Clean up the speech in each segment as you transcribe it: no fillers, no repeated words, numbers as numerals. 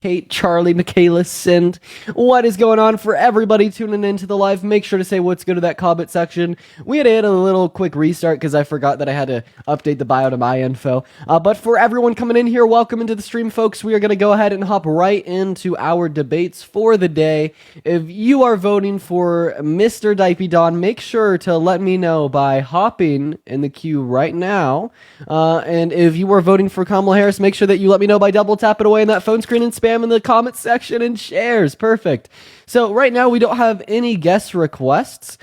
Kate, Charlie, Michaela, Sind. What is going on for everybody tuning into the live? Make sure to say what's good to that comment section. We had to hit a little quick restart because I forgot that I had to update the bio to my info. But for everyone coming in here, welcome into the stream, folks. We are going to go ahead and hop right into our debates for the day. If you are voting for Mr. Dipey Don, make sure to let me know by hopping in the queue right now. And if you are voting for Kamala Harris, make sure that you let me know by double tapping away in that phone screen and spam in the comments section and shares. Perfect. So right now we don't have any guest requests.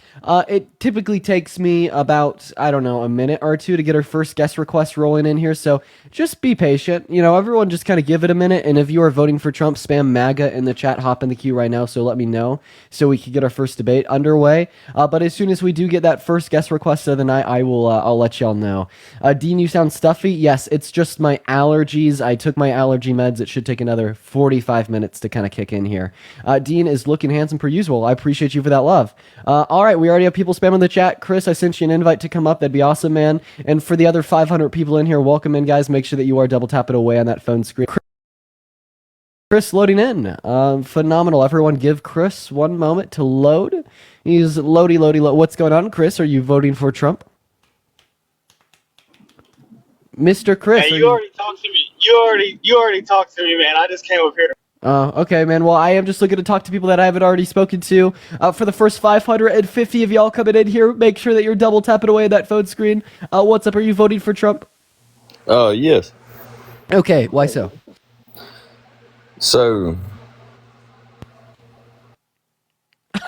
It typically takes me about, I don't know, a minute or two to get our first guest request rolling in here. So just be patient. You know, everyone just kind of give it a minute. And if you are voting for Trump, spam MAGA in the chat, hop in the queue right now. So let me know so we can get our first debate underway. But as soon as we do get that first guest request of the night, I'll let y'all know. Dean, you sound stuffy. Yes, it's just my allergies. I took my allergy meds. It should take another 45 minutes to kind of kick in here. Dean is looking handsome per usual. I appreciate you for that love. All right, we already have people spamming the chat. Chris, I sent you an invite to come up. That'd be awesome, man. And for the other 500 people in here, welcome in, guys. Make sure that you are double tapping away on that phone screen. Chris loading in. Phenomenal. Everyone give Chris one moment to load. He's loady. What's going on, Chris? Are you voting for Trump? Mr. Chris. Hey, you already talked to me. You already talked to me, man. I just came up here to... Okay, man. Well, I am just looking to talk to people that I haven't already spoken to. For the first 550 of y'all coming in here, make sure that you're double tapping away at that phone screen. What's up? Are you voting for Trump? Yes. Okay, why so? So,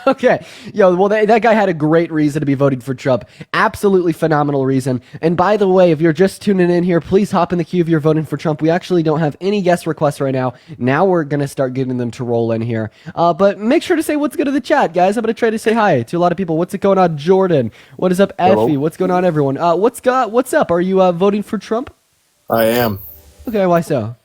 Okay. Yo, well, that guy had a great reason to be voting for Trump. Absolutely phenomenal reason. And by the way, if you're just tuning in here, please hop in the queue if you're voting for Trump. We actually don't have any guest requests right now. Now we're going to start getting them to roll in here. But make sure to say what's good to the chat, guys. I'm going to try to say hi to a lot of people. What's going on, Jordan? What is up, Effie? Hello. What's going on, everyone? What's up? Are you voting for Trump? I am. Okay, why so?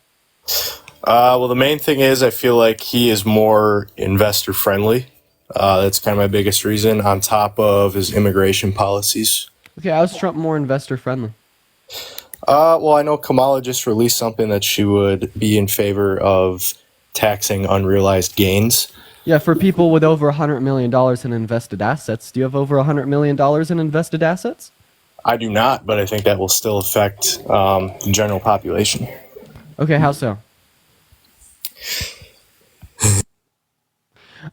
Well, the main thing is I feel like he is more investor friendly. That's kind of my biggest reason, on top of his immigration policies. Okay, how is Trump more investor friendly? Well, I know Kamala just released something that she would be in favor of taxing unrealized gains. Yeah, for people with over $100 million in invested assets. Do you have over $100 million in invested assets? I do not, but I think that will still affect the general population. Okay, how so?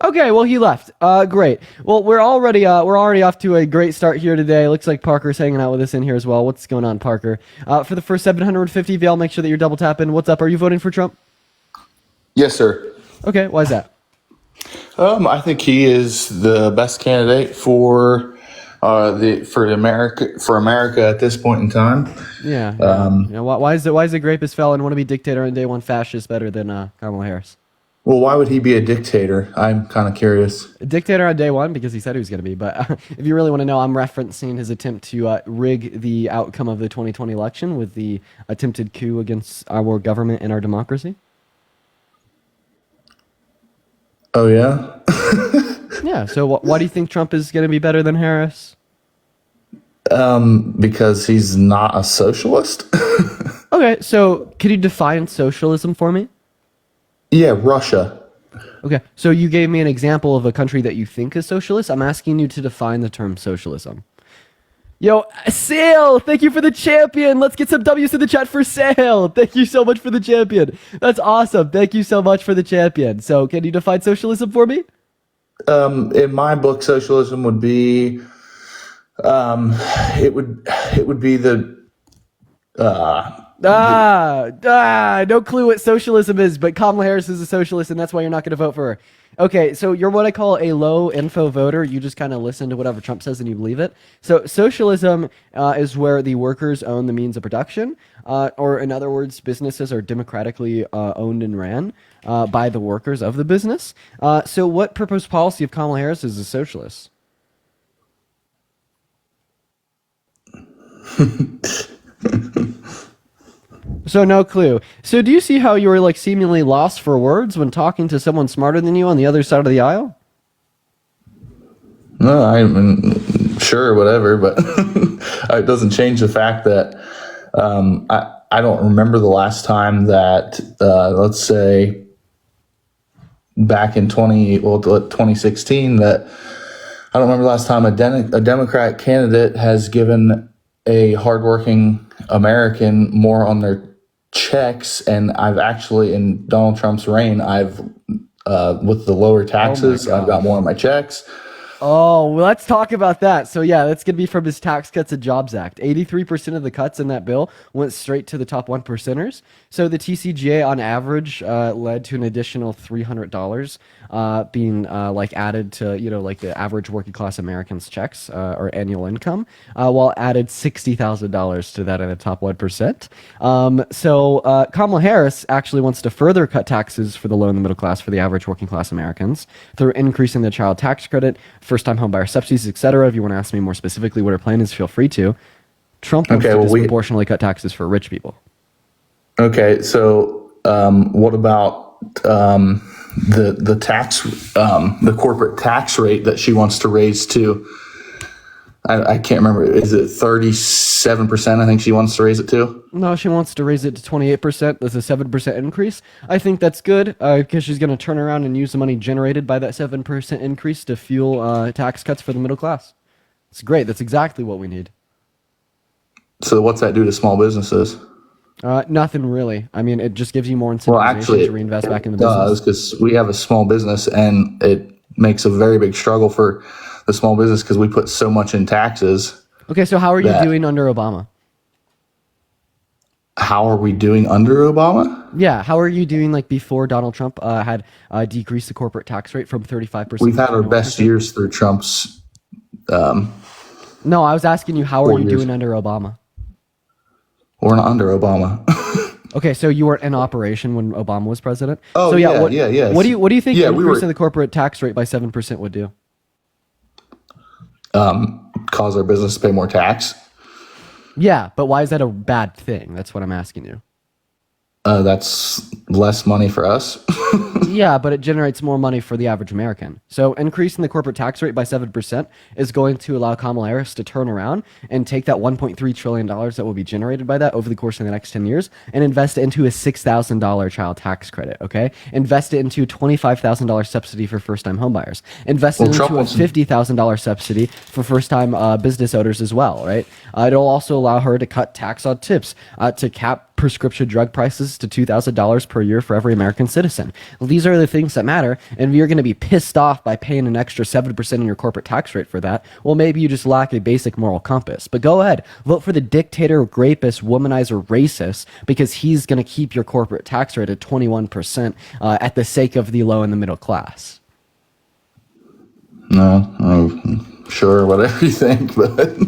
Okay, well, he left. Great. Well, we're already off to a great start here today. Looks like Parker's hanging out with us in here as well. What's going on, Parker? For the first 750 of y'all, make sure that you're double tapping. What's up? Are you voting for Trump? Yes, sir. Okay, why is that? I think he is the best candidate for America at this point in time. Yeah. Why is the rapist felon want to be dictator and day one fascist better than Kamala Harris? Well, why would he be a dictator? I'm kind of curious. A dictator on day one because he said he was going to be. But if you really want to know, I'm referencing his attempt to rig the outcome of the 2020 election with the attempted coup against our government and our democracy. Oh, yeah? Yeah, so why do you think Trump is going to be better than Harris? Because he's not a socialist? Okay, so could you define socialism for me? Yeah, Russia. Okay, so you gave me an example of a country that you think is socialist. I'm asking you to define the term socialism. Yo, Sale, thank you for the champion. Let's get some W's in the chat for Sale. Thank you so much for the champion. That's awesome. Thank you so much for the champion. So can you define socialism for me? In my book, socialism would be, it would be the, no clue what socialism is, but Kamala Harris is a socialist, and that's why you're not going to vote for her. Okay, so you're what I call a low info voter. You just kind of listen to whatever Trump says and you believe it. So socialism is where the workers own the means of production, or in other words, businesses are democratically owned and ran by the workers of the business. So what proposed policy of Kamala Harris is a socialist? So no clue. So do you see how you were like seemingly lost for words when talking to someone smarter than you on the other side of the aisle? No, I mean, sure, whatever, but it doesn't change the fact that I don't remember the last time that, let's say, back in 2016 that I don't remember the last time a Democrat candidate has given a hardworking American more on their checks. And I've actually, in Donald Trump's reign, with the lower taxes, I've got more on my checks. Oh, well, let's talk about that. So yeah, that's going to be from his Tax Cuts and Jobs Act. 83% of the cuts in that bill went straight to the top 1%ers. So the TCJA on average led to an additional $300 being added to, the average working class American's checks or annual income, while added $60,000 to that in the top 1%. So Kamala Harris actually wants to further cut taxes for the low and the middle class for the average working class Americans through increasing the child tax credit, first-time homebuyer subsidies, etc. If you want to ask me more specifically what her plan is, feel free to. Trump wants to disproportionately cut taxes for rich people. Okay, so what about the tax, the corporate tax rate that she wants to raise to? I can't remember. Is it 37%? I think she wants to raise it to. No, she wants to raise it to 28%. That's a 7% increase. I think that's good because she's going to turn around and use the money generated by that 7% increase to fuel tax cuts for the middle class. It's great. That's exactly what we need. So what's that do to small businesses? Nothing really. I mean, it just gives you more incentivization to reinvest back in the business. Because we have a small business and it makes a very big struggle for the small business because we put so much in taxes. Okay, so how are you doing under Obama? How are we doing under Obama? Yeah, how are you doing before Donald Trump had decreased the corporate tax rate from 35%? We've had our best years through Trump's. No, I was asking you, how are you doing under Obama? We're not under Obama. Okay, so you were in operation when Obama was president. Oh, so yeah. What do you think increasing the corporate tax rate by 7% would do? Cause our business to pay more tax. Yeah, but why is that a bad thing? That's what I'm asking you. That's less money for us. Yeah, but it generates more money for the average American. So increasing the corporate tax rate by 7% is going to allow Kamala Harris to turn around and take that $1.3 trillion that will be generated by that over the course of the next 10 years and invest it into a $6,000 child tax credit, okay? Invest it into a $25,000 subsidy for first-time homebuyers. Invest it into a $50,000 subsidy for first-time business owners as well, right? It'll also allow her to cut tax on tips, to cap prescription drug prices to $2,000 per year for every American citizen. These are the things that matter, and if you're going to be pissed off by paying an extra 7% in your corporate tax rate for that, well, maybe you just lack a basic moral compass. But go ahead, vote for the dictator, rapist, womanizer, racist, because he's going to keep your corporate tax rate at 21% at the sake of the low and the middle class. No, sure, whatever you think, but...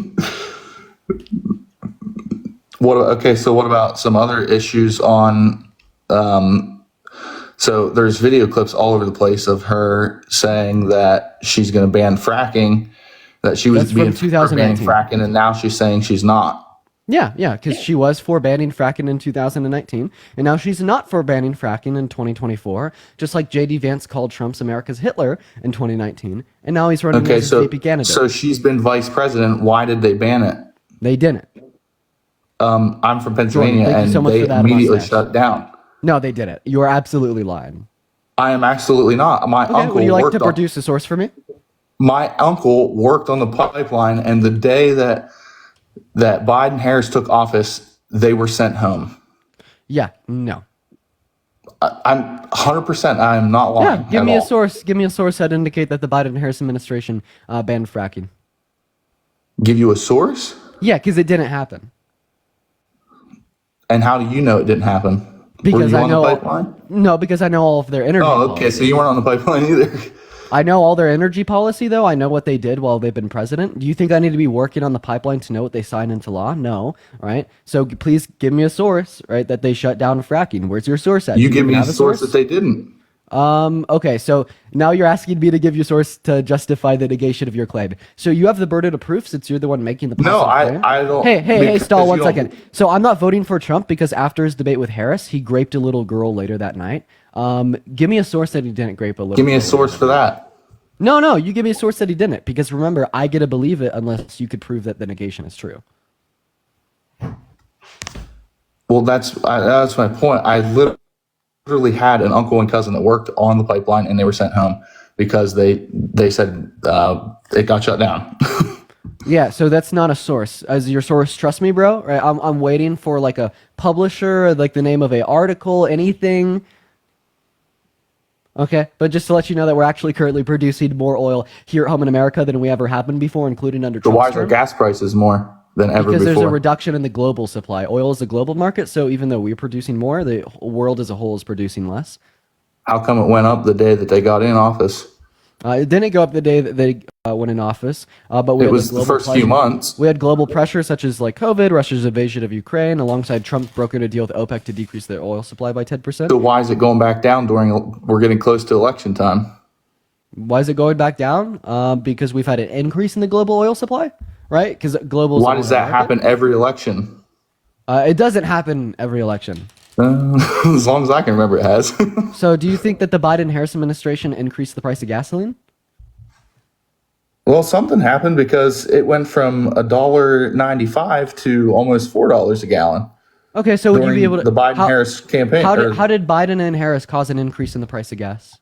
So what about some other issues on, so there's video clips all over the place of her saying that she's going to ban fracking, that she was being for banning fracking, and now she's saying she's not. Yeah, because she was for banning fracking in 2019, and now she's not for banning fracking in 2024, just like J.D. Vance called Trump's America's Hitler in 2019, and now he's running as a VP candidate. So she's been vice president. Why did they ban it? They didn't. I'm from Pennsylvania, and they immediately shut down. No, they didn't. You are absolutely lying. I am absolutely not. My uncle would you like to produce a source for me? My uncle worked on the pipeline, and the day that Biden Harris took office, they were sent home. Yeah, no. I'm 100%. I am not lying. Yeah, give me a source. Give me a source that indicate that the Biden Harris administration banned fracking. Give you a source? Yeah, because it didn't happen. And how do you know it didn't happen? Because I know. No, because I know all of their energy. Oh, okay. So you weren't on the pipeline either. I know all their energy policy, though. I know what they did while they've been president. Do you think I need to be working on the pipeline to know what they signed into law? No, right? So please give me a source, right, that they shut down fracking. Where's your source at? You give me a source that they didn't. Okay, so now you're asking me to give you a source to justify the negation of your claim. So you have the burden of proof since you're the one making the claim. No, I don't. Hey, stall 1 second. So I'm not voting for Trump because after his debate with Harris, he raped a little girl later that night. Give me a source that he didn't rape a little girl. Give me a source for that. No, you give me a source that he didn't, because remember, I get to believe it unless you could prove that the negation is true. Well, that's my point. I literally literally had an uncle and cousin that worked on the pipeline, and they were sent home because they said it got shut down. Yeah, so that's not a source. As your source, trust me, bro. Right? I'm waiting for like a publisher, like the name of a article, anything. Okay, but just to let you know that we're actually currently producing more oil here at home in America than we ever have been before, including under So Trump's why is our term. gas prices more than ever Because there's a before? reduction in the global supply. Oil is a global market, so even though we're producing more, the world as a whole is producing less. How come it went up the day that they got in office? It didn't go up the day that they went in office, but we It had was the first few months. We had global pressure such as like COVID, Russia's invasion of Ukraine, alongside Trump brokering a deal with OPEC to decrease their oil supply by 10%. So why is it going back down we're getting close to election time? Why is it going back down? Because we've had an increase in the global oil supply, right? Because global. Why does that happen every election? It doesn't happen every election. As long as I can remember, it has. So, do you think that the Biden-Harris administration increased the price of gasoline? Well, something happened because it went from $1.95 to almost $4 a gallon. Okay, so would you during be able to the Biden-Harris campaign? How did Biden and Harris cause an increase in the price of gas?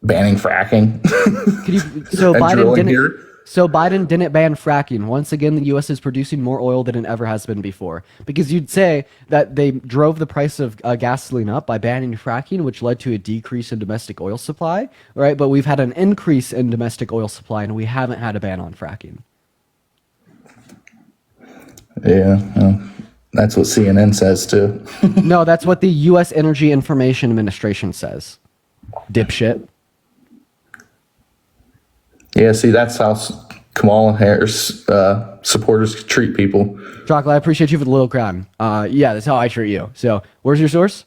Banning fracking. Could you, so And Biden drilling didn't. here? So Biden didn't ban fracking. Once again, the U.S. is producing more oil than it ever has been before. Because you'd say that they drove the price of gasoline up by banning fracking, which led to a decrease in domestic oil supply, right? But we've had an increase in domestic oil supply, and we haven't had a ban on fracking. Yeah, well, that's what CNN says too. No, that's what the U.S. Energy Information Administration says. Dipshit. Yeah, see, that's how Kamala Harris supporters treat people. Chocolate, I appreciate you for the little crown. Yeah, that's how I treat you. So, where's your source?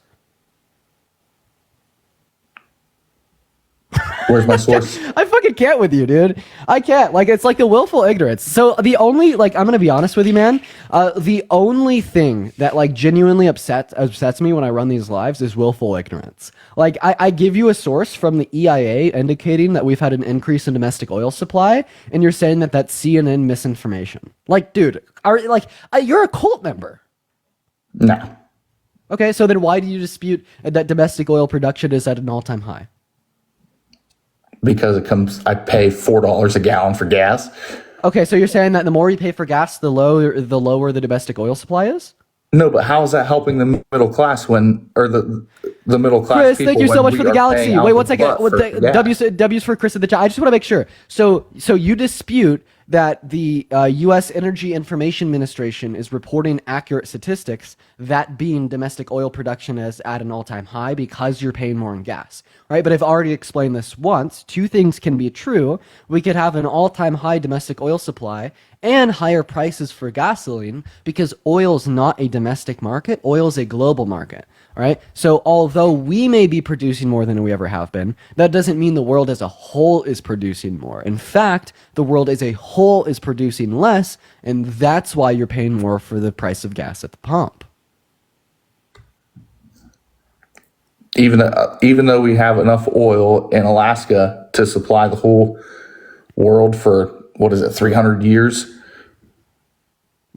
Where's my source? I fucking can't with you, dude. I can't. Like, it's like the willful ignorance. So the only, like, I'm gonna be honest with you, man. The only thing that like genuinely upsets me when I run these lives is willful ignorance. Like, I give you a source from the EIA indicating that we've had an increase in domestic oil supply, and you're saying that that's CNN misinformation. Like, dude, you're a cult member. No. Okay, so then why do you dispute that domestic oil production is at an all-time high? Because I pay $4 a gallon for gas. Okay, so you're saying that the more you pay for gas, the lower the domestic oil supply is? No, but how is that helping the middle class the middle class Chris, people? thank you so when much we for the are galaxy. paying out Wait, the one second. butt What for the gas? W's for Chris in the chat. I just want to make sure. So you dispute that the U.S. Energy Information Administration is reporting accurate statistics, that being domestic oil production is at an all-time high because you're paying more in gas, right? But I've already explained this once. Two things can be true. We could have an all-time high domestic oil supply and higher prices for gasoline because oil is not a domestic market. Oil is a global market. All right. So although we may be producing more than we ever have been, that doesn't mean the world as a whole is producing more. In fact, the world as a whole is producing less, and that's why you're paying more for the price of gas at the pump. Even though we have enough oil in Alaska to supply the whole world for 300 years?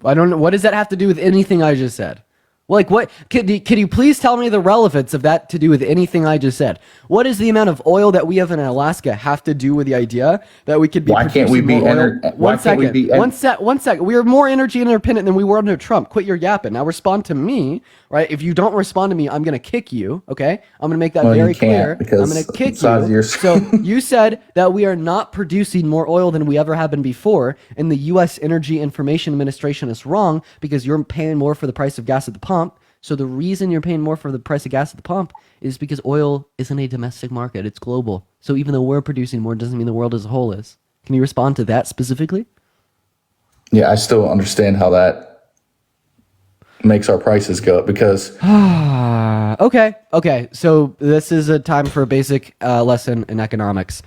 I don't know. What does that have to do with anything I just said? Like, what? Could you please tell me the relevance of that to do with anything I just said? What does the amount of oil that we have in Alaska have to do with the idea that we could be Why can't we producing be more oil? One second. We are more energy independent than we were under Trump. Quit your yapping. Now respond to me, right? If you don't respond to me, I'm going to kick you, okay? I'm going to make that very clear. I'm going to kick you. So you said that we are not producing more oil than we ever have been before, and the U.S. Energy Information Administration is wrong because you're paying more for the price of gas at the pump. So the reason you're paying more for the price of gas at the pump is because oil isn't a domestic market. It's global. So even though we're producing more, doesn't mean the world as a whole is. Can you respond to that specifically? Yeah, I still don't understand how that makes our prices go up because... Okay. So this is a time for a basic lesson in economics.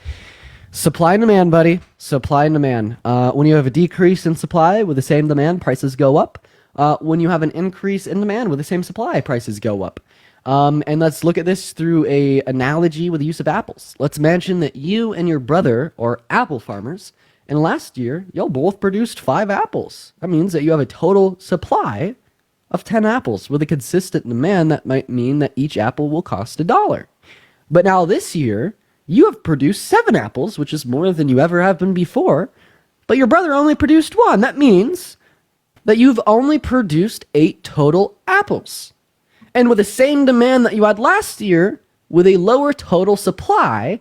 Supply and demand, buddy. Supply and demand. When you have a decrease in supply with the same demand, prices go up. When you have an increase in demand with the same supply, prices go up. And let's look at this through a analogy with the use of apples. Let's mention that you and your brother are apple farmers, and last year, y'all both produced 5 apples. That means that you have a total supply of 10 apples. With a consistent demand, that might mean that each apple will cost $1. But now this year, you have produced 7 apples, which is more than you ever have been before, but your brother only produced 1. That means that you've only produced 8 total apples. And with the same demand that you had last year, with a lower total supply,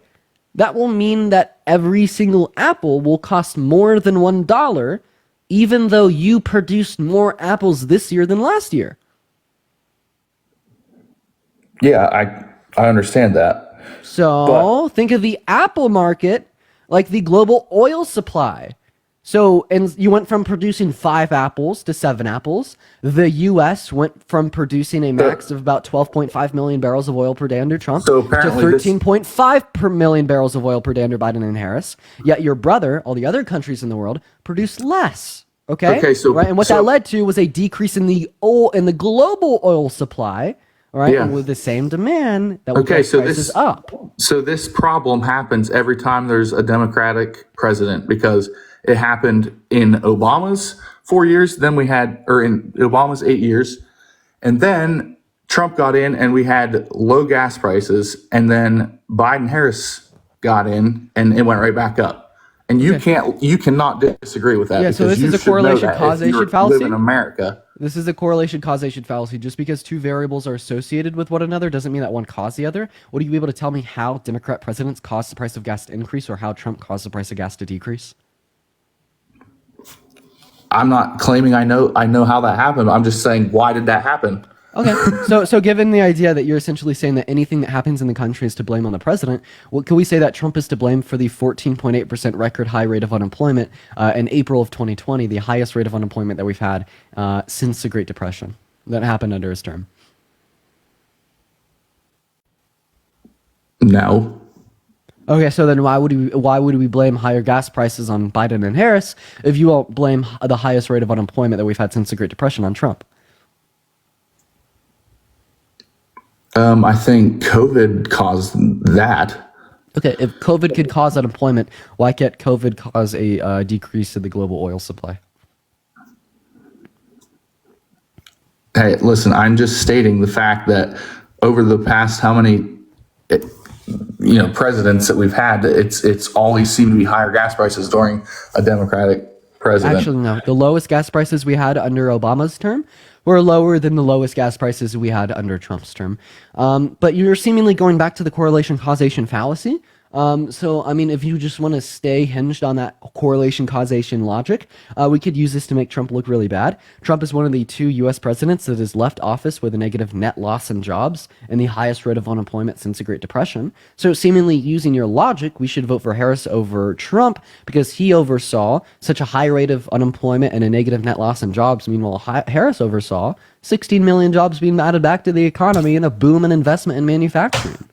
that will mean that every single apple will cost more than $1, even though you produced more apples this year than last year. Yeah, I understand that. So think of the apple market like the global oil supply. So, and you went from producing 5 apples to 7 apples. The U.S. went from producing a max of about 12.5 million barrels of oil per day under Trump So to apparently 13.5 per million barrels of oil per day under Biden and Harris. Yet your brother, all the other countries in the world, produced less. Okay. Okay, so- right, and what so- that led to was a decrease in the global oil supply. All right, Yeah. and with the same demand, that will Okay, drive so prices this- up. So this problem happens every time there's a Democratic president, because it happened in Obama's 4 years, then we had, or in Obama's 8 years, and then Trump got in and we had low gas prices, and then Biden Harris got in and it went right back up. And you cannot disagree with that. Yeah, so because this you is a should know correlation that if causation you fallacy? live in America. This is a correlation causation fallacy. Just because two variables are associated with one another doesn't mean that one caused the other. Would you be able to tell me how Democrat presidents caused the price of gas to increase, or how Trump caused the price of gas to decrease? I'm not claiming I know how that happened. I'm just saying, why did that happen? Okay, so given the idea that you're essentially saying that anything that happens in the country is to blame on the president, well, can we say that Trump is to blame for the 14.8% record high rate of unemployment in April of 2020, the highest rate of unemployment that we've had since the Great Depression that happened under his term? No. Okay, so then why would we blame higher gas prices on Biden and Harris if you won't blame the highest rate of unemployment that we've had since the Great Depression on Trump? I think COVID caused that. Okay, if COVID could cause unemployment, why can't COVID cause a decrease in the global oil supply? Hey, listen, I'm just stating the fact that over the past how many presidents that we've had, it's always seemed to be higher gas prices during a Democratic president. Actually, no. The lowest gas prices we had under Obama's term were lower than the lowest gas prices we had under Trump's term. But you're seemingly going back to the correlation causation fallacy. So, I mean, if you just want to stay hinged on that correlation causation logic, we could use this to make Trump look really bad. Trump is one of the 2 U.S. presidents that has left office with a negative net loss in jobs and the highest rate of unemployment since the Great Depression. So, seemingly using your logic, we should vote for Harris over Trump because he oversaw such a high rate of unemployment and a negative net loss in jobs. Meanwhile, Harris oversaw 16 million jobs being added back to the economy and a boom in investment in manufacturing.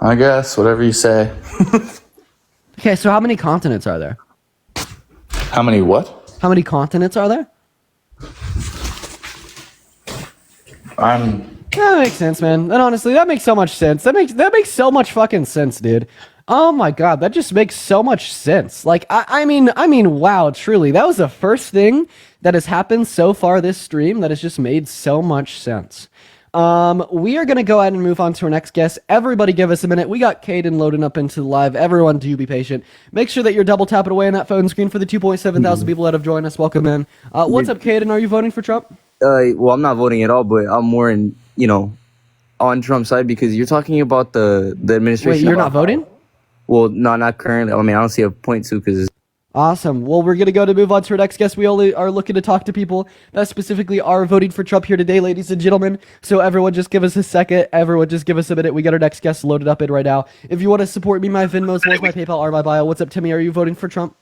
I guess, whatever you say. Okay, so how many continents are there? How many what? How many continents are there? That makes sense, man. And honestly, that makes so much sense. That makes so much fucking sense, dude. Oh my god, that just makes so much sense. Like, I mean, wow, truly, that was the first thing that has happened so far this stream that has just made so much sense. We are going to go ahead and move on to our next guest. Everybody give us a minute. We got Caden loading up into the live. Everyone do be patient. Make sure that you're double tapping away on that phone screen for the 2.7 thousand people that have joined us. Welcome in. What's up, Caden? Are you voting for Trump? Well, I'm not voting at all, but I'm more in, on Trump's side because you're talking about the administration. Wait, you're not voting? Well, no, not currently. I mean, I don't see a point to because Awesome. Well, we're going to move on to our next guest. We only are looking to talk to people that specifically are voting for Trump here today, ladies and gentlemen. So everyone just give us a second. Everyone just give us a minute. We got our next guest loaded up in right now. If you want to support me, my Venmo as well as my PayPal are my bio. What's up, Timmy? Are you voting for Trump?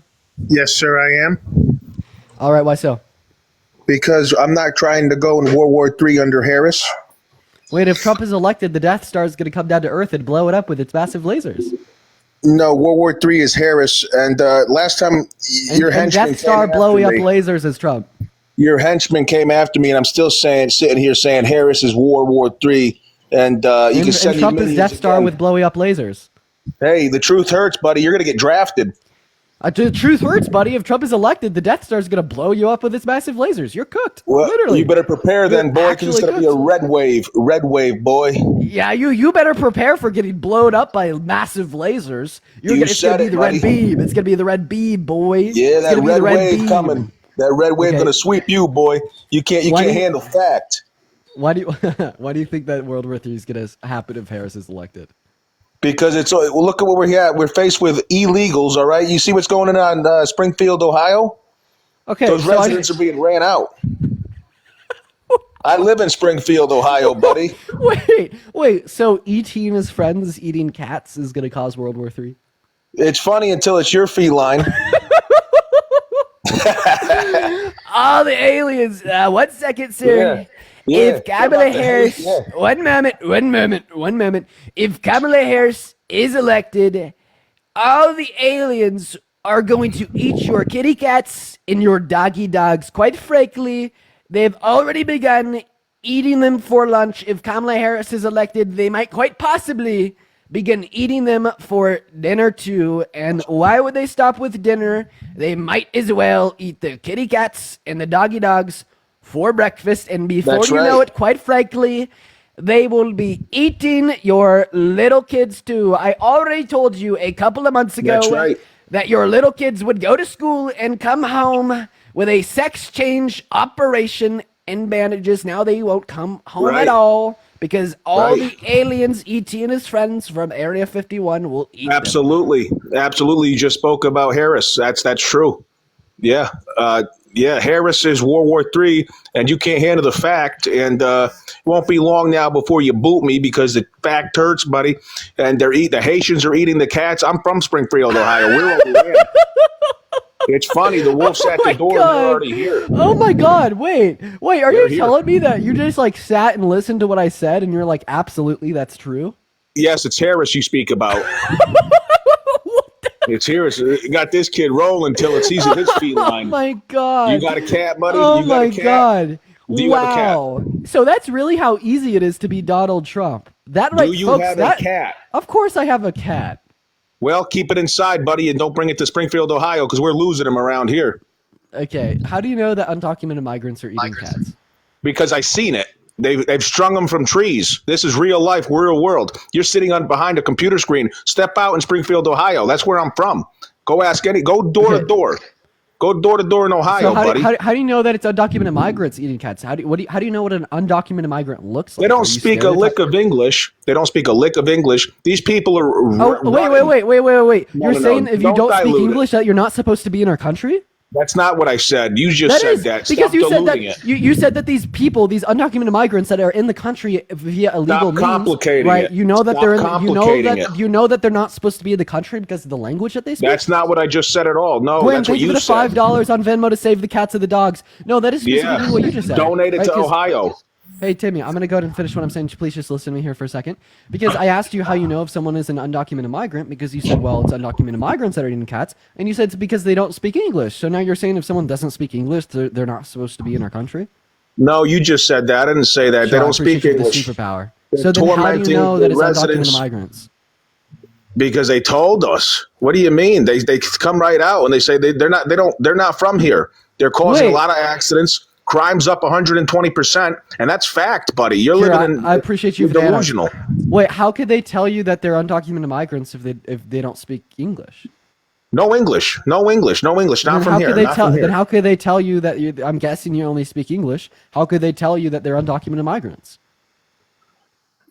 Yes, sir, I am. All right. Why so? Because I'm not trying to go in World War III under Harris. Wait, if Trump is elected, the Death Star is going to come down to Earth and blow it up with its massive lasers. No, World War III is Harris. And last time your and henchman Death Star came blowing up after me. lasers is Trump. Your henchman came after me, and I'm still sitting here saying Harris is World War III. And you can send and Trump me is millions Death Star again. with blowing up lasers. Hey, the truth hurts, buddy. You're going to get drafted. The truth hurts, buddy. If Trump is elected, the Death Star is going to blow you up with its massive lasers. You're cooked. Well, Literally. you better prepare then, boy, because it's actually going to be a red wave, boy. Yeah, you better prepare for getting blown up by massive lasers. It's going to be the buddy. red beam. It's going to be the red beam, boys. Yeah, It's that gonna be red the wave beam. coming. That red wave going to sweep you, boy. You can't handle fact. Why do you think that World War III is going to happen if Harris is elected? Because look at what we're at. We're faced with illegals, all right? You see what's going on Springfield, Ohio? Okay, Those residents are being ran out. I live in Springfield, Ohio, buddy. Wait. So E.T. and his friends eating cats is going to cause World War III? It's funny until it's your feline. All the aliens. 1 second, sir. Yeah. If Kamala Harris, yeah. one moment. If Kamala Harris is elected, all the aliens are going to eat your kitty cats and your doggy dogs. Quite frankly, they've already begun eating them for lunch. If Kamala Harris is elected, they might quite possibly begin eating them for dinner too. And why would they stop with dinner? They might as well eat the kitty cats and the doggy dogs for breakfast. And before That's you right. know it, quite frankly, they will be eating your little kids too. I already told you a couple of months ago That's right. that your little kids would go to school and come home with a sex change operation and bandages. Now they won't come home Right. at all because all Right. the aliens, E.T. and his friends from Area 51 will eat them. Absolutely. You just spoke about Harris. That's true. Yeah. Harris is World War III, and you can't handle the fact. And it won't be long now before you boot me because the fact hurts, buddy. And the Haitians are eating the cats. I'm from Springfield, Ohio. We're over there. It's funny. The wolf's at the door, and they're already here. Oh my God! Wait! Are They're you here. telling me that you just like sat and listened to what I said, and you're like, absolutely, that's true? Yes, it's Harris you speak about. It's Harris. You got this kid rolling till it sees his feline. Oh my God! You got a cat, buddy? Oh You got my a cat? God! Do you have a cat? Wow! So that's really how easy it is to be Donald Trump. That right, Do you folks? have that, a cat? Of course, I have a cat. Well, keep it inside, buddy, and don't bring it to Springfield, Ohio, because we're losing them around here. Okay, how do you know that undocumented migrants are eating cats? Because I seen it. They've strung them from trees. This is real life, real world. You're sitting behind a computer screen. Step out in Springfield, Ohio. That's where I'm from. Go ask go door to door. Go door to door in Ohio, So buddy. how do you know that it's undocumented migrants eating cats? How do you know what an undocumented migrant looks like? They Are don't you speak a lick of English. These people are. Oh, wait. You're no, saying if you don't don't speak dilute it. English that you're not supposed to be in our country? That's not what I said. You just said that. Because Stop you said that diluting it. you said that these people, these undocumented migrants that are in the country via illegal Stop means, complicating right? it. You know that Stop they're complicating it. you know that they're not supposed to be in the country because of the language that they speak. That's not what I just said at all. No, Gwen, that's what thank you for you the said. $5 on Venmo to save the cats and the dogs. No, that is specifically what you just said. Donate it right? to 'Cause- Ohio. Hey, Timmy, I'm going to go ahead and finish what I'm saying. Please just listen to me here for a second. Because I asked you how you know if someone is an undocumented migrant, because you said, well, it's undocumented migrants that are eating cats. And you said it's because they don't speak English. So now you're saying if someone doesn't speak English, they're not supposed to be in our country? No, you just said that. I didn't say that. Sure, they I don't speak appreciate you for English. the superpower. They're So then how do you tormenting know the that it's residents. undocumented migrants? Because they told us. What do you mean? They come right out and they say they're not from here. They're causing Wait. a lot of accidents. Crime's up 120%, and that's fact, buddy. You're Sure, living in. I appreciate you you're for that. delusional. Wait, how could they tell you that they're undocumented migrants if they don't speak English? No English. Not Then from how here. could they Not tell? from here. Then how could they tell you that? I'm guessing you only speak English. How could they tell you that they're undocumented migrants?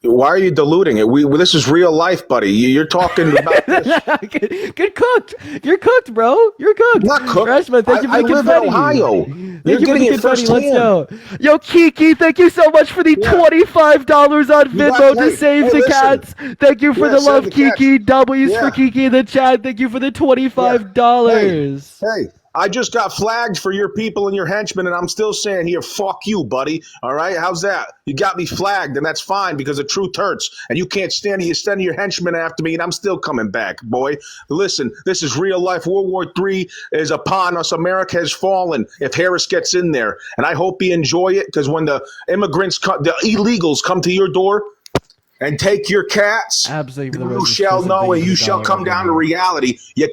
Why are you diluting it? This is real life, buddy. You're talking about this. Good cooked. You're cooked, bro. You're cooked. Not cooked. Rashma, thank you for I the live in confetti. Ohio. Thank You're you for getting the it confetti. Let's firsthand. go. Yo, Kiki, thank you so much for the Yeah. $25 on You Venmo got- to hey, save hey, the listen. cats. Thank you for Yeah, the save love, the cats. Kiki. W's for Yeah. Kiki in the chat. Thank you for the $25. Hey, I just got flagged for your people and your henchmen, and I'm still saying here, fuck you, buddy. All right? How's that? You got me flagged, and that's fine because the truth hurts. And you can't stand it. You send your henchmen after me, and I'm still coming back, boy. Listen, this is real life. World War III is upon us. America has fallen if Harris gets in there. And I hope you enjoy it because when the immigrants, the illegals come to your door, and take your cats, Absolutely, for the you roses, shall kiss know, of and you the shall dollar come every down to night. reality. You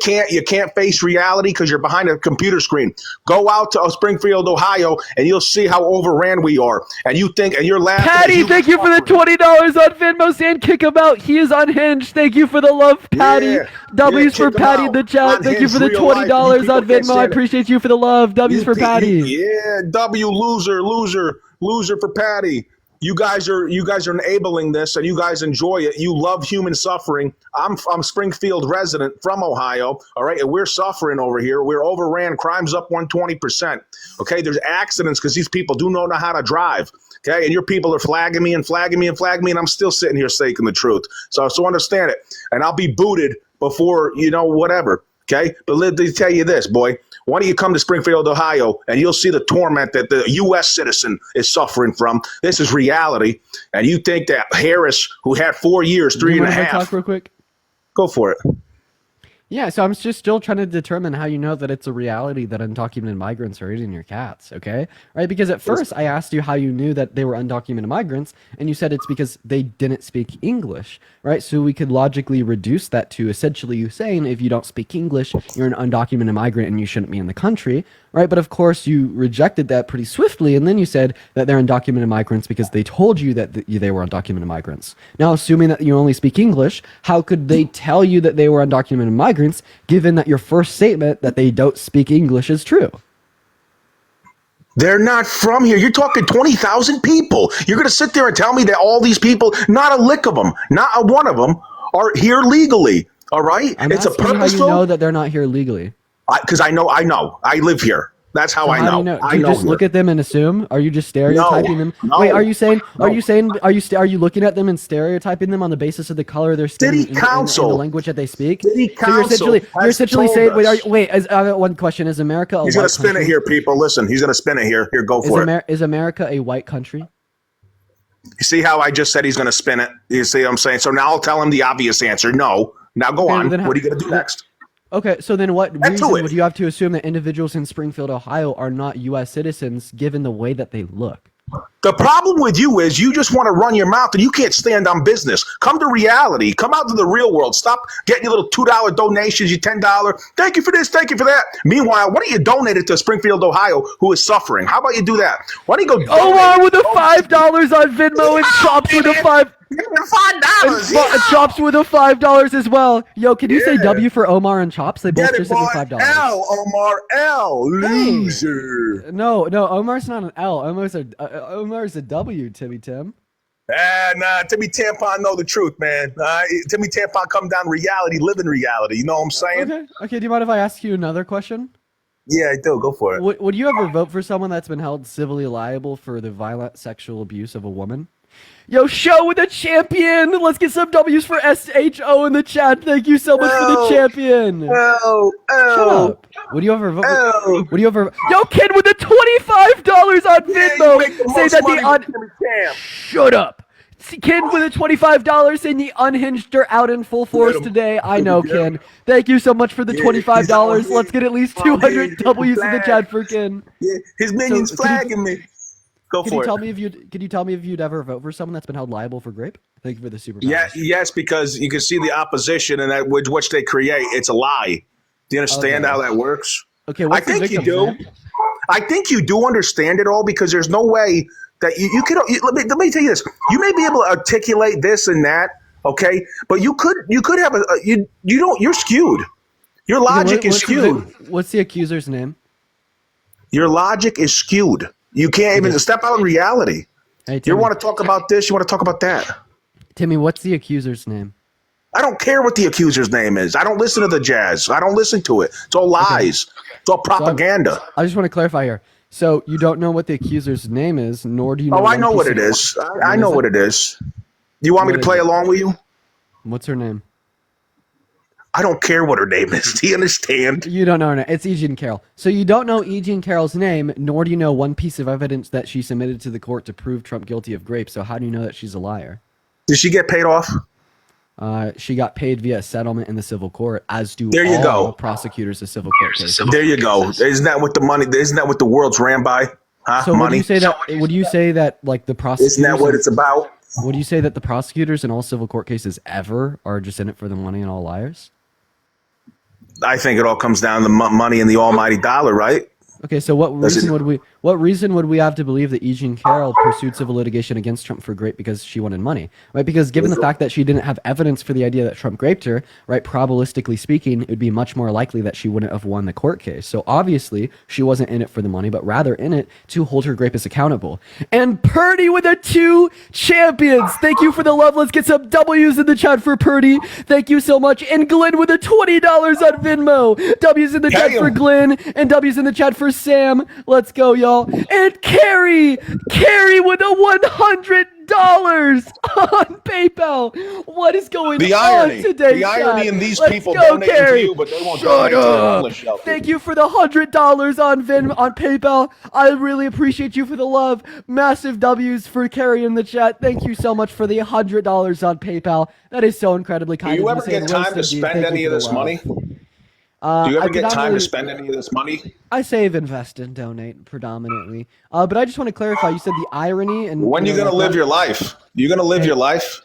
can't face reality because you're behind a computer screen. Go out to Springfield, Ohio, and you'll see how overran we are. And you think, and you're laughing. Patty, thank you for the $20 on Venmo. Saying kick him out. He is unhinged. Thank you for the love, Patty. Yeah. W's for Kick 'em Patty in out. the chat. Thank you for the Unhinged real life. $20 on People can't Venmo. I stand it. appreciate you for the love. W's for Patty. Yeah, W loser for Patty. You guys are enabling this, and you guys enjoy it. You love human suffering. I'm Springfield resident from Ohio. All right, and we're suffering over here. We're overran. Crime's up 120%. Okay, there's accidents because these people do not know how to drive. Okay, and your people are flagging me, and I'm still sitting here saying the truth. So understand it, and I'll be booted before whatever. Okay, but let me tell you this, boy. Why don't you come to Springfield, Ohio, and you'll see the torment that the U.S. citizen is suffering from. This is reality. And you think that Harris, who had 4 years, Do you three and a mind if I half, talk real quick? go for it. Yeah, so I'm just still trying to determine how you know that it's a reality that undocumented migrants are eating your cats, okay? Right? Because at first I asked you how you knew that they were undocumented migrants, and you said it's because they didn't speak English, right? So we could logically reduce that to essentially you saying if you don't speak English, you're an undocumented migrant and you shouldn't be in the country, right? But of course you rejected that pretty swiftly, and then you said that they're undocumented migrants because they told you that they were undocumented migrants. Now, assuming that you only speak English, how could they tell you that they were undocumented migrants, given that your first statement that they don't speak English is true? They're not from here. You're talking 20,000 people. You're going to sit there and tell me that all these people, not a lick of them, not a one of them, are here legally. All right? I'm It's a asking how purposeful. you know that they're not here legally. Because I know. I live here. That's how So I how do know. you know? I Do you know just here. look at them and assume? Are you just stereotyping them? No. Wait, are you saying? Are No. you saying? Are you looking at them and stereotyping them on the basis of the color of their skin City and council. the language that they speak? City So you're council essentially has saying. told us. Wait. I got one question. Is America a He's white going to spin country? it here, people. Listen, he's going to spin it here. Here, go for it. Is America a white country? You see how I just said he's going to spin it? You see what I'm saying? So now I'll tell him the obvious answer. No. Now go Okay, on. then What are you going to do next? Okay, so then what Get to reason it. would you have to assume that individuals in Springfield, Ohio are not U.S. citizens given the way that they look? The problem with you is you just want to run your mouth and you can't stand on business. Come to reality. Come out to the real world. Stop getting your little $2 donations, your $10. Thank you for this. Thank you for that. Meanwhile, why don't you donate it to Springfield, Ohio, who is suffering? How about you do that? Why don't you go? Omar with the $5 on Venmo and Chops with a $5. $5. Chops with a $5 as well. Yo, can you say Yeah. W for Omar and Chops? They both Get it, just sent me boy. $5. L, Omar, L, loser. No, Omar's not an L. Omar's a W, Timmy Tim. Nah, Timmy Tampon know the truth, man. Timmy Tampon come down to reality, live in reality. You know what I'm saying? Okay. Do you mind if I ask you another question? Yeah, I do. Go for it. Would you ever vote for someone that's been held civilly liable for the violent sexual abuse of a woman? Yo, show with a champion. Let's get some W's for SHO in the chat. Thank you so much for the champion. Shut up. Would you ever vote? Would you ever? Yo, kid with the $25 on Venmo. Say that the Shut up. Ken with the $25 saying the unhinged are out in full force today. I know, Ken. Thank you so much for the $25. Let's get at least 200 W's in the chat for Ken. Yeah, his minions So, flagging me. Go Can for you it. tell me if you'd ever vote for someone that's been held liable for rape? Thank you for the super. Yes, because you can see the opposition and that which they create. It's a lie. Do you understand how that works? Okay, I think you do. I think you do understand it all because there's no way that you could. Let me tell you this. You may be able to articulate this and that, okay, but you could have you don't. You're skewed. Your logic is skewed. What's the accuser's name? Your logic is skewed. You can't even step out in reality. Hey, You want to talk about this? You want to talk about that? Timmy, what's the accuser's name? I don't care what the accuser's name is. I don't listen to the jazz. I don't listen to it. It's all lies. It's all propaganda. I just want to clarify here. So you don't know what the accuser's name is, nor do you know. I know what it is. I know what it is. You want me to play along with you? What's her name? I don't care what her name is. Do you understand? You don't know her name. It's E. Jean Carroll. So you don't know E. Jean Carroll's name, nor do you know one piece of evidence that she submitted to the court to prove Trump guilty of rape. So how do you know that she's a liar? Did she get paid off? She got paid via settlement in the civil court, as do There you all go. prosecutors of civil court cases. There you go. Isn't that what the money? Isn't that what the world's ran by? Huh? So money. would you say that like the prosecutors? Isn't that what it's about? Would you say that the prosecutors in all civil court cases ever are just in it for the money and all liars? I think it all comes down to money and the almighty dollar, right? Okay, so what reason would we have to believe that E. Jean Carroll pursued civil litigation against Trump for grape because she wanted money, right? Because given the fact that she didn't have evidence for the idea that Trump raped her, right? Probabilistically speaking, it would be much more likely that she wouldn't have won the court case. So obviously, she wasn't in it for the money, but rather in it to hold her rapist accountable. And Purdy with the 2 champions. Thank you for the love. Let's get some W's in the chat for Purdy. Thank you so much. And Glenn with the $20 on Venmo. W's in the chat for Glenn and W's in the chat for Sam. Let's go, y'all. And Carrie with a $100 on PayPal. What is going on today? The irony in these people go, donating Carrie. to you, but they won't donate to the homeless shelter. Thank you for the $100 on PayPal. I really appreciate you for the love. Massive W's for Carrie in the chat. Thank you so much for the $100 on PayPal. That is so incredibly kind. Do you of ever you. get time to spend any of this money? Do you ever get time to spend any of this money? I save, invest, and donate predominantly. But I just want to clarify. You said the irony and When you gonna live your life? You gonna live your life?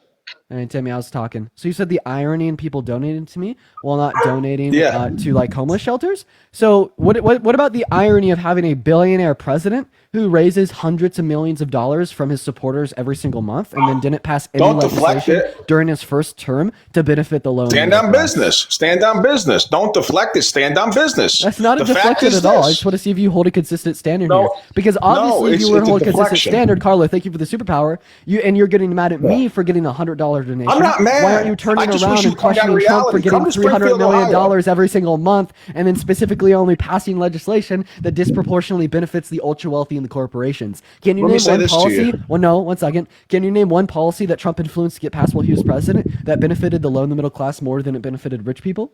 And Timmy, I was talking. So you said the irony in people donating to me while not donating to like homeless shelters. So what about the irony of having a billionaire president who raises hundreds of millions of dollars from his supporters every single month and then didn't pass any legislation during his first term to benefit the low? Stand on business. Stand on business. Don't deflect it. Stand on business. That's not a deflection at all. I just want to see if you hold a consistent standard here. Because obviously, if you were to hold a consistent standard, Carlo, thank you for the superpower. You're getting mad at me for getting a $100 donation. I'm not mad. Why aren't you turning around and questioning Trump for getting $300 million every single month and then specifically only passing legislation that disproportionately benefits the ultra wealthy and the corporations? Can you name one policy? Well, no, 1 second. Can you name one policy that Trump influenced to get passed while he was president that benefited the low and the middle class more than it benefited rich people?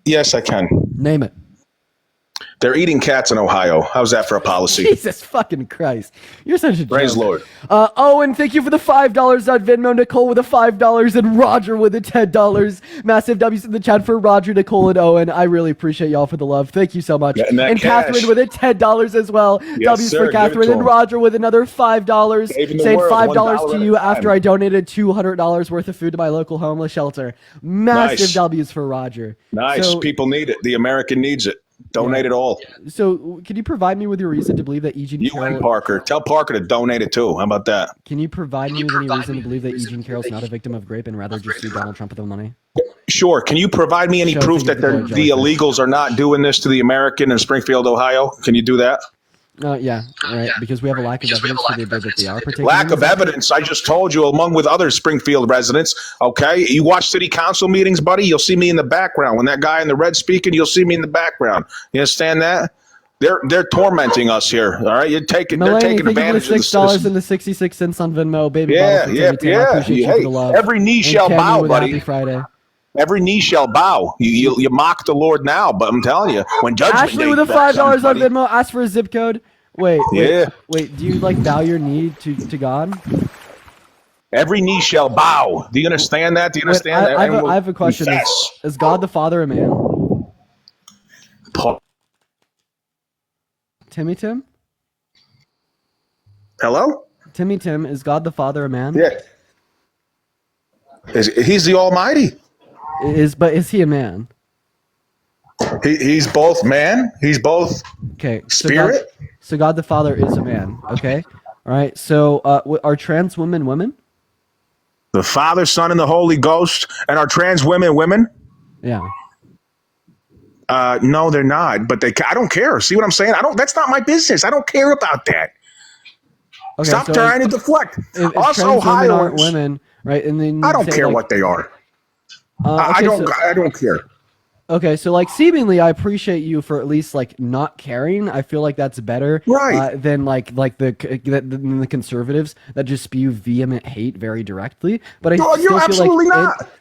Yes, I can. Name it. They're eating cats in Ohio. How's that for a policy? Jesus fucking Christ. You're such a joke. Praise Lord. Owen, thank you for the $5 on Venmo. Nicole with the $5 and Roger with the $10. Massive W's in the chat for Roger, Nicole, and Owen. I really appreciate y'all for the love. Thank you so much. And Catherine with a $10 as well. Yes, W's for Catherine and Roger with another $5. Saying $5 to you after I donated $200 worth of food to my local homeless shelter. Massive W's for Roger. Nice. So, people need it. The American needs it. Donate it all. So, can you provide me with your reason to believe that E. Jean Carroll... and Parker. Tell Parker to donate it too. How about that? Can you provide me with any reason to believe that E. Jean Carroll's not a victim of rape and rather just sue Donald Trump with the money? Sure. Can you provide me any proof that the illegals are not doing this to the American in Springfield, Ohio? Can you do that? Yeah, right. Because we have a lack of evidence for the idea that they are partaking. Lack of evidence. I just told you, along with other Springfield residents. Okay, you watch city council meetings, buddy. You'll see me in the background. When that guy in the red speaking, you'll see me in the background. You understand that? They're tormenting us here. All right, they're taking advantage of the $6 and the 66 cents on Venmo, baby. Yeah. I appreciate you for the love. Every knee shall bow, buddy. Happy Friday. Every knee shall bow. You mock the Lord now, but I'm telling you, when judgment Ashley with the $5 on Venmo, ask for a zip code. Wait. Do you like bow your knee to God? Every knee shall bow. Do you understand that? Do you understand that? I have a question. Is God the Father a man? Timmy Tim? Hello? Timmy Tim, is God the Father a man? Yeah. He's the Almighty. But is he a man? He's both man. He's both spirit. So God the Father is a man. Okay. All right. So are trans women? The Father, Son, and the Holy Ghost. And are trans women? Yeah. No, they're not. But I don't care. See what I'm saying? That's not my business. I don't care about that. Okay, Stop trying to deflect. If also, women aren't women, right? And then I don't care what they are. I don't care. Okay, so like seemingly, I appreciate you for at least like not caring. I feel like that's better, than like the conservatives that just spew vehement hate very directly. But I still feel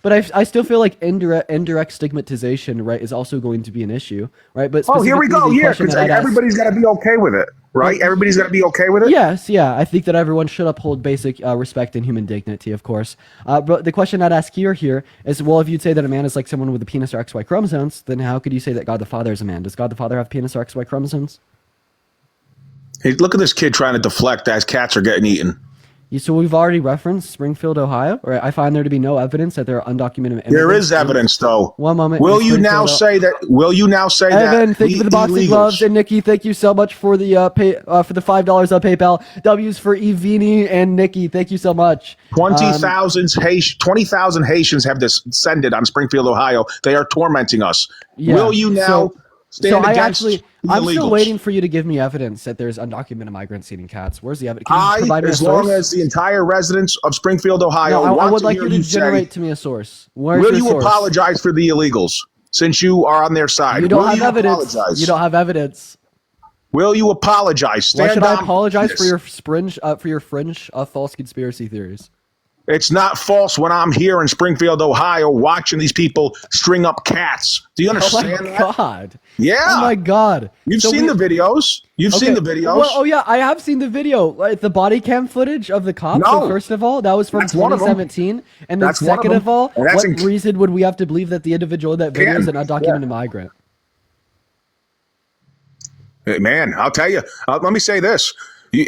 like I still feel like indirect stigmatization, right, is also going to be an issue, right? But here we go. Yeah, because everybody's got to be okay with it. Right? Everybody's got to be okay with it? Yes, yeah. I think that everyone should uphold basic respect and human dignity, of course. But the question I'd ask here is, well, if you'd say that a man is like someone with a penis or XY chromosomes, then how could you say that God the Father is a man? Does God the Father have penis or XY chromosomes? Hey, look at this kid trying to deflect as cats are getting eaten. So we've already referenced Springfield, Ohio. Right? I find there to be no evidence that there are undocumented immigrants. There is evidence, though. One moment. Will you now say that? Will you now say that? Evan, thank you for the boxing gloves, and Nikki, thank you so much for the for the $5 on PayPal. W's for Evini and Nikki, thank you so much. 20,000 Haitians have descended on Springfield, Ohio. They are tormenting us. Yeah. Will you now stand against the I'm illegals? still waiting for you to give me evidence that there's undocumented migrants eating cats. Where's the evidence? Can you provide me a as source? long as the entire residents of Springfield, Ohio, No, I want would to like hear you to generate say, to me a source. Where's will your you source? apologize for the illegals since you are on their side? You don't will have you evidence. apologize? You don't have evidence. Will you apologize? Why should I apologize this. for your fringe false conspiracy theories? It's not false when I'm here in Springfield, Ohio, watching these people string up cats. Do you understand that? Oh my god! Yeah. Oh my god! You've seen the videos. You've seen the videos. Well, oh yeah, I have seen the video. Like the body cam footage of the cops. No. So first of all, that was from That's one of 2017, and then That's one of second them. of all, And that's what reason would we have to believe that the individual in that video is an undocumented migrant? Hey, man, I'll tell you. Let me say this.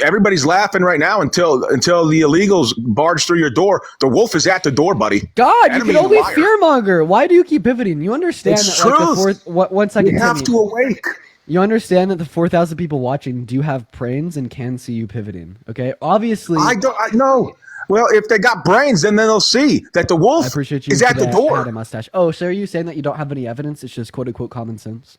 Everybody's laughing right now until the illegals barge through your door. The wolf is at the door, buddy. God, Enemy you can only liar. fearmonger. Why do you keep pivoting? You understand It's that like the truth. one second. You have Timmy, to awake. You understand that the 4,000 people watching do have brains and can see you pivoting. Okay, obviously. I know. Well, if they got brains, then they'll see that the wolf I appreciate you is at the I door. had a mustache. Oh, so are you saying that you don't have any evidence? It's just quote unquote common sense.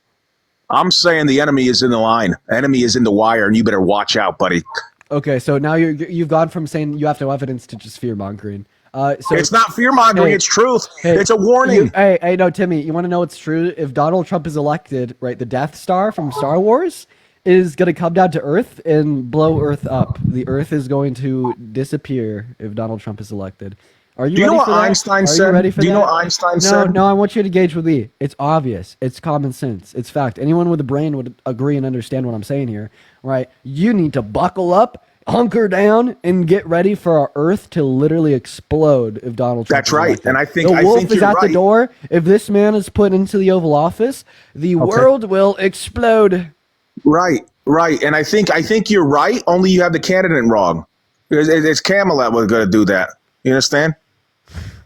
I'm saying the enemy is in the line. Enemy is in the wire, and you better watch out, buddy. Okay, so now you've gone from saying you have no evidence to just fear mongering. So It's not fear mongering; Hey, it's truth. hey, It's a warning. Hey, no, Timmy, you want to know what's true? If Donald Trump is elected, right, the Death Star from Star Wars is going to come down to Earth and blow Earth up. The Earth is going to disappear if Donald Trump is elected. Are you Do you ready know for what that? Einstein Are said? you ready for Do you that? know what Einstein No, said? no, I want you to engage with me. It's obvious. It's common sense. It's fact. Anyone with a brain would agree and understand what I'm saying here, right? You need to buckle up, hunker down, and get ready for our Earth to literally explode if Donald Trump That's is right. elected. And I think the wolf is you're at the right. door. If this man is put into the Oval Office, the world will explode. Right. And I think you're right. Only you have the candidate wrong. It's Kamala was going to do that. You understand?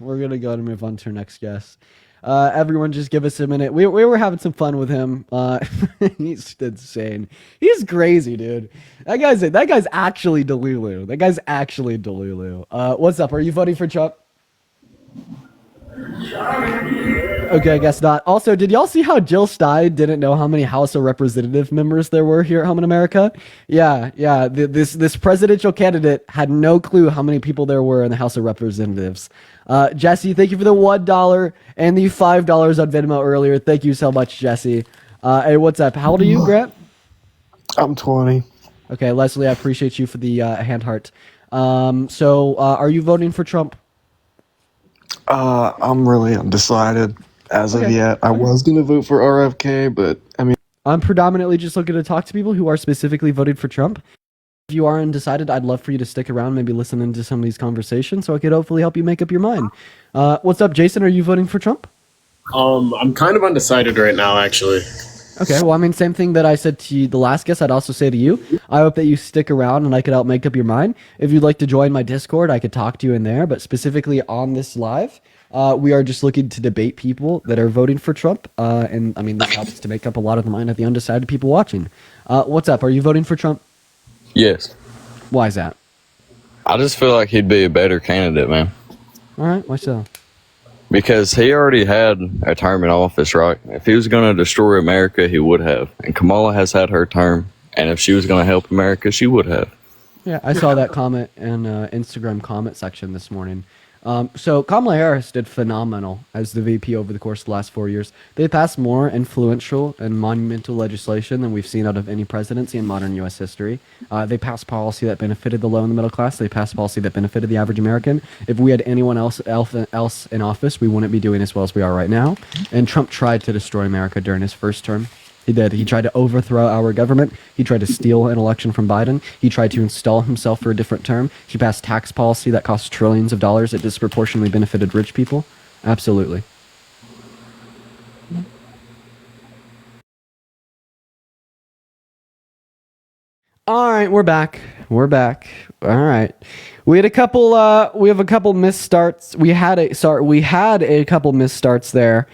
We're gonna go and move on to our next guest. Everyone, just give us a minute. We were having some fun with him. He's insane. He's crazy, dude. That guy's actually Delulu. That guy's actually Delulu. What's up? Are you voting for Trump? Okay, I guess not. Also, did y'all see how Jill Stein didn't know how many House of Representative members there were here at home in America? Yeah. This presidential candidate had no clue how many people there were in the House of Representatives. Jesse, thank you for the $1 and the $5 on Venmo earlier. Thank you so much, Jesse. Hey, what's up? How old are you, Grant? I'm 20. Okay, Leslie, I appreciate you for the hand heart. So, are you voting for Trump? I'm really undecided as of Okay. yet. I was going to vote for RFK, but I mean, I'm predominantly just looking to talk to people who are specifically voted for Trump. If you are undecided, I'd love for you to stick around, maybe listen into some of these conversations so I could hopefully help you make up your mind. What's up, Jason? Are you voting for Trump? I'm kind of undecided right now, actually. Okay, well, I mean, same thing that I said to you, the last guest, I'd also say to you. I hope that you stick around and I could help make up your mind. If you'd like to join my Discord, I could talk to you in there, but specifically on this live, we are just looking to debate people that are voting for Trump, and I mean, this helps to make up a lot of the mind of the undecided people watching. What's up? Are you voting for Trump? Yes. Why is that? I just feel like he'd be a better candidate, man. All right, why so? Because he already had a term in office, right? If he was going to destroy America, he would have. And Kamala has had her term. And if she was going to help America, she would have. Yeah, I saw that comment in Instagram comment section this morning. So Kamala Harris did phenomenal as the VP over the course of the last 4 years. They passed more influential and monumental legislation than we've seen out of any presidency in modern U.S. history. They passed policy that benefited the low and the middle class. They passed policy that benefited the average American. If we had anyone else in office, we wouldn't be doing as well as we are right now. And Trump tried to destroy America during his first term. He did. He tried to overthrow our government. He tried to steal an election from Biden. He tried to install himself for a different term. He passed tax policy that cost trillions of dollars that disproportionately benefited rich people. Absolutely. All right. right, we're back. We're back. All right. We had a couple we have a couple misstarts. We had a couple misstarts there.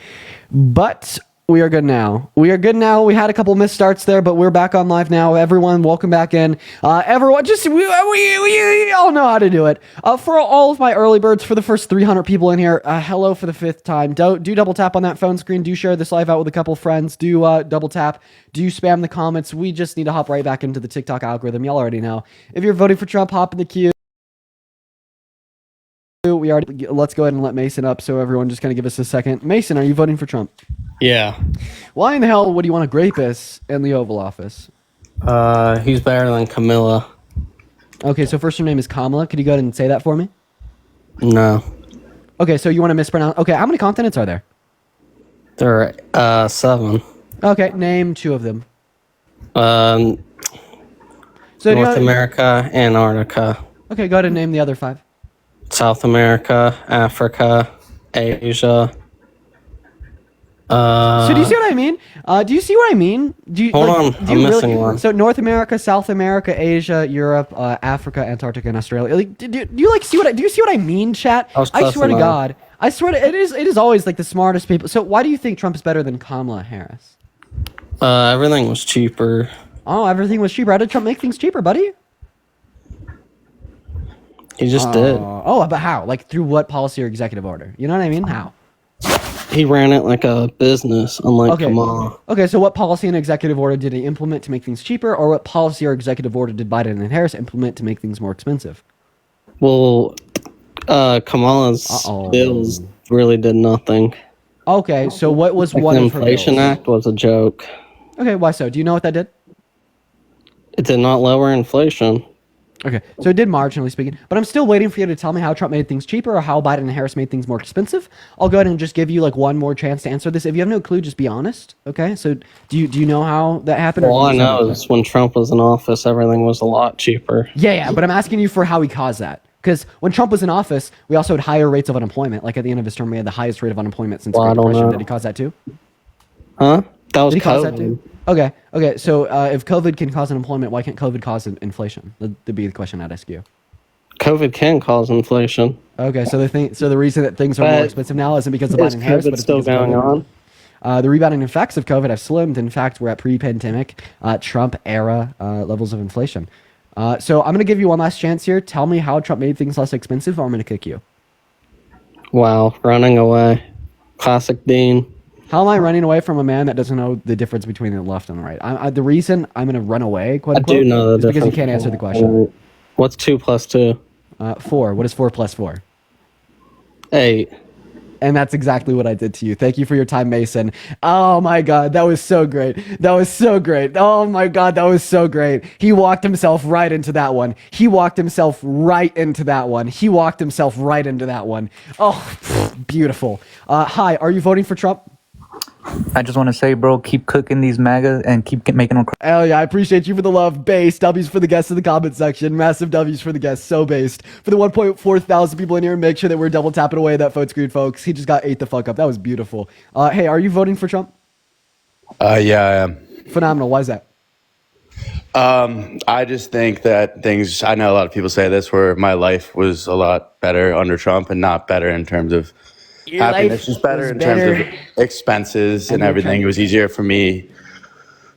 But we are good now. We had a couple misstarts there, but we're back on live now. Everyone, welcome back in. Everyone, we all know how to do it. For all of my early birds, for the first 300 people in here, hello for the 5th time. Do double tap on that phone screen. Do share this live out with a couple friends. Do double tap. Do spam the comments. We just need to hop right back into the TikTok algorithm. Y'all already know. If you're voting for Trump, hop in the queue. Let's go ahead and let Mason up, so everyone just kind of give us a second. Mason, are you voting for Trump? Yeah. Why in the hell would you want to grape us in the Oval Office? He's better than Camilla. Okay, so first your name is Kamala. Could you go ahead and say that for me? No. Okay, so you want to mispronounce. Okay, how many continents are there? There are 7. Okay, name 2 of them. North America, Antarctica. Okay, go ahead and name the other 5. South America, Africa, Asia. So do you see what I mean? Do you see what I mean? Hold on, I'm missing one. So North America, South America, Asia, Europe, Africa, Antarctica, and Australia. Like, do you see what I mean, chat? I swear to God, it is always like the smartest people. So why do you think Trump is better than Kamala Harris? Everything was cheaper. Oh, everything was cheaper. How did Trump make things cheaper, buddy? He just did. Oh, but how? Like through what policy or executive order? You know what I mean? How? He ran it like a business, unlike Kamala. Okay, so what policy and executive order did he implement to make things cheaper, or what policy or executive order did Biden and Harris implement to make things more expensive? Well, Kamala's bills really did nothing. Okay, so what was like one the of her Inflation bills? Act was a joke. Okay, why so? Do you know what that did? It did not lower inflation. Okay, so it did marginally speaking, but I'm still waiting for you to tell me how Trump made things cheaper or how Biden and Harris made things more expensive. I'll go ahead and just give you like one more chance to answer this. If you have no clue, just be honest. Okay, so do you know how that happened? All I know is when Trump was in office, everything was a lot cheaper. Yeah, but I'm asking you for how he caused that. Because when Trump was in office, we also had higher rates of unemployment. Like at the end of his term, we had the highest rate of unemployment since the Great Depression. Did he cause that too? Huh? That was Did he cause that COVID. too? Okay. So if COVID can cause unemployment, why can't COVID cause inflation? That'd be the question I'd ask you. COVID can cause inflation. Okay, so the reason that things are more expensive now isn't because of Biden and Harris, but it's still because of going COVID. on. The rebounding effects of COVID have slimmed. In fact, we're at pre-pandemic Trump era levels of inflation. So I'm going to give you one last chance here. Tell me how Trump made things less expensive, or I'm going to kick you. Wow, running away. Classic Dean. How am I running away from a man that doesn't know the difference between the left and the right? The reason I'm going to run away, quote unquote, I do know the is because difference. you can't answer the question. What's 2 plus 2? 4. What is 4 plus 4? 8. And that's exactly what I did to you. Thank you for your time, Mason. Oh my God, that was so great. Oh my God, that was so great. He walked himself right into that one. Oh, beautiful. Hi, are you voting for Trump? I just want to say, bro, keep cooking these MAGA and keep making them. Hell yeah, I appreciate you for the love. Base. W's for the guests in the comment section. Massive W's for the guests. So based. For the 1.4 thousand people in here, make sure that we're double tapping away that phone screen, folks. He just got ate the fuck up. That was beautiful. Hey, are you voting for Trump? Yeah, I am. Phenomenal. Why is that? I just think that I know a lot of people say this, where my life was a lot better under Trump and not better in terms of Your happiness, life just better was in better. terms of expenses and your everything. It was easier for me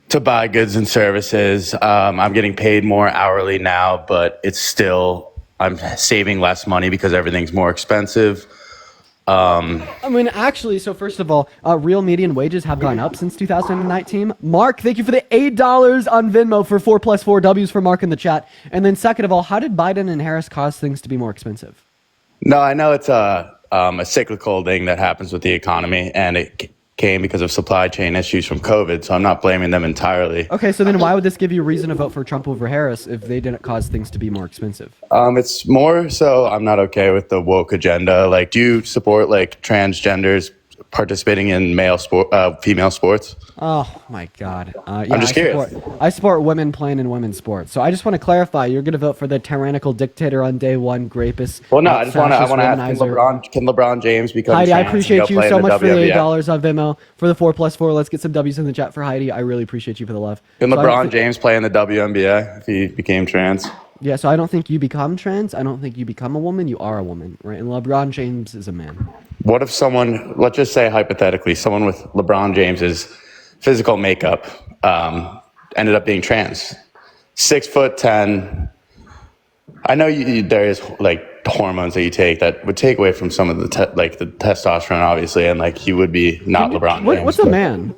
to buy goods and services. I'm getting paid more hourly now, but it's still, I'm saving less money because everything's more expensive. I mean, actually, so first of all, real median wages have gone up since 2019. Mark, thank you for the $8 on Venmo for 4 plus 4 W's for Mark in the chat. And then second of all, how did Biden and Harris cause things to be more expensive? No, I know it's a cyclical thing that happens with the economy, and it came because of supply chain issues from COVID, so I'm not blaming them entirely. Okay, so then why would this give you a reason to vote for Trump over Harris if they didn't cause things to be more expensive? It's more so I'm not okay with the woke agenda. Like, do you support like transgenders participating in female sports. Oh my God! Yeah, I'm just curious. I support women playing in women's sports. So I just want to clarify: you're going to vote for the tyrannical dictator on day one, rapist. Well, no, I want to ask: womanizer. Can LeBron James become Heidi, trans I appreciate and go you play so in the much for the WNBA? $8 on Venmo for the 4+4. Let's get some W's in the chat for Heidi. I really appreciate you for the love. Can So I don't LeBron thi- James play in the WNBA if he became trans? Yeah, so I don't think you become trans. I don't think you become a woman. You are a woman, right? And LeBron James is a man. What if someone, let's just say hypothetically, someone with LeBron James's physical makeup ended up being trans? 6'10". I know there is like hormones that you take that would take away from some of the the testosterone, obviously, and like he would be not LeBron James. What's a man?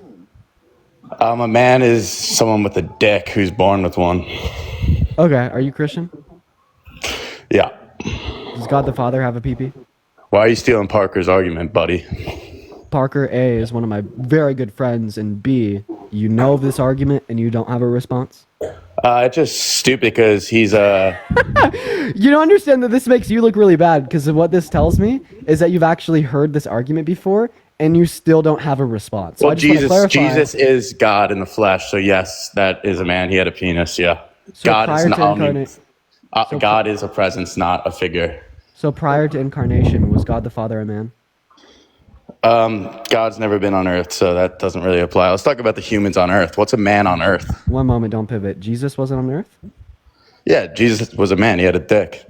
A man is someone with a dick who's born with one. Okay, are you Christian? Yeah. Does God the Father have a pee-pee? Why are you stealing Parker's argument, buddy? Parker A is one of my very good friends, and B, you know of this argument and you don't have a response? It's just stupid because he's You don't understand that this makes you look really bad, because what this tells me is that you've actually heard this argument before and you still don't have a response. So well, I just wanna clarify. Jesus is God in the flesh, so yes, that is a man. He had a penis, yeah. So God is God is a presence, not a figure. So prior to incarnation, was God the Father a man? God's never been on earth, so that doesn't really apply. Let's talk about the humans on earth. What's a man on earth? One moment, don't pivot. Jesus wasn't on earth? Yeah, Jesus was a man. He had a dick.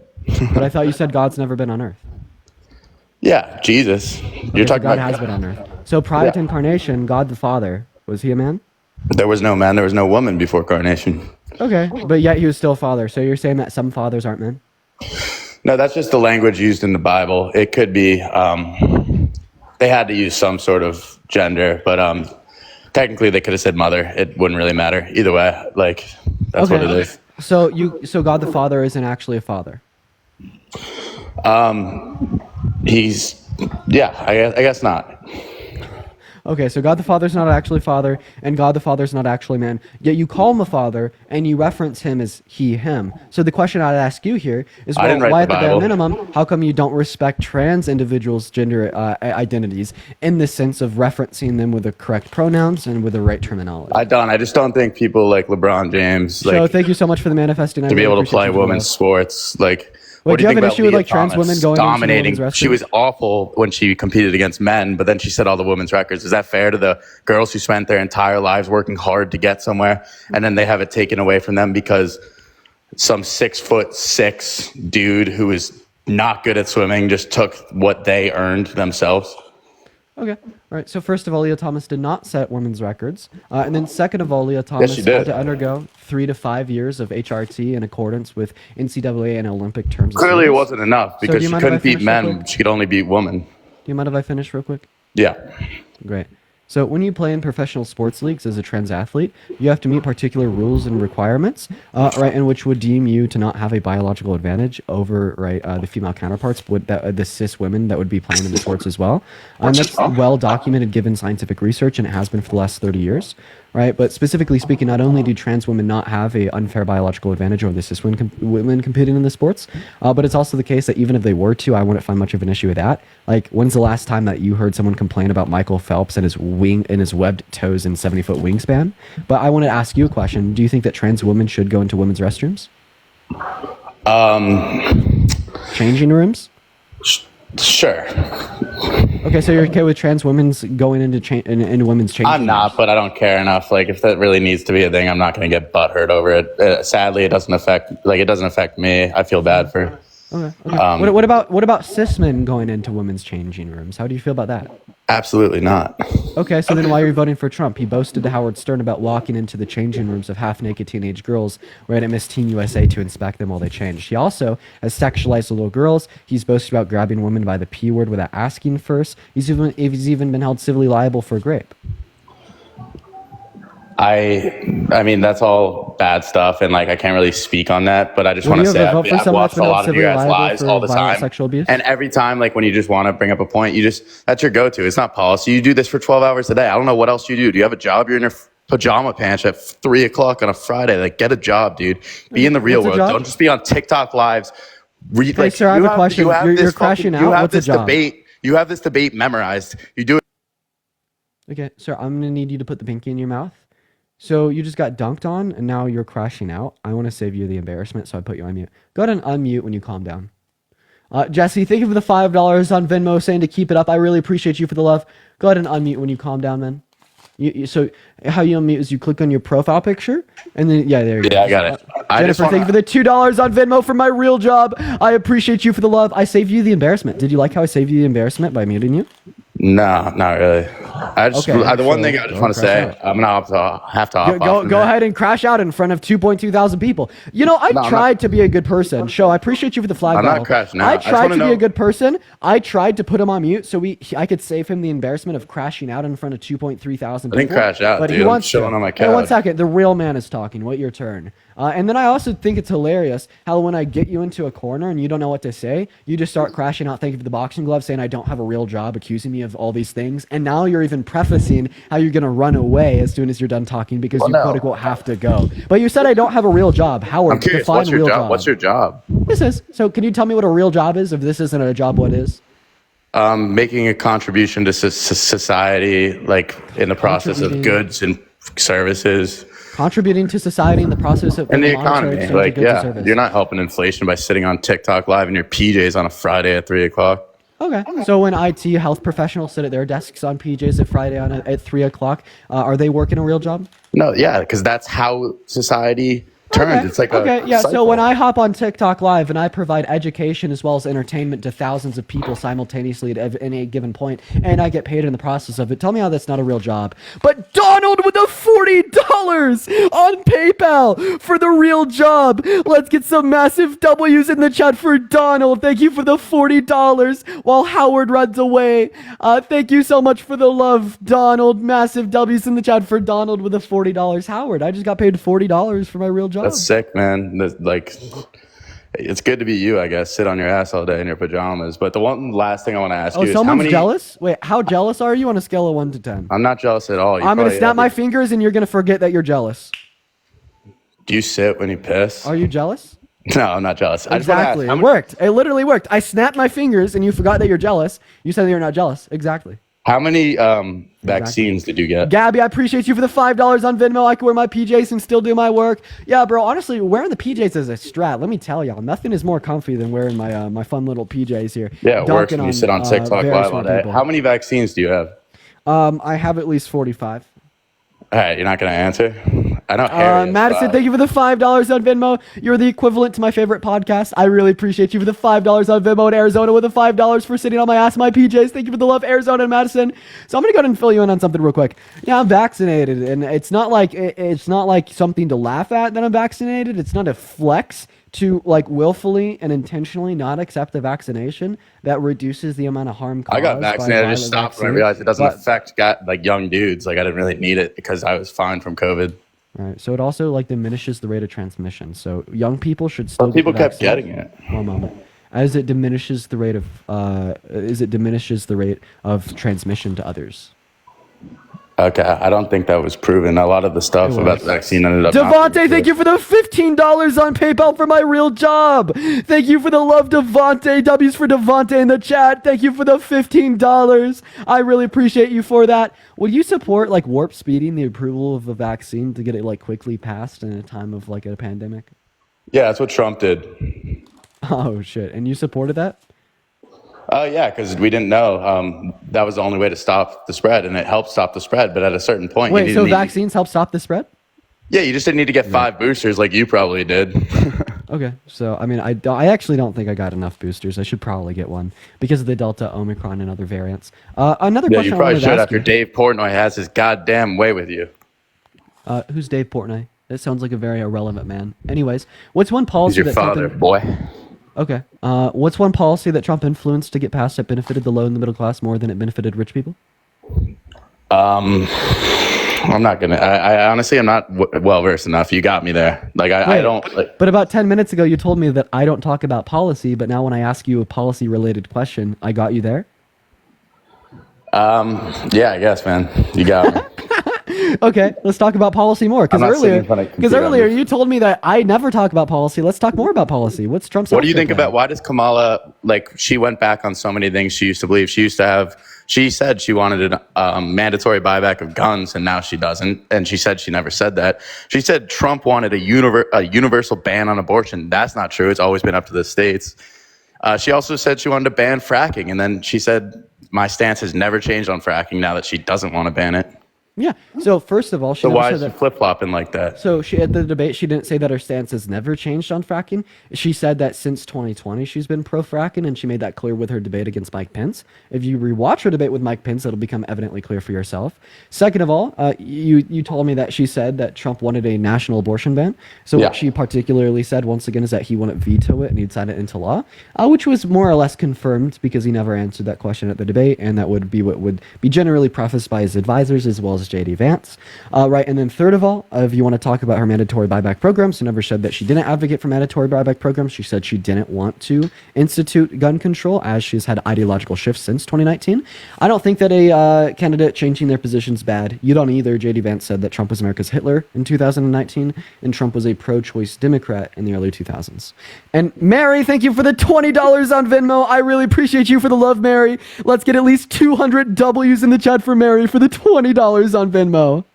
But I thought you said God's never been on earth. Yeah, Jesus. Okay, You're so talking God about has been on earth. So prior to incarnation, God the Father, was he a man? There was no man, there was no woman before carnation. Okay, but yet he was still a father. So you're saying that some fathers aren't men? No, that's just the language used in the Bible. It could be they had to use some sort of gender, but technically they could have said mother. It wouldn't really matter either way. Like that's what it is. So God the Father isn't actually a father. He's I guess not. Okay, so God the Father's not actually father, and God the Father's not actually man. Yet you call him a father, and you reference him as he, him. So the question I'd ask you here is, I didn't well, write why the at the bare Bible. minimum, how come you don't respect trans individuals' gender identities in the sense of referencing them with the correct pronouns and with the right terminology? I just don't think people like LeBron James So thank you so much for the manifesting. to be able to play women's sports. Like, what do do you you think have an about issue with Leah like trans Thomas women going into dominating? women's She restrooms? was awful when she competed against men, but then she set all the women's records. Is that fair to the girls who spent their entire lives working hard to get somewhere, and then they have it taken away from them because some 6'6" dude who is not good at swimming just took what they earned themselves? Okay. All right. So first of all, Leah Thomas did not set women's records, and then second of all, Leah Thomas she had did. to undergo 3 to 5 years of HRT in accordance with NCAA and Olympic terms. of Clearly, it service. wasn't enough So because do you she mind if I couldn't beat finish real men; quick? she could only beat women. Do you mind if I finish real quick? Yeah. Great. So when you play in professional sports leagues as a trans athlete, you have to meet particular rules and requirements, right, and which would deem you to not have a biological advantage over the female counterparts, the cis women that would be playing in the sports as well. And that's well documented given scientific research, and it has been for the last 30 years. Right, but specifically speaking, not only do trans women not have a unfair biological advantage over the cis women competing in the sports, but it's also the case that even if they were to, I wouldn't find much of an issue with that. Like, when's the last time that you heard someone complain about Michael Phelps and his webbed toes and 70-foot wingspan? But I want to ask you a question: do you think that trans women should go into women's restrooms? Changing rooms? Sure. Okay, so you're okay with trans women's going into women's changing I'm not, but I don't care enough. Like, if that really needs to be a thing, I'm not going to get butthurt over it. Sadly, it doesn't affect me. I feel bad for. Okay. What about cis men going into women's changing rooms? How do you feel about that? Absolutely not. Okay, so then why are you voting for Trump? He boasted to Howard Stern about walking into the changing rooms of half-naked teenage girls right at Miss Teen USA to inspect them while they changed. He also has sexualized little girls. He's boasted about grabbing women by the P word without asking first. He's even been held civilly liable for rape. I mean, that's all bad stuff, and like I can't really speak on that. But I just Well, want to you say ever vote for I've someone watched that's a been lot held of your guys' civilly liable lives for all the violent time, sexual abuse? and every time, like when you just want to bring up a point, that's your go-to. It's not policy. You do this for 12 hours a day. I don't know what else you do. Do you have a job? You're in your pajama pants at 3 o'clock on a Friday. Like, get a job, dude. Be in the real What's a world. job? Don't just be on TikTok lives. Read, Hey, like, sir, I have a question. You're crashing out. You have What's a this job? debate. You have this debate memorized. You do it. Okay, sir, I'm gonna need you to put the pinky in your mouth. So you just got dunked on, and now you're crashing out. I want to save you the embarrassment, so I put you on mute. Go ahead and unmute when you calm down. Jesse, thank you for the $5 on Venmo, saying to keep it up. I really appreciate you for the love. Go ahead and unmute when you calm down, man. So how you unmute is you click on your profile picture, and then there you go. Yeah, I got it. Jennifer, thank you for the $2 on Venmo for my real job. I appreciate you for the love. I saved you the embarrassment. Did you like how I saved you the embarrassment by muting you? No, not really. The one thing I just want to say, out. I'm gonna have to hop off. Go ahead and crash out in front of 2.2 thousand people. I tried to be a good person. Show, I appreciate you for the flag. I'm not crashing out. I tried to be a good person. I tried to put him on mute so I could save him the embarrassment of crashing out in front of 2.3 thousand people. I didn't crash out, but dude. He wants I'm chilling to. on my couch. Hey, 1 second. The real man is talking. Wait your turn. And then I also think it's hilarious how when I get you into a corner and you don't know what to say, you just start crashing out. Thank you for the boxing glove, saying I don't have a real job, accusing me of all these things. And now you're even prefacing how you're going to run away as soon as you're done talking because you quote unquote have to go. But you said I don't have a real job. Howard, I'm curious. define What's your real job? What's your job? This is. So can you tell me what a real job is? If this isn't a job, what is? Making a contribution to society, like in the process of goods and services. Contributing to society in the process of and the economy. Like, you're not helping inflation by sitting on TikTok live in your PJs on a Friday at 3:00. Okay. So when IT health professionals sit at their desks on PJs at Friday at 3:00, are they working a real job? No, yeah, because that's how society turns. Okay. It's like So when I hop on TikTok live and I provide education as well as entertainment to thousands of people simultaneously at any given point, and I get paid in the process of it, tell me how that's not a real job. But Donald with the $40 on PayPal for the real job. Let's get some massive W's in the chat for Donald. Thank you for the $40 while Howard runs away. Thank you so much for the love, Donald. Massive W's in the chat for Donald with the $40. Howard, I just got paid $40 for my real job. That's sick, man. It's good to be you, I guess. Sit on your ass all day in your pajamas. But the one last thing I want to ask you is someone's jealous? Wait, how jealous are you on a scale of 1 to 10? I'm not jealous at all. I'm going to snap my fingers and you're going to forget that you're jealous. Do you sit when you piss? Are you jealous? No, I'm not jealous. Exactly. It worked. It literally worked. I snapped my fingers and you forgot that you're jealous. You said that you're not jealous. Exactly. How many vaccines did you get? Gabby, I appreciate you for the $5 on Venmo. I can wear my PJs and still do my work. Yeah, bro, honestly, wearing the PJs is a strat. Let me tell y'all, nothing is more comfy than wearing my my fun little PJs here. Yeah, it works when you sit on TikTok live all day. How many vaccines do you have? I have at least 45. All right, you're not going to answer? I know Harry Madison, thank you for the $5 on Venmo. You're the equivalent to my favorite podcast. I really appreciate you for the $5 on Venmo in Arizona with the $5 for sitting on my ass, my PJs. Thank you for the love, Arizona and Madison. So I'm gonna go ahead and fill you in on something real quick. Yeah, I'm vaccinated, and it's not like something to laugh at that I'm vaccinated. It's not a flex to willfully and intentionally not accept the vaccination that reduces the amount of harm caused. I got vaccinated. I just stopped when I realized it doesn't affect young dudes. I didn't really need it because I was fine from COVID. Right. So it also diminishes the rate of transmission. So young people should still. People kept getting it. One moment. As it diminishes the rate of transmission to others. Okay, I don't think that was proven. A lot of the stuff about the vaccine ended up. Devontae, thank you for the $15 on PayPal for my real job. Thank you for the love, Devontae. W's for Devontae in the chat. Thank you for the $15. I really appreciate you for that. Would you support warp speeding the approval of a vaccine to get it quickly passed in a time of a pandemic? Yeah, that's what Trump did. Oh shit! And you supported that? Yeah, because we didn't know that was the only way to stop the spread, and it helped stop the spread. But at a certain point, vaccines help stop the spread? Yeah, you just didn't need to get 5 boosters like you probably did. Okay, so I actually don't think I got enough boosters. I should probably get one because of the Delta, Omicron, and other variants. Another question. You probably should after Dave Portnoy has his goddamn way with you. Who's Dave Portnoy? That sounds like a very irrelevant man. Anyways, what's one policy He's your father, boy. Okay. What's one policy that Trump influenced to get passed that benefited the low and the middle class more than it benefited rich people? I'm not gonna. I honestly am not well versed enough. You got me there. I don't. But about 10 minutes ago, you told me that I don't talk about policy. But now, when I ask you a policy-related question, I got you there. Yeah, I guess, man. You got me. Okay, let's talk about policy more. Because I'm not sitting earlier, in front of a computer, earlier I'm just- you told me that I never talk about policy. Let's talk more about policy. What's Trump's? What do you healthcare think plan? about why does Kamala, like, she went back on so many things she used to believe? She said she wanted a mandatory buyback of guns, and now she doesn't. And she said she never said that. She said Trump wanted a universal ban on abortion. That's not true. It's always been up to the states. She also said she wanted to ban fracking, and then she said, my stance has never changed on fracking now that she doesn't want to ban it. Yeah. So first of all, she So never why said is she that. flip-flopping like that? So she at the debate, she didn't say that her stance has never changed on fracking. She said that since 2020, she's been pro fracking, and she made that clear with her debate against Mike Pence. If you rewatch her debate with Mike Pence, it'll become evidently clear for yourself. Second of all, you told me that she said that Trump wanted a national abortion ban. So Yeah. what she particularly said once again is that he wouldn't veto it and he'd sign it into law, which was more or less confirmed because he never answered that question at the debate, and that would be what would be generally prefaced by his advisors as well as JD Vance. Right, and then third of all, if you want to talk about her mandatory buyback program, she never said that she didn't advocate for mandatory buyback programs. She said she didn't want to institute gun control, as she's had ideological shifts since 2019. I don't think that a candidate changing their position's bad. You don't either. JD Vance said that Trump was America's Hitler in 2019, and Trump was a pro-choice Democrat in the early 2000s. And Mary, thank you for the $20 on Venmo. I really appreciate you for the love, Mary. Let's get at least 200 W's in the chat for Mary for the $20 on Venmo.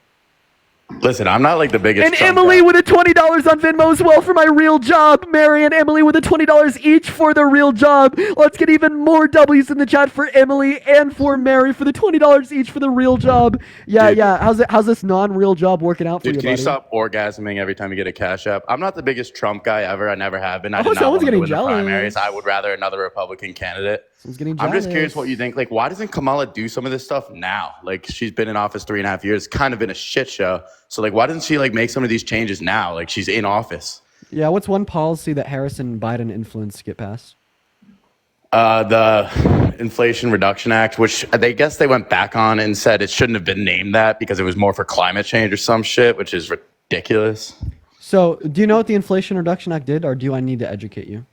Listen, I'm not like the biggest And Trump Emily guy. with a $20 on Venmo as well for my real job. Mary and Emily with a $20 each for their real job. Let's get even more W's in the chat for Emily and for Mary for the $20 each for the real job. Yeah, Dude. yeah. How's this non-real job working out for Dude, you, can you buddy? stop orgasming every time you get a cash app? I'm not the biggest Trump guy ever. I never have been. I Oh, did not someone's want to getting win the jealous. primaries. I would rather another Republican candidate. Someone's getting I'm just curious jealous. what you think. Like, why doesn't Kamala do some of this stuff now? Like, she's been in office 3.5 years, kind of been a shit show. So, like, why doesn't she, like, make some of these changes now? Like, she's in office. Yeah, what's one policy that Harris and Biden influenced get passed? The Inflation Reduction Act, which they guess they went back on and said it shouldn't have been named that because it was more for climate change or some shit, which is ridiculous. So, do you know what the Inflation Reduction Act did, or do I need to educate you?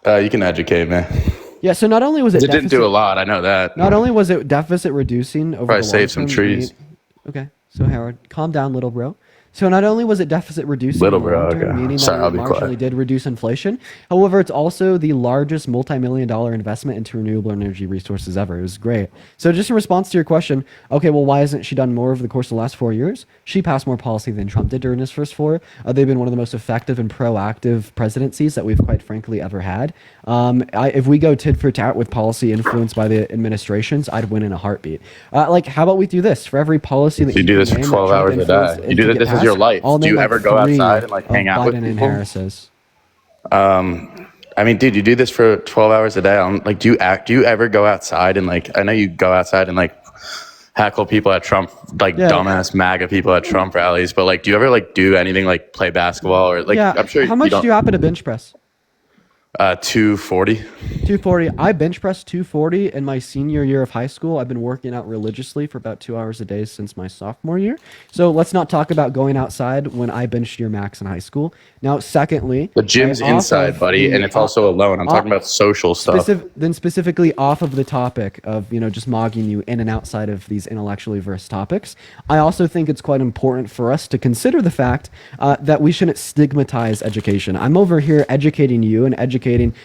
You can educate me. Yeah, so not only was it It didn't do a lot. I know that. Not only was it deficit reducing over Probably the save some long term, trees. Okay, so Howard, calm down, little bro. So not only was it deficit reducing, Little in the bro, long term, okay. meaning Sorry, that I'll it be marginally quiet. did reduce inflation. However, it's also the largest multi-million-dollar investment into renewable energy resources ever. It was great. So just in response to your question, okay, well, why hasn't she done more over the course of the last 4 years? She passed more policy than Trump did during his first four. They've been one of the most effective and proactive presidencies that we've quite frankly ever had. If we go tit for tat with policy influenced by the administrations, I'd win in a heartbeat. Like, how about we do this? For every policy that You do this for can name 12 that Trump hours a influenced day. and You do to that. get This is your passed, life. I'll Do you name ever like go 3 outside and like hang of out with Biden and people? Harris's. I mean, dude, you do this for 12 hours a day. Like, do you ever go outside and like? I know you go outside and like heckle people at Trump, like Yeah. dumbass MAGA people at Trump rallies. But like, do you ever like do anything like play basketball or like? Yeah, I'm sure. how much do you happen to bench press? 240. 240. I bench pressed 240 in my senior year of high school. I've been working out religiously for about 2 hours a day since my sophomore year. So let's not talk about going outside when I benched your max in high school. Now, secondly, The gym's off inside, of buddy, the- and it's also alone. I'm off- talking about social stuff. Then specifically off of the topic of, just mogging you in and outside of these intellectually versed topics, I also think it's quite important for us to consider the fact that we shouldn't stigmatize education. I'm over here educating you and educating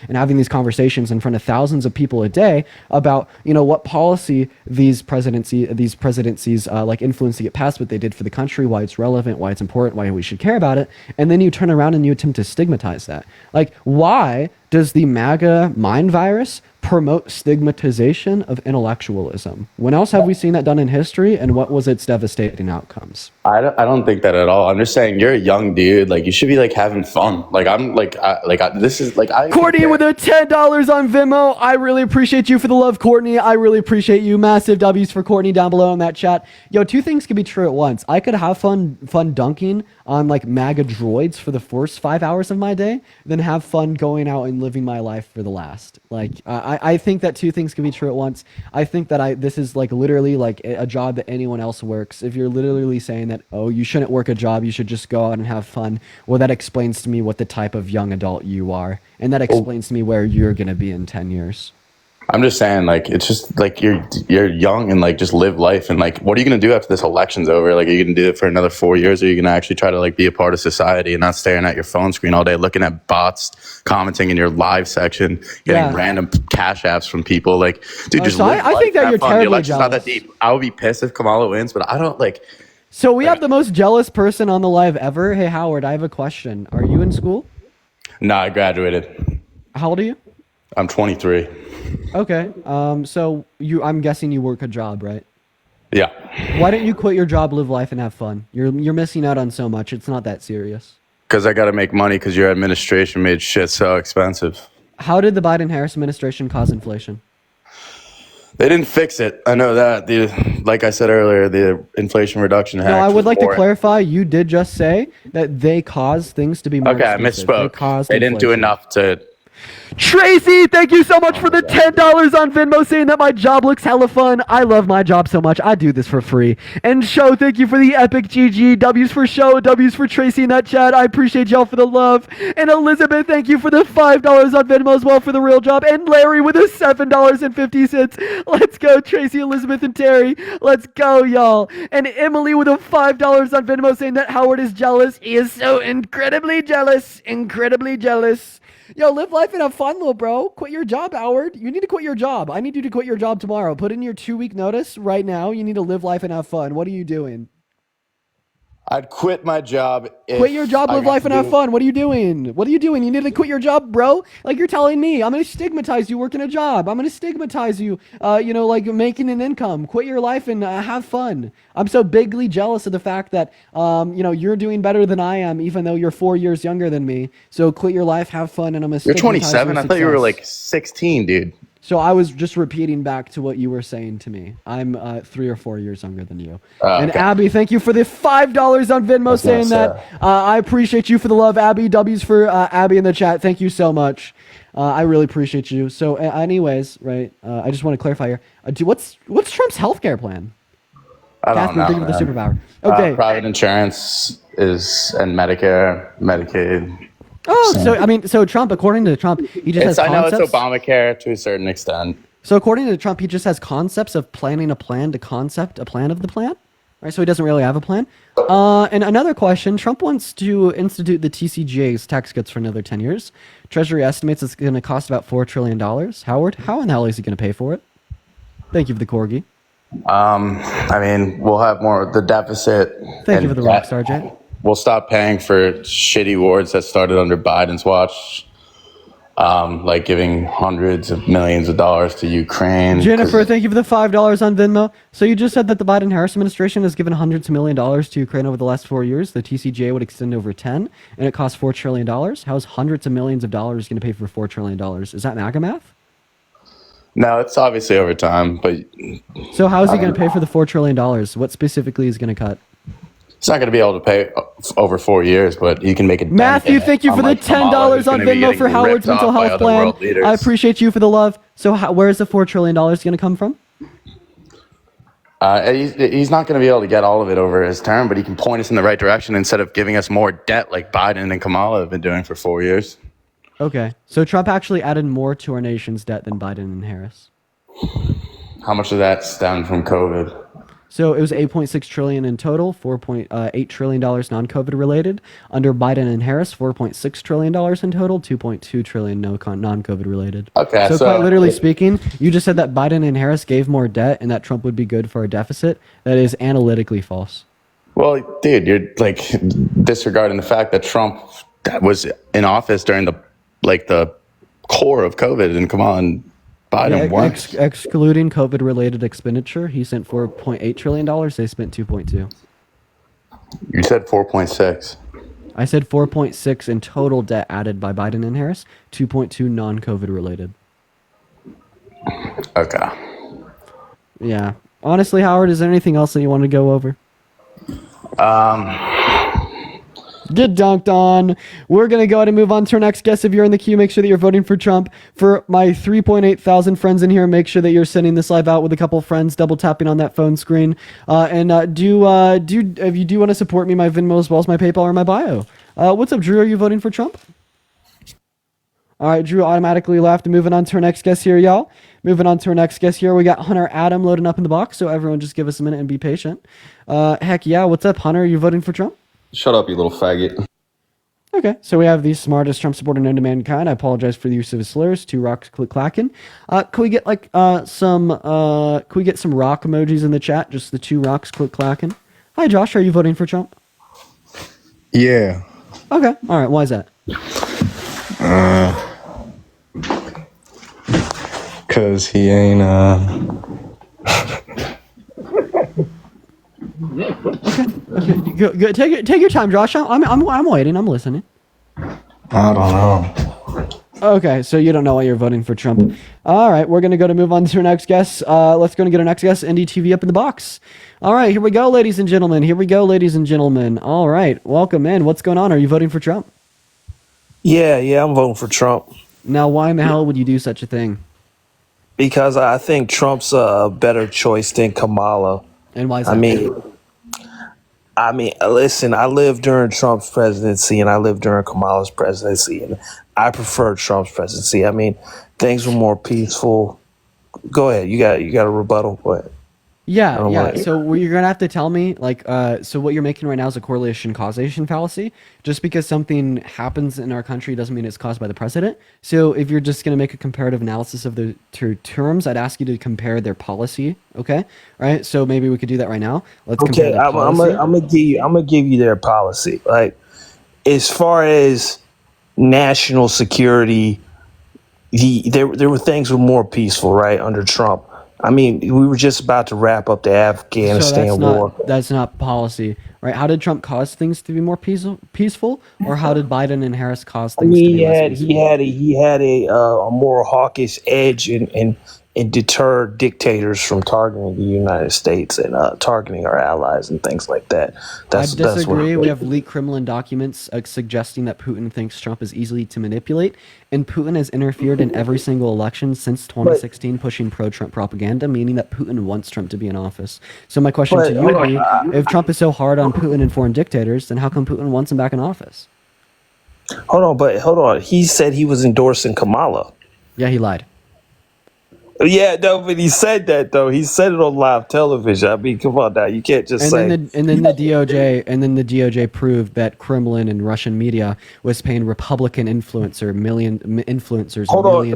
and having these conversations in front of thousands of people a day about, what policy these presidencies like influence to get passed, what they did for the country, why it's relevant, why it's important, why we should care about it. And then you turn around and you attempt to stigmatize that. Like, why does the MAGA mind virus promote stigmatization of intellectualism? When else have we seen that done in history, and what was its devastating outcomes? I don't think that at all. I'm just saying you're a young dude. Like you should be like having fun. Like I'm like this is like I. Courtney with a $10 on Venmo. I really appreciate you for the love, Courtney. I really appreciate you. Massive W's for Courtney down below in that chat. Yo, two things could be true at once. I could have fun dunking on like MAGA droids for the first 5 hours of my day, then have fun going out and living my life for the last. Like I think that two things can be true at once. I think that this is like literally like a job that anyone else works. If you're literally saying that, oh, you shouldn't work a job, you should just go out and have fun, well, that explains to me what the type of young adult you are, and that explains to me where you're going to be in 10 years. I'm just saying, like, it's just like you're young and like just live life and like, what are you gonna do after this election's over? Like, are you gonna do it for another 4 years, or are you gonna actually try to like be a part of society and not staring at your phone screen all day, looking at bots, commenting in your live section, getting random cash apps from people? Like, dude, just live I life, think that have you're fun. The terribly election's not that jealous. deep. I would be pissed if Kamala wins, but I don't like. So we have the most jealous person on the live ever. Hey Howard, I have a question. Are you in school? No, I graduated. How old are you? I'm 23. Okay. So I'm guessing you work a job, right? Yeah. Why don't you quit your job, live life, and have fun? You're missing out on so much. It's not that serious. Because I got to make money because your administration made shit so expensive. How did the Biden-Harris administration cause inflation? They didn't fix it. I know that. Like I said earlier, the Inflation Reduction Act. No, I would like to was clarify. You did just say that they caused things to be more Okay, I expensive. misspoke. They didn't do inflation. enough to. Tracy, thank you so much for the $10 on Venmo, saying that my job looks hella fun. I love my job so much. I do this for free. And Show, thank you for the epic GG. W's for Show, W's for Tracy in that chat. I appreciate y'all for the love. And Elizabeth, thank you for the $5 on Venmo as well for the real job. And Larry with a $7.50. Let's go, Tracy, Elizabeth, and Terry. Let's go, y'all. And Emily with a $5 on Venmo, saying that Howard is jealous. He is so incredibly jealous. Incredibly jealous. Yo, live life and have fun, little bro. Quit your job, Howard. You need to quit your job. I need you to quit your job tomorrow. Put in your 2-week notice right now. You need to live life and have fun. What are you doing? I'd quit my job. Quit your job, live life, and have fun. What are you doing? What are you doing? You need to quit your job, bro. Like you're telling me, I'm going to stigmatize you working a job. I'm going to stigmatize you, like making an income. Quit your life and have fun. I'm so bigly jealous of the fact that, you're doing better than I am, even though you're 4 years younger than me. So quit your life, have fun, and I'm going to You're stigmatize 27. your I thought you were success. like 16, dude. So I was just repeating back to what you were saying to me. I'm 3 or 4 years younger than you. And Okay. Abby, thank you for the $5 on Venmo saying that. I appreciate you for the love, Abby. W's for Abby in the chat. Thank you so much. I really appreciate you. So anyways, right, I just want to clarify here. What's Trump's healthcare plan? I don't Catherine, know. thank you for the man. superpower. Okay. Private insurance and Medicare, Medicaid. Oh, so Trump, according to Trump, he just has I know concepts. it's Obamacare to a certain extent. So according to Trump, he just has concepts of planning a plan to concept a plan of the plan, right? So he doesn't really have a plan. And another question, Trump wants to institute the TCJA's tax cuts for another 10 years. Treasury estimates it's going to cost about $4 trillion. Howard, how in the hell is he going to pay for it? Thank you for the corgi. I mean, we'll have more the deficit. Thank you for the rock star, Jet. We'll stop paying for shitty wars that started under Biden's watch, like giving hundreds of millions of dollars to Ukraine. Jennifer, thank you for the $5 on Venmo. So you just said that the Biden-Harris administration has given hundreds of million dollars to Ukraine over the last 4 years. The TCJA would extend over 10, and it costs $4 trillion. How is hundreds of millions of dollars going to pay for $4 trillion? Is that MAGA math? No, it's obviously over time, but So how is he going to pay for the $4 trillion? What specifically is going to cut? he's not going to be able to pay over 4 years, but he can make it. Matthew, thank you for the $10 on Venmo for Howard's mental health plan. I appreciate you for the love. So where is the $4 trillion going to come from? He's not going to be able to get all of it over his term, but he can point us in the right direction instead of giving us more debt like Biden and Kamala have been doing for 4 years. Okay. So Trump actually added more to our nation's debt than Biden and Harris. How much of that stemmed from COVID? So it was 8.6 trillion in total, 4.8 trillion dollars non-COVID related. Under Biden and Harris, 4.6 trillion dollars in total, 2.2 trillion non-COVID related. Okay, so quite literally speaking, you just said that Biden and Harris gave more debt and that Trump would be good for a deficit. That is analytically false. Well, dude, you're like disregarding the fact that Trump was in office during the core of COVID, and Kamala and Biden weren't. Excluding COVID-related expenditure, he sent $4.8 trillion. They spent 2.2. You said 4.6. I said 4.6 in total debt added by Biden and Harris, 2.2 non-COVID related. Okay. Yeah. Honestly, Howard, is there anything else that you want to go over? Get dunked on. We're going to go ahead and move on to our next guest. If you're in the queue, make sure that you're voting for Trump. For my 3.8 thousand friends in here, make sure that you're sending this live out with a couple friends, double tapping on that phone screen. If you do want to support me, my Venmo as well as my PayPal or my bio. What's up, Drew? Are you voting for Trump? All right, Drew automatically left. Moving on to our next guest here, y'all. Moving on to our next guest here. We got Hunter Adam loading up in the box, so everyone just give us a minute and be patient. Heck yeah, what's up, Hunter? Are you voting for Trump? Shut up, you little faggot. Okay, so we have the smartest Trump supporter known to mankind. I apologize for the use of his slurs. 2 rocks click clacking. Can we get like some rock emojis in the chat? Just the 2 rocks click clacking. Hi Josh, are you voting for Trump? Yeah. Okay, all right. Why is that? Cause he ain't Okay, good. Take your time, Josh. I'm waiting. I'm listening. I don't know. Okay, so you don't know why you're voting for Trump. All right, we're gonna move on to our next guest. Let's go and get our next guest, NDTV, up in the box. All right, here we go, ladies and gentlemen. All right, welcome in. What's going on? Are you voting for Trump? Yeah, I'm voting for Trump. Now, why in the hell would you do such a thing? Because I think Trump's a better choice than Kamala. And why is that? I mean, listen, I lived during Trump's presidency and I lived during Kamala's presidency, and I prefer Trump's presidency. I mean, things were more peaceful. Go ahead. You got a rebuttal? Go ahead. Yeah. So you're gonna have to tell me, like, so what you're making right now is a correlation causation fallacy. Just because something happens in our country doesn't mean it's caused by the president. So if you're just gonna make a comparative analysis of the two terms, I'd ask you to compare their policy. Okay, right? So maybe we could do that right now. Let's compare their policy. I'm gonna give you their policy. Like, as far as national security, there were things were more peaceful, right, under Trump. I mean, we were just about to wrap up the Afghanistan war. That's not policy, right? How did Trump cause things to be more peaceful, or how did Biden and Harris cause things to be less peaceful? He had a more hawkish edge and deter dictators from targeting the United States and targeting our allies and things like that. I disagree. We have leaked Kremlin documents suggesting that Putin thinks Trump is easily to manipulate, and Putin has interfered in every single election since 2016, pushing pro-Trump propaganda, meaning that Putin wants Trump to be in office. So my question to you would be, if Trump is so hard on Putin and foreign dictators, then how come Putin wants him back in office? Hold on. He said he was endorsing Kamala. Yeah, he lied. Yeah, no, but he said that though. He said it on live television. I mean, come on now, you can't just say. And then the DOJ proved that Kremlin and Russian media was paying Republican influencers millions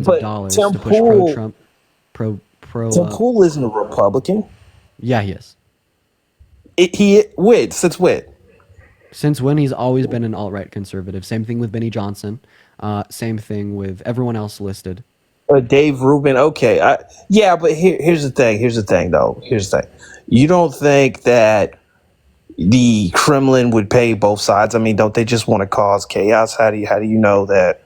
of dollars to push pro-Trump. Tim Pool isn't a Republican. Yeah, he is. Since when? Since when? He's always been an alt-right conservative. Same thing with Benny Johnson. Same thing with everyone else listed. Dave Rubin. Okay. But here's the thing, though. You don't think that the Kremlin would pay both sides? I mean, don't they just want to cause chaos? How do you know that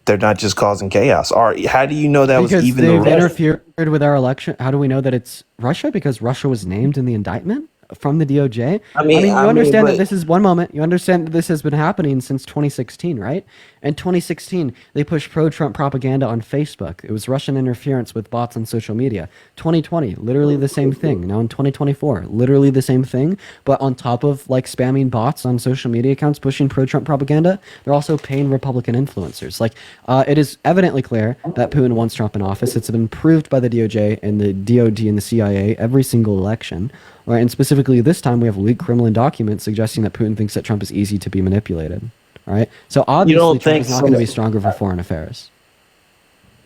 they're not just causing chaos? Or how do you know that because was even they've interfered with our election? How do we know that it's Russia? Because Russia was named in the indictment from the DOJ. I mean, you understand that this is one moment. You understand that this has been happening since 2016, right? In 2016, they pushed pro-Trump propaganda on Facebook. It was Russian interference with bots on social media. 2020, literally the same thing. Now in 2024, literally the same thing. But on top of like spamming bots on social media accounts pushing pro-Trump propaganda, they're also paying Republican influencers. Like, it is evidently clear that Putin wants Trump in office. It's been proved by the DOJ and the DOD and the CIA every single election. Right, and specifically this time we have leaked Kremlin documents suggesting that Putin thinks that Trump is easy to be manipulated. Right, so obviously Trump is not going to be stronger for foreign affairs.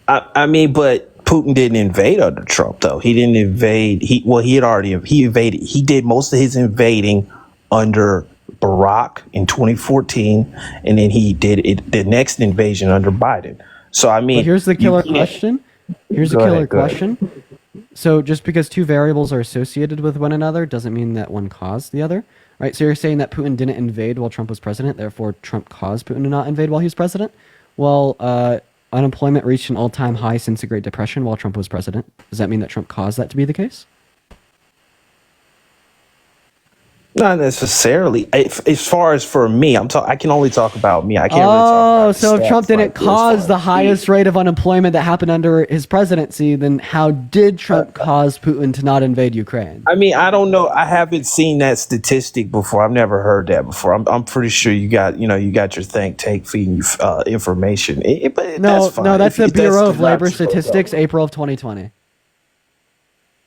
I mean, but Putin didn't invade under Trump, though. He didn't invade. He invaded. He did most of his invading under Barack in 2014, and then he did the next invasion under Biden. So I mean, but here's the killer question. So just because two variables are associated with one another doesn't mean that one caused the other, right? So you're saying that Putin didn't invade while Trump was president, therefore Trump caused Putin to not invade while he was president? Well, unemployment reached an all-time high since the Great Depression while Trump was president. Does that mean that Trump caused that to be the case? Not necessarily. As far as for me, I can only talk about me. I can't really talk Oh, about so if Trump stats didn't like this. cause the highest rate of unemployment that happened under his presidency, then how did Trump cause Putin to not invade Ukraine? I mean, I don't know. I haven't seen that statistic before. I've never heard that before. I'm pretty sure you got your think tank feeding you information. But No, that's fine. no, that's the If Bureau of not Labor true, Statistics, April of 2020.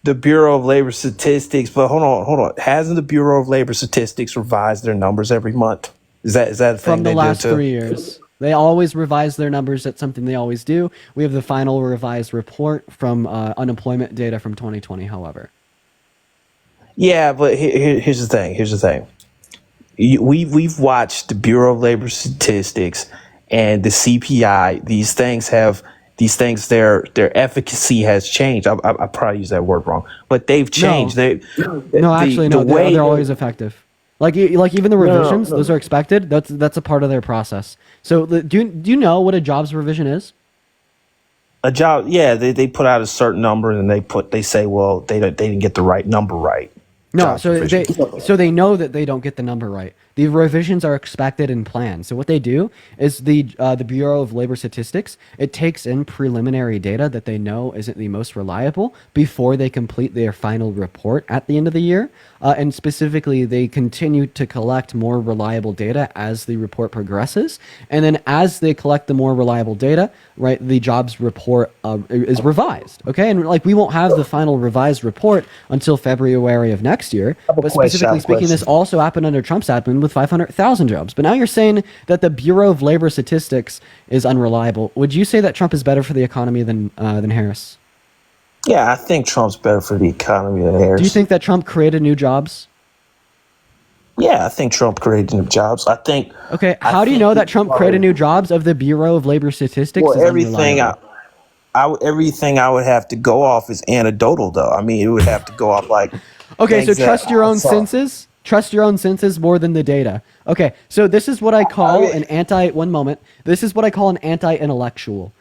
the Bureau of Labor Statistics. But hold on. Hasn't the Bureau of Labor Statistics revised their numbers every month? Is that a thing From the they last do too? 3 years. They always revise their numbers. That's something they always do. We have the final revised report from unemployment data from 2020, however. Yeah, but here's the thing. We've watched the Bureau of Labor Statistics and the CPI. These things, their efficacy has changed. I probably used that word wrong, but they've changed. No, actually, no. They're always effective. Like even the revisions, those are expected. That's a part of their process. So do you know what a jobs revision is? A job, yeah, they put out a certain number and they say, well, they didn't get the right number right. No, Jobs revision. so they know that they don't get the number right. The revisions are expected and planned. So what they do is the Bureau of Labor Statistics, it takes in preliminary data that they know isn't the most reliable before they complete their final report at the end of the year. And specifically, they continue to collect more reliable data as the report progresses. And then as they collect the more reliable data, right, the jobs report is revised. Okay, and like we won't have the final revised report until February of next year. But specifically speaking, this also happened under Trump's admin with 500,000 jobs. But now you're saying that the Bureau of Labor Statistics is unreliable. Would you say that Trump is better for the economy than Harris? Yeah, I think Trump's better for the economy than Harris. Do you think that Trump created new jobs? Yeah, I think Trump created new jobs. I think. Okay, how do you know that Trump created new jobs if the Bureau of Labor Statistics Well, is everything unreliable? everything I would have to go off is anecdotal, though. I mean, it would have to go off like. Okay, so things that trust your I own saw. senses. Trust your own senses more than the data. Okay, so this is what I call an anti. One moment. This is what I call an anti-intellectual.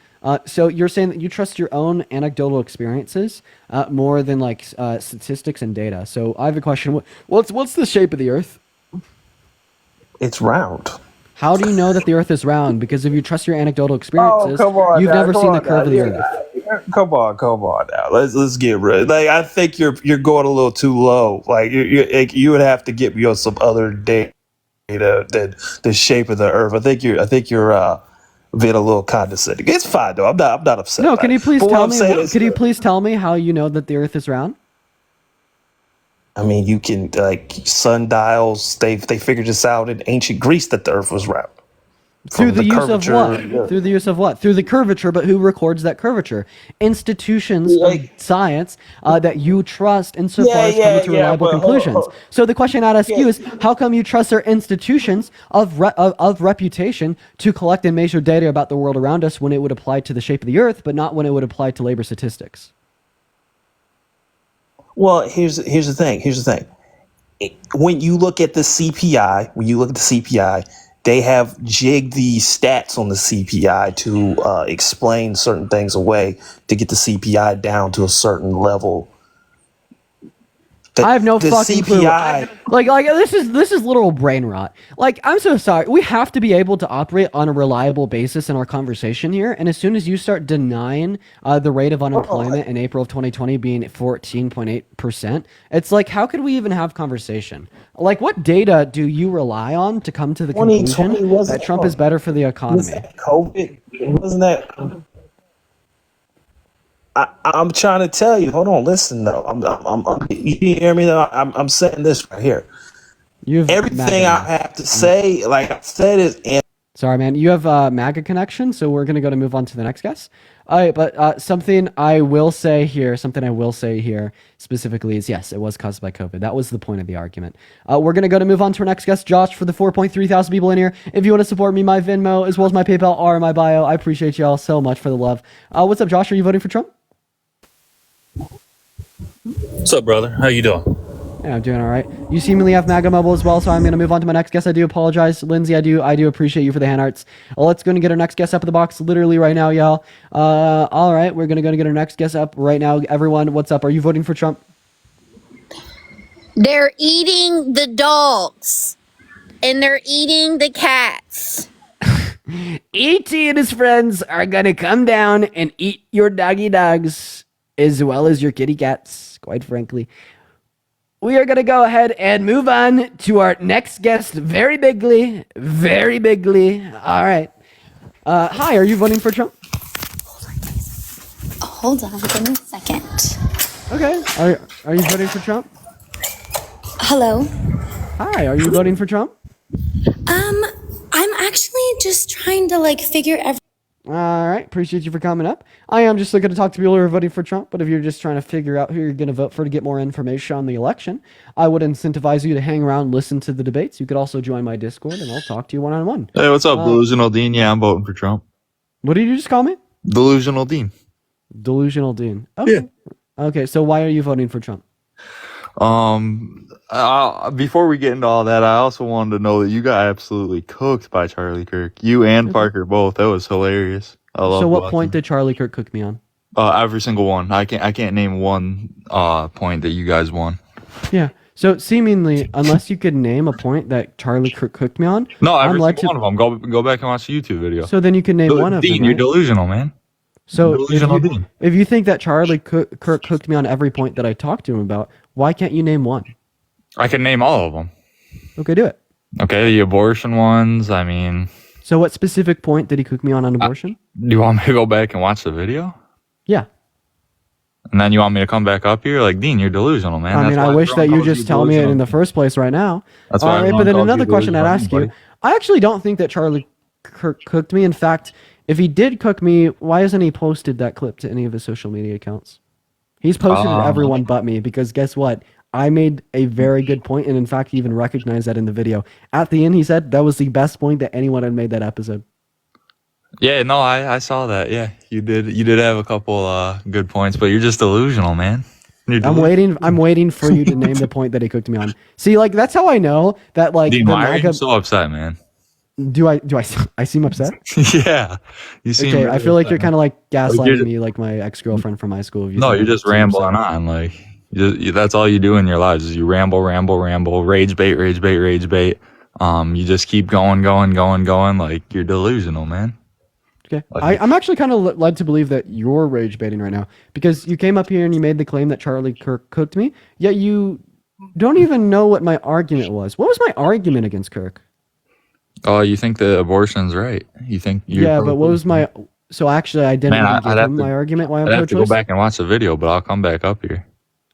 So you're saying that you trust your own anecdotal experiences more than like statistics and data. So I have a question. What's the shape of the Earth? It's round. How do you know that the Earth is round? Because if you trust your anecdotal experiences, you've never seen the curve of the Earth. Come on now. Let's get real. Like, I think you're going a little too low. Like you would have to get me on some other data than the shape of the Earth. I think you're being a little condescending. It's fine though. I'm not upset. No, about can it. you please But what tell I'm me? saying is- Could you please tell me how you know that the Earth is round? I mean, you can like sundials. They figured this out in ancient Greece that the Earth was round. Through the use of curvature, what? yeah. Through the use of what? Through the curvature, but who records that curvature? Institutions of science that you trust insofar as coming to reliable conclusions. So the question I'd ask you is, how come you trust our institutions of reputation to collect and measure data about the world around us when it would apply to the shape of the Earth, but not when it would apply to labor statistics? Well, here's the thing. When you look at the CPI, they have jigged the stats on the CPI to explain certain things away to get the CPI down to a certain level. I have no the fucking clue. CPI Like this is literal brain rot. Like, I'm so sorry. We have to be able to operate on a reliable basis in our conversation here. And as soon as you start denying the rate of unemployment in April of 2020 being 14.8%, it's like, how could we even have conversation? Like, what data do you rely on to come to the conclusion that Trump is better for the economy? COVID wasn't that. I'm trying to tell you. Hold on, listen though. You hear me though? I'm saying this right here. Everything I have to say, like I said, is. Sorry, man. You have a MAGA connection, so we're gonna move on to the next guest. All right, but something I will say here specifically is, yes, it was caused by COVID. That was the point of the argument. We're gonna move on to our next guest, Josh, for the 4.3 thousand people in here. If you want to support me, my Venmo as well as my PayPal are in my bio. I appreciate y'all so much for the love. What's up, Josh? Are you voting for Trump? What's up, brother? How you doing? Yeah, I'm doing all right. You seemingly have MAGA mobile as well, so I'm going to move on to my next guest. I do apologize, Lindsay. I do appreciate you for the hand arts. Let's go and get our next guest up in the box literally right now, y'all. All right, we're going to get our next guest up right now. Everyone, what's up? Are you voting for Trump? They're eating the dogs. And they're eating the cats. E.T. and his friends are gonna come down and eat your doggy dogs as well as your kitty cats, quite frankly. We are gonna go ahead and move on to our next guest very bigly. All right. Hi, are you voting for Trump? Hold on, give me a second. Okay. Are you voting for Trump? Hello. Hi, are you voting for Trump? I'm actually just trying to figure everything. All right, appreciate you for coming up. I am just looking to talk to people who are voting for Trump, but if you're just trying to figure out who you're going to vote for to get more information on the election, I would incentivize you to hang around, listen to the debates. You could also join my Discord, and I'll talk to you one-on-one. Hey, what's up, Delusional Dean? Yeah, I'm voting for Trump. What did you just call me? Delusional Dean. Delusional Dean. Okay. Yeah. Okay, so why are you voting for Trump? Before we get into all that, I also wanted to know that you got absolutely cooked by Charlie Kirk. You and Parker both. That was hilarious. I love. So what point did Charlie Kirk cook me on? Every single one. I can't name one point that you guys won. Yeah. So seemingly, unless you could name a point that Charlie Kirk cooked me on, no, every single one of them. Go back and watch the YouTube video. So then you can name one of them. Dean, you're delusional, man. So if you think that Charlie Kirk cooked me on every point that I talked to him about, why can't you name one? I can name all of them. Okay, do it. Okay, the abortion ones. I mean. So what specific point did he cook me on abortion? Do you want me to go back and watch the video? Yeah. And then you want me to come back up here? Like, Dean, you're delusional, man. I mean, I wish that you just tell me it in the first place right now. That's why. All right, but then another question I'd ask you. I actually don't think that Charlie Kirk cooked me. In fact, if he did cook me, why hasn't he posted that clip to any of his social media accounts? He's posted it to everyone but me, because guess what? I made a very good point, and in fact, he even recognized that in the video. At the end, he said that was the best point that anyone had made that episode. Yeah, no, I saw that. Yeah, you did have a couple good points, but you're just delusional, man. I'm waiting for you to name the point that he cooked me on. See, that's how I know that Dean, why are you so upset, man? Do I seem upset? Yeah, you seem. Okay, really I feel like upset. you're kind of gaslighting me, like my ex-girlfriend from high school. No, you're just rambling on. That's all you do in your lives is you ramble, rage bait. You just keep going. Like, you're delusional, man. Okay, I'm actually kind of led to believe that you're rage baiting right now, because you came up here and you made the claim that Charlie Kirk cooked me, yet you don't even know what my argument was. What was my argument against Kirk? Oh, you think the abortion's right? You think? Yeah, but what was my? So actually, I didn't give him my argument. Why I'm I'd have to go pro-choice? back and watch the video, but I'll come back up here.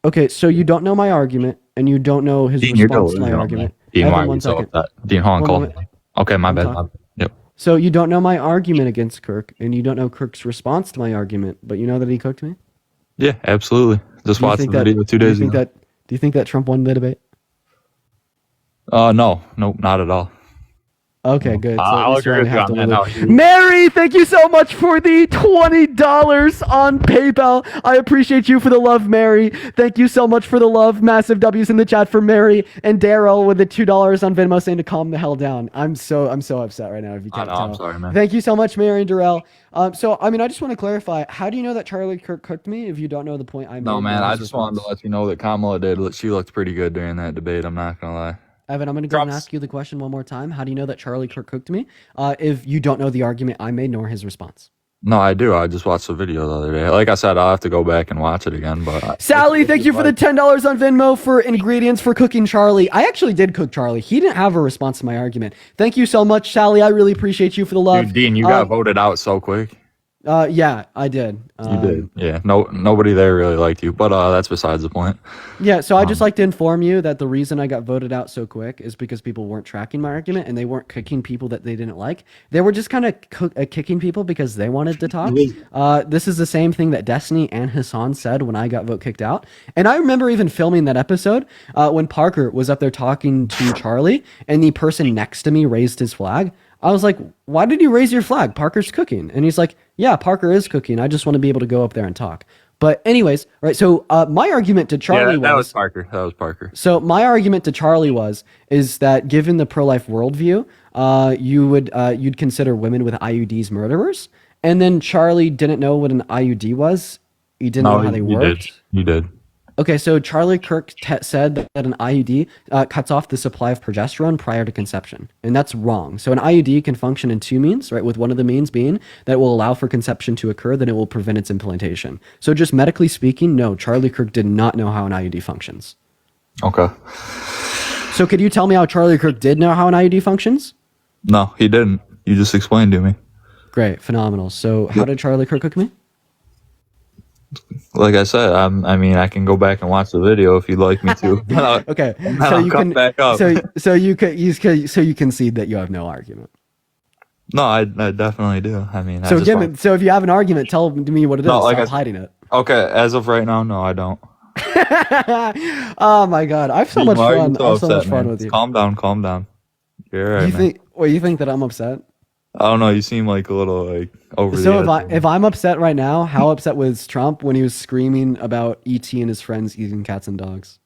Okay, so you don't know my argument, and you don't know his Dean, you're response to my delusional, argument. man. Dean, why Evan, are one you so second. upset? Dean, hold on, One call. moment. Okay, my bad. talk. Yep. So you don't know my argument against Kirk, and you don't know Kirk's response to my argument, but you know that he cooked me? Yeah, absolutely. Just Do you watched the think that- video 2 days ago. Do you think that Trump won the debate? No, not at all. Okay, good. So at I'll least you agree only with you have on to that. live. No, Mary, thank you so much for the $20 on PayPal. I appreciate you for the love, Mary. Thank you so much for the love. Massive W's in the chat for Mary and Daryl with the $2 on Venmo saying to calm the hell down. I'm so upset right now if you can't tell. I'm sorry, man. Thank you so much, Mary and Darrell. So I just want to clarify. How do you know that Charlie Kirk cooked me if you don't know the point I made? No, man, in I his just response? wanted to let you know that Kamala did. She looked pretty good during that debate. I'm not gonna lie. Evan, I'm going to go and ask you the question one more time. How do you know that Charlie Kirk cooked me if you don't know the argument I made nor his response? No, I do. I just watched the video the other day. Like I said, I'll have to go back and watch it again. But Sally, thank you for the $10 on Venmo for ingredients for cooking Charlie. I actually did cook Charlie. He didn't have a response to my argument. Thank you so much, Sally. I really appreciate you for the love. Dude, Dean, you got voted out so quick. Yeah, I did. You did. Yeah. Nobody there really liked you, but that's besides the point. Yeah, so I'd just like to inform you that the reason I got voted out so quick is because people weren't tracking my argument and they weren't kicking people that they didn't like. They were just kind of kicking people because they wanted to talk. This is the same thing that Destiny and Hassan said when I got vote kicked out. And I remember even filming that episode when Parker was up there talking to Charlie and the person next to me raised his flag. I was like, why did you raise your flag? Parker's cooking. And he's like, yeah, Parker is cooking. I just want to be able to go up there and talk. But anyways, right. So my argument to Charlie that was Parker. That was Parker. So my argument to Charlie is that given the pro-life worldview, you'd consider women with IUDs murderers. And then Charlie didn't know what an IUD was. He didn't know how they worked. You did. Okay, so Charlie Kirk said that an IUD cuts off the supply of progesterone prior to conception, and that's wrong. So an IUD can function in two means, right? With one of the means being that it will allow for conception to occur, then it will prevent its implantation. So just medically speaking, no, Charlie Kirk did not know how an IUD functions. Okay. So could you tell me how Charlie Kirk did know how an IUD functions? No, he didn't. You just explained to me. Great, phenomenal. So how did Charlie Kirk hook me? Like I said, I mean, I can go back and watch the video if you'd like me to. Okay, so you can back up. So you concede that you have no argument. No, I definitely do. I mean, so if you have an argument, tell me what it is. No, like Stop hiding it. Okay, as of right now, no, I don't. Oh my god, I have so much fun. I have so much fun with you. Calm down. You're right, you think that I'm upset? I don't know. You seem like a little like over. So if I'm upset right now, how upset was Trump when he was screaming about ET and his friends eating cats and dogs?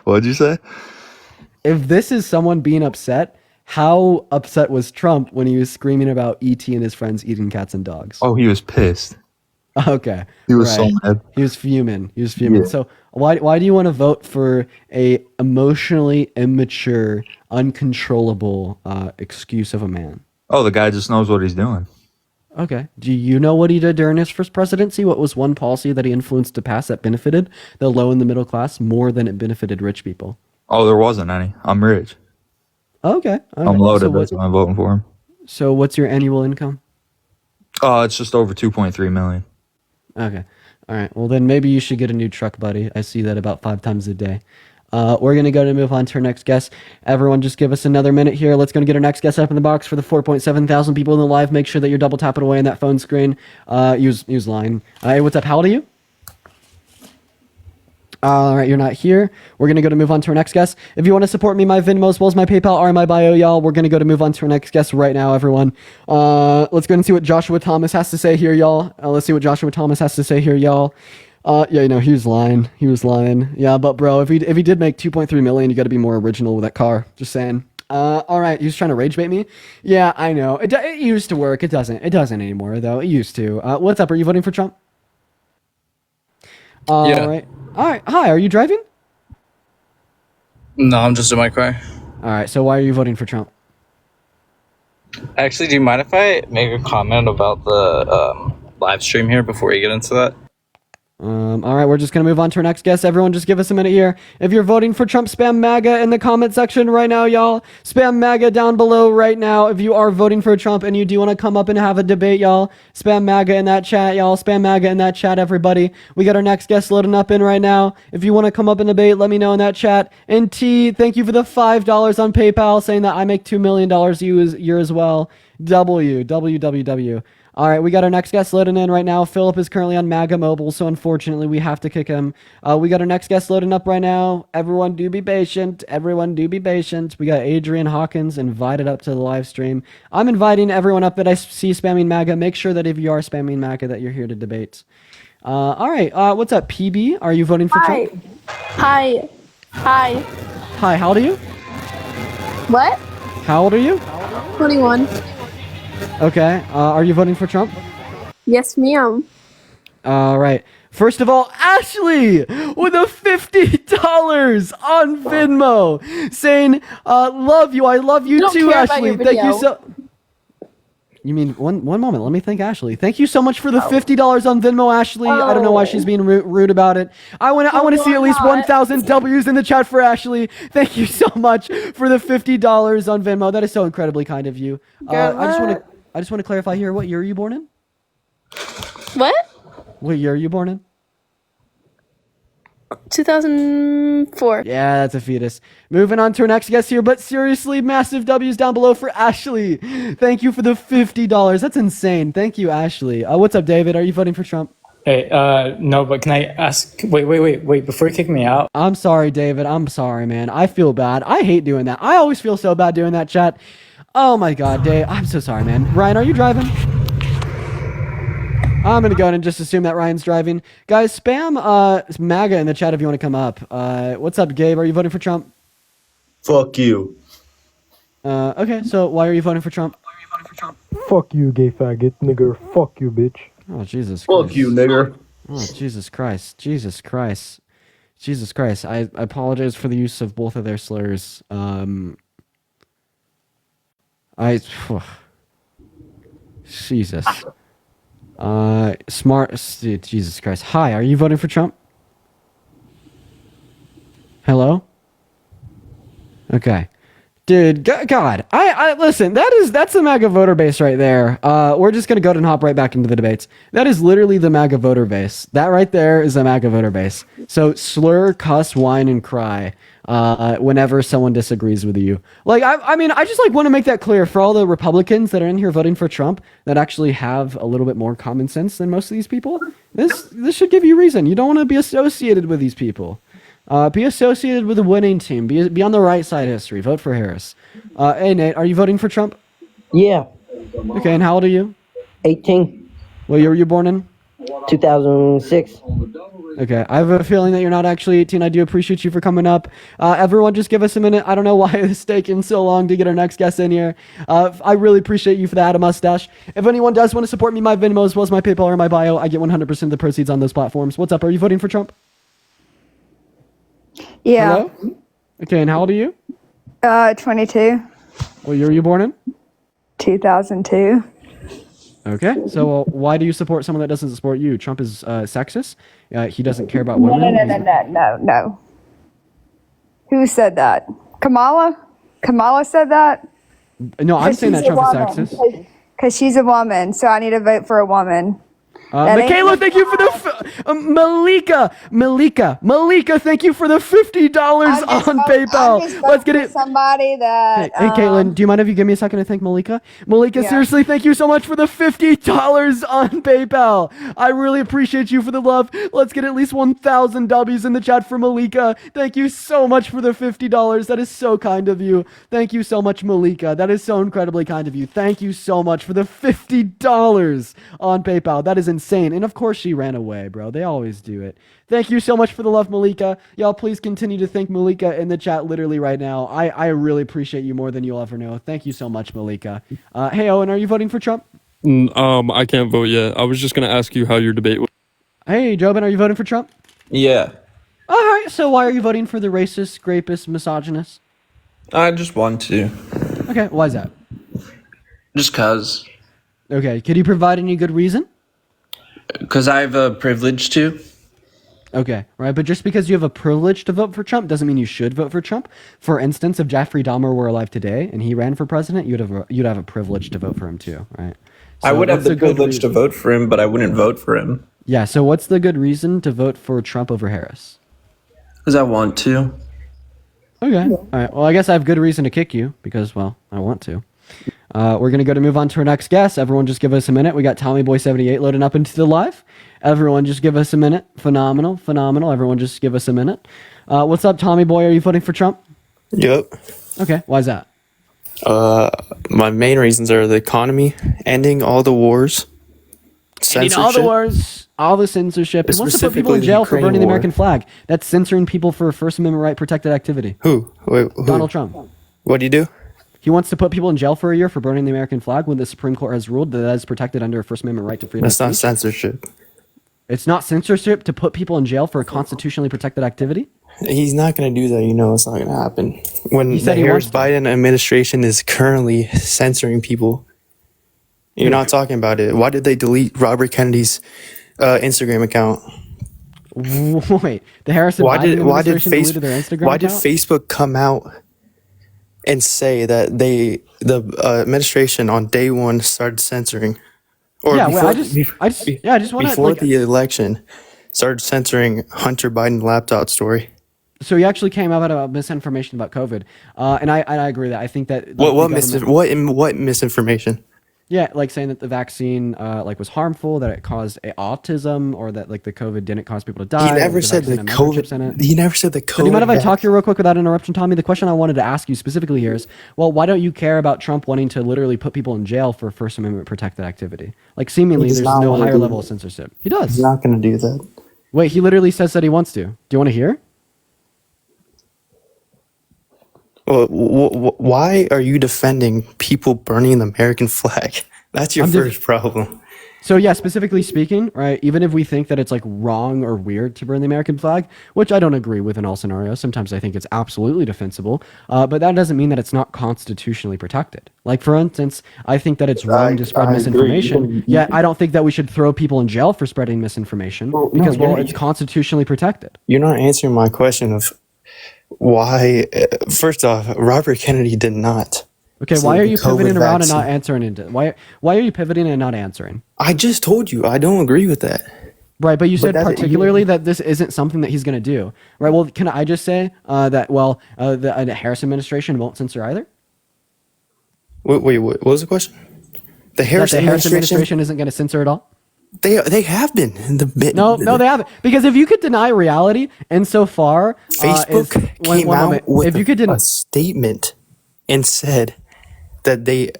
What'd you say? If this is someone being upset, how upset was Trump when he was screaming about ET and his friends eating cats and dogs? Oh, he was pissed. Okay. He was so mad. He was fuming. Yeah. So why do you want to vote for a emotionally immature, uncontrollable excuse of a man? Oh, the guy just knows what he's doing. Okay. Do you know what he did during his first presidency? What was one policy that he influenced to pass that benefited the low and the middle class more than it benefited rich people? Oh, there wasn't any. I'm rich. Okay. I'm loaded. That's why I'm voting for him. So what's your annual income? Oh, it's just over 2.3 million. Okay. All right. Well, then maybe you should get a new truck, buddy. I see that about 5 times a day. We're going to move on to our next guest. Everyone just give us another minute here. Let's go and get our next guest up in the box for the 4.7 thousand people in the live. Make sure that you're double tapping away on that phone screen. Use line. Hey, what's up? How old are you? All right, you're not here. We're going to move on to our next guest. If you want to support me, my Venmo as well as my PayPal are in my bio, y'all. We're going to move on to our next guest right now, everyone. Let's go and see what Joshua Thomas has to say here, y'all. Let's see what Joshua Thomas has to say here, y'all. Yeah, you know, he was lying. Yeah, but bro, if he did make 2.3 million, you got to be more original with that car. Just saying. All right, he was trying to rage bait me. Yeah, I know. It used to work. It doesn't anymore though. It used to. What's up? Are you voting for Trump? Yeah. All right. Hi, are you driving? No, I'm just in my car. All right. So why are you voting for Trump? Actually, do you mind if I make a comment about the live stream here before you get into that? All right, we're just going to move on to our next guest. Everyone just give us a minute here. If you're voting for Trump, spam MAGA in the comment section right now, y'all. Spam MAGA down below right now. If you are voting for Trump and you do want to come up and have a debate, y'all, spam MAGA in that chat, y'all. Spam MAGA in that chat, everybody. We got our next guest loading up in right now. If you want to come up and debate, let me know in that chat. And T, thank you for the $5 on PayPal, saying that I make $2 million a year as well. WWW. All right, we got our next guest loading in right now. Philip is currently on MAGA Mobile, so unfortunately we have to kick him. We got our next guest loading up right now. Everyone do be patient. We got Adrian Hawkins invited up to the live stream. I'm inviting everyone up that I see spamming MAGA. Make sure that if you are spamming MAGA that you're here to debate. All right, what's up, PB? Are you voting for Trump? Hi. Hi, how old are you? What? How old are you? 21. Okay, are you voting for Trump? Yes, ma'am. All right. First of all, Ashley with a $50 on Venmo saying, love you. I love you too, Ashley. Thank you so... You mean, one moment. Let me thank Ashley. Thank you so much for the $50 on Venmo, Ashley. I don't know why she's being rude about it. I want to see at least 1,000 W's in the chat for Ashley. Thank you so much for the $50 on Venmo. That is so incredibly kind of you. I just want to clarify here. What year are you born in? What? What year are you born in? 2004. Yeah, that's a fetus. Moving on to our next guest here, but seriously, massive W's down below for Ashley. Thank you for the $50. That's insane. Thank you, Ashley. What's up, David? Are you voting for Trump? Hey, no, but can I ask? Wait, before you kick me out. I'm sorry, David. I'm sorry, man. I feel bad. I hate doing that. I always feel so bad doing that, chat. Oh my God, Dave. I'm so sorry, man. Ryan, are you driving? I'm going to go ahead and just assume that Ryan's driving. Guys, spam MAGA in the chat if you want to come up. What's up, Gabe? Are you voting for Trump? Fuck you. Okay, so why are you voting for Trump? Fuck you, gay faggot, nigger. Fuck you, bitch. Oh, Jesus Fuck Christ. you, nigger. Oh, Jesus Christ. Jesus Christ. Jesus Christ. I apologize for the use of both of their slurs. I Jesus. Jesus Christ. Hi, are you voting for Trump? Hello? Okay. Dude, God, I listen. That's the MAGA voter base right there. We're just gonna go ahead and hop right back into the debates. That is literally the MAGA voter base. That right there is the MAGA voter base. So slur, cuss, whine, and cry whenever someone disagrees with you. Like, I mean, I just like want to make that clear for all the Republicans that are in here voting for Trump that actually have a little bit more common sense than most of these people. This should give you reason. You don't want to be associated with these people. Be associated with a winning team. Be on the right side of history. Vote for Harris. Hey, Nate, are you voting for Trump? Yeah. Okay, and how old are you? 18. What year were you born in? 2006. Okay, I have a feeling that you're not actually 18. I do appreciate you for coming up. Everyone, just give us a minute. I don't know why it's taking so long to get our next guest in here. I really appreciate you for that, a mustache. If anyone does want to support me, my Venmo as well as my PayPal or my bio, I get 100% of the proceeds on those platforms. What's up? Are you voting for Trump? Yeah. Hello? Okay, and how old are you? 22. What year were you born in? 2002. Okay, so why do you support someone that doesn't support you? Trump is sexist. He doesn't care about No, women. no. Who said that? Kamala? Kamala said that? No, I'm saying that Trump is sexist. Because she's a woman, so I need to vote for a woman. Michaela, thank you for the Malika, thank you for the $50 on PayPal. Let's get it. Somebody that. Hey, Caitlin, do you mind if you give me a second to thank Malika? Malika, Yeah. seriously, thank you so much for the $50 on PayPal. I really appreciate you for the love. Let's get at least 1,000 W's in the chat for Malika. Thank you so much for the $50. That is so kind of you. Thank you so much, Malika. That is so incredibly kind of you. Thank you so much for the $50 on PayPal. That is insane. And of course she ran away, bro. They always do it. Thank you so much for the love, Malika. Y'all please continue to thank Malika in the chat literally right now. I really appreciate you more than you'll ever know. Thank you so much, Malika. Hey, Owen, are you voting for Trump? I can't vote yet. I was just gonna ask you how your debate was. Hey, Jobin, are you voting for Trump? Yeah. All right, so why are you voting for the racist, rapist, misogynist? I just want to. Okay, why is that? Just cause. Okay, could you provide any good reason? Because I have a privilege to. Okay, right, but just because you have a privilege to vote for Trump doesn't mean you should vote for Trump. For instance, if Jeffrey Dahmer were alive today and he ran for president, you'd have a privilege to vote for him too, right? I So would have what's the a good privilege to reason? vote for him, but I wouldn't vote for him. Yeah, so what's the good reason to vote for Trump over Harris? Because I want to. Okay. All right. Well, I guess I have good reason to kick you because, well, I want to. We're going to move on to our next guest. Everyone just give us a minute. We got Tommy Boy 78 loading up into the live. Everyone just give us a minute. Phenomenal. Everyone just give us a minute. What's up, Tommy Boy? Are you voting for Trump? Yep. Okay. Why is that? My main reasons are the economy, ending all the wars, Ending all the wars, all the censorship. He wants to put people in Specifically the jail for Ukraine burning the war. American flag. That's censoring people for First Amendment right protected activity. Who? Wait, who? Donald Trump. What do you do? He wants to put people in jail for a year for burning the American flag when the Supreme Court has ruled that that is protected under a First Amendment right to freedom That's of not speech. censorship. It's not censorship to put people in jail for a constitutionally protected activity? He's not going to do that. You know it's not going to happen. When He the said he Harris wants to. Biden administration is currently censoring people, you're not talking about it. Why did they delete Robert Kennedy's Instagram account? Wait, the Harrison Why Biden did administration deleted their Instagram Why did account? Facebook come out and say that the administration on day one started censoring, or Yeah, well, before, I just want to before like. the election started censoring Hunter Biden laptop story? So he actually came out about misinformation about COVID, and I agree that I think that like, What the government- what misinformation? Yeah, like saying that the vaccine like was harmful, that it caused autism, or that like the COVID didn't cause people to die. He that never the said the vaccine had microchips in it. COVID. He never said the COVID. So do you mind if I vac- talk here real quick without interruption, Tommy? The question I wanted to ask you specifically here is, well, why don't you care about Trump wanting to literally put people in jail for First Amendment protected activity? Like seemingly He does there's not no wanna higher do level that. of censorship. He does. He's not going to do that. Wait, he literally says that he wants to. Do you want to hear? Well, why are you defending people burning the American flag? That's your I'm first problem. So yeah, specifically speaking, right? Even if we think that it's like wrong or weird to burn the American flag, which I don't agree with in all scenarios. Sometimes I think it's absolutely defensible, but that doesn't mean that it's not constitutionally protected. Like for instance, I think that it's wrong to spread I agree. misinformation. Yet I don't think that we should throw people in jail for spreading misinformation because it's constitutionally protected. You're not answering my question of why. First off, Robert Kennedy did not. Okay, why are you pivoting around and not answering? Why are you pivoting and not answering? I just told you I don't agree with that. Right, but you said particularly that this isn't something that he's going to do. Right, well, can I just say that, the Harris administration won't censor either? Wait, what was the question? The Harris administration isn't going to censor at all? They have been in the bit. No, they haven't. Because if you could deny reality, insofar Facebook came out with a statement and said that they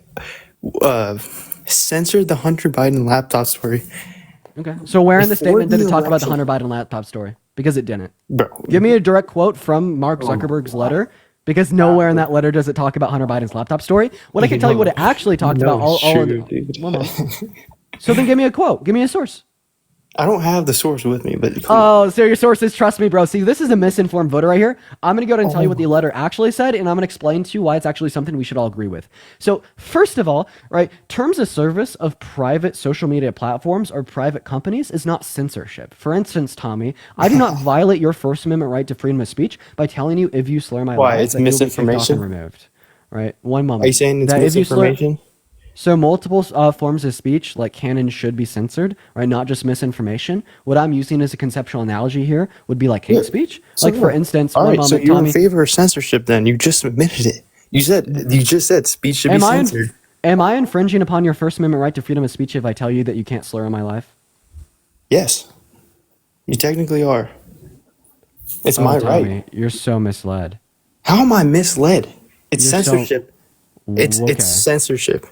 censored the Hunter Biden laptop story. Okay. So where in the Before statement did the it talk about the election. Hunter Biden laptop story? Because it didn't. Bro. Give me a direct quote from Mark Zuckerberg's letter. Because nowhere in that letter does it talk about Hunter Biden's laptop story. What I can tell you what it actually talked about. So then give me a quote. Give me a source. I don't have the source with me, but Oh, so your sources, trust me, bro. See, this is a misinformed voter right here. I'm going to go ahead and tell you what the letter actually said, and I'm going to explain to you why it's actually something we should all agree with. So, first of all, right, terms of service of private social media platforms or private companies is not censorship. For instance, Tommy, I do not violate your First Amendment right to freedom of speech by telling you if you slur my Why? life, It's that you'll be kicked off and misinformation? removed. Right? One moment. Are you saying it's That if you slur- misinformation? So multiple forms of speech, like can and should be censored, right? Not just misinformation. What I'm using as a conceptual analogy here would be like hate speech. So Like for instance, all one right, moment, so you're Tommy, in favor of censorship then. You just admitted it. You just said speech should be censored. am I infringing upon your First Amendment right to freedom of speech if I tell you that you can't slur on my life? Yes. You technically are. It's my Tommy, right. You're so misled. How am I misled? It's You're so- censorship. It's Okay. censorship.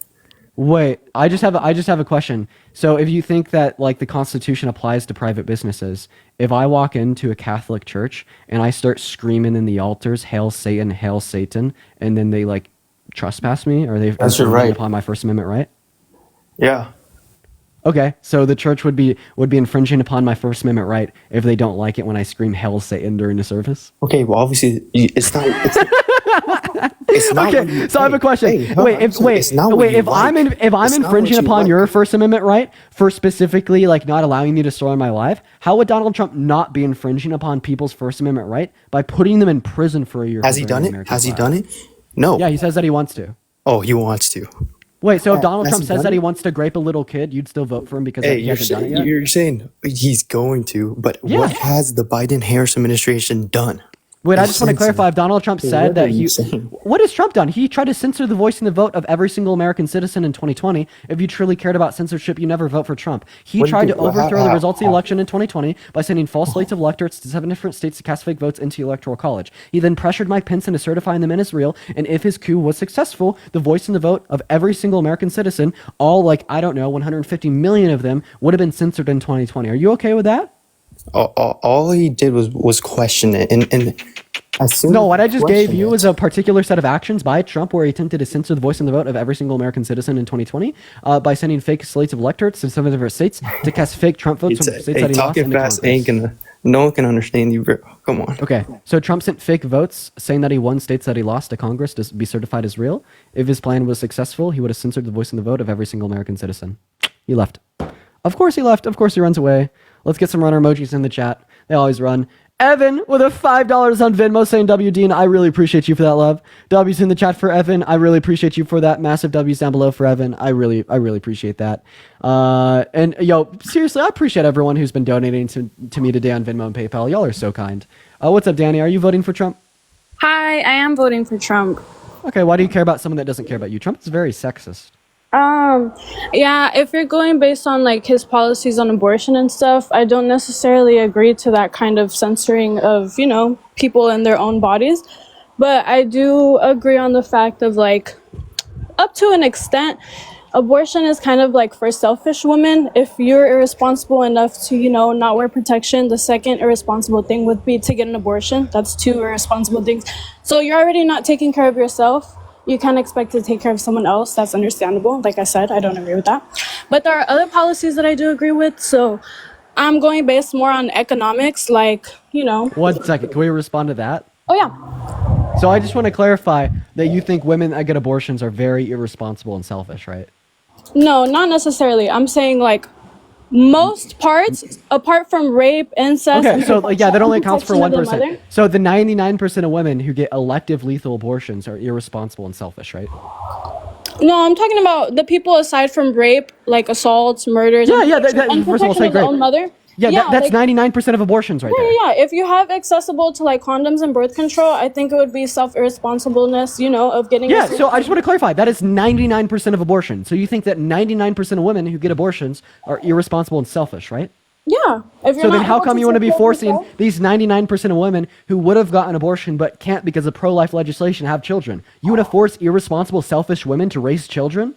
Wait, I just have a question. So if you think that like the Constitution applies to private businesses, if I walk into a Catholic church and I start screaming in the altars, "Hail Satan," and then they like trespass me, or they've That's your infringed right. upon my First Amendment right? Yeah. Okay, so the church would be infringing upon my First Amendment right if they don't like it when I scream "Hail Satan" during the service. Okay, well obviously it's not it's not what Okay, you- so I have a question. hey, hold on, it's not what you if I'm like. if I'm It's not infringing what you upon like. your First Amendment right for specifically like not allowing me to slur my life, how would Donald Trump not be infringing upon people's First Amendment right by putting them in prison for a year? Has he done it? Has he done it? No. Yeah, he says that he wants to. Oh, he wants to. Wait, so if Donald Has Trump he says done that it? he wants to grape a little kid, you'd still vote for him because Hey, he you're hasn't done it yet? you're saying he's going to, but Yeah. what has the Biden-Harris administration done? Wait, I just want to Censored. clarify. If Donald Trump What said that are you he, saying? what has Trump done? He tried to censor the voice and the vote of every single American citizen in 2020. If you truly cared about censorship, you never vote for Trump. He What do you tried to think- well, overthrow how- the results of the how- election in 2020 by sending false slates of electorates to 7 different states to cast fake votes into the Electoral College. He then pressured Mike Pence into certifying them in as real, and if his coup was successful, the voice and the vote of every single American citizen, all like, I don't know, 150 million of them, would have been censored in 2020. Are you okay with that? All he did was question it, and as soon No, as what he I just gave questioned you it- was a particular set of actions by Trump where he attempted to censor the voice and the vote of every single American citizen in 2020 by sending fake slates of electorates to 7 different states to cast fake Trump votes from states that he lost talking into fast Congress. ain't gonna. No one can understand you, bro. Come on. Okay, so Trump sent fake votes saying that he won states that he lost to Congress to be certified as real. If his plan was successful, he would have censored the voice and the vote of every single American citizen. He left. Of course he left. Of course he runs away. Let's get some runner emojis in the chat. They always run. Evan with a $5 on Venmo saying W Dean, I really appreciate you for that love. W's in the chat for Evan. I really appreciate you for that. Massive W's down below for Evan. I really appreciate that. And yo, seriously, I appreciate everyone who's been donating to me today on Venmo and PayPal. Y'all are so kind. What's up, Danny? Are you voting for Trump? Hi, I am voting for Trump. Okay, why do you care about someone that doesn't care about you? Trump is very sexist. Yeah, if you're going based on like his policies on abortion and stuff, I don't necessarily agree to that kind of censoring of, you know, people and their own bodies. But I do agree on the fact of like, up to an extent, abortion is kind of like for selfish women. If you're irresponsible enough to, you know, not wear protection, the second irresponsible thing would be to get an abortion. That's 2 irresponsible things. So you're already not taking care of yourself. You can't expect to take care of someone else. That's understandable. Like I said, I don't agree with that. But there are other policies that I do agree with. So I'm going based more on economics, like, you know. 1 second. Can we respond to that? Oh, yeah. So I just want to clarify that you think women that get abortions are very irresponsible and selfish, right? No, not necessarily. I'm saying, like, most parts, apart from rape, incest. Okay, and so yeah, that only accounts for protection of the 1%. mother. So the 99% of women who get elective lethal abortions are irresponsible and selfish, right? No, I'm talking about the people aside from rape, like assaults, murders, Yeah, and yeah. and First of all, protection say of the great. own mother. Yeah, that's like, 99% of abortions right there. Yeah. If you have accessible to like condoms and birth control, I think it would be self-irresponsibleness, you know, of getting. Yeah, so I just want to clarify, that is 99% of abortion. So you think that 99% of women who get abortions are irresponsible and selfish, right? Yeah. If you're So then not how able come you want to be take care of forcing yourself- these 99% of women who would have gotten abortion but can't because of pro-life legislation have children? You want to force irresponsible, selfish women to raise children?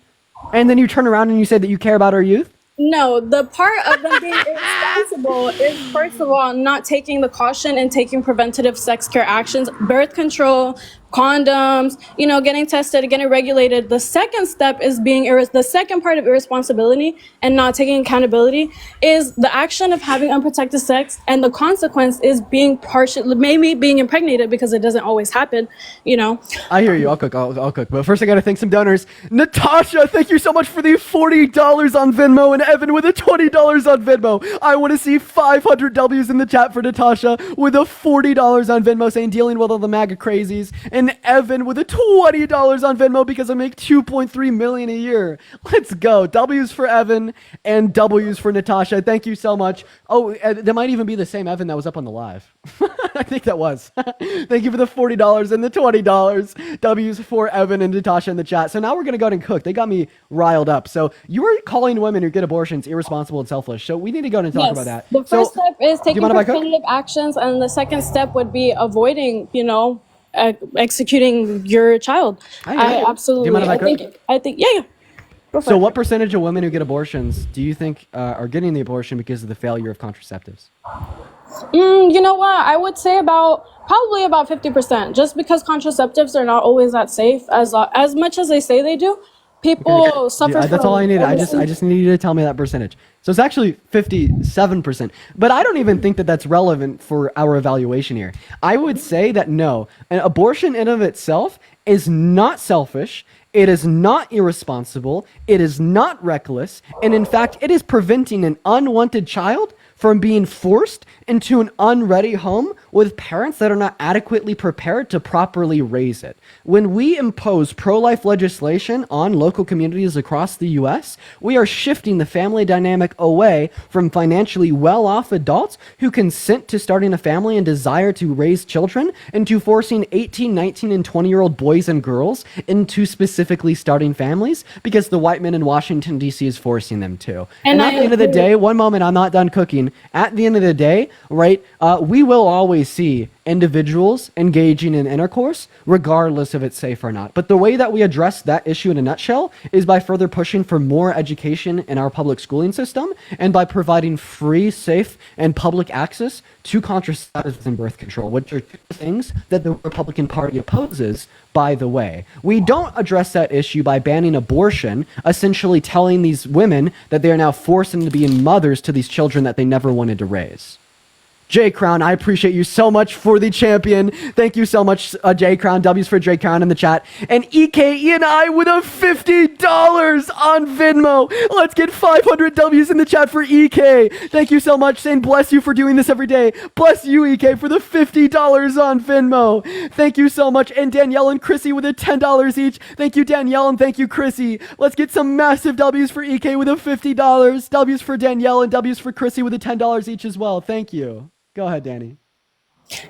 And then you turn around and you say that you care about our youth? No, the part of them being irresponsible is, first of all, not taking the caution and taking preventative sex care actions, birth control, condoms, you know, getting tested, getting regulated. The second step is being the second part of irresponsibility and not taking accountability is the action of having unprotected sex, and the consequence is being maybe being impregnated, because it doesn't always happen, you know. I hear you. I'll cook. But first I got to thank some donors. Natasha, thank you so much for the $40 on Venmo, and Evan with a $20 on Venmo. I want to see 500 W's in the chat for Natasha with a $40 on Venmo saying dealing with all the MAGA crazies. And Evan with a $20 on Venmo because I make $2.3 million a year. Let's go. W's for Evan and W's for Natasha. Thank you so much. Oh, that might even be the same Evan that was up on the live. I think that was. Thank you for the $40 and the $20. W's for Evan and Natasha in the chat. So now we're going to go ahead and cook. They got me riled up. So you were calling women who get abortions irresponsible and selfish. So we need to go ahead and talk about that. The first step is do you taking mind if I cook? preventative actions, and the second step would be avoiding, you know, executing your child. I absolutely. Do you mind if I cook? I think. Yeah. Go for So it. what percentage of women who get abortions do you think are getting the abortion because of the failure of contraceptives? You know what? I would say probably about 50%. Just because contraceptives are not always that safe as much as they say they do. People suffer. Yeah, that's all I need. I just need you to tell me that percentage. So it's actually 57%. But I don't even think that that's relevant for our evaluation here. I would say that no, an abortion in of itself is not selfish. It is not irresponsible. It is not reckless. And in fact, it is preventing an unwanted child from being forced into an unready home with parents that are not adequately prepared to properly raise it. When we impose pro-life legislation on local communities across the US, we are shifting the family dynamic away from financially well-off adults who consent to starting a family and desire to raise children into forcing 18, 19, and 20-year-old boys and girls into specifically starting families because the white men in Washington, D.C. is forcing them to. And at the end of the day, one moment, I'm not done cooking. At the end of the day, right, we will always see individuals engaging in intercourse, regardless if it's safe or not. But the way that we address that issue in a nutshell is by further pushing for more education in our public schooling system and by providing free, safe, and public access to contraceptives and birth control, which are two things that the Republican Party opposes, by the way. We don't address that issue by banning abortion, essentially telling these women that they are now forced into being mothers to these children that they never wanted to raise. J Crown, I appreciate you so much for the champion. Thank you so much, J Crown. W's for J Crown in the chat. And EKENI with a $50 on Venmo. Let's get 500 W's in the chat for EK. Thank you so much, saying bless you for doing this every day. Bless you, EK, for the $50 on Venmo. Thank you so much. And Danielle and Chrissy with a $10 each. Thank you, Danielle, and thank you, Chrissy. Let's get some massive W's for EK with a $50. W's for Danielle and W's for Chrissy with a $10 each as well. Thank you. Go ahead, Danny.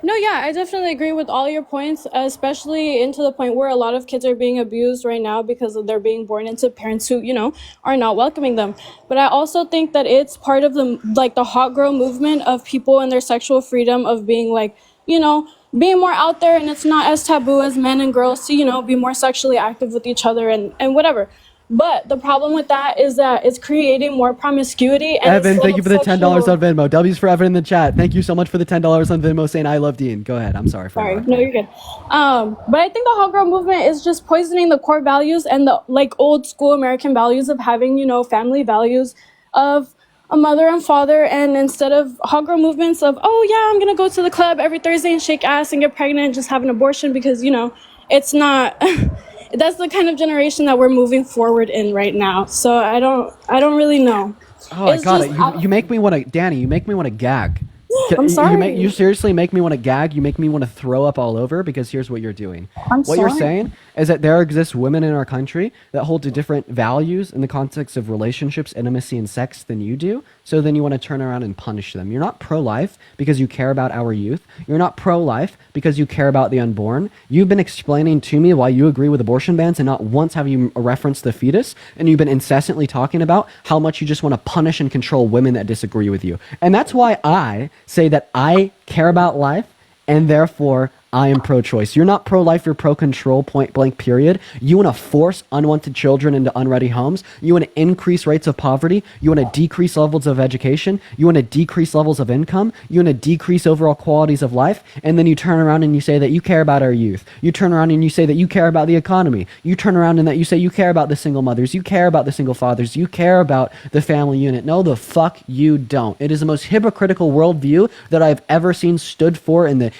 No, yeah, I definitely agree with all your points, especially into the point where a lot of kids are being abused right now because they're being born into parents who, you know, are not welcoming them. But I also think that it's part of the hot girl movement of people and their sexual freedom of being like, you know, being more out there, and it's not as taboo as men and girls to, you know, be more sexually active with each other and whatever. But the problem with that is that it's creating more promiscuity. And Evan, instead thank you of for the $10 sexual- on Venmo. W's for Evan in the chat. Thank you so much for the $10 on Venmo saying I love Dean. Go ahead. I'm sorry for Sorry, interrupting. no, you're good. But I think the hot girl movement is just poisoning the core values and the like old school American values of having, you know, family values of a mother and father. And instead of hot girl movements of, oh yeah, I'm gonna go to the club every Thursday and shake ass and get pregnant and just have an abortion because, you know, it's not. That's the kind of generation that we're moving forward in right now. So I don't really know. Oh, I got it. You make me want to, Danny. You make me want to gag. I'm sorry. You seriously make me want to gag. You make me want to throw up all over because here's what you're doing. I'm What you're sorry. saying is that there exist women in our country that hold to different values in the context of relationships, intimacy, and sex than you do. So then you want to turn around and punish them. You're not pro-life because you care about our youth. You're not pro-life because you care about the unborn. You've been explaining to me why you agree with abortion bans, and not once have you referenced the fetus. And you've been incessantly talking about how much you just want to punish and control women that disagree with you. And that's why I say that I care about life, and therefore I am pro-choice. You're not pro-life, you're pro-control, point blank, period. You want to force unwanted children into unready homes. You want to increase rates of poverty. You want to decrease levels of education. You want to decrease levels of income. You want to decrease overall qualities of life. And then you turn around and you say that you care about our youth. You turn around and you say that you care about the economy. You turn around and that you say you care about the single mothers. You care about the single fathers. You care about the family unit. No, the fuck you don't. It is the most hypocritical worldview that I've ever seen stood for in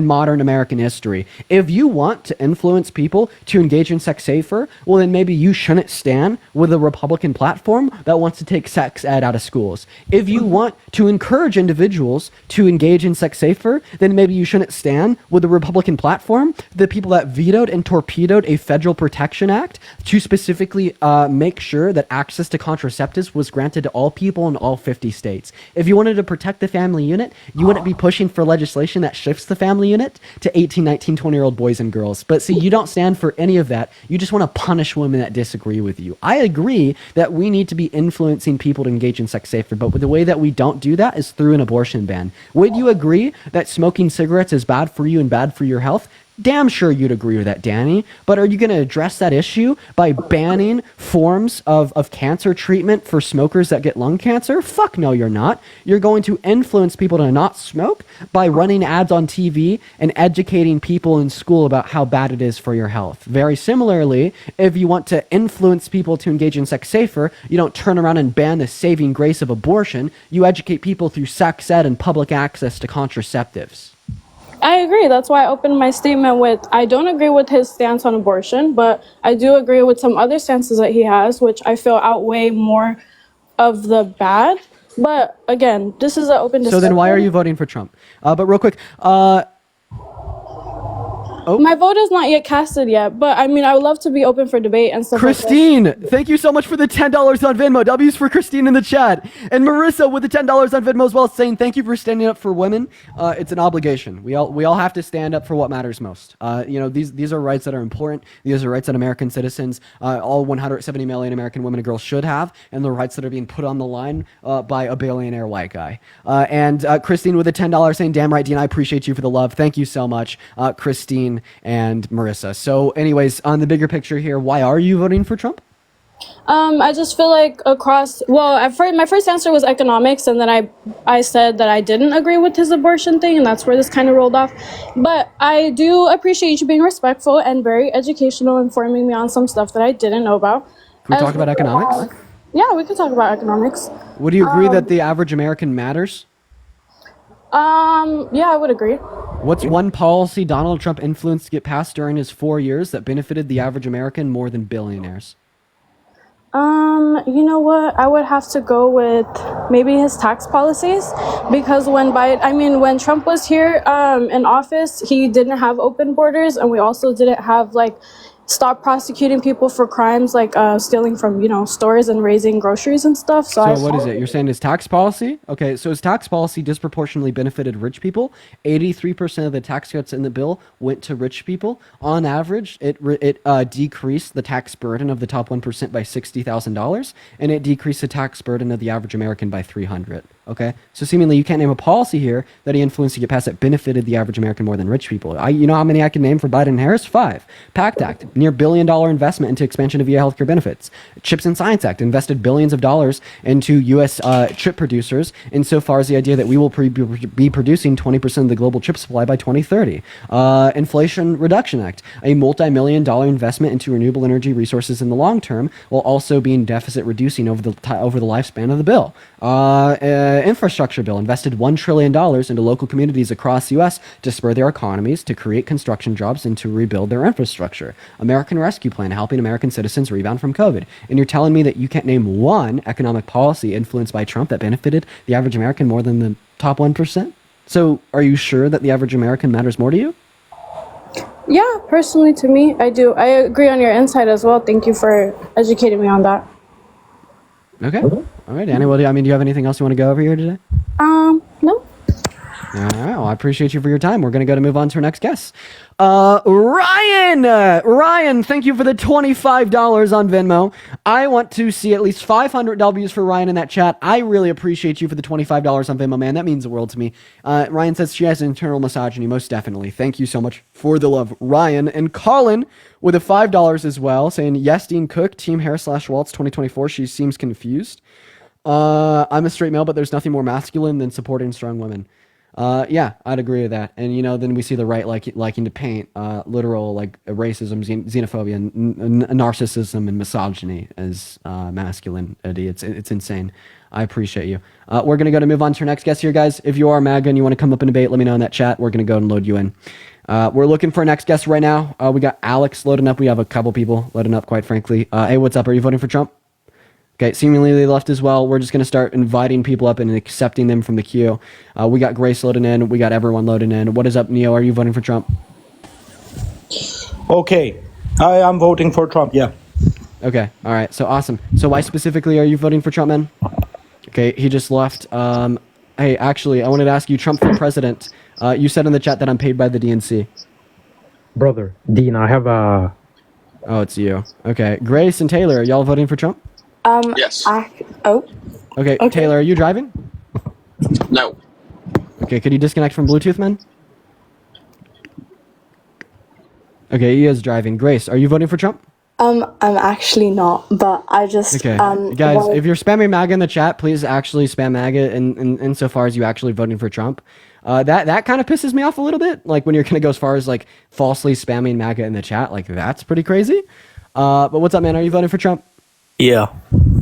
modern American history. If you want to influence people to engage in sex safer, well then maybe you shouldn't stand with a Republican platform that wants to take sex ed out of schools. If you want to encourage individuals to engage in sex safer, then maybe you shouldn't stand with the Republican platform, the people that vetoed and torpedoed a Federal Protection Act to specifically make sure that access to contraceptives was granted to all people in all 50 states. If you wanted to protect the family unit, you wouldn't be pushing for legislation that shifts the family unit to 18, 19, 20-year-old boys and girls. But see, you don't stand for any of that. You just want to punish women that disagree with you. I agree that we need to be influencing people to engage in sex safer, but the way that we don't do that is through an abortion ban. Would you agree that smoking cigarettes is bad for you and bad for your health? Damn sure you'd agree with that, Danny. But are you going to address that issue by banning forms of cancer treatment for smokers that get lung cancer? Fuck no, you're not. You're going to influence people to not smoke by running ads on TV and educating people in school about how bad it is for your health. Very similarly, if you want to influence people to engage in sex safer, you don't turn around and ban the saving grace of abortion. You educate people through sex ed and public access to contraceptives. I agree. That's why I opened my statement with, I don't agree with his stance on abortion, but I do agree with some other stances that he has, which I feel outweigh more of the bad. But again, this is an open discussion. So then why are you voting for Trump? But real quick, my vote is not yet casted yet, but I mean, I would love to be open for debate and stuff Christine, like that. thank you so much for the $10 on Venmo. W's for Christine in the chat. And Marissa with the $10 on Venmo as well, saying thank you for standing up for women. It's an obligation. We all have to stand up for what matters most. These are rights that are important. These are rights that American citizens, all 170 million American women and girls should have, and the rights that are being put on the line by a billionaire white guy. And Christine with the $10 saying, damn right, Dean, I appreciate you for the love. Thank you so much, Christine and Marissa. So anyways, on the bigger picture here, why are you voting for Trump? I just feel like my first answer was economics, and then I said that I didn't agree with his abortion thing, and that's where this kind of rolled off. But I do appreciate you being respectful and very educational, informing me on some stuff that I didn't know about. Can we talk about economics? Yeah, we could talk about economics. Would you agree that the average American matters? Yeah, I would agree. What's one policy Donald Trump influenced to get passed during his 4 years that benefited the average American more than billionaires? You know what? I would have to go with maybe his tax policies, because when Trump was here in office, he didn't have open borders, and we also didn't have stop prosecuting people for crimes like stealing from stores and raising groceries and stuff. So what is it? You're saying his tax policy? Okay, so his tax policy disproportionately benefited rich people. 83% of the tax cuts in the bill went to rich people. On average, it decreased the tax burden of the top 1% by $60,000, and it decreased the tax burden of the average American by $300. Okay, so seemingly you can't name a policy here that he influenced to get passed that benefited the average American more than rich people. You know how many I can name for Biden and Harris? 5. PACT Act, near $1 billion investment into expansion of VA healthcare benefits. CHIPS and Science Act invested billions of dollars into U.S. Chip producers, insofar as the idea that we will be producing 20% of the global chip supply by 2030. Inflation Reduction Act, a multi-million-dollar investment into renewable energy resources in the long term, while also being deficit reducing over the lifespan of the bill. Infrastructure bill invested $1 trillion into local communities across the U.S. to spur their economies, to create construction jobs, and to rebuild their infrastructure. American Rescue Plan, helping American citizens rebound from COVID. And you're telling me that you can't name one economic policy influenced by Trump that benefited the average American more than the top 1%? So are you sure that the average American matters more to you? Yeah, personally to me, I do. I agree on your insight as well. Thank you for educating me on that. Okay. All right, Annie, do you have anything else you want to go over here today? No. All right, well, I appreciate you for your time. We're going to move on to our next guest. Ryan! Ryan, thank you for the $25 on Venmo. I want to see at least 500 W's for Ryan in that chat. I really appreciate you for the $25 on Venmo, man. That means the world to me. Ryan says she has internal misogyny, most definitely. Thank you so much for the love, Ryan. And Colin with a $5 as well, saying, yes, Dean Cook, Team Harris/Waltz 2024. She seems confused. I'm a straight male, but there's nothing more masculine than supporting strong women. Yeah, I'd agree with that. And, then we see the right liking to paint literal racism, xenophobia, and narcissism and misogyny as masculinity. It's insane. I appreciate you. We're going to move on to our next guest here, guys. If you are MAGA and you want to come up and debate, let me know in that chat. We're going to go and load you in. We're looking for our next guest right now. We got Alex loading up. We have a couple people loading up, quite frankly. Hey, what's up? Are you voting for Trump? Okay, seemingly they left as well. We're just going to start inviting people up and accepting them from the queue. We got Grace loading in. We got everyone loading in. What is up, Neo? Are you voting for Trump? Okay, I am voting for Trump, yeah. Okay, all right, so awesome. So why specifically are you voting for Trump, man? Okay, he just left. Hey, actually, I wanted to ask you, Trump for president. You said in the chat that I'm paid by the DNC. Brother, Dean, I have a... Oh, it's you. Okay, Grace and Taylor, are y'all voting for Trump? Yes. Okay, Taylor, are you driving? No. Okay, could you disconnect from Bluetooth, man? Okay, he is driving. Grace, are you voting for Trump? I'm actually not, but I just Okay, guys, if you're spamming MAGA in the chat, please actually spam MAGA insofar as you actually voting for Trump. That kind of pisses me off a little bit. Like when you're gonna go as far as falsely spamming MAGA in the chat, that's pretty crazy. But what's up, man? Are you voting for Trump? Yeah.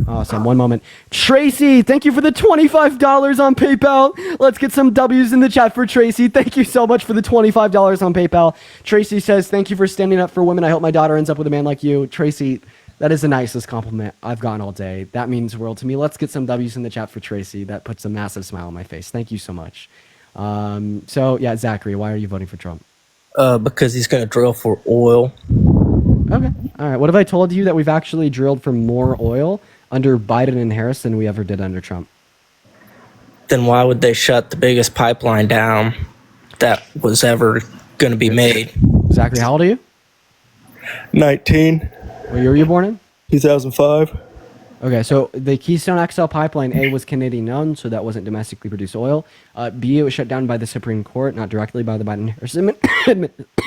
Awesome. One moment. Tracy, thank you for the $25 on PayPal. Let's get some W's in the chat for Tracy. Thank you so much for the $25 on PayPal. Tracy says, thank you for standing up for women. I hope my daughter ends up with a man like you. Tracy, that is the nicest compliment I've gotten all day. That means the world to me. Let's get some W's in the chat for Tracy. That puts a massive smile on my face. Thank you so much. So, yeah, Zachary, why are you voting for Trump? Because he's going to drill for oil. Okay. All right. What if I told you that we've actually drilled for more oil under Biden and Harris than we ever did under Trump? Then why would they shut the biggest pipeline down that was ever going to be made? Zachary, how old are you? 19. What year were you born in? 2005. Okay, so the Keystone XL pipeline, A, was Canadian-owned, so that wasn't domestically produced oil. B, it was shut down by the Supreme Court, not directly by the Biden-Harris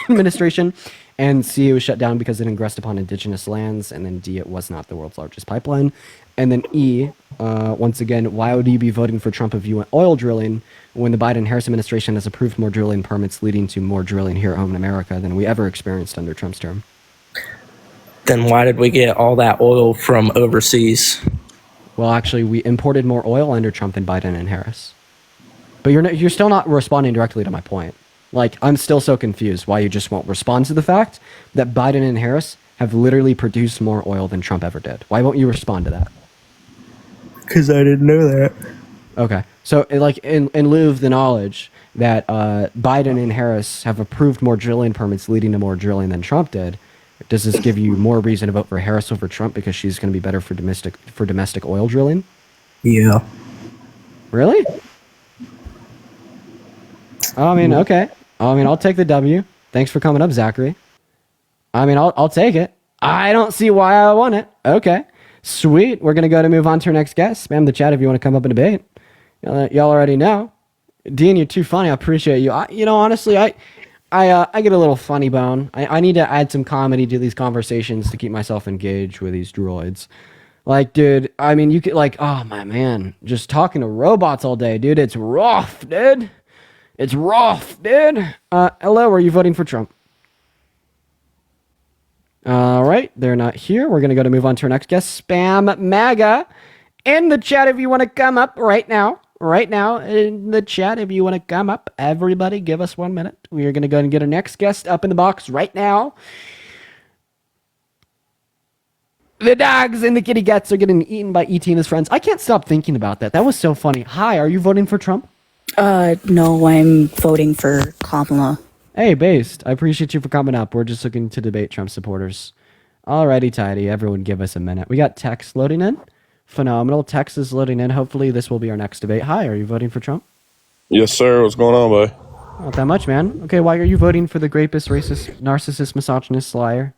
administration. And C, it was shut down because it ingressed upon indigenous lands. And then D, it was not the world's largest pipeline. And then E, once again, why would you be voting for Trump if you went oil drilling when the Biden-Harris administration has approved more drilling permits leading to more drilling here at home in America than we ever experienced under Trump's term? Then why did we get all that oil from overseas? Well, actually, we imported more oil under Trump than Biden and Harris. But you're still not responding directly to my point. I'm still so confused why you just won't respond to the fact that Biden and Harris have literally produced more oil than Trump ever did. Why won't you respond to that? Because I didn't know that. Okay. So, in lieu of the knowledge that Biden and Harris have approved more drilling permits leading to more drilling than Trump did, does this give you more reason to vote for Harris over Trump because she's going to be better for domestic oil drilling? Yeah. Really? Okay. I'll take the W. Thanks for coming up, Zachary. I'll take it. I don't see why I want it. Okay. Sweet. We're going to move on to our next guest. Spam the chat if you want to come up and debate. Y'all already know. Dean, you're too funny. I appreciate you. Honestly, I get a little funny bone. I need to add some comedy to these conversations to keep myself engaged with these droids. Like, dude, I mean, you could oh my man, just talking to robots all day, dude. It's rough, dude. It's rough, dude. Hello, are you voting for Trump? All right, they're not here. We're gonna move on to our next guest, Spam MAGA. In the chat, if you want to come up right now in the chat, if you want to come up, everybody, give us 1 minute. We are gonna go and get our next guest up in the box right now. The dogs and the kitty cats are getting eaten by E.T. and his friends. I can't stop thinking about that. That was so funny. Hi, are you voting for Trump? No, I'm voting for Kamala. Hey, Based. I appreciate you for coming up. We're just looking to debate Trump supporters. Alrighty, tidy. Everyone give us a minute. We got text loading in. Phenomenal. Text is loading in. Hopefully this will be our next debate. Hi, are you voting for Trump? Yes, sir. What's going on, buddy? Not that much, man. Okay, why are you voting for the rapist, racist, narcissist, misogynist, liar?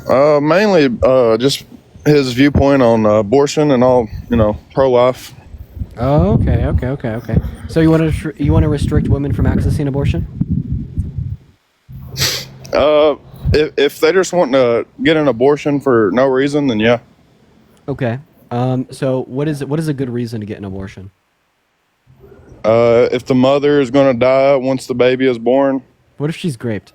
Mainly, just his viewpoint on abortion and all, pro-life. Oh, okay. So you want to restrict women from accessing abortion? If they just want to get an abortion for no reason, then yeah. Okay. So what is a good reason to get an abortion? If the mother is going to die once the baby is born. What if she's raped?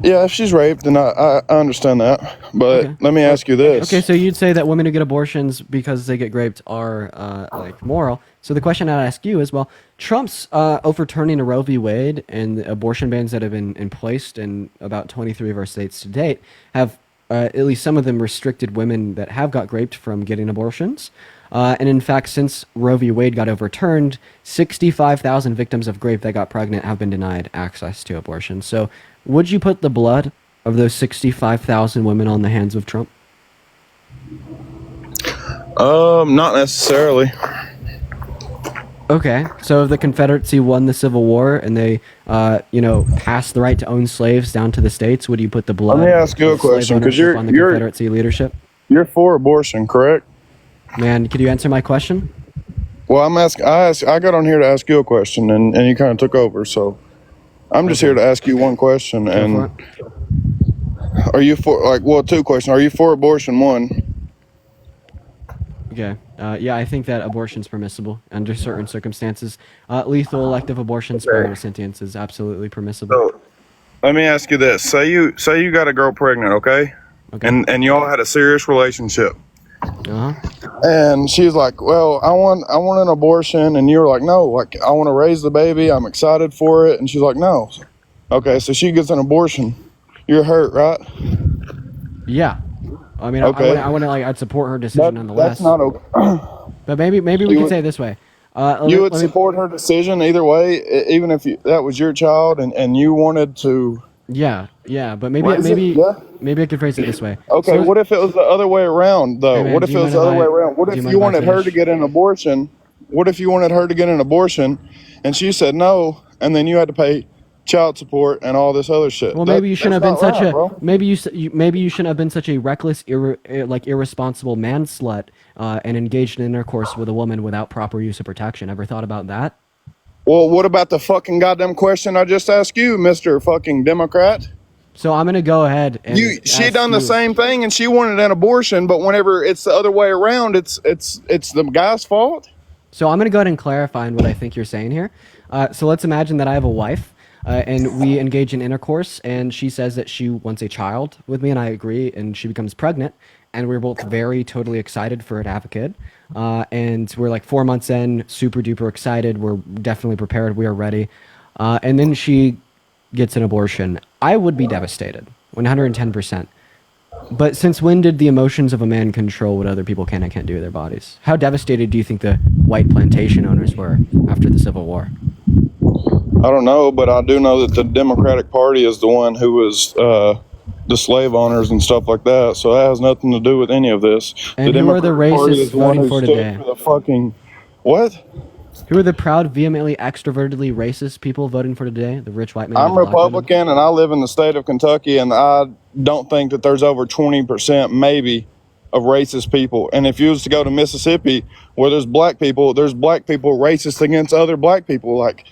Yeah, if she's raped, then I understand that. But let me ask you this. Okay, so you'd say that women who get abortions because they get raped are moral. So the question I'd ask you is, well, Trump's overturning a Roe v. Wade and the abortion bans that have been placed in about 23 of our states to date have at least some of them restricted women that have got raped from getting abortions. And in fact, since Roe v. Wade got overturned, 65,000 victims of rape that got pregnant have been denied access to abortion. So would you put the blood of those 65,000 women on the hands of Trump? Not necessarily. Okay, so if the Confederacy won the Civil War and they, passed the right to own slaves down to the states, would you put the blood? Let me ask you a of slave question, because ownership on the Confederacy leadership? You're for abortion, correct? Man, could you answer my question? Well, I got on here to ask you a question, and you kind of took over, so I'm just here to ask you one question. And are you for, two questions. Are you for abortion, one? Okay. Yeah, I think that abortion's permissible under certain circumstances. Lethal elective abortion, sparing sentience is absolutely permissible. So, let me ask you this. Say you got a girl pregnant, okay? And you all had a serious relationship. Uh-huh. And she's like, well, I want an abortion. And you're like, no, I want to raise the baby. I'm excited for it. And she's like, no. Okay, so she gets an abortion. You're hurt, right? Yeah. I mean, okay. I'd support her decision nonetheless. That's not okay. But maybe we could say it this way. You would support her decision either way, even if that was your child and you wanted to. Yeah, but maybe I could phrase it this way. Okay, so, what if it was the other way around, though? Hey man, what if it was the other way around? What if you wanted her to get an abortion? What if you wanted her to get an abortion, and she said no, and then you had to pay child support and all this other shit? Well, maybe you shouldn't have been maybe you shouldn't have been such a reckless, irresponsible man slut and engaged in intercourse with a woman without proper use of protection. Ever thought about that? Well, what about the fucking goddamn question I just asked you, Mr. fucking Democrat? So I'm gonna go ahead and she done the same thing and she wanted an abortion, but whenever it's the other way around, it's the guy's fault. So I'm gonna go ahead and clarify what I think you're saying here. So let's imagine that I have a wife. And we engage in intercourse, and she says that she wants a child with me, and I agree, and she becomes pregnant, and we're both totally excited for her to have a kid. And we're 4 months in, super duper excited. We're definitely prepared. We are ready. And then she gets an abortion. I would be devastated, 110%. But since when did the emotions of a man control what other people can and can't do with their bodies? How devastated do you think the white plantation owners were after the Civil War? I don't know, but I do know that the Democratic Party is the one who was the slave owners and stuff like that. So that has nothing to do with any of this. And who are the racists voting for today? For the fucking what? Who are the proud, vehemently, extrovertedly racist people voting for today? The rich white men. I'm Republican, and I live in the state of Kentucky, and I don't think that there's over 20%, maybe, of racist people. And if you was to go to Mississippi where there's black people racist against other black people. Like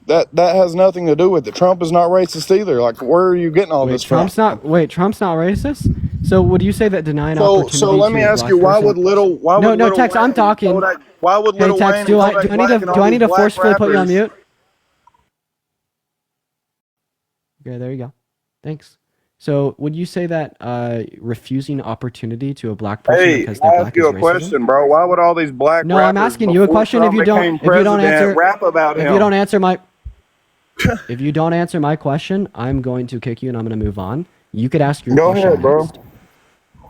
that has nothing to do with it. Trump is not racist either. Like, where are you getting all this from? Trump's not racist? So would you say that denying So opportunity let me to a ask black you, why person- would Lil No, Wayne Tex, I'm talking. Kodak, why would Hey, Lil Tex, Wayne do I Kodak need Black to and all these black forcefully put you on rappers- mute? Okay, there you go. Thanks. So would you say that refusing opportunity to a black person Hey, because I they're black ask you is a racism? question, bro. Why would all these black No, rappers I'm asking you a before question. Trump If you don't became answer, president rap about if him? you don't answer my, if you don't answer my question, I'm going to kick you and I'm going to move on. You could ask your Go question ahead, bro. next.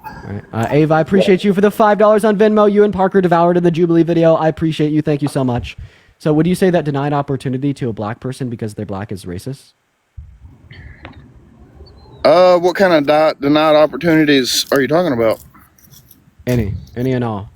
All right. Ava, I appreciate you for the $5 on Venmo. You and Parker devoured in the Jubilee video. I appreciate you. Thank you so much. So would you say that denied opportunity to a black person because they're black is racist? What kind of denied opportunities are you talking about? Any and all.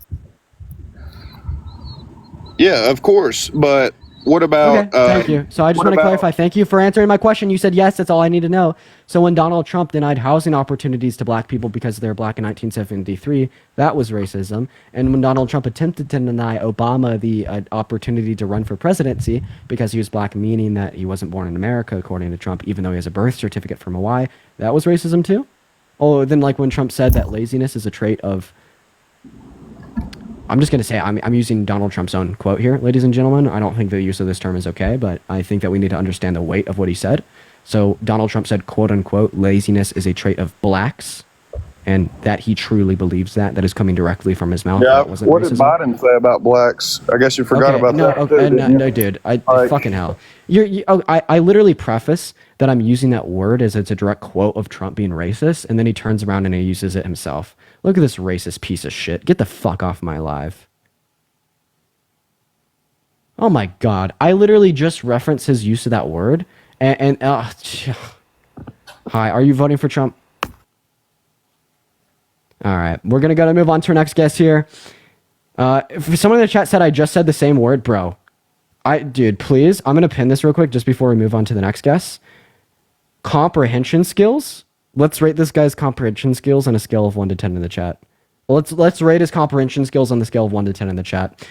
Yeah, of course. But what about? Okay, thank you. So I just want to clarify. Thank you for answering my question. You said yes. That's all I need to know. So when Donald Trump denied housing opportunities to black people because they're black in 1973, that was racism. And when Donald Trump attempted to deny Obama the opportunity to run for presidency because he was black, meaning that he wasn't born in America, according to Trump, even though he has a birth certificate from Hawaii, that was racism too? Oh, then like when Trump said that laziness is a trait of... I'm just going to say, I'm using Donald Trump's own quote here, ladies and gentlemen. I don't think the use of this term is okay, but I think that we need to understand the weight of what he said. So Donald Trump said, quote unquote, laziness is a trait of blacks, and that he truly believes that is coming directly from his mouth. Yeah, That wasn't what racism. did Biden say about blacks? I guess you forgot about that. Too, No, dude. Fucking hell. I literally preface that I'm using that word as it's a direct quote of Trump being racist, and then he turns around and he uses it himself. Look at this racist piece of shit. Get the fuck off my live. Oh my god. I literally just referenced his use of that word. Hi, are you voting for Trump? All right, we're gonna move on to our next guest here. If someone in the chat said I just said the same word, bro. Dude, please, I'm gonna pin this real quick just before we move on to the next guest. Comprehension skills. Let's rate this guy's comprehension skills on a scale of 1 to 10 in the chat. Let's rate his comprehension skills on the scale of 1 to 10 in the chat.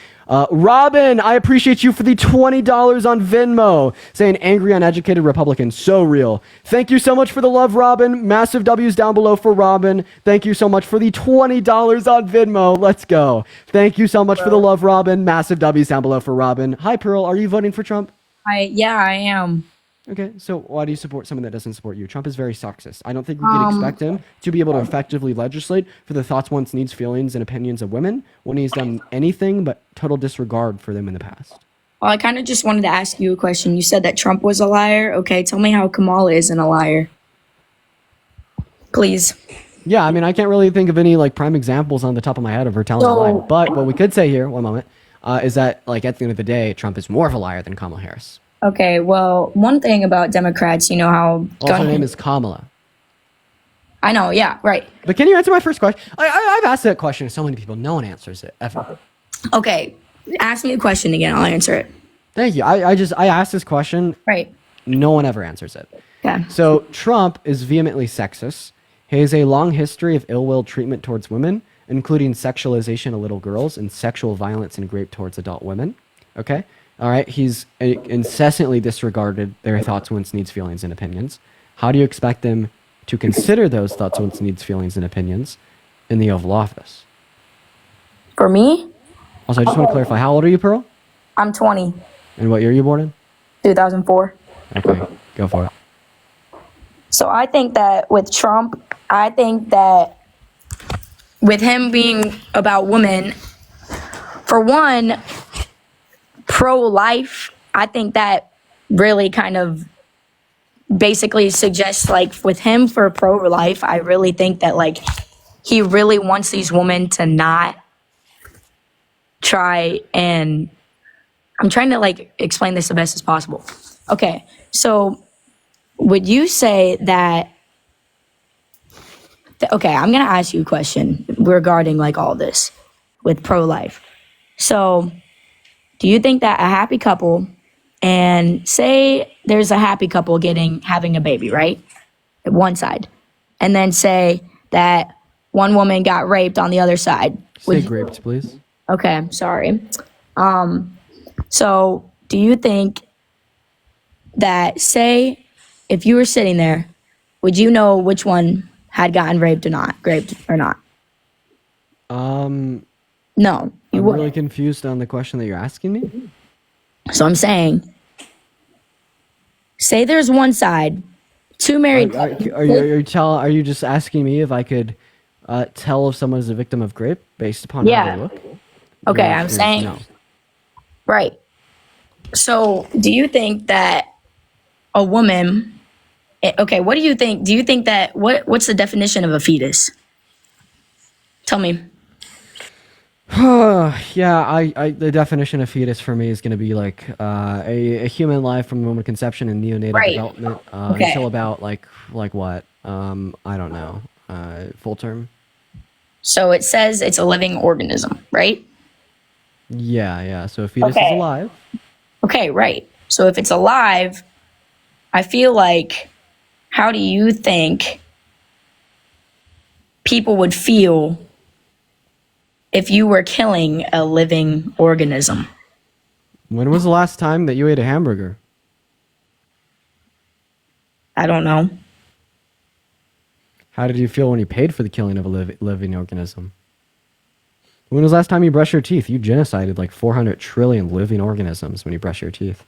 Robin, I appreciate you for the $20 on Venmo. Saying angry, uneducated Republican. So real. Thank you so much for the love, Robin. Massive W's down below for Robin. Thank you so much for the $20 on Venmo. Let's go. Thank you so much for the love, Robin. Massive W's down below for Robin. Hi, Pearl. Are you voting for Trump? Yeah, I am. Okay, so why do you support someone that doesn't support you? Trump is very sexist. I don't think we can expect him to be able to effectively legislate for the thoughts, wants, needs, feelings, and opinions of women when he's done anything but total disregard for them in the past. Well, I kind of just wanted to ask you a question. You said that Trump was a liar. Okay, tell me how Kamala isn't a liar. Please. Yeah, I mean, I can't really think of any like prime examples on the top of my head of her telling a lie. But what we could say here, one moment, is that like at the end of the day, Trump is more of a liar than Kamala Harris. Okay, well, one thing about Democrats, you know how... Her name is Kamala. I know, yeah, right. But can you answer my first question? I've asked that question to so many people. No one answers it, ever. Okay, ask me a question again. I'll answer it. Thank you. I asked this question. Right. No one ever answers it. Okay. So Trump is vehemently sexist. He has a long history of ill-will treatment towards women, including sexualization of little girls and sexual violence and rape towards adult women. Okay? All right, he's incessantly disregarded their thoughts, wants, needs, feelings, and opinions. How do you expect them to consider those thoughts, wants, needs, feelings, and opinions in the Oval Office? For me? Also, I just want to clarify, how old are you, Pearl? I'm 20. And what year are you born in? 2004. Okay, go for it. So I think that with Trump, I think that with him being about women, for one... pro-life, I think that really kind of basically suggests like with him for pro-life, I really think that like he really wants these women to not try and I'm trying to like explain this the best as possible. Okay, so would you say that okay, I'm gonna ask you a question regarding like all this with pro-life. So do you think that a happy couple, and say there's a happy couple having a baby, right? At one side. And then say that one woman got raped on the other side. Say raped, please. Okay, I'm sorry. So do you think that, say, if you were sitting there, would you know which one had gotten raped or not? No, you I'm wouldn't. really confused on the question that you're asking me. So I'm saying, say there's one side, two married couples. Are you just asking me if I could tell if someone's a victim of rape based upon how they look? Okay, Your I'm answer is saying, no. right. So do you think that a woman, okay, what do you think? Do you think that, what's the definition of a fetus? Tell me. Yeah, the definition of fetus for me is going to be like a human life from the moment of conception and neonatal development until about like what? I don't know. Full term. So it says it's a living organism, right? Yeah. So a fetus is alive. Okay, right. So if it's alive, I feel like, how do you think people would feel if you were killing a living organism? When was the last time that you ate a hamburger? I don't know. How did you feel when you paid for the killing of a living organism? When was the last time you brushed your teeth? You genocided like 400 trillion living organisms when you brush your teeth.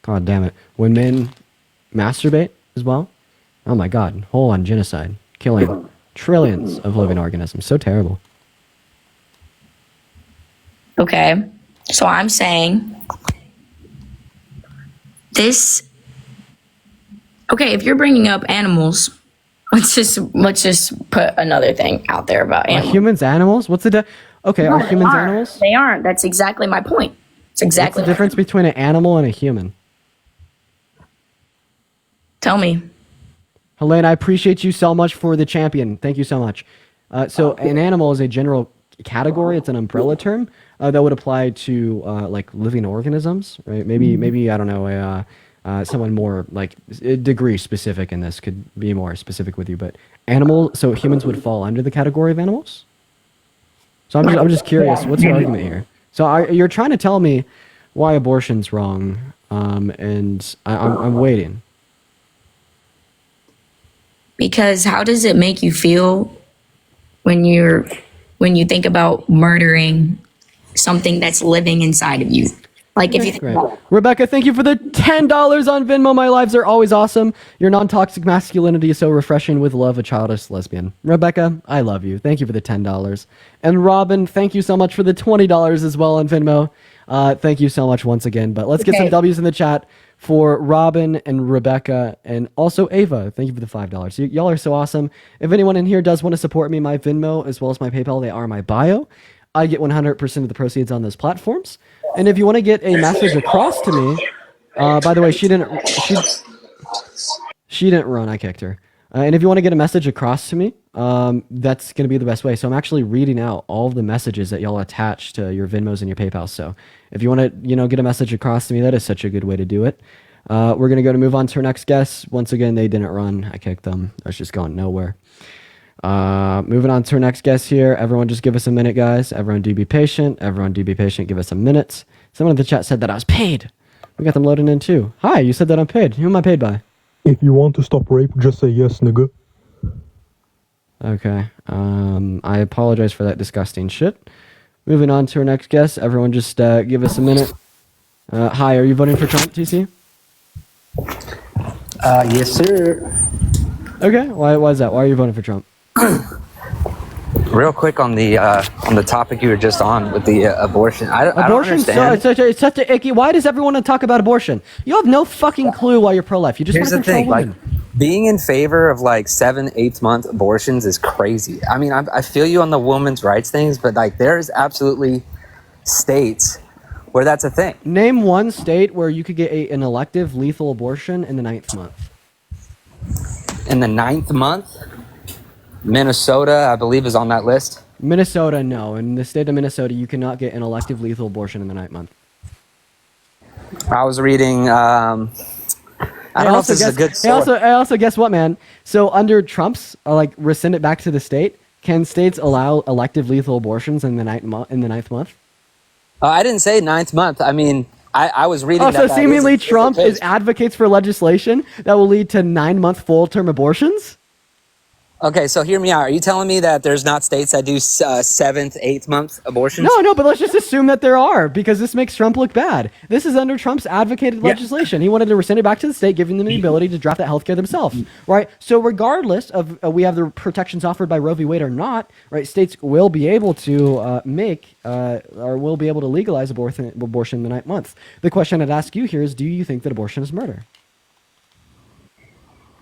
God damn it. When men masturbate as well? Oh my god. Hold on, genocide. Killing trillions of living organisms. So terrible. Okay. So I'm saying this. Okay, if you're bringing up animals, let's just put another thing out there about animals. Are humans animals? What's the okay, No, are humans they aren't. animals? They aren't. That's exactly my point. It's exactly What's the difference between an animal and a human? Tell me. Helene, I appreciate you so much for the champion. Thank you so much. So an animal is a general category. It's an umbrella term that would apply to like living organisms, right? Maybe I don't know, someone more like degree specific in this could be more specific with you, but animal. So humans would fall under the category of animals. So I'm just curious. What's your argument here? So you're trying to tell me why abortion's wrong, and I'm waiting. Because how does it make you feel when you think about murdering something that's living inside of you? Like if you think about Rebecca, thank you for the $10 on Venmo. My lives are always awesome. Your non-toxic masculinity is so refreshing with love, a childless lesbian. Rebecca, I love you. Thank you for the $10. And Robin, thank you so much for the $20 as well on Venmo. Thank you so much once again. But let's get some W's in the chat for Robin and Rebecca and also Ava. Thank you for the $5. Y'all are so awesome. If anyone in here does want to support me, my Venmo as well as my PayPal, they are in my bio. I get 100% of the proceeds on those platforms. And if you want to get a message across to me, by the way, she didn't run. I kicked her. And if you want to get a message across to me, that's going to be the best way. So I'm actually reading out all of the messages that y'all attach to your Venmos and your PayPal. So if you want to, get a message across to me, that is such a good way to do it. We're going to move on to our next guest. Once again, they didn't run. I kicked them. I was just going nowhere. Moving on to our next guest here. Everyone just give us a minute, guys. Everyone do be patient. Everyone do be patient. Give us a minute. Someone in the chat said that I was paid. We got them loading in too. Hi, you said that I'm paid. Who am I paid by? If you want to stop rape, just say yes, nigga. Okay. I apologize for that disgusting shit. Moving on to our next guest. Everyone just give us a minute. Hi, are you voting for Trump, TC? Yes, sir. Okay. Why is that? Why are you voting for Trump? Real quick on the topic you were just on with the abortion. I don't understand. It's such a icky. Why does everyone want to talk about abortion? You have no fucking clue why you're pro-life. You just Here's want to the control thing, women. like being in favor of like 7-8 month abortions is crazy. I mean, I feel you on the women's rights things, but like there's absolutely states where that's a thing. Name one state where you could get an elective lethal abortion in the 9th month. In the 9th month, Minnesota, I believe, is on that list. Minnesota, no. In the state of Minnesota, you cannot get an elective lethal abortion in the 9th month. I was reading. I don't know if this is a good source. I also guess what, man. So under Trump's, rescind it back to the state. Can states allow elective lethal abortions in the ninth month? I didn't say ninth month. I mean, I was reading. Oh, so seemingly Trump advocates for legislation that will lead to 9-month full-term abortions? Okay, so hear me out. Are you telling me that there's not states that do 7th, 8th month abortions? No, but let's just assume that there are, because this makes Trump look bad. This is under Trump's advocated legislation. He wanted to rescind it back to the state, giving them the ability to draft that healthcare themselves, right? So regardless of we have the protections offered by Roe v. Wade or not, right? States will be able to or will be able to legalize abortion in the 9th month. The question I'd ask you here is, do you think that abortion is murder?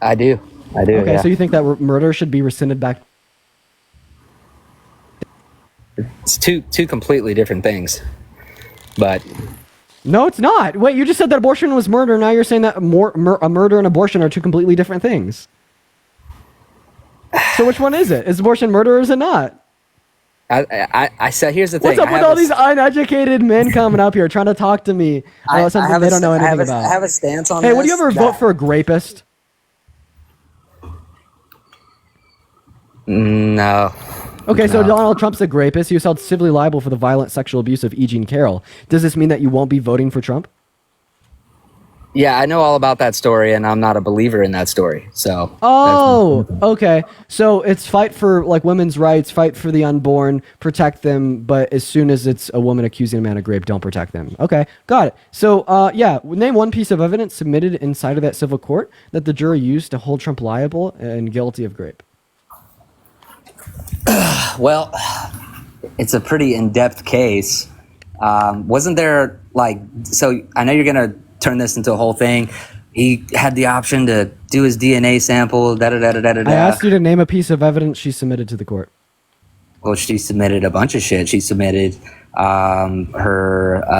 I do. Okay, yeah. so you think that murder should be rescinded back? It's two completely different things. But no, it's not. Wait, you just said that abortion was murder. Now you're saying that a murder and abortion are two completely different things. So which one is it? Is abortion murder or is it not? I said, here's the thing. What's up with all these uneducated men coming up here trying to talk to me about something they don't know anything about? I have a stance on Hey, this. would you ever vote for a rapist? No. Okay, so Donald Trump's a rapist. He was held civilly liable for the violent sexual abuse of E. Jean Carroll. Does this mean that you won't be voting for Trump? Yeah, I know all about that story, and I'm not a believer in that story. So. Oh, okay. So it's fight for like women's rights, fight for the unborn, protect them. But as soon as it's a woman accusing a man of rape, don't protect them. Okay, got it. So yeah, name one piece of evidence submitted inside of that civil court that the jury used to hold Trump liable and guilty of rape. Well, it's a pretty in-depth case. Wasn't there so I know you're going to turn this into a whole thing. He had the option to do his DNA sample, I asked you to name a piece of evidence she submitted to the court. Well, she submitted a bunch of shit. She submitted her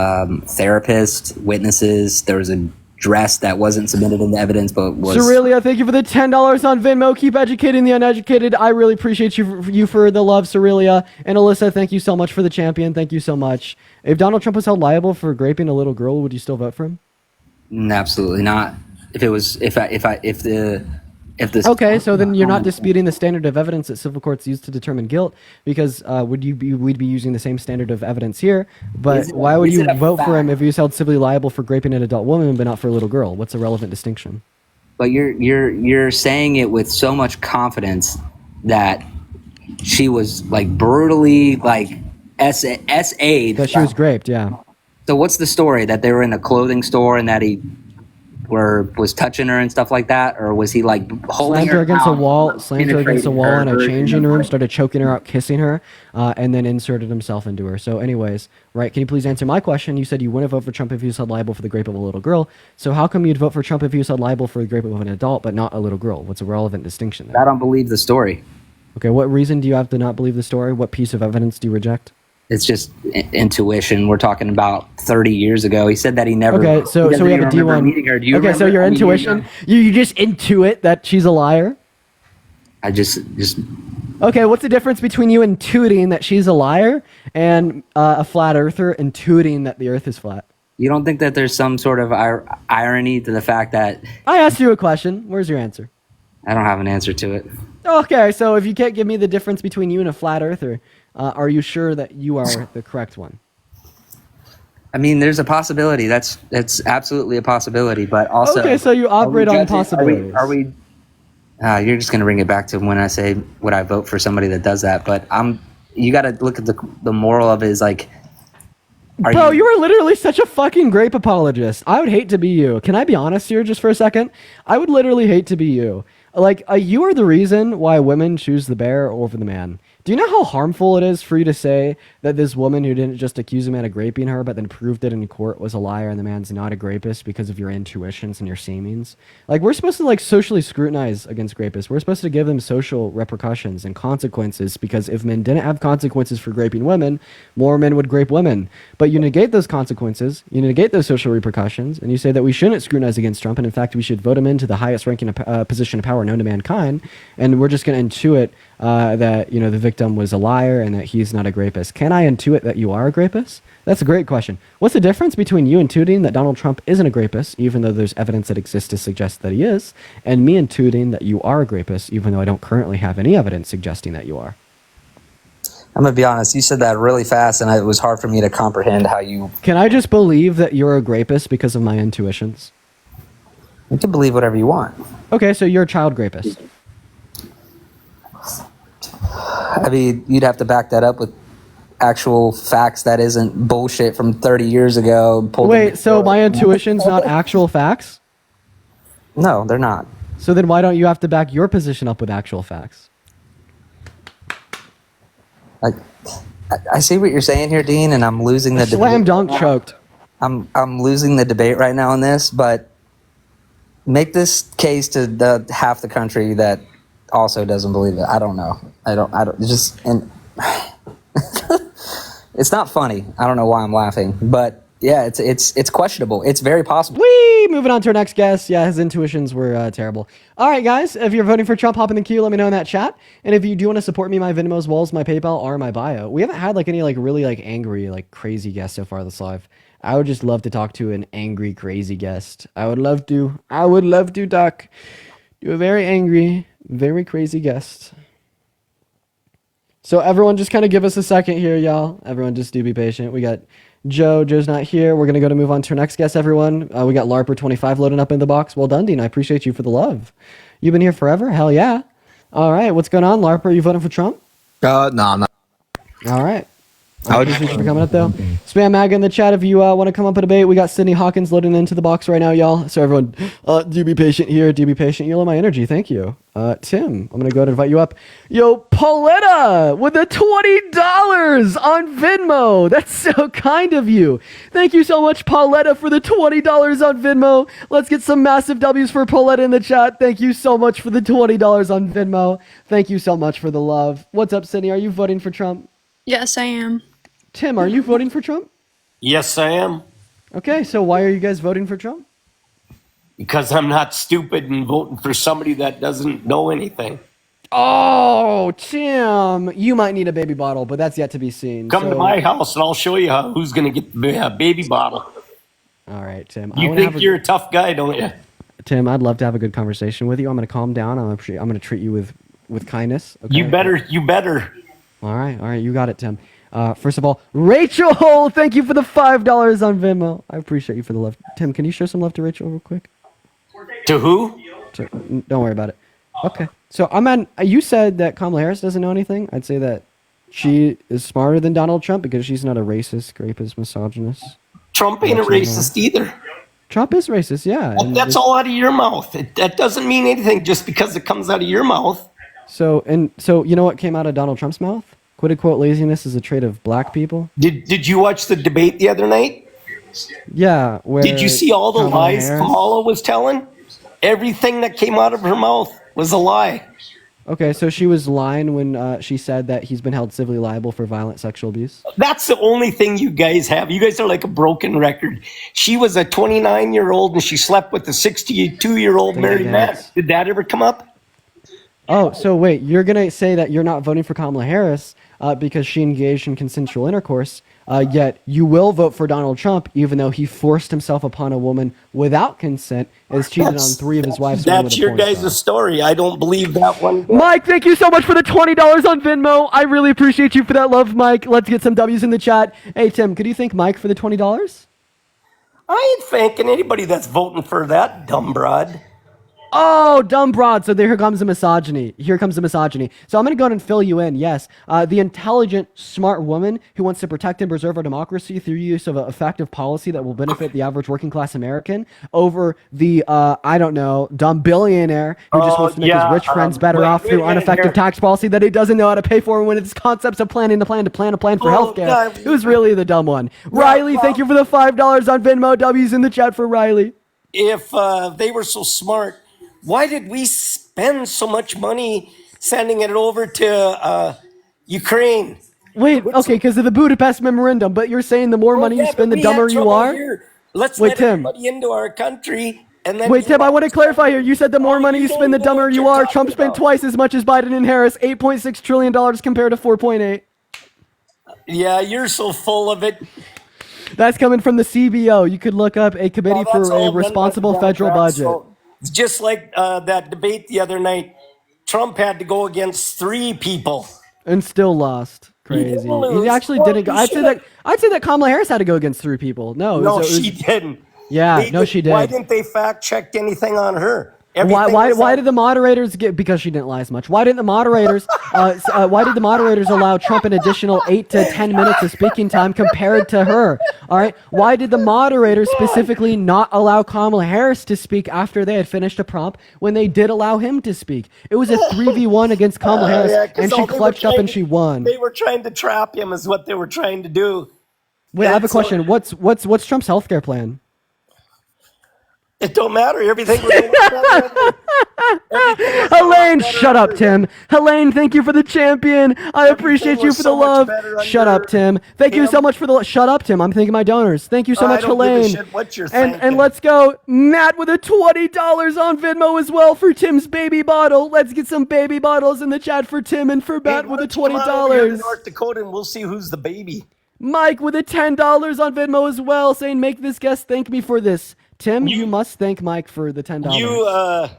therapist, witnesses. There was a dress that wasn't submitted in the evidence, but was... Cerelia, thank you for the $10 on Venmo. Keep educating the uneducated. I really appreciate you for the love, Cerelia. And Alyssa, thank you so much for the champion. Thank you so much. If Donald Trump was held liable for raping a little girl, would you still vote for him? Absolutely not. If it was, if this... Okay, so then you're not disputing the standard of evidence that civil courts use to determine guilt, because we'd be using the same standard of evidence here. But why would you vote for him if he was held civilly liable for raping an adult woman, but not for a little girl? What's the relevant distinction? But you're saying it with so much confidence that she was like brutally SA'd. That she was raped, yeah. So what's the story? That they were in a clothing store and that he was touching her and stuff like that, or was he like holding her against a wall, slammed her against a wall in a changing room, started choking her out, kissing her, and then inserted himself into her? So anyways, right, can you please answer my question? You said you wouldn't vote for Trump if he was held liable for the rape of a little girl. So how come you'd vote for Trump if he was held liable for the rape of an adult but not a little girl? What's a relevant distinction there? I don't believe the story. Okay, what reason do you have to not believe the story? What piece of evidence do you reject? It's just intuition. We're talking about 30 years ago. He said that he never... Okay, so we have a D1. Okay, so your intuition, you just intuit that she's a liar? I just... Okay, what's the difference between you intuiting that she's a liar and a flat earther intuiting that the earth is flat? You don't think that there's some sort of irony to the fact that... I asked you a question. Where's your answer? I don't have an answer to it. Okay, so if you can't give me the difference between you and a flat earther, are you sure that you are the correct one? I mean, there's a possibility. That's absolutely a possibility, but also... Okay, so you operate on possibilities. Are we you're just going to bring it back to when I say, would I vote for somebody that does that? But you got to look at the moral of it is like... Bro, you are literally such a fucking grape apologist. I would hate to be you. Can I be honest here just for a second? I would literally hate to be you. Like, you are the reason why women choose the bear over the man. Do you know how harmful it is for you to say that this woman who didn't just accuse a man of raping her, but then proved it in court was a liar and the man's not a rapist because of your intuitions and your seemings? Like, we're supposed to, like, socially scrutinize against rapists. We're supposed to give them social repercussions and consequences, because if men didn't have consequences for raping women, more men would rape women. But you negate those consequences, you negate those social repercussions, and you say that we shouldn't scrutinize against Trump, and in fact, we should vote him into the highest ranking position of power known to mankind, and we're just going to intuit that, you know, the victim was a liar and that he's not a rapist. Can I intuit that you are a rapist? That's a great question. What's the difference between you intuiting that Donald Trump isn't a rapist, even though there's evidence that exists to suggest that he is, and me intuiting that you are a rapist, even though I don't currently have any evidence suggesting that you are? I'm gonna be honest. You said that really fast, and it was hard for me to comprehend how you. Can I just believe that you're a rapist because of my intuitions? You can believe whatever you want. Okay, so you're a child rapist. I mean, you'd have to back that up with actual facts. That isn't bullshit from 30 years ago. Wait, so my intuition's not actual facts? No, they're not. So then why don't you have to back your position up with actual facts? I see what you're saying here, Dean, and I'm losing the Slam dunk choked. I'm losing the debate right now on this, but make this case to the half the country that also doesn't believe it. I don't know. I don't just and it's not funny. I don't know why I'm laughing, but yeah, it's questionable. It's very possible. Whee! Moving on to our next guest. Yeah, his intuitions were terrible. All right, guys, if you're voting for Trump, hop in the queue. Let me know in that chat. And if you do want to support me, my Venmo's, walls, my PayPal are in my bio. We haven't had any really angry, crazy guests so far this live. I would just love to talk to an angry, crazy guest. I would love to talk to a very angry, very crazy guest. So everyone just kind of give us a second here, y'all. Everyone just do be patient. We got Joe. Joe's not here. We're going to move on to our next guest, everyone. We got LARPer25 loading up in the box. Well done, Dean. I appreciate you for the love. You've been here forever? Hell yeah. All right. What's going on, LARPer? You voting for Trump? No, I'm not. All right. I appreciate you for coming up, though. Spam MAGA in the chat if you want to come up and debate. We got Sydney Hawkins loading into the box right now, y'all. So everyone, do be patient here. Do be patient. You love my energy. Thank you. Tim, I'm going to go ahead and invite you up. Yo, Pauletta with the $20 on Venmo. That's so kind of you. Thank you so much, Pauletta, for the $20 on Venmo. Let's get some massive W's for Pauletta in the chat. Thank you so much for the $20 on Venmo. Thank you so much for the love. What's up, Sydney? Are you voting for Trump? Yes, I am. Tim, are you voting for Trump? Yes, I am. Okay, so why are you guys voting for Trump? Because I'm not stupid and voting for somebody that doesn't know anything. Oh, Tim, you might need a baby bottle, but that's yet to be seen. Come to my house and I'll show you who's going to get the baby bottle. All right, Tim. You think you're a tough guy, don't you? Tim, I'd love to have a good conversation with you. I'm going to calm down. I'm going to treat you with kindness. Okay? You better. All right, you got it, Tim. First of all, Rachel, thank you for the $5 on Venmo. I appreciate you for the love. Tim, can you show some love to Rachel real quick? To who? Don't worry about it. Okay. So, you said that Kamala Harris doesn't know anything. I'd say that she is smarter than Donald Trump because she's not a racist, rapist, misogynist. Trump ain't a racist either. Trump is racist, yeah. That's all out of your mouth. That doesn't mean anything just because it comes out of your mouth. So you know what came out of Donald Trump's mouth? Quote unquote laziness is a trait of black people. Did you watch the debate the other night? Yeah. Did you see all the lies Kamala was telling? Everything that came out of her mouth was a lie. Okay, so she was lying when she said that he's been held civilly liable for violent sexual abuse? That's the only thing you guys have. You guys are like a broken record. She was a 29-year-old and she slept with a 62-year-old married man. Did that ever come up? Oh, so wait, you're going to say that you're not voting for Kamala Harris because she engaged in consensual intercourse, yet you will vote for Donald Trump even though he forced himself upon a woman without consent and has cheated on 3 of his wives. That's your guys' story. I don't believe that one. Mike, thank you so much for the $20 on Venmo. I really appreciate you for that love, Mike. Let's get some W's in the chat. Hey, Tim, could you thank Mike for the $20? I ain't thanking anybody that's voting for that dumb broad. Oh, dumb broad. So here comes the misogyny. So I'm going to go ahead and fill you in. Yes. The intelligent, smart woman who wants to protect and preserve our democracy through use of an effective policy that will benefit the average working class American over the, dumb billionaire who just wants to make his rich friends better off through ineffective tax policy that he doesn't know how to pay for when it's concepts of planning to plan for healthcare. Who's really the dumb one? Riley, thank you for the $5 on Venmo. W's in the chat for Riley. If they were so smart, why did we spend so much money sending it over to Ukraine? Wait, okay, because of the Budapest Memorandum, but you're saying the more money you spend, the dumber you are? Let's let everybody into our country. And then wait, Tim, I want to clarify here. You said the more money you spend, the dumber you are. Trump spent twice as much as Biden and Harris, $8.6 trillion compared to 4.8. Yeah, you're so full of it. That's coming from the CBO. You could look up a committee for a responsible federal budget. Just like that debate the other night, Trump had to go against 3 people. And still lost. crazy. didn't He lose. actually Well, didn't go. you I'd say that Kamala Harris had to go against 3 people. No, it No, was, she didn't. Yeah, no, she did. Why didn't they fact check anything on her? Why Everything was why on- did the moderators get, because she didn't lie as much? Why didn't the moderators why did the moderators allow Trump an additional 8 to 10 minutes of speaking time compared to her? All right, why did the moderators specifically not allow Kamala Harris to speak after they had finished a prompt when they did allow him to speak? It was a 3v1 against Kamala Harris, Yeah, 'cause and she all they were clutched up trying and to- she won. They were trying to trap him, is what they were trying to do. Wait, I have a And so- question. What's Trump's healthcare plan? It don't matter. Everything was a lot better. Helene, shut up, Tim. Helene, thank you for the champion. I appreciate you was for the so much love. better Shut under up, Tim. Thank you so him. much for the. Shut up, Tim. I'm thanking my donors. Thank you so much, I don't give a Helene. shit what you're and thinking. let's go, Matt, with a $20 on Venmo as well for Tim's baby bottle. Let's get some baby bottles in the chat for Tim and for Matt with a Come on over here to $20. North Dakota, and we'll see who's the baby. Mike with a $10 on Venmo as well, saying make this guest thank me for this. Tim, you must thank Mike for the $10.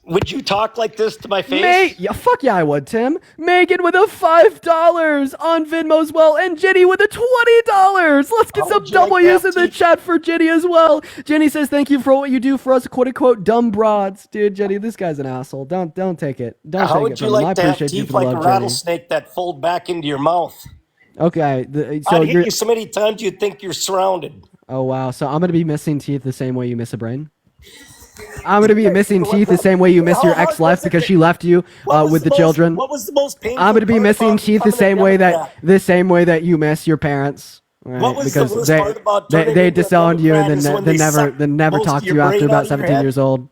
Would you talk like this to my face? Fuck yeah, I would, Tim. Megan with a $5 on Venmo as well, and Jenny with a $20. Let's get some W's in the chat for Jenny as well. Jenny says, "Thank you for what you do for us, quote unquote, dumb broads." Dude, Jenny, this guy's an asshole. Don't take it. Don't How take would it you from him. I like to have appreciate you teeth for the like a love, Jenny. rattlesnake that fold back into your mouth? Okay, so I'd you're. hit you so many times you'd think you're surrounded. Oh wow, so I'm gonna be missing teeth the same way you miss a brain. I'm gonna be missing teeth the same way you miss your ex left because she left you with the children. What was the most painful? I'm gonna be part missing about teeth the becoming a same way Democrat? that you miss your parents. Right? What was the because worst part about turning they into a disowned you and Democrat is when then they suck never most talked of to your you after brain out about of your 17 head? years old.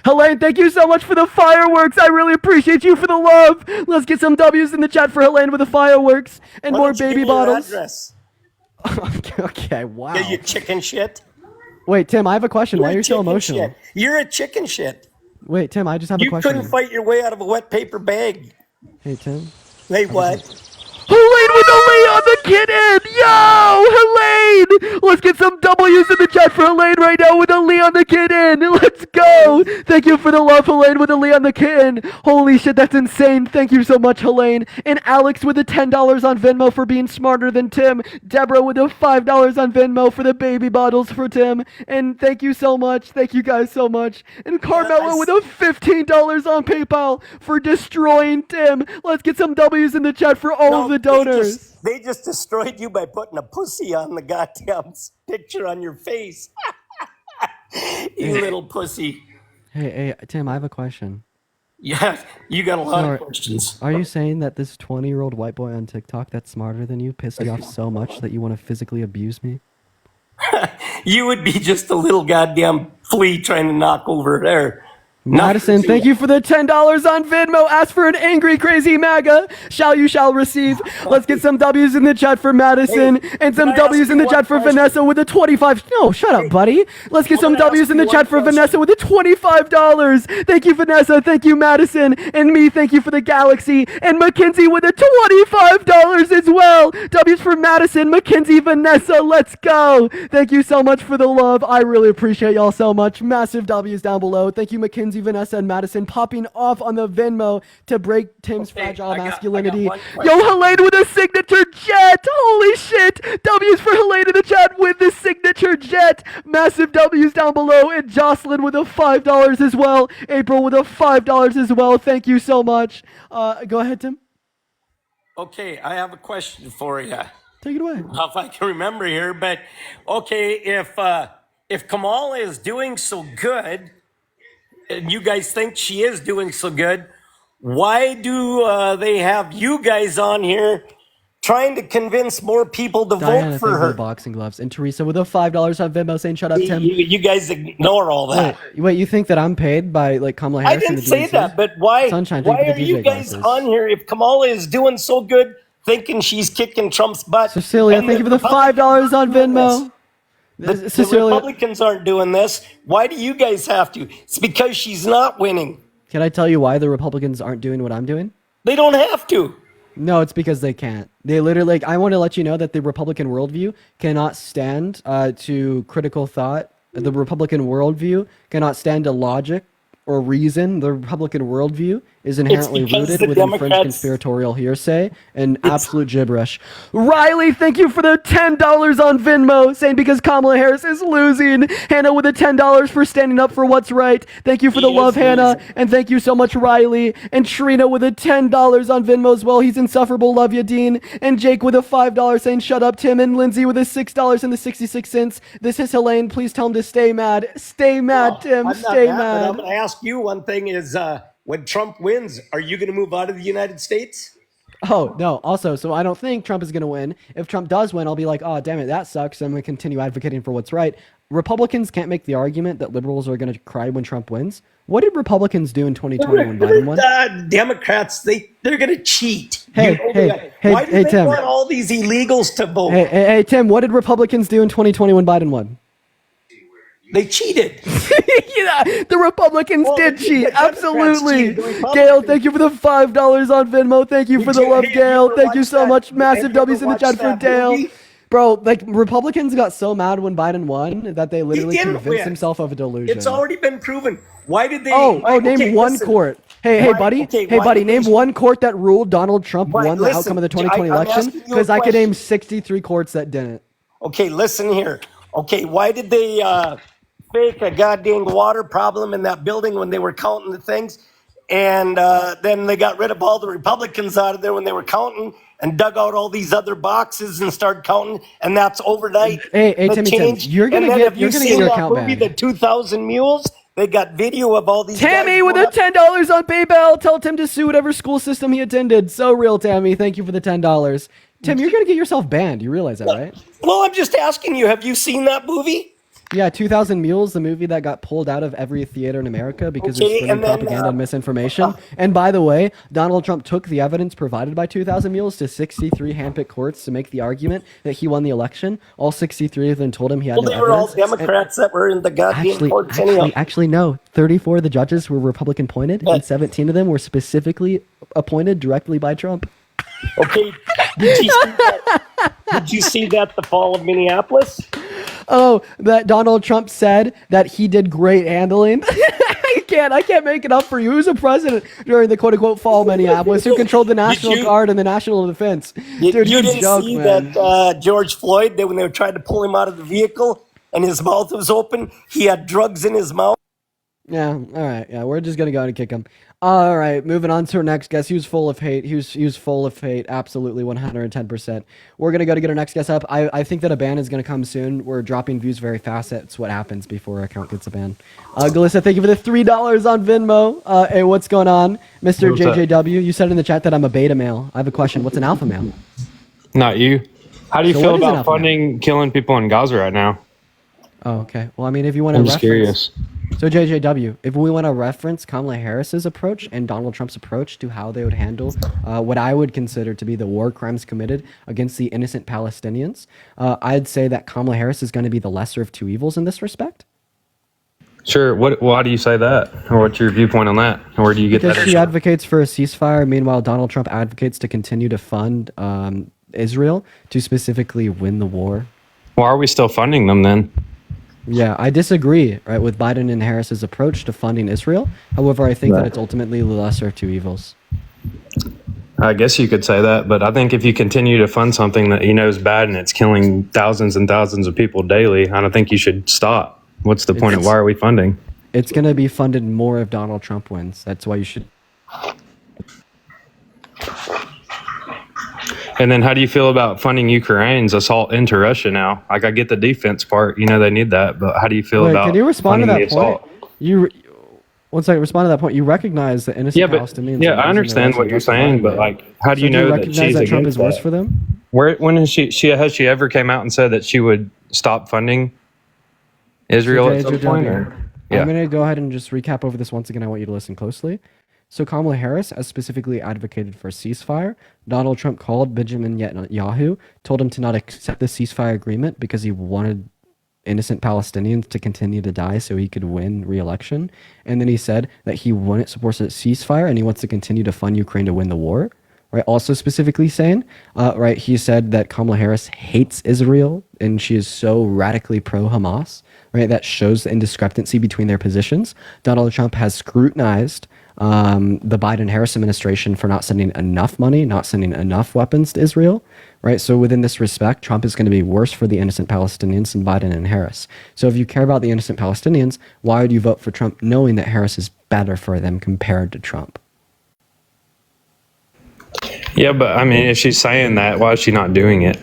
Helene, thank you so much for the fireworks. I really appreciate you for the love. Let's get some W's in the chat for Helene with the fireworks and Why more don't you baby give me your bottles. address? Okay, wow. Yeah, you chicken shit. Wait, Tim, I have a question. Why are you so chicken emotional? shit. You're a chicken shit. Wait, Tim, I just have a You question. couldn't fight your way out of a wet paper bag. Hey, Tim. Hey, what? Helene with a Lee on the kitten! Yo! Helene! Let's get some W's in the chat for Helene right now with a Lee on the kitten! Let's go! Thank you for the love, Helene, with a Lee on the kitten! Holy shit, that's insane! Thank you so much, Helene! And Alex with a $10 on Venmo for being smarter than Tim! Deborah with a $5 on Venmo for the baby bottles for Tim! And thank you so much! Thank you guys so much! And Carmela with a $15 on PayPal for destroying Tim! Let's get some W's in the chat for all of the donors! They just destroyed you by putting a pussy on the goddamn picture on your face. You little pussy. Hey, Tim, I have a question. Yeah, you got a lot So of questions. Are you saying that this 20-year-old white boy on TikTok that's smarter than you pissed you off so much that you want to physically abuse me? You would be just a little goddamn flea trying to knock over there. Madison, thank you for the $10 on Venmo. Ask for an angry, crazy MAGA. You shall receive. Let's get some W's in the chat for Madison and some W's in the chat for Vanessa with a 25. No, shut up, buddy. Let's get some W's in the chat for Vanessa with a $25. Thank you, Vanessa. Thank you, Madison. And me, thank you for the Galaxy. And Mackenzie with a $25 as well. W's for Madison, Mackenzie, Vanessa. Let's go. Thank you so much for the love. I really appreciate y'all so much. Massive W's down below. Thank you, Mackenzie, Vanessa, and Madison popping off on the Venmo to break Tim's fragile masculinity. Yo, Helene with a signature jet. Holy shit. W's for Helene in the chat with the signature jet. Massive W's down below. And Jocelyn with a $5 as well. April with a $5 as well. Thank you so much. Go ahead, Tim. Okay, I have a question for you. Take it away. If I can remember here, but okay, if Kamala is doing so good, and you guys think she is doing so good, why do they have you guys on here trying to convince more people to Diana, vote for thank you her? the boxing gloves. And Teresa with a $5 on Venmo saying shut up, Tim. You guys ignore all that. Wait, you think that I'm paid by like Kamala I Harris? didn't say that, but why? Sunshine, Why thank you are for the you DJ guys glasses. on here if Kamala is doing so good, thinking she's kicking Trump's butt? Cecilia, and thank you for the $5 on Venmo. The Cecilia, Republicans aren't doing this. Why do you guys have to? It's because she's not winning. can I tell you why the Republicans aren't doing what I'm doing? They don't have to. No, it's because they can't. They literally, like, I want to let you know that the Republican worldview cannot stand to critical thought. The Republican worldview cannot stand to logic or reason, the Republican worldview is inherently because rooted the within fringe Democrats- conspiratorial hearsay and absolute gibberish. Riley, thank you for the $10 on Venmo, saying because Kamala Harris is losing. Hannah with the $10 for standing up for what's right. Thank you for the love, Hannah, and thank you so much, Riley. And Trina with the $10 on Venmo as well. He's insufferable. Love you, Dean. And Jake with a $5 saying shut up, Tim. And Lindsay with a $6.66. This is Helene. Please tell him to stay mad. Stay mad, Tim. I'm not Stay mad, but mad. I'm going to ask you one thing is when Trump wins, are you going to move out of the United States? Oh, no. Also, so I don't think Trump is going to win. If Trump does win, I'll be like, oh, damn it, that sucks. I'm going to continue advocating for what's right. Republicans can't make the argument that liberals are going to cry when Trump wins. What did Republicans do in 2020 when Biden won? Democrats, they're going to cheat. Hey, Why do they Tim. want all these illegals to vote? Hey, Tim, what did Republicans do in 2020 when Biden won? They cheated. Yeah, the Republicans did cheat. the Democrats Absolutely. cheated, the Republicans- Gail, thank you for the $5 on Venmo. Thank you for the love, Have you Gail. ever Thank you watched so that- much. Massive have you ever W's in the chat watched for that Dale. movie? Bro, like Republicans got so mad when Biden won that they literally didn't convinced win. himself of a delusion. It's already been proven. Why did they? Name one court. Hey, buddy. Name one court that ruled Donald Trump won the outcome of the 2020 I'm election. asking you a Because I could question. name 63 courts that didn't. Okay, listen here. Okay, why did they fake a goddamn water problem in that building when they were counting the things? And then they got rid of all the Republicans out of there when they were counting and dug out all these other boxes and started counting. And that's overnight. Hey, the Timmy, change. you're gonna And then get have you your seen that account movie, banned. The 2000 Mules? They got video of all these Tammy guys with going a up- $10 on PayPal. Tell Tim to sue whatever school system he attended. So real, Tammy. Thank you for the $10. Tim, you're going to get yourself banned. You realize that, right? Well, I'm just asking you, have you seen that movie? Yeah, 2000 Mules, the movie that got pulled out of every theater in America because Okay, of spreading and then, propaganda and misinformation. And by the way, Donald Trump took the evidence provided by 2000 Mules to 63 handpicked courts to make the argument that he won the election. All 63 of them told him he had Well, no they were all evidence. Democrats that were in the goddamn courts anyhow. Actually, no. 34 of the judges were Republican appointed, and 17 of them were specifically appointed directly by Trump. Okay, did you see that? Did you see that the fall of Minneapolis? Oh, that Donald Trump said that he did great handling. I can't make it up for you. Who's the president during the quote unquote fall of Minneapolis? Who controlled the National Guard and the National Defense? Dude, you you're a didn't joke, see man. that George Floyd, when they were trying to pull him out of the vehicle and his mouth was open, he had drugs in his mouth. Yeah, all right. Yeah, we're just gonna go and kick him. All right, moving on to our next guest. He was full of hate. He was full of hate. Absolutely, 110%. We're gonna go to get our next guest up. I think that a ban is gonna come soon. We're dropping views very fast. That's what happens before our account gets a ban. Galissa, thank you for the $3 on Venmo. Hey, what's going on, Mr. What's up? JJW? You said in the chat that I'm a beta male. I have a question. What's an alpha male? Not you. How do you So feel what is an about alpha funding killing people in Gaza right now? Oh, okay. Well, I mean, if you want to I'm just reference, curious. so JJW, if we want to reference Kamala Harris's approach and Donald Trump's approach to how they would handle what I would consider to be the war crimes committed against the innocent Palestinians, I'd say that Kamala Harris is going to be the lesser of two evils in this respect. Sure. Why do you say that? Or what's your viewpoint on that? Or where do you get Because that? she advocates for a ceasefire, meanwhile Donald Trump advocates to continue to fund Israel to specifically win the war. Why are we still funding them then? Yeah, I disagree, right, with Biden and Harris's approach to funding Israel. However, I think that Right. it's ultimately the lesser of two evils. I guess you could say that, but I think if you continue to fund something that you know is bad and it's killing thousands and thousands of people daily, I don't think you should stop. What's the point of why are we funding? It's going to be funded more if Donald Trump wins. That's why you should. And then how do you feel about funding Ukraine's assault into Russia now? Like I get the defense part, you know they need that, but how do you feel Wait, about can you respond to funding that the point? assault? One second, respond to that point. You recognize the innocent Yeah, but Palestinians. yeah, are I losing understand their what you're rights and saying, but justifiably. like, how do So you know that recognize she's that Trump against is worse that? for them? When has she ever came out and said that she would stop funding Israel at some point? Or? I'm going to go ahead and just recap over this once again. I want you to listen closely. So Kamala Harris has specifically advocated for a ceasefire. Donald Trump called Benjamin Netanyahu, told him to not accept the ceasefire agreement because he wanted innocent Palestinians to continue to die so he could win re-election. And then he said that he wouldn't support a ceasefire and he wants to continue to fund Ukraine to win the war. right? Also specifically saying, right, he said that Kamala Harris hates Israel and she is so radically pro-Hamas, right? That shows the indiscrepancy between their positions. Donald Trump has scrutinized the Biden-Harris administration for not sending enough money, not sending enough weapons to Israel, right? So within this respect, Trump is going to be worse for the innocent Palestinians than Biden and Harris. So if you care about the innocent Palestinians, why would you vote for Trump knowing that Harris is better for them compared to Trump? Yeah, but I mean, if she's saying that, why is she not doing it?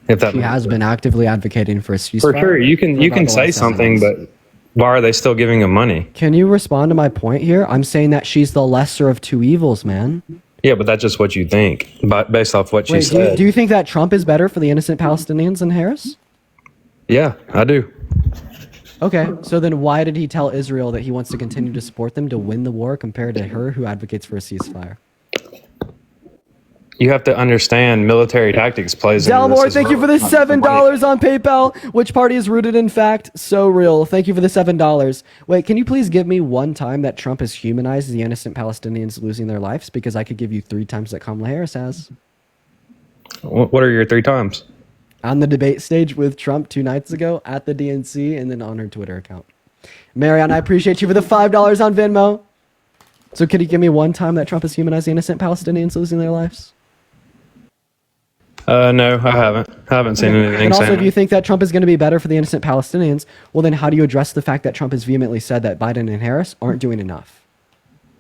If that She has been actively advocating for a ceasefire. for sure, you can the say last 7 something, months. but why are they still giving him money? Can you respond to my point here? I'm saying that she's the lesser of two evils, man. Yeah, but that's just what you think, but based off what she Wait, said. do you think that Trump is better for the innocent Palestinians than Harris? Yeah, I do. Okay, so then why did he tell Israel that he wants to continue to support them to win the war compared to her who advocates for a ceasefire? You have to understand military tactics plays into this Delmore, as thank you well. for the $7 on PayPal. Which party is rooted in fact? So real. Thank you for the $7. Wait, can you please give me one time that Trump has humanized the innocent Palestinians losing their lives? Because I could give you 3 times that Kamala Harris has. What are your 3 times? On the debate stage with Trump 2 nights ago, at the DNC, and then on her Twitter account. Marianne, I appreciate you for the $5 on Venmo. So could you give me one time that Trump has humanized the innocent Palestinians losing their lives? No, I haven't. I haven't seen anything And also, saying if you think that Trump is going to be better for the innocent Palestinians, well, then how do you address the fact that Trump has vehemently said that Biden and Harris aren't doing enough?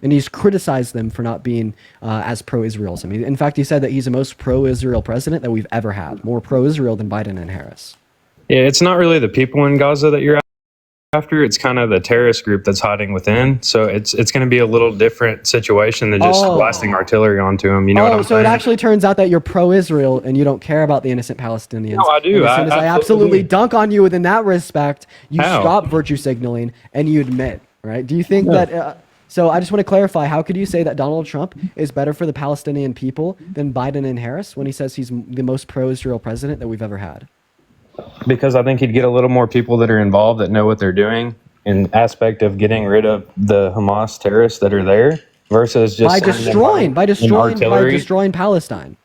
And he's criticized them for not being as pro-Israel as him. In fact, he said that he's the most pro-Israel president that we've ever had, more pro-Israel than Biden and Harris. Yeah, it's not really the people in Gaza that you're after. It's kind of the terrorist group that's hiding within. So it's going to be a little different situation than just blasting artillery onto them. You know what I'm so saying? it actually turns out that you're pro-Israel and you don't care about the innocent Palestinians. No, I do. And as soon as I absolutely dunk on you within that respect, you How? stop virtue signaling and you admit, right? Do you think that... so I just want to clarify, how could you say that Donald Trump is better for the Palestinian people than Biden and Harris when he says he's the most pro-Israel president that we've ever had? Because I think he'd get a little more people that are involved that know what they're doing in aspect of getting rid of the Hamas terrorists that are there versus just By destroying artillery. Palestine.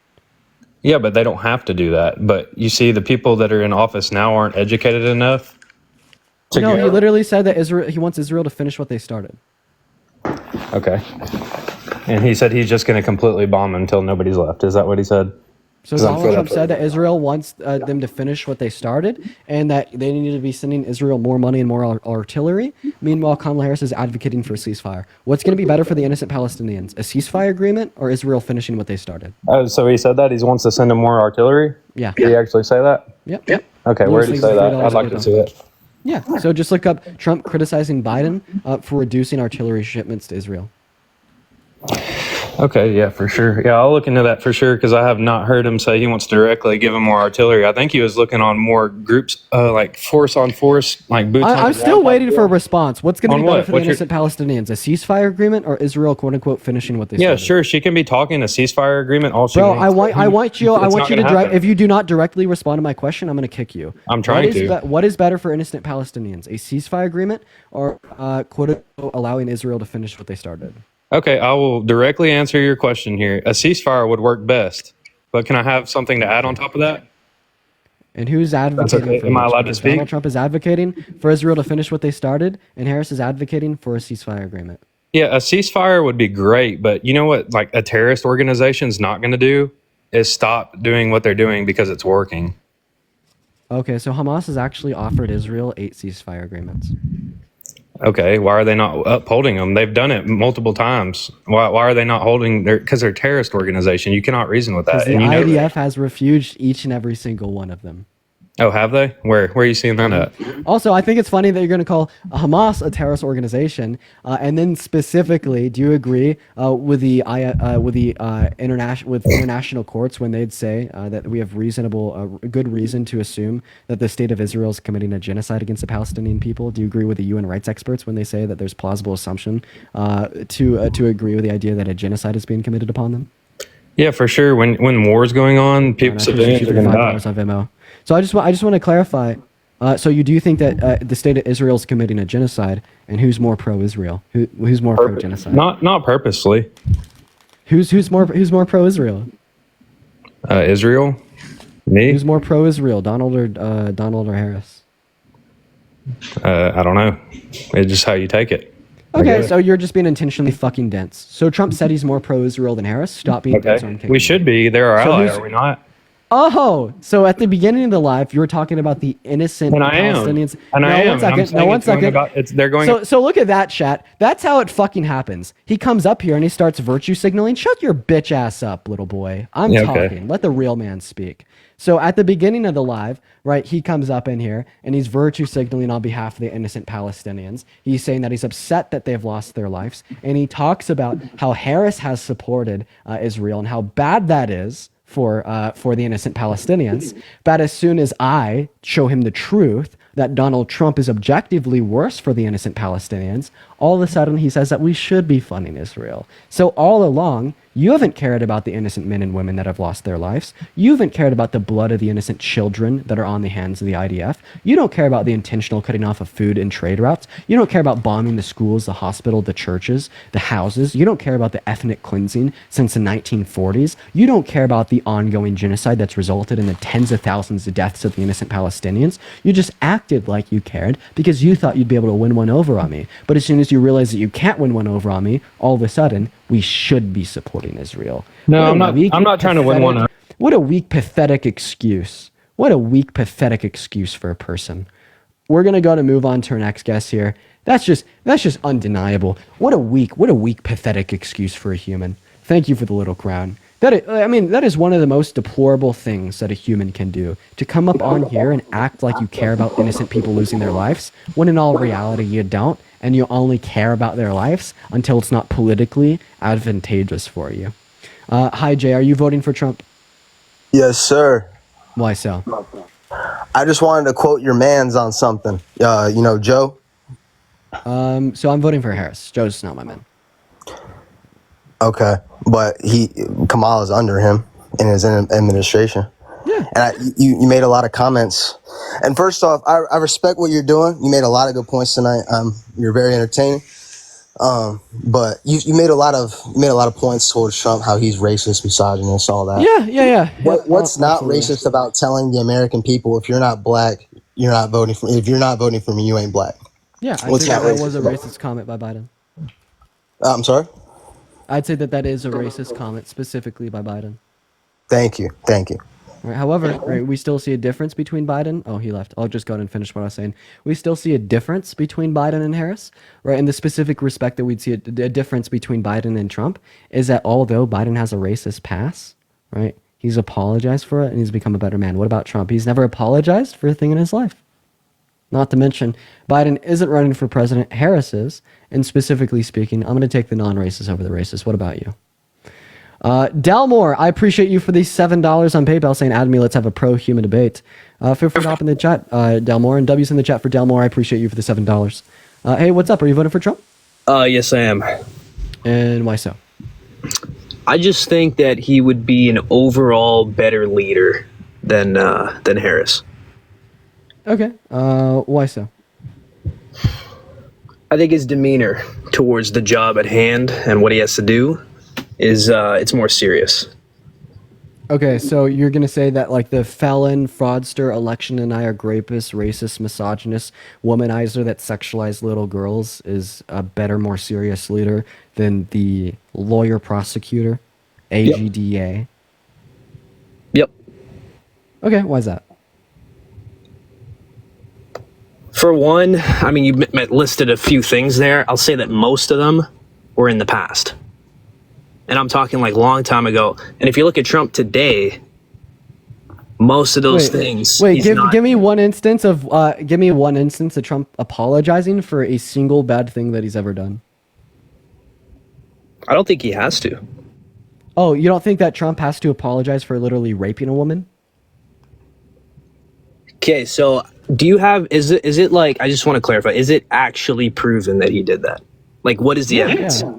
Yeah, but they don't have to do that. But you see, the people that are in office now aren't educated enough. No, he literally said that he wants Israel to finish what they started. Okay. And he said he's just going to completely bomb until nobody's left. Is that what he said? So Donald Trump said that Israel wants them to finish what they started and that they need to be sending Israel more money and more artillery. Meanwhile, Kamala Harris is advocating for a ceasefire. What's going to be better for the innocent Palestinians? A ceasefire agreement or Israel finishing what they started? So he said that he wants to send them more artillery? Yeah. Did he actually say that? Yep. Okay, where did he say that? I'd like to see it. Yeah, so just look up Trump criticizing Biden for reducing artillery shipments to Israel. Okay, yeah, for sure. Yeah, I'll look into that for sure because I have not heard him say he wants to directly give him more artillery. I think he was looking on more groups, like force on force, like boots on the I'm still ground. waiting for a response. What's going to On be better what? for the What's your- innocent Palestinians? A ceasefire agreement or Israel, quote unquote, finishing what they Yeah, started? sure. She can be talking a ceasefire agreement all she Bro, wants. I want you It's to not gonna direct. happen. If you do not directly respond to my question, I'm going to kick you. I'm trying to. What is better for innocent Palestinians? A ceasefire agreement or quote unquote allowing Israel to finish what they started? Okay, I will directly answer your question here. A ceasefire would work best, but can I have something to add on top of that? And who's advocating okay. for Am I this? allowed to Because speak? Donald Trump is advocating for Israel to finish what they started, and Harris is advocating for a ceasefire agreement. Yeah, a ceasefire would be great, but you know what? Like a terrorist organization's not going to do is stop doing what they're doing because it's working. Okay, so Hamas has actually offered Israel 8 ceasefire agreements. Okay, why are they not upholding them? They've done it multiple times. Why are they not holding their? Because they're a terrorist organization. You cannot reason with that. Because the And you know IDF has refused each and every single one of them. Oh, have they? Where are you seeing that at? Also, I think it's funny that you're going to call Hamas a terrorist organization, and then specifically, do you agree with the international courts when they'd say that we have good reason to assume that the state of Israel is committing a genocide against the Palestinian people? Do you agree with the UN rights experts when they say that there's plausible assumption to agree with the idea that a genocide is being committed upon them? Yeah, for sure. When war's going on, people civilians are going to die. On Venmo. So I just want to clarify. So you do think that the state of Israel is committing a genocide, and who's more pro-Israel? Who's more pro-genocide? Not purposely. Who's more pro-Israel? Israel? Me? Who's more pro-Israel, Donald or Harris? I don't know. It's just how you take it. Okay, so you're just being intentionally fucking dense. So Trump said he's more pro-Israel than Harris. Stop being dense. Okay. We should be. They're our ally, are we not? Oh, so at the beginning of the live, you were talking about the innocent Palestinians. And I am. One second. They're going. So look at that, chat. That's how it fucking happens. He comes up here and he starts virtue signaling. Shut your bitch ass up, little boy. I'm talking. Let the real man speak. So at the beginning of the live, right, he comes up in here and he's virtue signaling on behalf of the innocent Palestinians. He's saying that he's upset that they've lost their lives. And he talks about how Harris has supported Israel and how bad that is for the innocent Palestinians. But as soon as I show him the truth that Donald Trump is objectively worse for the innocent Palestinians, all of a sudden he says that we should be funding Israel. So all along, you haven't cared about the innocent men and women that have lost their lives. You haven't cared about the blood of the innocent children that are on the hands of the IDF. You don't care about the intentional cutting off of food and trade routes. You don't care about bombing the schools, the hospital, the churches, the houses. You don't care about the ethnic cleansing since the 1940s. You don't care about the ongoing genocide that's resulted in the tens of thousands of deaths of the innocent Palestinians. You just acted like you cared because you thought you'd be able to win one over on me. But as soon as you realize that you can't win one over on me, all of a sudden, we should be supporting Israel. No, I'm not trying to win one over. What a weak, pathetic excuse. What a weak, pathetic excuse for a person. We're going to move on to our next guest here. That's just undeniable. What a weak, pathetic excuse for a human. Thank you for the little crown. That is one of the most deplorable things that a human can do. To come up on here and act like you care about innocent people losing their lives, when in all reality you don't, and you only care about their lives until it's not politically advantageous for you. Hi, Jay. Are you voting for Trump? Yes, sir. Why so? I just wanted to quote your mans on something. Joe? So I'm voting for Harris. Joe's not my man. Okay. But Kamala's under him in his administration. Yeah. And you made a lot of comments. And first off, I respect what you're doing. You made a lot of good points tonight. You're very entertaining. But you made a lot of points towards Trump, how he's racist, misogynist, all that. Yeah. What's not racist about telling the American people, if you're not black, you're not voting for me. If you're not voting for me, you ain't black. Yeah, I think that was a racist comment by Biden. I'm sorry? I'd say that is a racist comment specifically by Biden. Thank you. Right, however, we still see a difference between Biden. Oh, he left. I'll just go ahead and finish what I was saying. We still see a difference between Biden and Harris, right? In the specific respect that we'd see a difference between Biden and Trump is that although Biden has a racist past, right, he's apologized for it and he's become a better man. What about Trump? He's never apologized for a thing in his life. Not to mention, Biden isn't running for president. Harris is. And specifically speaking, I'm going to take the non-racist over the racist. What about you? Delmore, I appreciate you for the $7 on PayPal saying, add me, let's have a pro-human debate. Feel free to hop in the chat, Delmore, and W's in the chat for Delmore. I appreciate you for the $7. Hey, what's up? Are you voting for Trump? Yes, I am. And why so? I just think that he would be an overall better leader than Harris. Okay. Why so? I think his demeanor towards the job at hand and what he has to do is it's more serious. Okay, so you're going to say that like the felon, fraudster, election denier, rapist, racist, misogynist, womanizer that sexualized little girls is a better, more serious leader than the lawyer prosecutor, AGDA? Yep. Okay, why is that? For one, I mean, you listed a few things there. I'll say that most of them were in the past. And I'm talking like long time ago. And if you look at Trump today, most of those things. Wait, give me one instance of Trump apologizing for a single bad thing that he's ever done. I don't think he has to. Oh, you don't think that Trump has to apologize for literally raping a woman? Okay, so do you have, is it like, I just want to clarify, is it actually proven that he did that? Like, what is the evidence? Yeah.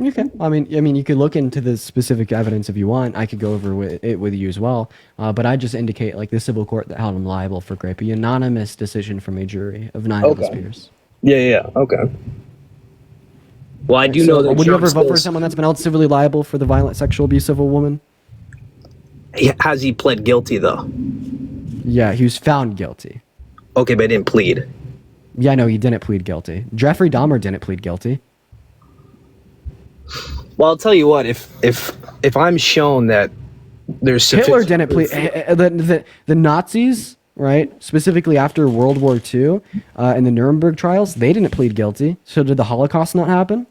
Okay. I mean, you could look into the specific evidence if you want. I could go over it with you as well. But I just indicate like the civil court that held him liable for rape, a unanimous decision from a jury of 9 of his peers. Yeah. Okay. Well, I do know that Would you Trump ever vote for still- someone that's been held civilly liable for the violent sexual abuse of a woman? Has he pled guilty though? Yeah, he was found guilty. Okay, but he didn't plead. Yeah, no, he didn't plead guilty. Jeffrey Dahmer didn't plead guilty. Well, I'll tell you what. If I'm shown that there's Hitler sufficient didn't plead. The Nazis, right? Specifically after World War II, in the Nuremberg trials, they didn't plead guilty. So did the Holocaust not happen?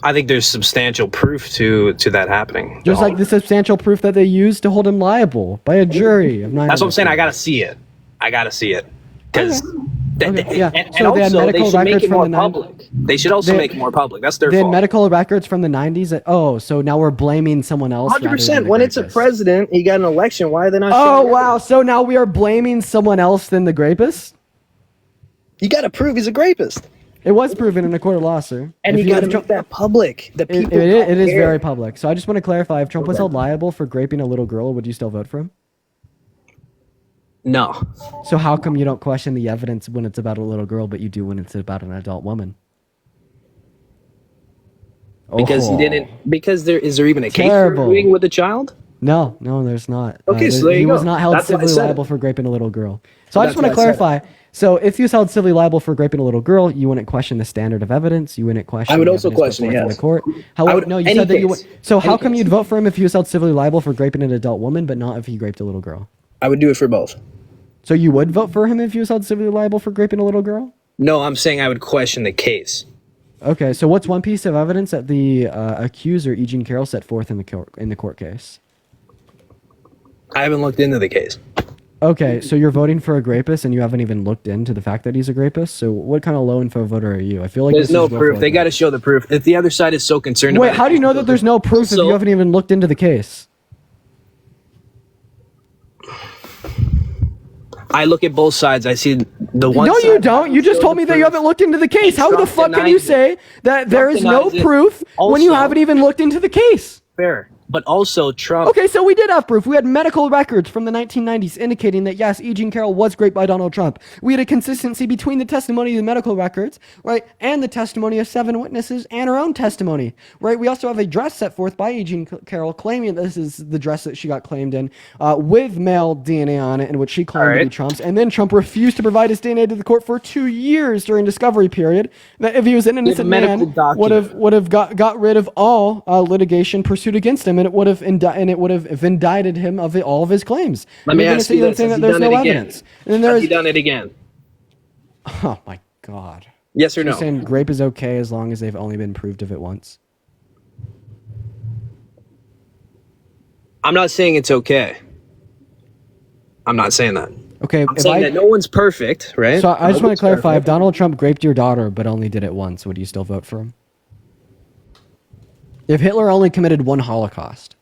I think there's substantial proof to that happening. Just like the substantial proof that they used to hold him liable by a jury of 9/11. That's what I'm saying. I gotta see it. Because yeah. and So they had also medical they should make records it from more the public. They should also make it more public. That's their They had fault. medical records from the 90s. So now we're blaming someone else. rather than 100%. the When it's a rapist. president, he got an election. Why are they not? Oh showing wow! So now we are blaming someone else than the rapist. You got to prove he's a rapist. It was proven in a court of law, sir. And If you got to if make that public. The It, people. it is care. very public. So I just want to clarify: if Trump was held liable for raping a little girl, would you still vote for him? No. So how come you don't question the evidence when it's about a little girl, but you do when it's about an adult woman? Because he Oh. didn't. Because is there even a case Terrible. for doing with a child? No, there's not. Okay, so there he you was go. not held That's why I civilly said it. liable for raping a little girl. So I just That's want to why I said clarify. So if he was held civilly liable for raping a little girl, you wouldn't question the standard of evidence. You wouldn't question. I would the also evidence put question it, forth in yes. the court. I However, would- no, you any said that you would. case. So how Any come case. you'd vote for him if he was held civilly liable for raping an adult woman, but not if he raped a little girl? I would do it for both. So you would vote for him if he was held civilly liable for raping a little girl? No, I'm saying I would question the case. Okay, so what's one piece of evidence that the accuser, E. Jean Carroll, set forth in the court case? I haven't looked into the case. Okay, so you're voting for a rapist and you haven't even looked into the fact that he's a rapist? So what kind of low info voter are you? I feel like There's this no is go proof. for They it. got to show the proof. If the other side is so concerned Wait, about how do you know that there's no proof if you haven't even looked into the case? I look at both sides. I see the one No, side. you don't. You just told me that you haven't looked into the case. How the Trump fuck can you denies say that there is no denies it. proof when you Also- haven't even looked into the case? Fair. But also Trump. Okay, so we did have proof. We had medical records from the 1990s indicating that, yes, E. Jean Carroll was raped by Donald Trump. We had a consistency between the testimony of the medical records, right, and the testimony of 7 witnesses and her own testimony, right? We also have a dress set forth by E. Jean Carroll claiming this is the dress that she got claimed in with male DNA on it, in which she claimed to be Trump's. And then Trump refused to provide his DNA to the court for 2 years during discovery period. That if he was an innocent medical man, would have got rid of all litigation pursued against him, and it would have indicted him of all of his claims. Let me You're gonna ask say you that this: saying Has that he there's done no it again? evidence. And then there Has is. he done it again? Oh my god. Yes or So you're no? saying rape is okay as long as they've only been proved of it once? I'm not saying it's okay. I'm not saying that. Okay, I'm saying that no one's perfect, right? So I just want to Nobody's clarify: if perfect. Donald Trump raped your daughter but only did it once, would you still vote for him? If Hitler only committed one Holocaust.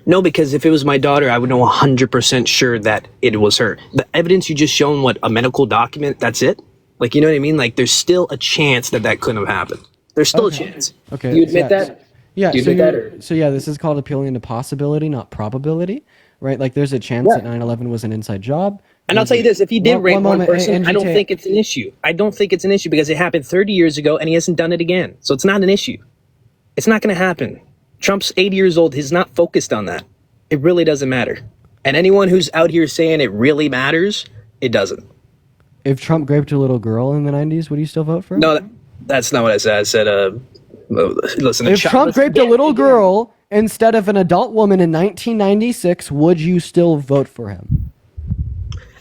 No, because if it was my daughter, I would know 100% sure that it was her. The evidence you just shown, what, a medical document, that's it? Like, you know what I mean? Like, there's still a chance that that couldn't have happened. There's still a chance. Okay. Do you admit that? Yeah. Do you So, admit that? Or? so yeah, this is called appealing to possibility, not probability, right? Like, there's a chance that 9/11 was an inside job. And I'll tell you this, if he did rape one moment, person, I don't NGT think it's an issue. I don't think it's an issue because it happened 30 years ago and he hasn't done it again. So it's not an issue. It's not going to happen. Trump's 80 years old. He's not focused on that. It really doesn't matter. And anyone who's out here saying it really matters, it doesn't. If Trump raped a little girl in the 90s, would you still vote for him? No, that's not what I said. I said, listen, If Trump raped a little girl instead of an adult woman in 1996, would you still vote for him?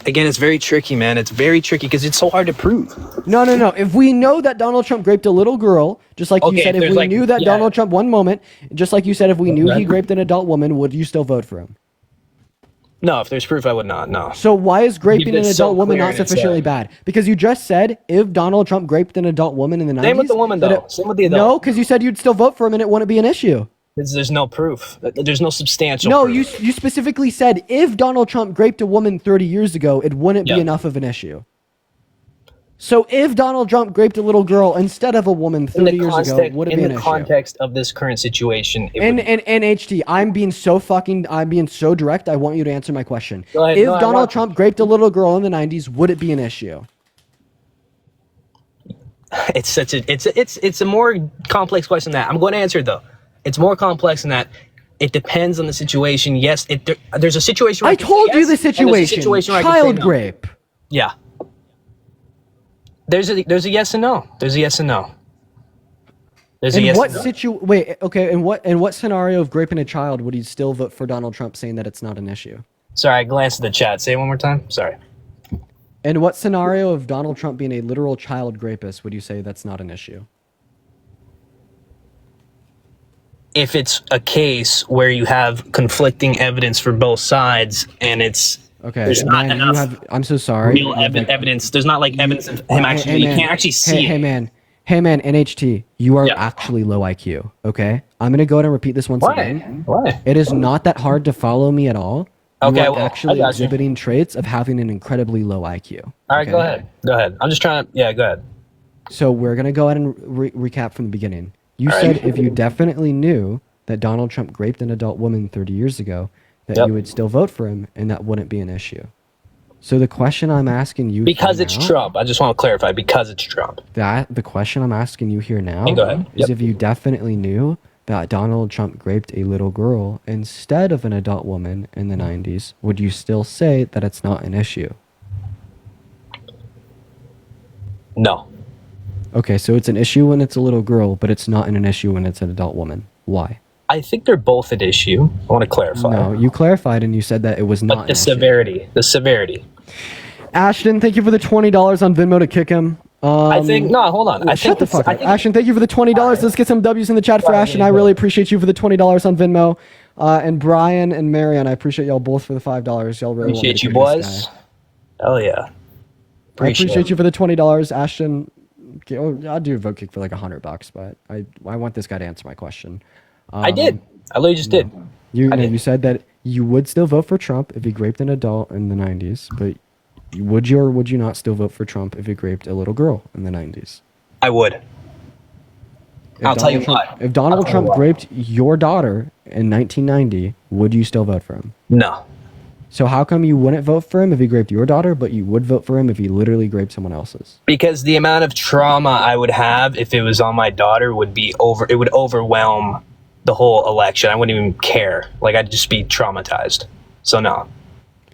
Again, it's very tricky, man. It's very tricky because it's so hard to prove. No. If we know that Donald Trump raped a little girl, just like you Okay, said, if if there's we like- knew that yeah. Donald Trump, one moment, just like you said, if we knew he Okay. raped an adult woman, would you still vote for him? No, if there's proof, I would not. No. So why is raping an It's so adult woman clear not and it's, sufficiently bad? Because you just said if Donald Trump raped an adult woman in the 90s. Same with the woman, that though. Same with the adult. No, because you said you'd still vote for him and it wouldn't be an issue. Because there's no proof. There's no substantial No, proof. you specifically said if Donald Trump raped a woman 30 years ago, it wouldn't be enough of an issue. So if Donald Trump raped a little girl instead of a woman 30 years ago, would it be an issue? context of this current situation, it And would- HT, I'm being so direct. I want you to answer my question. Go ahead. If No, I Donald want- Trump raped a little girl in the 90s, would it be an issue? It's a more complex question than that. I'm going to answer it though. It's more complex than that. It depends on the situation. Yes, there's a situation where I told you the yes, and there's a situation. situation where I can say Child no. rape. Yeah. There's a yes and no. There's a yes and no. There's a In yes what and no. wait, okay, in what scenario of raping a child would you still vote for Donald Trump saying that it's not an issue? Sorry, I glanced at the chat. Say it one more time. Sorry. In what scenario of Donald Trump being a literal child rapist would you say that's not an issue? If it's a case where you have conflicting evidence for both sides and it's Okay, there's not man, enough I'm so sorry. real evidence. There's not like evidence of him actually. Hey, You man. can't actually see Hey, it. hey man, NHT, you are actually low IQ. Okay, I'm gonna go ahead and repeat this once again. Why? It is not that hard to follow me at all. You Okay, are well, actually I got you. exhibiting traits of having an incredibly low IQ. All right, go ahead. Go ahead. I'm just trying to. Yeah, go ahead. So we're gonna go ahead and recap from the beginning. You All said right. if you definitely knew that Donald Trump raped an adult woman 30 years ago, that you would still vote for him, and that wouldn't be an issue. So the question I'm asking you Because here it's now- Trump. I just want to clarify. Because it's Trump. the question I'm asking you here now Hey, go ahead. is if you definitely knew that Donald Trump raped a little girl instead of an adult woman in the 90s, would you still say that it's not an issue? No. Okay, so it's an issue when it's a little girl, but it's not an issue when it's an adult woman. Why? I think they're both an issue. I want to clarify. No, you clarified and you said that it was not. But the severity. The severity. Ashton, thank you for the $20 on Venmo to kick him. I think no. Hold on. I Shut think the fuck up. Ashton, thank you for the $20. Let's get some W's in the chat for Ashton. I really appreciate you for the $20 on Venmo. And Brian and Marion, I appreciate y'all both for the $5. Y'all really Appreciate you, want me to kick this boys. guy. Hell yeah. I appreciate you for the $20, Ashton. Okay, I'll do a vote kick for like $100, but I want this guy to answer my question. I did. I literally just did. You said that you would still vote for Trump if he raped an adult in the 90s, but would you or would you not still vote for Trump if he raped a little girl in the 90s? I would. I'll tell you why. If Donald Trump raped your daughter in 1990, would you still vote for him? No. So how come you wouldn't vote for him if he raped your daughter, but you would vote for him if he literally raped someone else's? Because the amount of trauma I would have if it was on my daughter would be it would overwhelm the whole election. I wouldn't even care. Like, I'd just be traumatized. So no.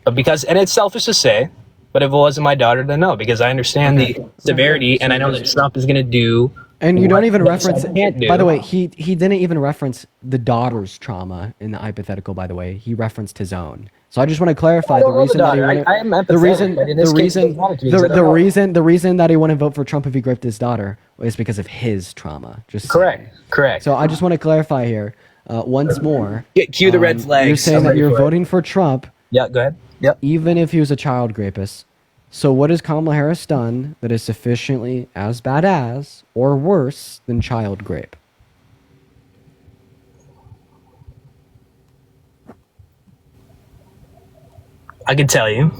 But and it's selfish to say, but if it wasn't my daughter, then no, because I understand the severity and I know that Trump is going to do. And you don't even reference, can't do. by the way, he didn't even reference the daughter's trauma in the hypothetical, by the way. He referenced his own. So I just want to clarify the reason that he wouldn't, I am empathetic, but in this case, it doesn't matter to me, 'cause I don't know. the reason that he wouldn't vote for Trump if he raped his daughter is because of his trauma. Just Correct. So I just want to clarify here once more. Cue the red flags. You're saying I'm that ready you're for it. voting for Trump. Yeah, go ahead. Yep. Even if he was a child rapist. So what has Kamala Harris done that is sufficiently as bad as or worse than child rape? I can tell you.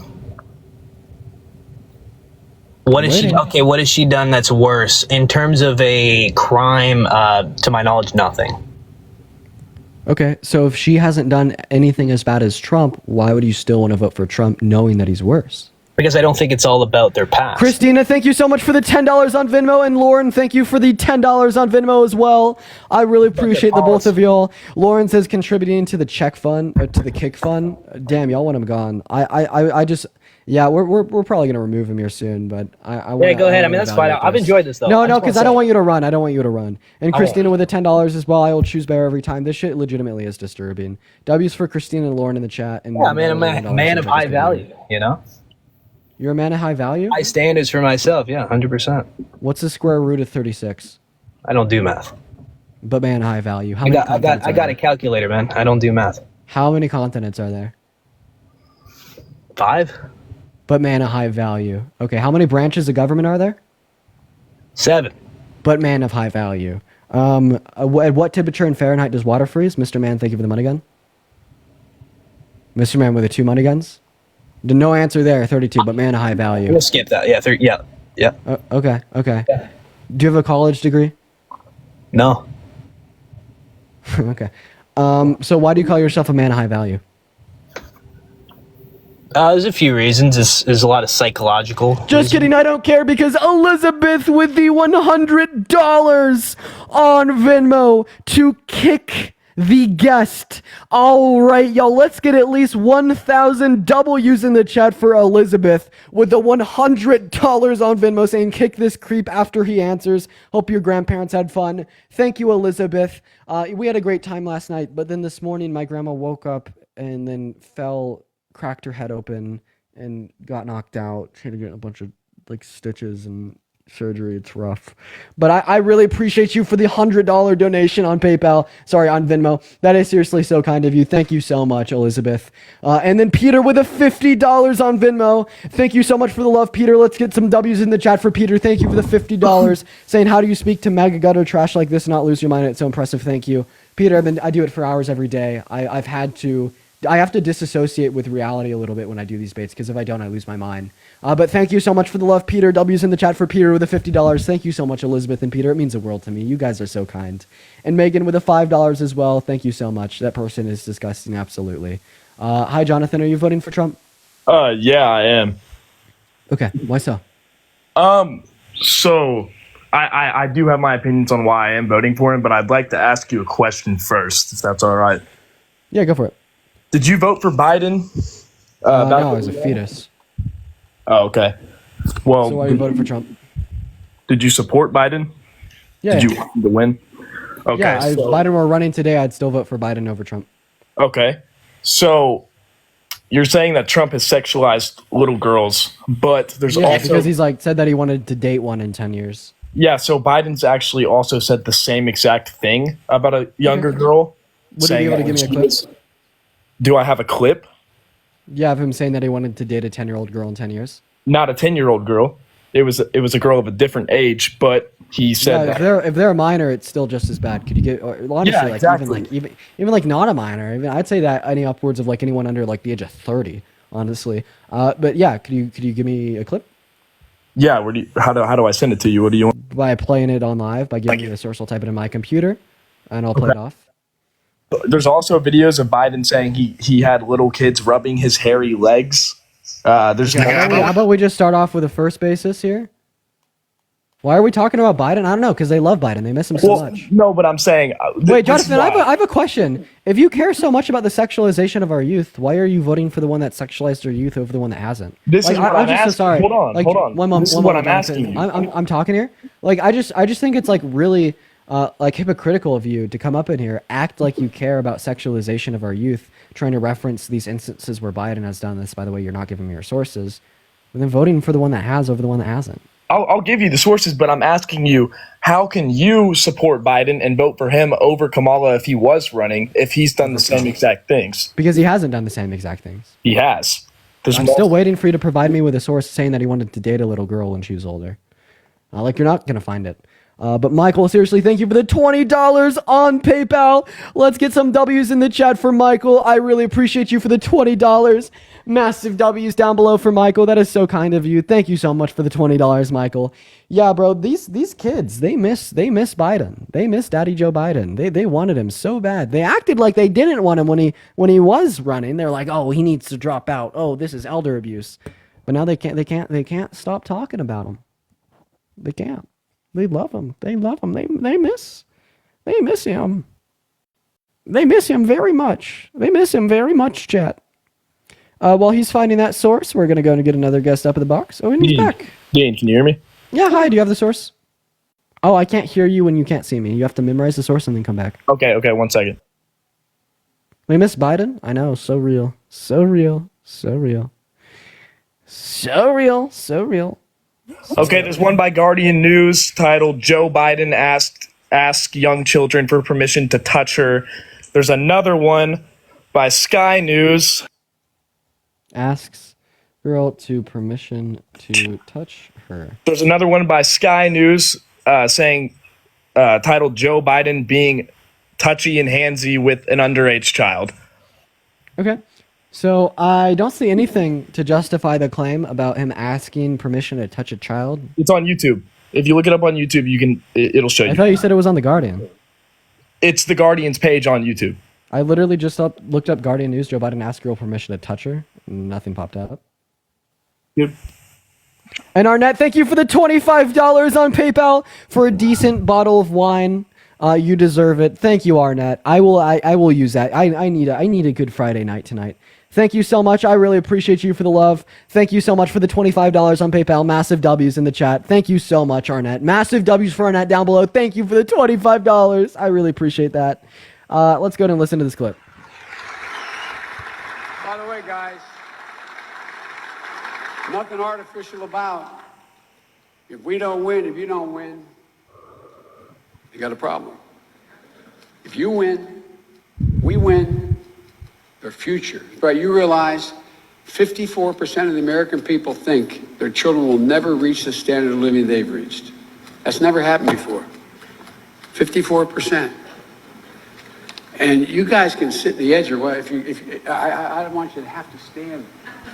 What has she done that's worse in terms of a crime? To my knowledge, nothing. Okay, so if she hasn't done anything as bad as Trump, why would you still want to vote for Trump knowing that he's worse? Because I don't think it's all about their past. Christina, thank you so much for the $10 on Venmo, and Lauren, thank you for the $10 on Venmo as well. I really appreciate the both of y'all. Lauren says contributing to the check fund, to the kick fund. Damn, y'all want him gone. Yeah, we're probably gonna remove him here soon, but Yeah, go ahead. I mean, that's fine. I've enjoyed this though. No, because I don't want you to run. I don't want you to run. And Christina with the $10 as well. I will choose bear every time. This shit legitimately is disturbing. W's for Christina and Lauren in the chat. And yeah, man, I'm a man of high value. You know. You're a man of high value? High standards for myself, yeah, 100%. What's the square root of 36? I don't do math. But man, high value. I got a calculator, man. I don't do math. How many continents are there? 5. But man, a high value. Okay, how many branches of government are there? 7. But man of high value. At what temperature in Fahrenheit does water freeze? Mr. Man, thank you for the money gun. Mr. Man with the 2 money guns? No answer there, 32, but man, a high value. We'll skip that. Yeah, 30, yeah. Okay. Yeah. Do you have a college degree? No. Okay. So why do you call yourself a man of high value? There's a few reasons. There's a lot of psychological. Just kidding, I don't care because Elizabeth with the $100 on Venmo to kick the guest. All right, y'all, let's get at least 1,000 W's in the chat for Elizabeth with the $100 on Venmo saying kick this creep after he answers. Hope your grandparents had fun. Thank you, Elizabeth. We had a great time last night, but then this morning my grandma woke up and then cracked her head open and got knocked out. She had to get a bunch of like stitches and surgery. It's rough, but I really appreciate you for the $100 donation on PayPal. Sorry, on Venmo. That is seriously so kind of you. Thank you so much, Elizabeth. And then Peter with a $50 on Venmo. Thank you so much for the love, Peter. Let's get some W's in the chat for Peter. Thank you for the $50. Saying, how do you speak to mega gutter trash like this and not lose your mind? It's so impressive. Thank you, Peter. I do it for hours every day. I have to disassociate with reality a little bit when I do these baits, because if I don't, I lose my mind. But thank you so much for the love, Peter. W's in the chat for Peter with the $50. Thank you so much, Elizabeth and Peter. It means the world to me. You guys are so kind. And Megan with the $5 as well. Thank you so much. That person is disgusting, absolutely. Hi, Jonathan. Are you voting for Trump? Yeah, I am. Okay. Why so? So I do have my opinions on why I am voting for him, but I'd like to ask you a question first, if that's all right. Yeah, go for it. Did you vote for Biden? No, I was a fetus. Oh, okay. Well, so why are you voting for Trump? Did you support Biden? Yeah. Did you want him to win? Okay. Yeah, if Biden were running today, I'd still vote for Biden over Trump. Okay. So you're saying that Trump has sexualized little girls, but there's also because he's said that he wanted to date one in 10 years. Yeah, so Biden's actually also said the same exact thing about a younger girl. Would you be able to give me a clip? Do I have a clip? Yeah, of him saying that he wanted to date a 10-year-old girl in 10 years. Not a 10-year-old girl. It was a girl of a different age, but he said that. If they're a minor, it's still just as bad. Could you get honestly even not a minor? Even I'd say that any upwards of anyone under the age of 30, honestly. But yeah, could you give me a clip? Yeah, how do I send it to you? What do you want? By playing it on live, by giving me the source. I'll type it in my computer, and I'll play it off. There's also videos of Biden saying he had little kids rubbing his hairy legs. How about we just start off with a first basis here? Why are we talking about Biden? I don't know, because they love Biden. They miss him so much. No, but I'm saying... Wait, Jonathan, I have a question. If you care so much about the sexualization of our youth, why are you voting for the one that sexualized our youth over the one that hasn't? This is what I'm asking. So sorry. Hold on. One moment. This is what I'm asking you. I'm talking here. I just think it's really... hypocritical of you to come up in here, act like you care about sexualization of our youth, trying to reference these instances where Biden has done this. By the way, you're not giving me your sources, and then voting for the one that has over the one that hasn't. I'll give you the sources, but I'm asking you, how can you support Biden and vote for him over Kamala if he was running, if he's done the same exact things? Because he hasn't done the same exact things. He has. I'm still waiting for you to provide me with a source saying that he wanted to date a little girl when she was older. You're not going to find it. But Michael, seriously, thank you for the $20 on PayPal. Let's get some W's in the chat for Michael. I really appreciate you for the $20. Massive W's down below for Michael. That is so kind of you. Thank you so much for the $20, Michael. Yeah, bro, these kids, they miss Biden. They miss Daddy Joe Biden. They wanted him so bad. They acted like they didn't want him when he was running. They're like, oh, he needs to drop out. Oh, this is elder abuse. But now they can't stop talking about him. They can't. They love him. They love him. They miss him. They miss him very much. They miss him very much, chat. While he's finding that source, we're going to go and get another guest up in the box. Oh, and he's back. Dean, can you hear me? Yeah, hi. Do you have the source? Oh, I can't hear you when you can't see me. You have to memorize the source and then come back. Okay, 1 second. We miss Biden? I know. So real. So real. So real. So real. So real. Okay, there's one by Guardian News titled "Joe Biden ask young children for permission to touch her." There's another one by Sky News. Asks girl to permission to touch her. There's another one by Sky News saying titled "Joe Biden being touchy and handsy with an underage child." Okay. So I don't see anything to justify the claim about him asking permission to touch a child. It's on YouTube. If you look it up on YouTube, it'll show you. I thought you said it was on The Guardian. It's The Guardian's page on YouTube. I literally just looked up Guardian News. Joe Biden asked girl permission to touch her. Nothing popped up. Yep. And Arnett, thank you for the $25 on PayPal for a decent bottle of wine. You deserve it. Thank you, Arnett. I will use that. I need a good Friday night tonight. Thank you so much. I really appreciate you for the love. Thank you so much for the $25 on PayPal. Massive W's in the chat. Thank you so much, Arnett. Massive W's for Arnett down below. Thank you for the $25. I really appreciate that. Let's go ahead and listen to this clip. By the way, guys, nothing artificial about. If we don't win, if you don't win, you got a problem. If you win, we win their future. Right, you realize 54% of the American people think their children will never reach the standard of living they've reached. That's never happened before. 54%. And you guys can sit in the edge or what, I don't want you to have to stand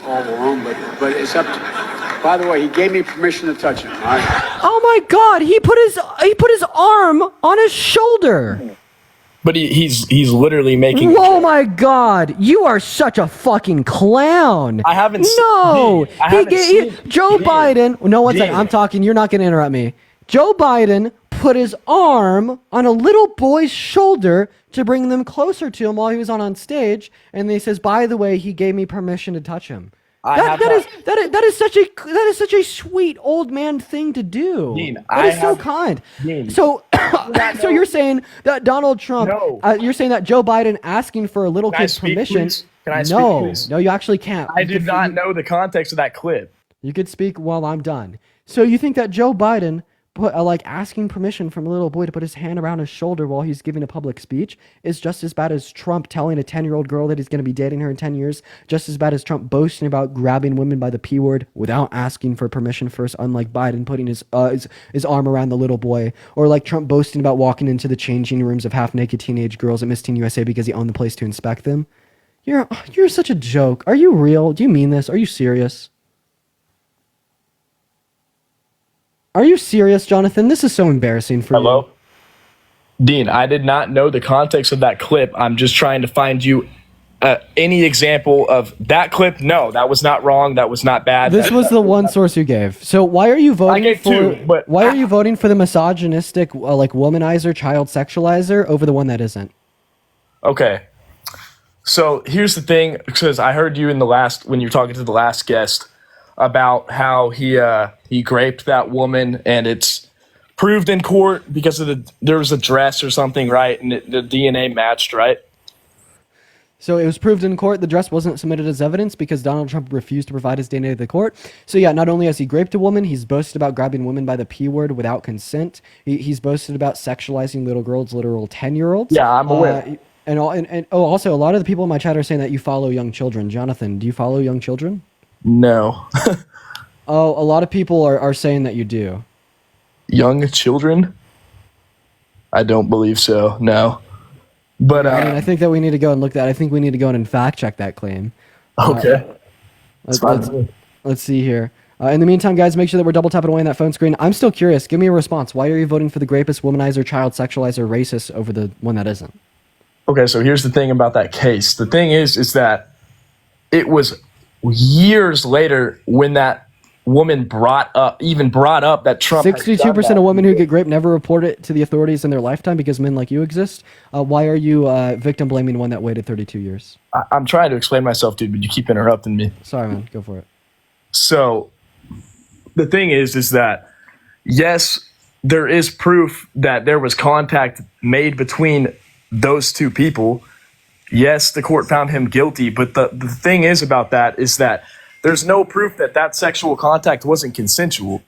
all alone, but it's up to, by the way, he gave me permission to touch him, all right? Oh my God, he put his arm on his shoulder. But he's literally making. Oh my God, you are such a fucking clown. I haven't. No, I haven't seen Joe Biden. No, one second. I'm talking. You're not going to interrupt me. Joe Biden put his arm on a little boy's shoulder to bring them closer to him while he was on stage, and he says, "By the way, he gave me permission to touch him." That is such a sweet old man thing to do. Dean, that is so kind. Dean, so you're saying that Donald Trump? You're saying that Joe Biden asking for a little kid's permission? Please? Can I speak, please? No, you actually can't. I did not know the context of that clip. You could speak while I'm done. So you think that Joe Biden put asking permission from a little boy to put his hand around his shoulder while he's giving a public speech is just as bad as Trump telling a 10-year-old girl that he's going to be dating her in 10 years, just as bad as Trump boasting about grabbing women by the P word without asking for permission first, unlike Biden putting his arm around the little boy, or like Trump boasting about walking into the changing rooms of half-naked teenage girls at Miss Teen USA because he owned the place to inspect them. You're such a joke. Are you real? Do you mean this? Are you serious? Are you serious, Jonathan? This is so embarrassing for you. Dean, I did not know the context of that clip. I'm just trying to find you any example of that clip. No, that was not wrong. That was not bad. This was the one source you gave. So why are you voting why are you voting for the misogynistic, womanizer, child sexualizer over the one that isn't? Okay. So here's the thing, because I heard you when you were talking to the last guest about how he raped that woman, and it's proved in court because there was a dress or something, right? And the DNA matched, right? So it was proved in court. The dress wasn't submitted as evidence because Donald Trump refused to provide his DNA to the court. So yeah, not only has he raped a woman, he's boasted about grabbing women by the P word without consent. He's boasted about sexualizing little girls, literal 10-year-olds. Yeah, I'm aware. Also, a lot of the people in my chat are saying that you follow young children. Jonathan, do you follow young children? No. Oh, a lot of people are saying that you do. Young children? I don't believe so, no. But I think that we need to go and look at. I think we need to go in and fact check that claim. Okay. Let's see here. In the meantime, guys, make sure that we're double tapping away on that phone screen. I'm still curious. Give me a response. Why are you voting for the rapist, womanizer, child sexualizer, racist over the one that isn't? Okay, so here's the thing about that case. The thing is that it was years later when that woman brought up that Trump 62% of women who get raped never report it to the authorities in their lifetime because men like you exist. Why are you victim blaming one that waited 32 years? I'm trying to explain myself, dude, but you keep interrupting me. Sorry, man. Go for it. So the thing is that yes, there is proof that there was contact made between those two people. Yes, the court found him guilty, but the thing is about that is that there's no proof that sexual contact wasn't consensual.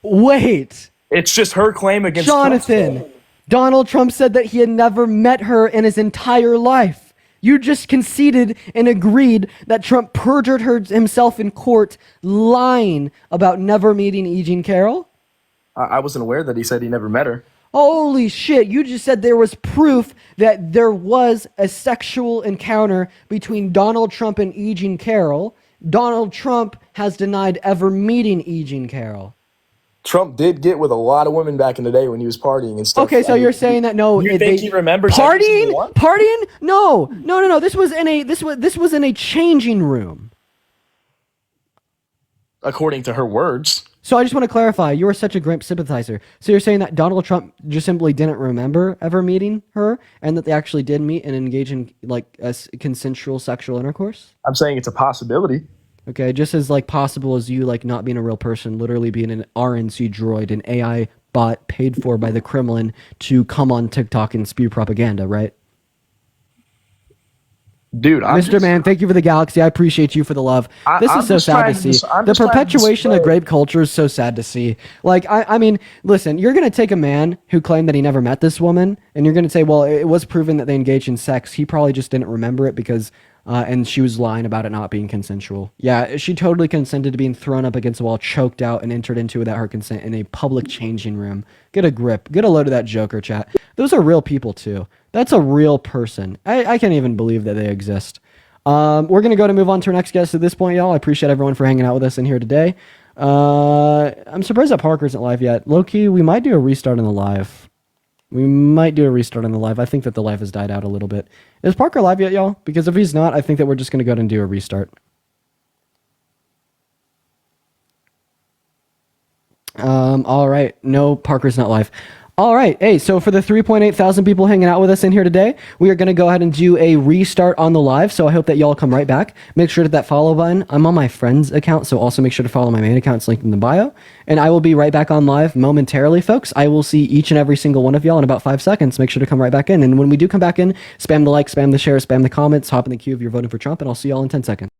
Wait. It's just her claim against Jonathan. Trump. Donald Trump said that he had never met her in his entire life. You just conceded and agreed that Trump perjured himself in court, lying about never meeting E. Jean Carroll? I wasn't aware that he said he never met her. Holy shit, you just said there was proof that there was a sexual encounter between Donald Trump and E. Jean Carroll. Donald Trump has denied ever meeting E. Jean Carroll. Trump did get with a lot of women back in the day when he was partying and stuff. Okay, so you're saying that you think he remembers partying? No. This was in a changing room. according to her words. So I just want to clarify, you are such a Grimp sympathizer. So you're saying that Donald Trump just simply didn't remember ever meeting her, and that they actually did meet and engage in like consensual sexual intercourse? I'm saying it's a possibility. Okay, just as like possible as you like not being a real person, literally being an RNC droid, an AI bot paid for by the Kremlin to come on TikTok and spew propaganda, right? Dude, Mr. Man, thank you for the galaxy. I appreciate you for the love. This is so sad to see. The perpetuation of grape culture is so sad to see. Like, I mean, listen, you're going to take a man who claimed that he never met this woman, and you're going to say, well, it was proven that they engaged in sex. He probably just didn't remember it because, and she was lying about it not being consensual. Yeah, she totally consented to being thrown up against the wall, choked out, and entered into without her consent in a public changing room. Get a grip. Get a load of that Joker, chat. Those are real people, too. That's a real person. I can't even believe that they exist. We're going to go to move on to our next guest at this point, y'all. I appreciate everyone for hanging out with us in here today. I'm surprised that Parker isn't live yet. Low-key, we might do a restart on the live. I think that the live has died out a little bit. Is Parker live yet, y'all? Because if he's not, I think that we're just going to go ahead and do a restart. All right. No, Parker's not live. All right. Hey, so for the 3.8 thousand people hanging out with us in here today, we are going to go ahead and do a restart on the live. So I hope that y'all come right back. Make sure to hit that follow button. I'm on my friend's account, so also make sure to follow my main account. It's linked in the bio. And I will be right back on live momentarily, folks. I will see each and every single one of y'all in about 5 seconds. Make sure to come right back in. And when we do come back in, spam the like, spam the share, spam the comments, hop in the queue if you're voting for Trump, and I'll see y'all in 10 seconds.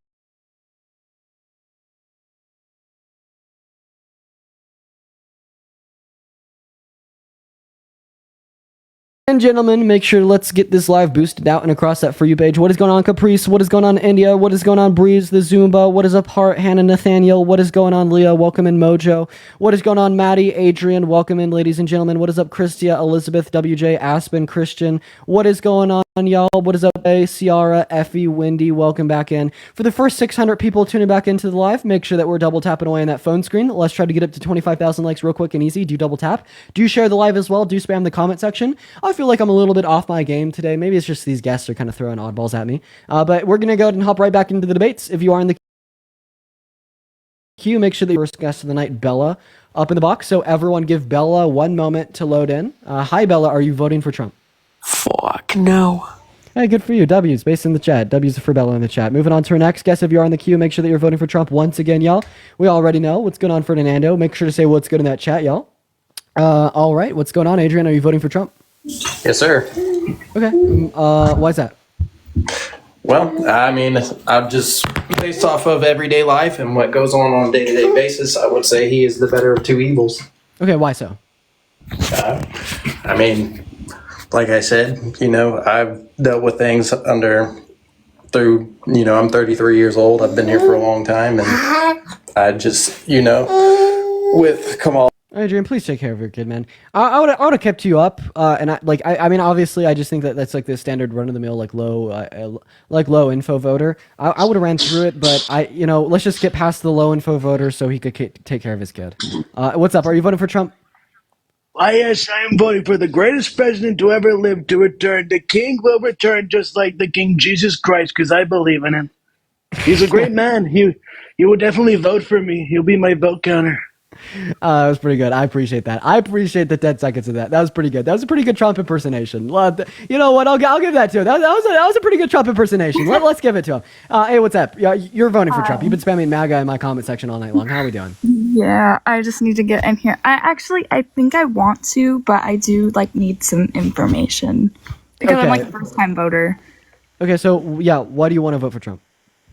And gentlemen, make sure let's get this live boosted out and across that For You page. What is going on, Caprice? What is going on, India? What is going on, Breeze, the Zumba? What is up, Hart, Hannah, Nathaniel? What is going on, Leah? Welcome in, Mojo. What is going on, Maddie, Adrian? Welcome in, ladies and gentlemen. What is up, Christia, Elizabeth, WJ, Aspen, Christian? What is going on, y'all? What is up, A, Ciara, Effie, Wendy? Welcome back in. For the first 600 people tuning back into the live, make sure that we're double tapping away on that phone screen. Let's try to get up to 25,000 likes real quick and easy. Do double tap. Do share the live as well. Do spam the comment section. I feel like I'm a little bit off my game today. Maybe it's just these guests are kind of throwing oddballs at me. But we're going to go ahead and hop right back into the debates. If you are in the queue, make sure that your first guest of the night, Bella, up in the box. So everyone give Bella 1 moment to load in. Hi, Bella. Are you voting for Trump? Fuck no. Hey, good for you. W's based in the chat. W's for Bella in the chat. Moving on to our next guest. If you are in the queue, make sure that you're voting for Trump once again, y'all. We already know what's going on, Fernando. Make sure to say what's good in that chat, y'all. All right. What's going on, Adrian? Are you voting for Trump? Yes, sir. Okay. Why is that? Well, I mean, I'm just based off of everyday life and what goes on a day-to-day basis, I would say he is the better of two evils. Okay, why so? I mean, like I said, I've dealt with things through, I'm 33 years old. I've been here for a long time, and I just, with Kamal. Adrian, please take care of your kid, man. I would have kept you up, and I mean, obviously, I just think that that's like the standard run-of-the-mill, like low info voter. I would have ran through it, but let's just get past the low info voter so he could take care of his kid. What's up? Are you voting for Trump? Yes, I am voting for the greatest president to ever live to return. The king will return just like the King Jesus Christ, because I believe in him. He's a great man. He will definitely vote for me. He'll be my vote counter. That was pretty good. I appreciate that. I appreciate the 10 seconds of that. That was pretty good. That was a pretty good Trump impersonation. You know what? I'll give that to him. That was a pretty good Trump impersonation. Let's give it to him. Hey, what's up? You're voting for Trump. You've been spamming MAGA in my comment section all night long. How are we doing? Yeah, I just need to get in here. I think I want to, but I do need some information because I'm a first time voter. Okay, so yeah, why do you want to vote for Trump?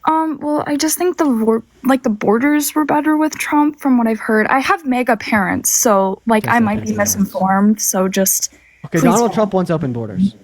Well, I just think the borders were better with Trump from what I've heard. I have mega parents, so I might be misinformed, so just okay, Donald Trump wants open borders.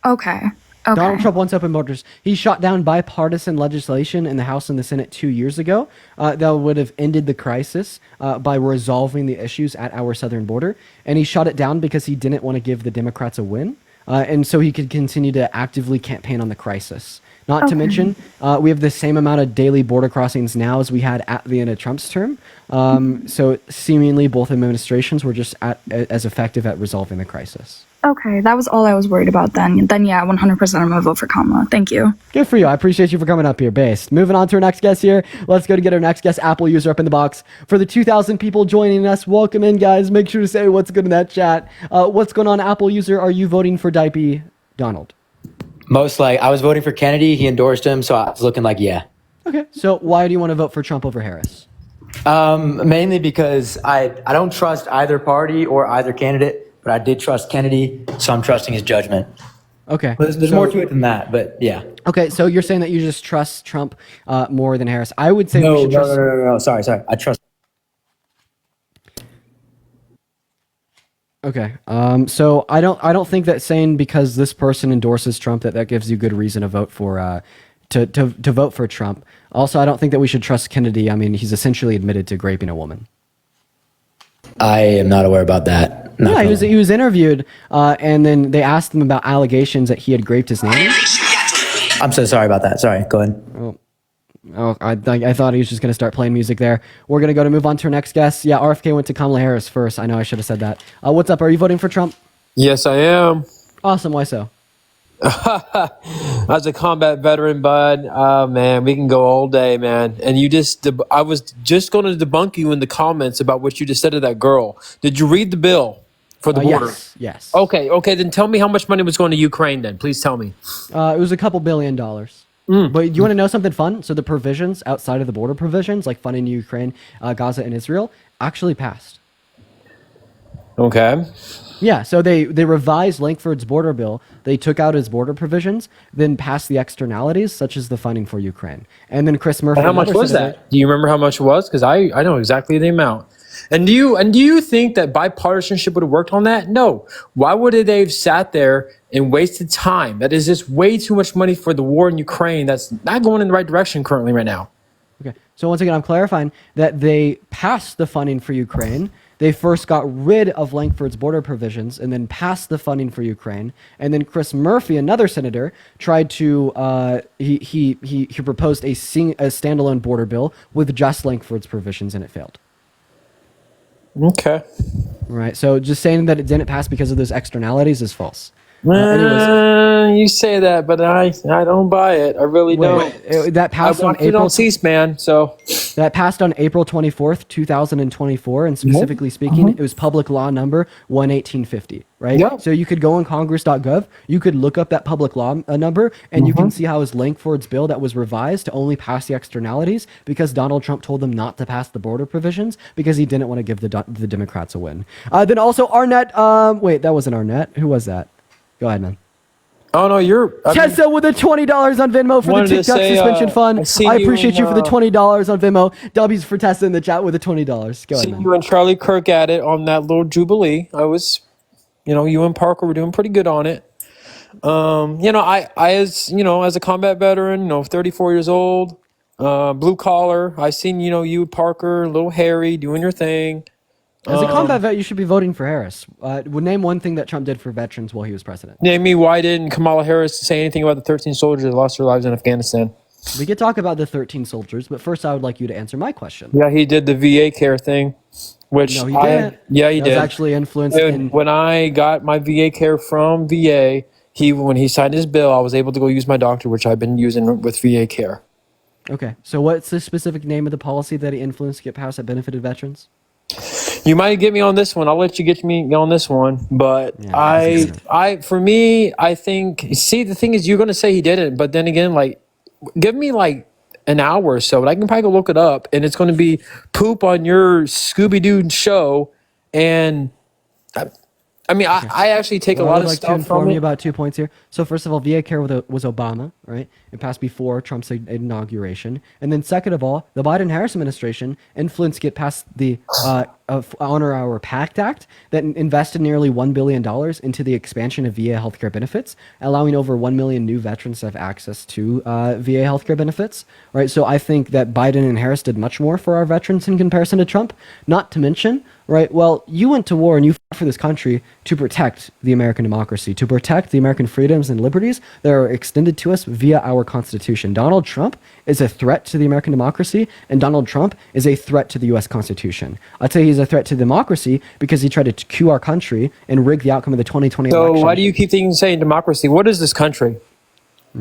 Okay. Donald Trump wants open borders. He shot down bipartisan legislation in the House and the Senate 2 years ago that would have ended the crisis by resolving the issues at our southern border. And he shot it down because he didn't want to give the Democrats a win. And so he could continue to actively campaign on the crisis. Not to mention, we have the same amount of daily border crossings now as we had at the end of Trump's term. So seemingly both administrations were just as effective at resolving the crisis. Okay, that was all I was worried about then. Then yeah, 100% I'm gonna vote for Kamala. Thank you. Good for you. I appreciate you for coming up here, Based. Moving on to our next guest here. Let's go to get our next guest, Apple user, up in the box. For the 2,000 people joining us, welcome in, guys. Make sure to say what's good in that chat. What's going on, Apple user? Are you voting for Dipe Donald? Most like I was voting for Kennedy. He endorsed him, so I was looking like yeah. Okay. So why do you want to vote for Trump over Harris? Mainly because I don't trust either party or either candidate, but I did trust Kennedy, so I'm trusting his judgment. Okay. There's more to it than that, but yeah. Okay, so you're saying that you just trust Trump more than Harris. I would say we should trust... No. Sorry. I trust. Okay. So I don't think that saying because this person endorses Trump that gives you good reason to vote for to vote for Trump. Also, I don't think that we should trust Kennedy. I mean, he's essentially admitted to raping a woman. I am not aware about that. Yeah, he was interviewed, and then they asked him about allegations that he had raped his nanny. I'm so sorry about that. Sorry, go ahead. I thought he was just going to start playing music there. We're going to move on to our next guest. Yeah, RFK went to Kamala Harris first. I know I should have said that. What's up? Are you voting for Trump? Yes, I am. Awesome. Why so? As a combat veteran, bud, oh man, we can go all day, man. And I was just going to debunk you in the comments about what you just said to that girl. Did you read the bill for the border? Yes. Okay, then tell me how much money was going to Ukraine then. Please tell me. It was a couple $2 billion. But you want to know something fun? So the provisions outside of the border provisions, like funding Ukraine, Gaza, and Israel, actually passed. Okay. Yeah, so they revised Langford's border bill. They took out his border provisions, then passed the externalities, such as the funding for Ukraine. And then Chris Murphy. And how much was that? Do you remember how much it was? Because I know exactly the amount. And do you think that bipartisanship would have worked on that? No. Why would they have sat there and wasted time? That is just way too much money for the war in Ukraine. That's not going in the right direction currently right now. Okay, so once again, I'm clarifying that they passed the funding for Ukraine. They first got rid of Langford's border provisions and then passed the funding for Ukraine. And then Chris Murphy, another senator, tried to he proposed a standalone border bill with just Langford's provisions, and it failed. Okay. Right. So just saying that it didn't pass because of those externalities is false. You say that, but I don't buy it. I really don't. That passed on April. On C-SPAN, so that passed on April 24th, 2024, and specifically speaking, it was public law number 11850. Right. Yeah. So you could go on Congress.gov, you could look up that public law number, and you can see how his Langford's bill that was revised to only pass the externalities because Donald Trump told them not to pass the border provisions because he didn't want to give the Democrats a win. Then also Arnett. Wait, that wasn't Arnett. Who was that? Go ahead, man. Oh no, Tessa with the $20 on Venmo for the TikTok suspension fund. I appreciate you for the $20 on Venmo. W's for Tessa in the chat with the $20. Go ahead, man. You and Charlie Kirk at it on that little Jubilee. I was, you and Parker were doing pretty good on it. I as a combat veteran, 34 years old, blue collar. I seen you, Parker, little Harry doing your thing. As a combat vet, you should be voting for Harris. Name one thing that Trump did for veterans while he was president. Name me why didn't Kamala Harris say anything about the 13 soldiers that lost their lives in Afghanistan? We could talk about the 13 soldiers, but first I would like you to answer my question. Yeah, he did the VA care thing, which no, he didn't. Yeah, he did. Was actually influenced. When I got my VA care from VA, when he signed his bill, I was able to go use my doctor, which I've been using with VA care. Okay, so what's the specific name of the policy that he influenced to get passed that benefited veterans? You might get me on this one. I'll let you get me on this one. But yeah, I think, see, the thing is, you're going to say he didn't, but then again, give me an hour or so, and I can probably go look it up, and it's going to be poop on your Scooby-Doo show, and I actually take a lot of stuff from it. I'd like to inform you about 2 points here. So first of all, VA care was Obama, right? It passed before Trump's inauguration. And then second of all, the Biden-Harris administration influenced get past the Honor Our Pact Act that invested nearly $1 billion into the expansion of VA healthcare benefits, allowing over 1 million new veterans to have access to VA healthcare benefits, right? So I think that Biden and Harris did much more for our veterans in comparison to Trump, not to mention, right? Well, you went to war and you fought for this country to protect the American democracy, to protect the American freedoms and liberties that are extended to us via our Constitution. Donald Trump is a threat to the American democracy, and Donald Trump is a threat to the U.S. Constitution. I'd say he's a threat to democracy because he tried to coup our country and rig the outcome of the 2020 So election. why do you keep saying democracy? What is this country?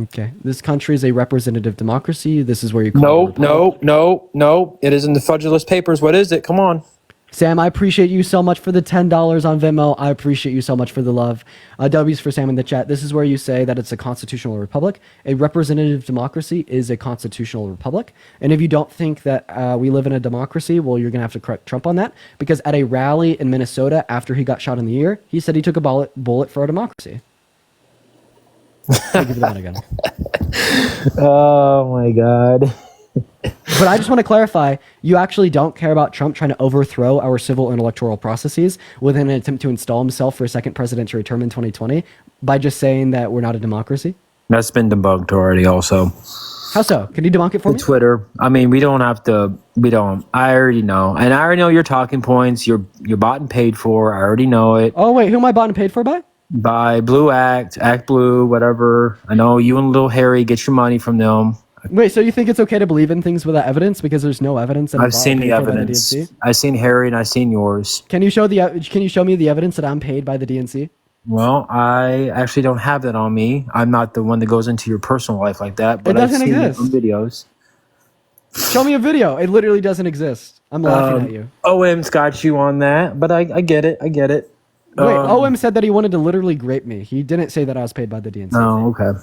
Okay, this country is a representative democracy. This is where you No. It is in the Fudgeless Papers. What is it? Come on. Sam, I appreciate you so much for the $10 on Venmo. I appreciate you so much for the love. W's for Sam in the chat. This is where you say that it's a constitutional republic. A representative democracy is a constitutional republic. And if you don't think that we live in a democracy, well, you're going to have to correct Trump on that. Because at a rally in Minnesota after he got shot in the ear, he said he took a bullet for our democracy. Thank you for that again. Oh my God. But I just want to clarify, you actually don't care about Trump trying to overthrow our civil and electoral processes within an attempt to install himself for a second presidential term in 2020 by just saying that we're not a democracy? That's been debunked already also. How so? Can you debunk it for me? Twitter. I mean, we don't have to, I already know. And I already know your talking points. You're bought and paid for. I already know it. Oh, wait, who am I bought and paid for by? By Blue Act Blue, whatever. I know you and Little Harry get your money from them. Wait, so you think it's okay to believe in things without evidence because there's no evidence? That I've seen the evidence. I've seen Harry and I've seen yours. Can you show me the evidence that I'm paid by the DNC? Well, I actually don't have that on me. I'm not the one that goes into your personal life like that. But It doesn't exist. I've seen videos. Show me a video. It literally doesn't exist. I'm laughing at you. OM's got you on that, but I get it. Wait, OM said that he wanted to literally grape me. He didn't say that I was paid by the DNC. Oh, okay.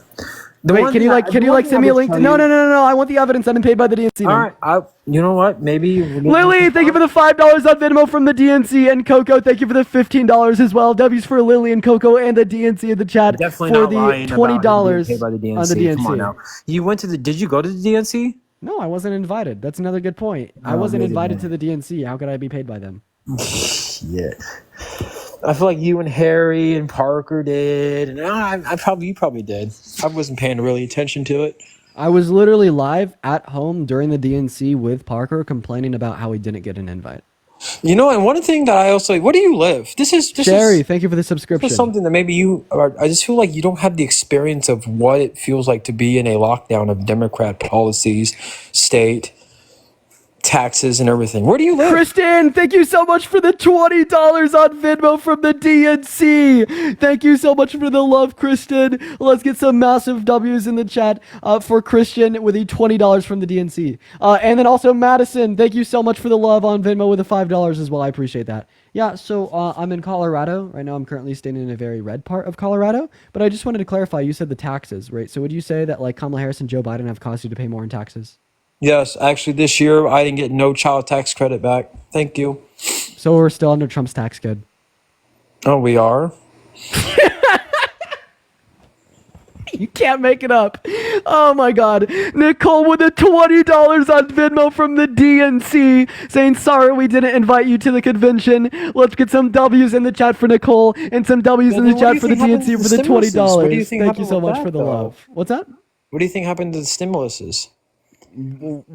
Wait, can you send me a link? No. I want the evidence that I'm paid by the DNC. All right. You know what? Maybe. Lily, thank you for the $5 on Venmo from the DNC, and Coco, thank you for the $15 as well. W's for Lily and Coco and the DNC in the chat Definitely for not the lying $20 about paid by the DNC. on the DNC. Come on now. Did you go to the DNC? No, I wasn't invited. That's another good point. I wasn't invited to the DNC. How could I be paid by them? Yeah. I feel like you and Harry and Parker did, and you probably did. I wasn't paying really attention to it. I was literally live at home during the DNC with Parker complaining about how he didn't get an invite. You know, and one thing that I also, where do you live? This Sherry, thank you for the subscription. This is something that maybe I just feel like you don't have the experience of what it feels like to be in a lockdown of Democrat policies, state, taxes, and everything. Where do you live? Kristen, thank you so much for the $20 on Venmo from the DNC. Thank you so much for the love, Kristen. Let's get some massive W's in the chat for Christian with the $20 from the DNC. And then also Madison, thank you so much for the love on Venmo with the $5 as well. I appreciate that. Yeah, so I'm in Colorado. Right now I'm currently staying in a very red part of Colorado. But I just wanted to clarify, you said the taxes, right? So would you say that like Kamala Harris and Joe Biden have caused you to pay more in taxes? Yes, actually this year I didn't get no child tax credit back. Thank you. So we're still under Trump's tax code. Oh, we are? You can't make it up. Oh my God. Nicole with the $20 on Venmo from the DNC saying, sorry, we didn't invite you to the convention. Let's get some W's in the chat for Nicole and some W's in the chat for the DNC for the $20. Thank you so much for the love. What's that? What do you think happened to the stimuluses?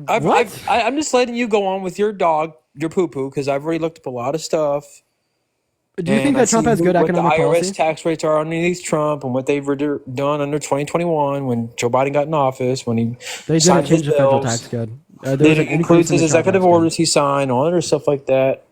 I'm just letting you go on with your dog, your poo-poo, because I've already looked up a lot of stuff. Do you think that Trump has good economic policy? What the IRS tax rates are underneath Trump and what they've done under 2021 when Joe Biden got in office, when he signed his change the federal bills. tax code. It includes his executive orders he signed, all other stuff like that.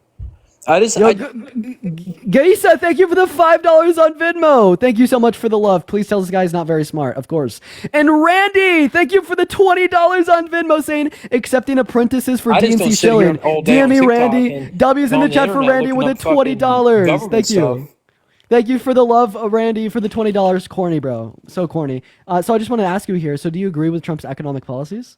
Geisa, thank you for the $5 on Venmo. Thank you so much for the love. Please tell this guy's not very smart, of course. And Randy, thank you for the $20 on Venmo saying accepting apprentices for DNC shilling. DM me, Randy. W's in the chat for Randy with the $20. Thank you. Thank you for the love, Randy, for the $20. Corny, bro. So corny. So I just want to ask you here. So do you agree with Trump's economic policies?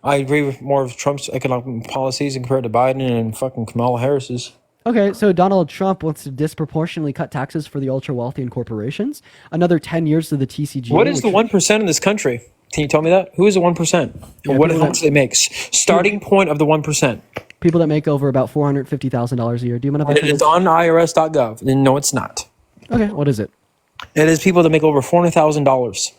I agree with more of Trump's economic policies compared to Biden and fucking Kamala Harris's. Okay, so Donald Trump wants to disproportionately cut taxes for the ultra wealthy and corporations. Another 10 years to the TCG. What is the 1% in this country? Can you tell me that? Who is the 1%? Yeah, how much they make? Starting point of the 1%. People that make over about $450,000 a year. Do you want to? It's on IRS.gov. No, it's not. Okay, what is it? It is people that make over $400,000.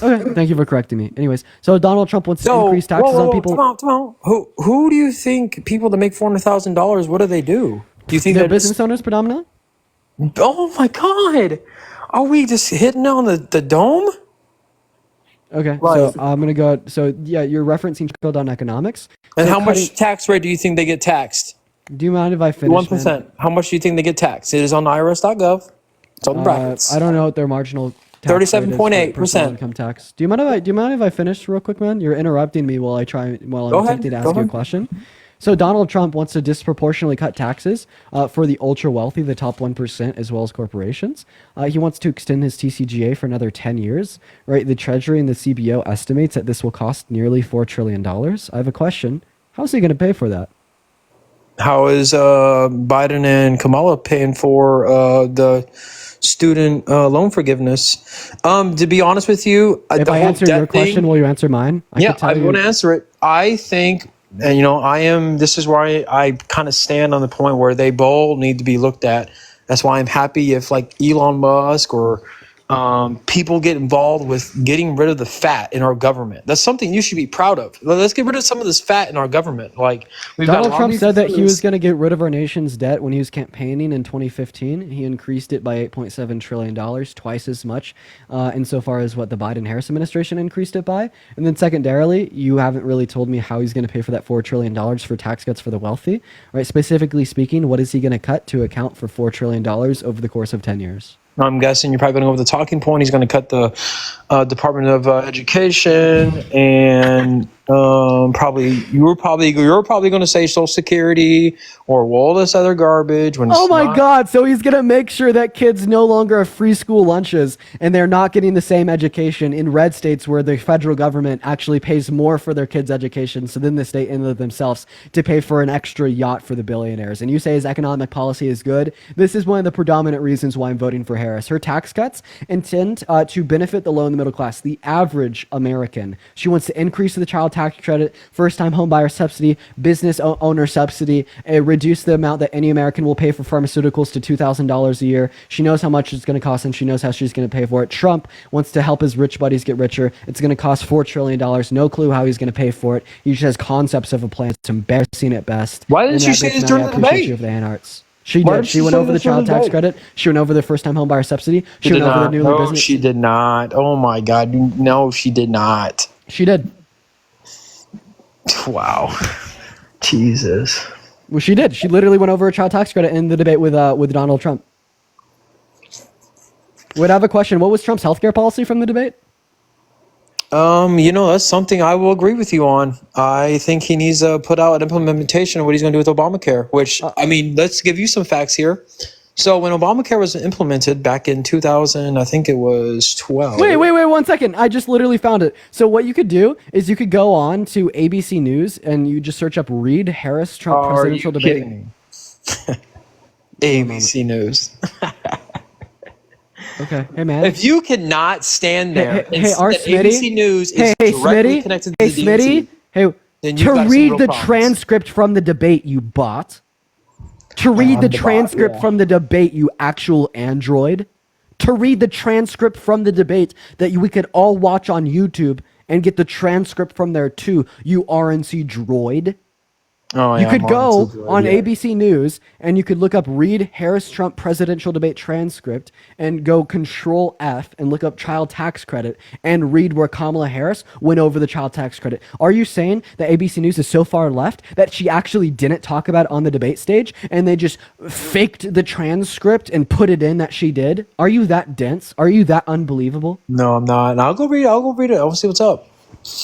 Okay, thank you for correcting me. Anyways, so Donald Trump wants to increase taxes on people. Come on. Who do you think people that make $400,000? What do they do? Do you think they're business owners predominantly? Oh my God! Are we just hitting on the dome? Okay, Right. so I'm gonna go. So yeah, you're referencing trickle-down economics. And So how cutting- much tax rate do you think they get taxed? Do you mind if I finish? 1%. How much do you think they get taxed? It is on irs.gov. It's on the brackets. I don't know what their marginal tax rate is for 37.8%. personal income tax. Do you mind if I finish real quick, man? You're interrupting me while I'm attempting to ask you a question. So Donald Trump wants to disproportionately cut taxes for the ultra wealthy, the top 1%, as well as corporations. He wants to extend his TCGA for another 10 years. Right? The Treasury and the CBO estimates that this will cost nearly $4 trillion. I have a question. How's he going to pay for that? How is Biden and Kamala paying for the student loan forgiveness? To be honest with you, If I answer your question, will you answer mine? I'm going to answer it. I think, and this is where I kind of stand on the point where they both need to be looked at. That's why I'm happy if like Elon Musk or people get involved with getting rid of the fat in our government. That's something you should be proud of. Let's get rid of some of this fat in our government. Like Donald Trump said that he was going to get rid of our nation's debt when he was campaigning in 2015. He increased it by $8.7 trillion, twice as much insofar as what the Biden-Harris administration increased it by. And then secondarily, you haven't really told me how he's going to pay for that $4 trillion for tax cuts for the wealthy. Right? Specifically speaking, what is he going to cut to account for $4 trillion over the course of 10 years? I'm guessing you're probably going to go with the talking point. He's going to cut the Department of Education, and you're probably going to say Social Security or all this other garbage. When Oh my God! So he's gonna make sure that kids no longer have free school lunches and they're not getting the same education in red states where the federal government actually pays more for their kids' education, so then the state in themselves to pay for an extra yacht for the billionaires. And you say his economic policy is good. This is one of the predominant reasons why I'm voting for Harris. Her tax cuts intend to benefit the low and the middle class, the average American. She wants to increase the child tax credit, first-time home buyer subsidy, business owner subsidy, reduce the amount that any American will pay for pharmaceuticals to $2,000 a year. She knows how much it's going to cost, and she knows how she's going to pay for it. Trump wants to help his rich buddies get richer. It's going to cost $4 trillion. No clue how he's going to pay for it. He just has concepts of a plan. It's embarrassing at best. Why didn't you say this during the debate? You for the Anarts. She did. She went over the child tax credit. She went over the first-time home buyer subsidy. She went over the newly business. She did not. Oh my God. No, she did not. She did. Wow. Jesus. Well, she did. She literally went over a child tax credit in the debate with Donald Trump. Wait, I have a question. What was Trump's healthcare policy from the debate? That's something I will agree with you on. I think he needs to put out an implementation of what he's going to do with Obamacare, which, let's give you some facts here. So when Obamacare was implemented back in 2000, I think it was 12. Wait, 1 second. I just literally found it. So what you could do is you could go on to ABC News and you just search up Reid Harris Trump presidential debate. Kidding me? ABC News. Okay, hey man. If you cannot stand there, hey, our ABC News is directly connected to the DNC, then you've to got read some the real problems. transcript from the debate, you bot. To read the transcript from the debate, you actual android. To read the transcript from the debate that we could all watch on YouTube and get the transcript from there too, you RNC droid. Oh, you yeah, could go on yeah. ABC News and you could look up Reid Harris Trump presidential debate transcript and go Control F and look up child tax credit and read where Kamala Harris went over the child tax credit. Are you saying that ABC News is so far left that she actually didn't talk about it on the debate stage and they just faked the transcript and put it in that she did? Are you that dense? Are you that unbelievable? No, I'm not. And I'll go read it. I'll see what's up.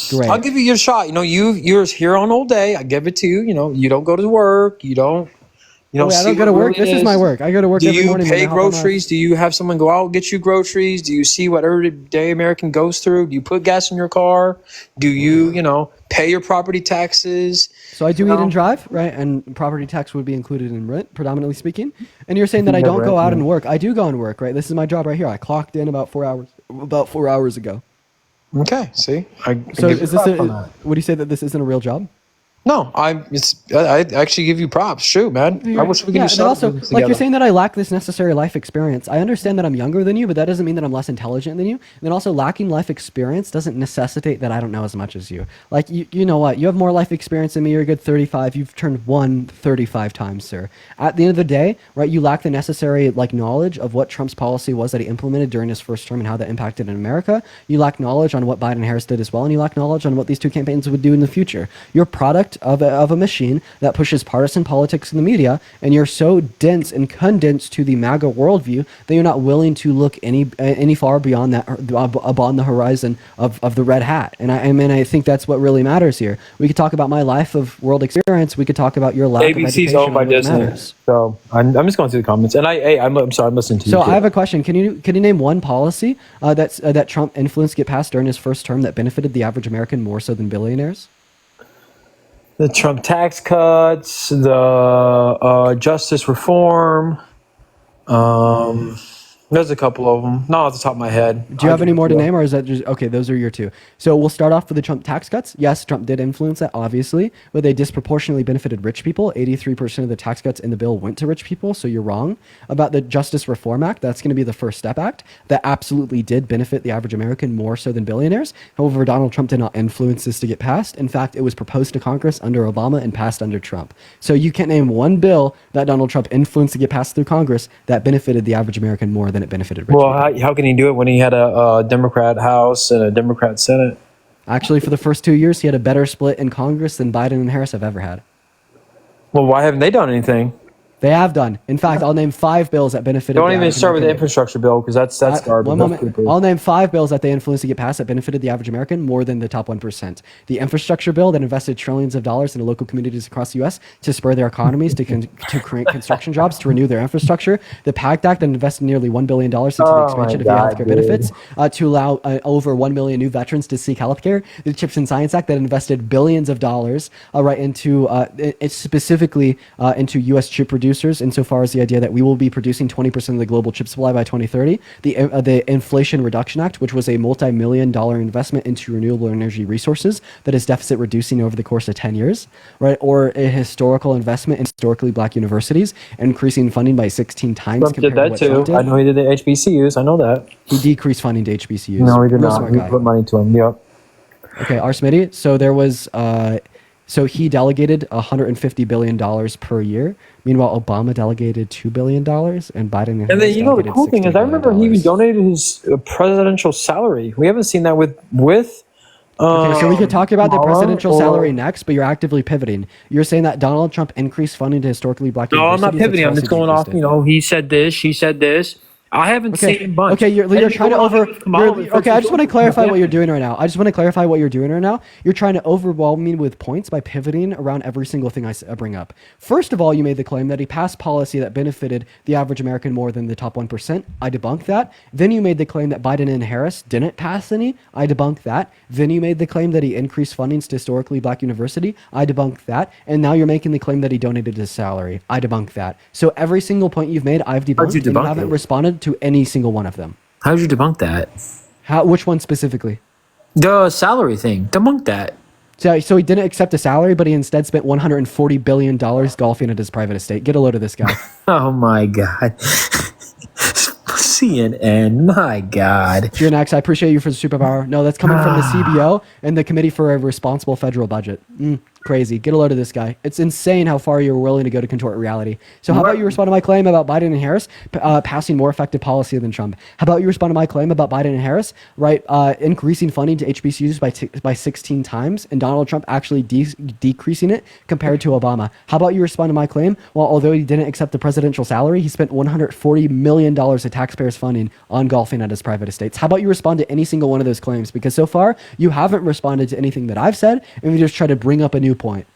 Great. I'll give you your shot. You're here on all day. I give it to you. You don't go to work. You don't. I don't go to work. This is my work. I go to work every morning. Do you pay groceries? Do you have someone go out and get you groceries? Do you see what everyday American goes through? Do you put gas in your car? Do you, pay your property taxes? So I do eat and drive, right? And property tax would be included in rent, predominantly speaking. And you're saying that I don't go out and work. I do go and work, right? This is my job right here. I clocked in about 4 hours ago. Okay, see? So is this would you say that this isn't a real job? No, I actually give you props. Shoot, man. I wish we could do But something also, together. like you're saying that I lack this necessary life experience. I understand that I'm younger than you, but that doesn't mean that I'm less intelligent than you. And then also, lacking life experience doesn't necessitate that I don't know as much as you. Like, you know what? You have more life experience than me. You're a good 35. You've turned 35 times, sir. At the end of the day, right, you lack the necessary, like, knowledge of what Trump's policy was that he implemented during his first term and how that impacted in America. You lack knowledge on what Biden and Harris did as well, and you lack knowledge on what these two campaigns would do in the future. You're a product of a machine that pushes partisan politics in the media, and you're so dense and condensed to the MAGA worldview that you're not willing to look any far beyond that, beyond the horizon of the red hat. And I think that's what really matters here. We could talk about my life of world experience. We could talk about your lack of ABC's education. owned by on what Disney. matters. So I'm just going through the comments, and I'm sorry, I'm listening to you. So too. I have a question. Can you name one policy that Trump influenced get passed during his first term that benefited the average American more so than billionaires? The Trump tax cuts, the justice reform. There's a couple of them. Not off the top of my head. Do you have any more to name, or is that just okay? Those are your two. So we'll start off with the Trump tax cuts. Yes, Trump did influence that, obviously, but they disproportionately benefited rich people. 83% of the tax cuts in the bill went to rich people. So you're wrong about the Justice Reform Act. That's going to be the First Step Act that absolutely did benefit the average American more so than billionaires. However, Donald Trump did not influence this to get passed. In fact, it was proposed to Congress under Obama and passed under Trump. So you can't name one bill that Donald Trump influenced to get passed through Congress that benefited the average American more than it benefited rich people. How can he do it when he had a Democrat House and a Democrat Senate? Actually, for the first 2 years, he had a better split in Congress than Biden and Harris have ever had. Well, why haven't they done anything? They have done. In fact, I'll name 5 bills that benefited. Don't the even average start with the American. infrastructure bill because that's garbage. One That's moment. stupid. I'll name 5 bills that they influenced to get passed that benefited the average American more than the top 1%. The infrastructure bill that invested trillions of dollars into local communities across the U.S. to spur their economies, to create construction jobs, to renew their infrastructure. The PACT Act that invested nearly $1 billion into the expansion of healthcare benefits to allow over 1 million new veterans to seek healthcare. The CHIPS and Science Act that invested billions of dollars right into specifically into U.S. chip producers, insofar as the idea that we will be producing 20% of the global chip supply by 2030. The Inflation Reduction Act, which was a multi-million-dollar investment into renewable energy resources that is deficit reducing over the course of 10 years, right? Or a historical investment in historically black universities, increasing funding by 16 times. Trump did that too. I know he did the HBCUs. I know that. He decreased funding to HBCUs. No, he did Real not. smart He guy. put money to him. Yep. Okay, R. Smitty. So there was, so he delegated $150 billion per year. Meanwhile, Obama delegated $2 billion, and Biden and And Harris then the delegated cool thing is, I remember he even donated his presidential salary. We haven't seen that with. Okay, so we could talk about the Kamala presidential or- salary next, but you're actively pivoting. You're saying that Donald Trump increased funding to historically black No, I'm not universities. pivoting. I'm That's just going off. falsely He said this. She said this. I haven't Okay. seen much. Okay, you're trying to okay, I just want to clarify what you're doing right now. You're trying to overwhelm me with points by pivoting around every single thing I bring up. First of all, you made the claim that he passed policy that benefited the average American more than the top 1%. I debunked that. Then you made the claim that Biden and Harris didn't pass any. I debunked that. Then you made the claim that he increased fundings to historically black university. I debunked that. And now you're making the claim that he donated his salary. I debunked that. So every single point you've made, I've debunked. How'd you and you debunk haven't it? responded to any single one of them. How did you debunk that? Which one specifically? The salary thing. Debunk that. So he didn't accept a salary, but he instead spent $140 billion golfing at his private estate. Get a load of this guy. Oh my God. CNN. My God. You're next. I appreciate you for the superpower. No, that's coming from the CBO and the Committee for a Responsible Federal Budget. Crazy. Get a load of this guy. It's insane how far you're willing to go to contort reality. So how about you respond to my claim about Biden and Harris passing more effective policy than Trump? How about you respond to my claim about Biden and Harris, right, increasing funding to HBCUs by 16 times, and Donald Trump actually decreasing it compared to Obama? How about you respond to my claim? Well, although he didn't accept the presidential salary, he spent $140 million of taxpayers' funding on golfing at his private estates. How about you respond to any single one of those claims? Because so far, you haven't responded to anything that I've said, and you just try to bring up a new point.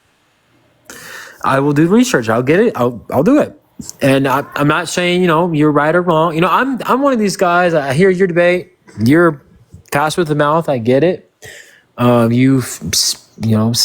I will do research. I'll get it. I'll do it. And I'm not saying, you're right or wrong. I'm one of these guys. I hear your debate. You're fast with the mouth. I get it. You've,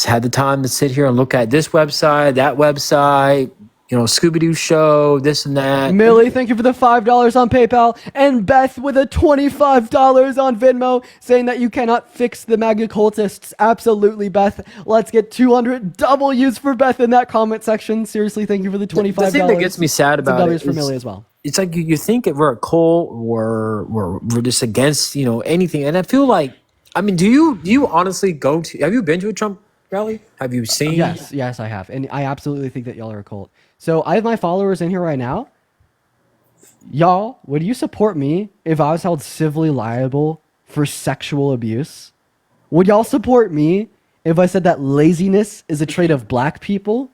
had the time to sit here and look at this website, that website, Scooby-Doo show, this and that. Millie, thank you for the $5 on PayPal. And Beth with a $25 on Venmo, saying that you cannot fix the MAGA cultists. Absolutely, Beth. Let's get 200 W's for Beth in that comment section. Seriously, thank you for the $25. The thing that gets me sad about W's it for Millie as well. It's like you think if we're a cult, we're just against anything, and I feel like, do you honestly go to? Have you been to a Trump rally? Have you seen? Yes, I have, and I absolutely think that y'all are a cult. So I have my followers in here right now. Y'all, would you support me if I was held civilly liable for sexual abuse? Would y'all support me if I said that laziness is a trait of black people?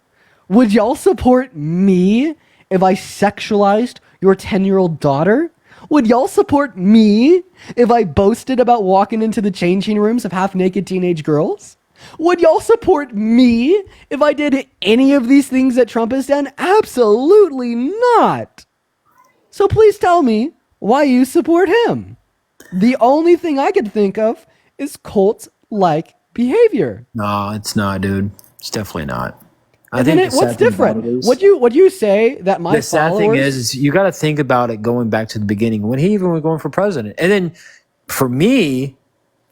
Would y'all support me if I sexualized your 10-year-old daughter? Would y'all support me if I boasted about walking into the changing rooms of half-naked teenage girls? Would y'all support me if I did any of these things that Trump has done? Absolutely not. So please tell me why you support him. The only thing I could think of is cult-like behavior. No, it's not, dude. It's definitely not. I think what's different? Would you say that my the sad thing is you got to think about it going back to the beginning when he even was going for president, and then for me,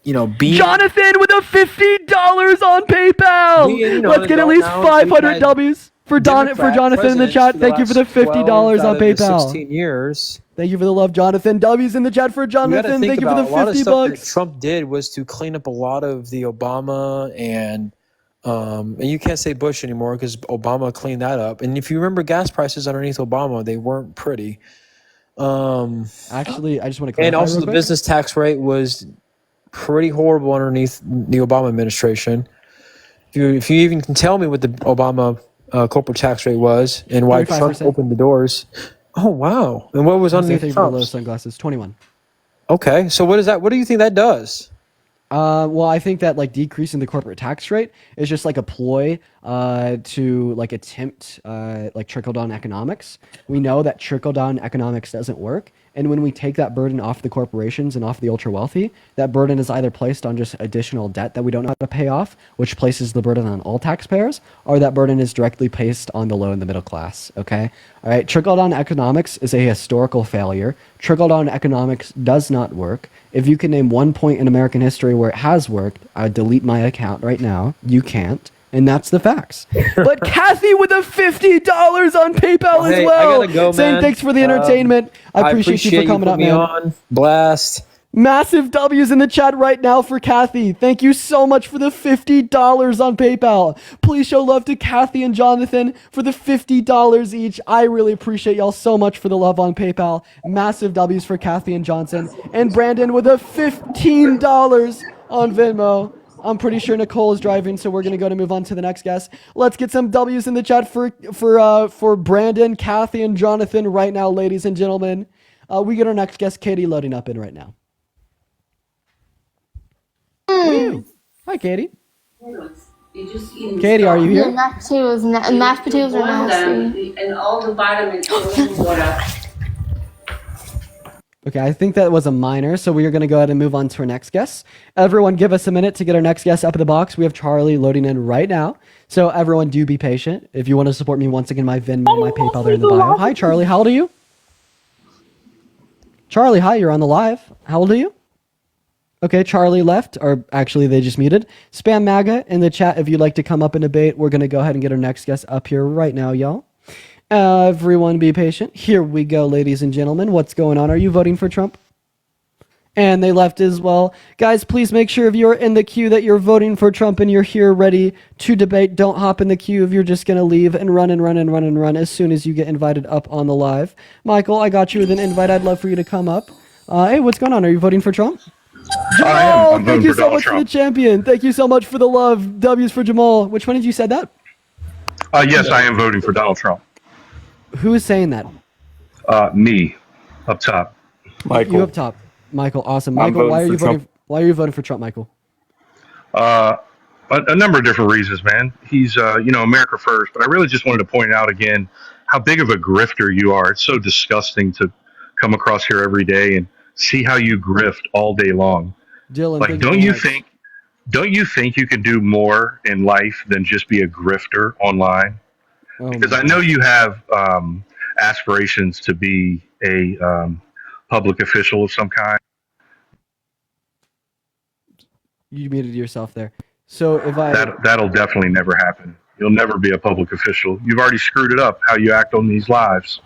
being Jonathan with a $50 on PayPal. Let's get at least 500 W's for Jonathan in the chat. Thank you for the $50 on PayPal. 16 years. Thank you for the love, Jonathan. W's in the chat for Jonathan. Thank you for the $50. A lot of stuff that Trump did was to clean up a lot of the Obama and you can't say Bush anymore because Obama cleaned that up. And if you remember gas prices underneath Obama, they weren't pretty. Actually, I just want to clarify. And also the business tax rate was pretty horrible underneath the Obama administration. If you even can tell me what the Obama corporate tax rate was and why 35%. Trump opened the doors. Oh, wow. And what was underneath Trump's? Sunglasses, 21. Okay. So what is that? What do you think that does? Well, I think that decreasing the corporate tax rate is just a ploy to attempt trickle down economics. We know that trickle down economics doesn't work, and when we take that burden off the corporations and off the ultra wealthy, that burden is either placed on just additional debt that we don't know how to pay off, which places the burden on all taxpayers, or that burden is directly placed on the low and the middle class. Okay, all right. Trickle down economics is a historical failure. Trickle down economics does not work. If you can name one point in American history where it has worked, I'd delete my account right now. You can't. And that's the facts. But Kathy with a $50 on PayPal as well. I gotta go, saying man. Thanks for the entertainment. I appreciate you for coming up, man. On. Blast. Massive W's in the chat right now for Kathy. Thank you so much for the $50 on PayPal. Please show love to Kathy and Jonathan for the $50 each. I really appreciate y'all so much for the love on PayPal. Massive W's for Kathy and Johnson. And Brandon with a $15 on Venmo. I'm pretty sure Nicole is driving, so we're gonna move on to the next guest. Let's get some W's in the chat for Brandon, Kathy, and Jonathan right now, ladies and gentlemen. We get our next guest, Katie, loading up in right now. Hi, Katie. Katie, are you here? Mashed potatoes are nasty. And all the vitamins in water. Okay, I think that was a minor, so we are going to go ahead and move on to our next guest. Everyone give us a minute to get our next guest up in the box. We have Charlie loading in right now. So everyone do be patient. If you want to support me, once again, my Venmo, my PayPal, they're in the bio. Hi, Charlie. How old are you? Charlie, hi, you're on the live. How old are you? Okay, Charlie left, or actually they just muted. Spam MAGA in the chat if you'd like to come up and debate. We're going to go ahead and get our next guest up here right now, y'all. Everyone be patient. Here we go, ladies and gentlemen. What's going on? Are you voting for Trump? And they left as well. Guys, please make sure if you're in the queue that you're voting for Trump and you're here ready to debate. Don't hop in the queue if you're just going to leave and run as soon as you get invited up on the live. Michael, I got you with an invite. I'd love for you to come up. Hey, what's going on? Are you voting for Trump? Jamal, thank you so much for the champion. Thank you so much for the love. W's for Jamal. Which one did you said that? Yes, I am voting for Donald Trump. Who is saying that? Me, up top. Michael. You up top. Michael, awesome. Michael, why are you voting for Trump, Michael? A number of different reasons, man. He's, America first. But I really just wanted to point out again how big of a grifter you are. It's so disgusting to come across here every day and see how you grift all day long. Dylan, like, don't you think you can do more in life than just be a grifter online? Because I know you have aspirations to be a public official of some kind. You muted yourself there. So if That'll definitely never happen. You'll never be a public official. You've already screwed it up how you act on these lives.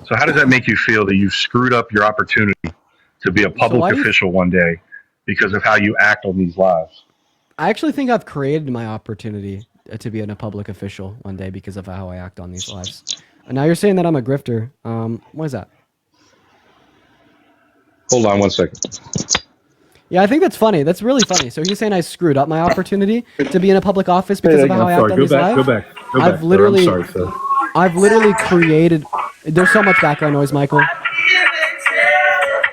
So how does that make you feel that you've screwed up your opportunity to be a public official one day because of how you act on these lives? I actually think I've created my opportunity to be a public official one day because of how I act on these lives. And now you're saying that I'm a grifter. What is that? Hold on 1 second. Yeah, I think that's funny. That's really funny. So he's saying I screwed up my opportunity to be in a public office because of how I act on these lives? Go back. I've literally created... There's so much background noise, Michael.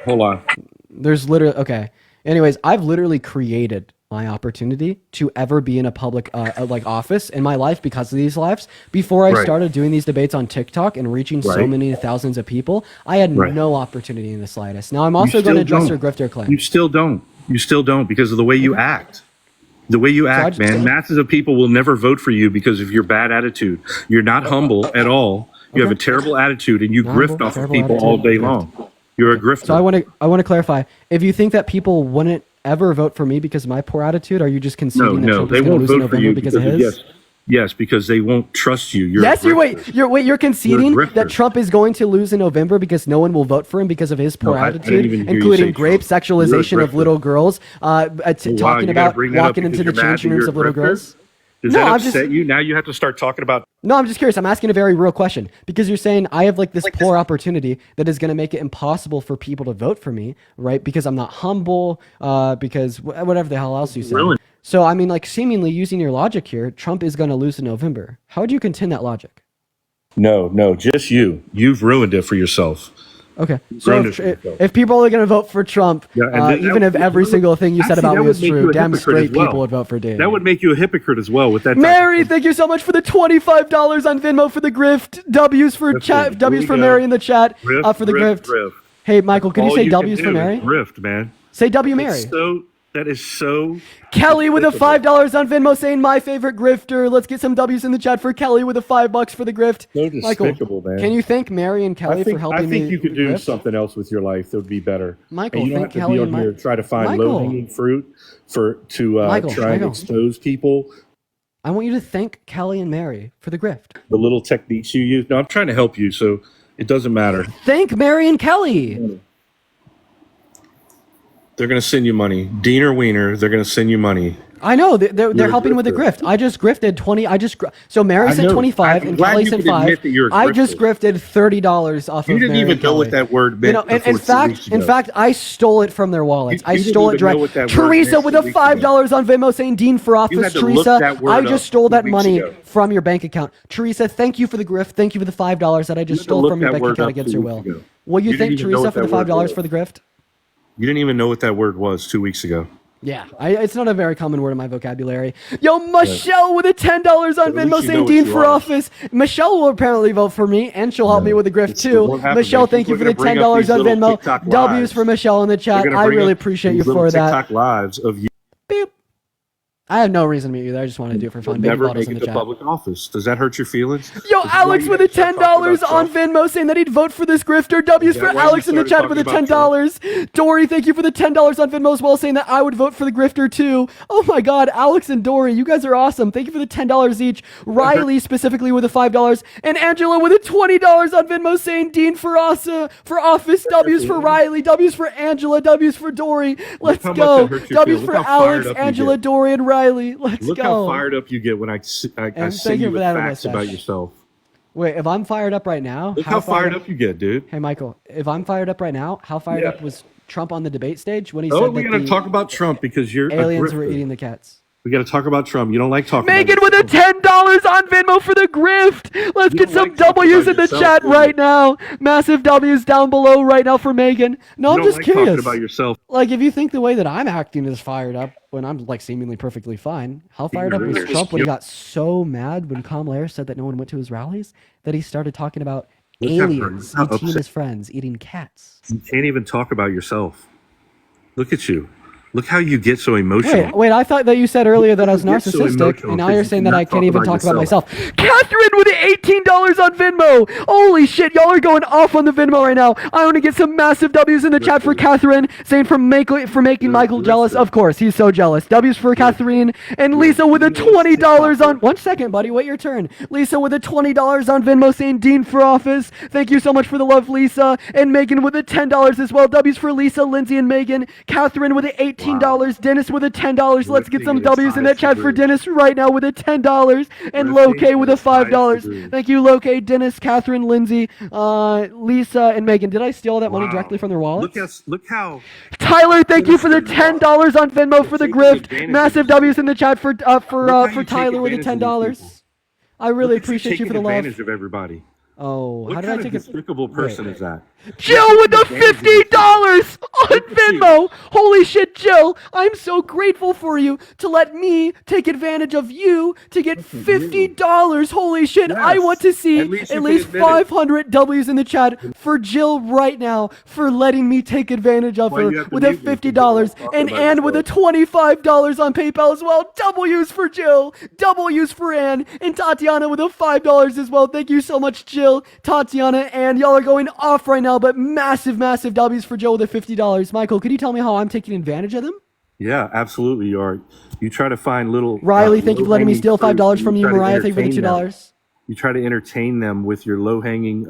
Hold on. There's literally... Okay. Anyways, I've literally created my opportunity to ever be in a public office in my life because of these lives. Before I started doing these debates on TikTok and reaching so many thousands of people, I had no opportunity in the slightest. Now I'm also going to address your grifter claim. You still don't because of the way you act. The way you act, man. Masses of people will never vote for you because of your bad attitude. You're not humble at all. You have a terrible attitude and you grift off of people all day long. You're a grifter. So I want to clarify. If you think that people wouldn't ever vote for me because of my poor attitude, are you just conceding that Trump is going to lose in November because of his? Yes, because they won't trust you. You're conceding that Trump is going to lose in November because no one will vote for him because of his poor attitude, including rape, sexualization of little girls, talking about walking into the changing rooms of little girls. Does that upset you? Now you have to start talking about... No, I'm just curious. I'm asking a very real question because you're saying I have this poor opportunity that is going to make it impossible for people to vote for me, right? Because I'm not humble, because whatever the hell else you said. Really? So, I mean, seemingly using your logic here, Trump is going to lose in November. How would you contend that logic? No, just you. You've ruined it for yourself. Okay, so if people are going to vote for Trump, even if every single thing you said about me is true, damn straight people would vote for Daniel. That would make you a hypocrite as well with that. Mary, thank you so much for the $25 on Venmo for the grift. W's for chat. W's for Mary in the chat for the grift. Hey, Michael, can you say W's for Mary? Grift, man. Say W, Mary. That is so... Kelly with a $5 on Venmo saying my favorite grifter. Let's get some W's in the chat for Kelly with a $5 for the grift. So despicable, Michael, man. Can you thank Mary and Kelly for helping me? I think you could do something else with your life that would be better. Michael, and you don't have to be on here try to find low-hanging fruit to try and expose people. I want you to thank Kelly and Mary for the grift. The little techniques you use. No, I'm trying to help you, so it doesn't matter. Thank Mary and Kelly. They're going to send you money. Dean or Wiener, they're going to send you money. I know they're helping with the grift. I just grifted 20. So Mary said 25 and Kelly said 5. I just grifted $30 off of Mary. You didn't even know what that word meant. In fact, I stole it from their wallets. I stole it direct. Teresa with a $5 on Venmo saying Dean for office. Teresa, I just stole that money from your bank account. Teresa, thank you for the grift. Thank you for the $5 that I just stole from your bank account against your will. Will you thank Teresa for the $5 for the grift? You didn't even know what that word was 2 weeks ago. Yeah, it's not a very common word in my vocabulary. Yo, Michelle with a $10 on Venmo saying Dean for office. Michelle will apparently vote for me, and she'll help me with the grift too. Michelle, thank you for the $10 on Venmo. W's for Michelle in the chat. I really appreciate you for that. TikTok lives of you. Beep. I have no reason to mute you there. I just want to do it for fun. Never make it to public office. Does that hurt your feelings? Yo, Alex with a $10 on Venmo saying that he'd vote for this grifter. W's for Alex in the chat with a $10. Dory, thank you for the $10 on Venmo as well, saying that I would vote for the grifter too. Oh my God, Alex and Dory, you guys are awesome. Thank you for the $10 each. Riley specifically with a $5, and Angela with a $20 on Venmo saying Dean for office. W's for Riley. W's for Angela. W's for Dory. Let's go. W's for Alex, Angela, Dory, and Riley. Let's Look go. how fired up you get when I see you with facts about yourself. Wait, if I'm fired up right now, look how fired up you get, dude. Hey, Michael, if I'm fired up right now, how fired up was Trump on the debate stage when he said that we got to talk about Trump because you're aliens were eating the cats? We got to talk about Trump. You don't like talking Megan about with a $10 on Venmo for the grift. Let's get some W's in the chat right now. Massive W's down below right now for Megan. No, I'm just curious. Talking about yourself. Like, if you think the way that I'm acting is fired up when I'm seemingly perfectly fine, how fired up was Trump when he got so mad when Kamala Harris said that no one went to his rallies that he started talking about aliens eating his friends, eating cats? You can't even talk about yourself. Look at you. Look how you get so emotional. Wait, I thought that you said earlier that I was You get so narcissistic, emotional and now because you're you saying that cannot I can't talk even about talk about yourself. myself. Catherine with the $18 on Venmo. Holy shit, y'all are going off on the Venmo right now. I want to get some massive W's in the chat for Catherine, saying for making Michael jealous. Of course, he's so jealous. W's for Catherine, and Lisa with a $20 on. 1 second, buddy, wait your turn. Lisa with a $20 on Venmo, saying Dean for office. Thank you so much for the love, Lisa. And Megan with a $10 as well. W's for Lisa, Lindsay, and Megan. Catherine with a $18. Dennis with a $10. Let's get some W's in that chat for Dennis right now with a $10. And Loke with a $5. Thank you, Loke, Dennis, Catherine, Lindsay, Lisa, and Megan. Did I steal that money directly from their wallets? Look how Tyler, thank you for the $10 on Venmo for the grift. Massive W's in the chat for Tyler with the $10. I really appreciate you for the love. Advantage of everybody. Oh, how What did I kind of take it? despicable person is that? Jill with the $50 on Venmo. Holy shit, Jill. I'm so grateful for you to let me take advantage of you to get $50. Holy shit. I want to see at least 500 W's in the chat for Jill right now for letting me take advantage of her with a $50 and with a $25 on PayPal as well. W's for Jill. W's for Ann and Tatiana with a $5 as well. Thank you so much, Jill, Tatiana, and y'all are going off right now, but massive W's for Joe with a $50. Michael, could you tell me how I'm taking advantage of them? Yeah, absolutely. You are. You try to find little. Riley, thank you for letting me steal $5 from you. Mariah, thank you for the $2. You try to entertain them with your low-hanging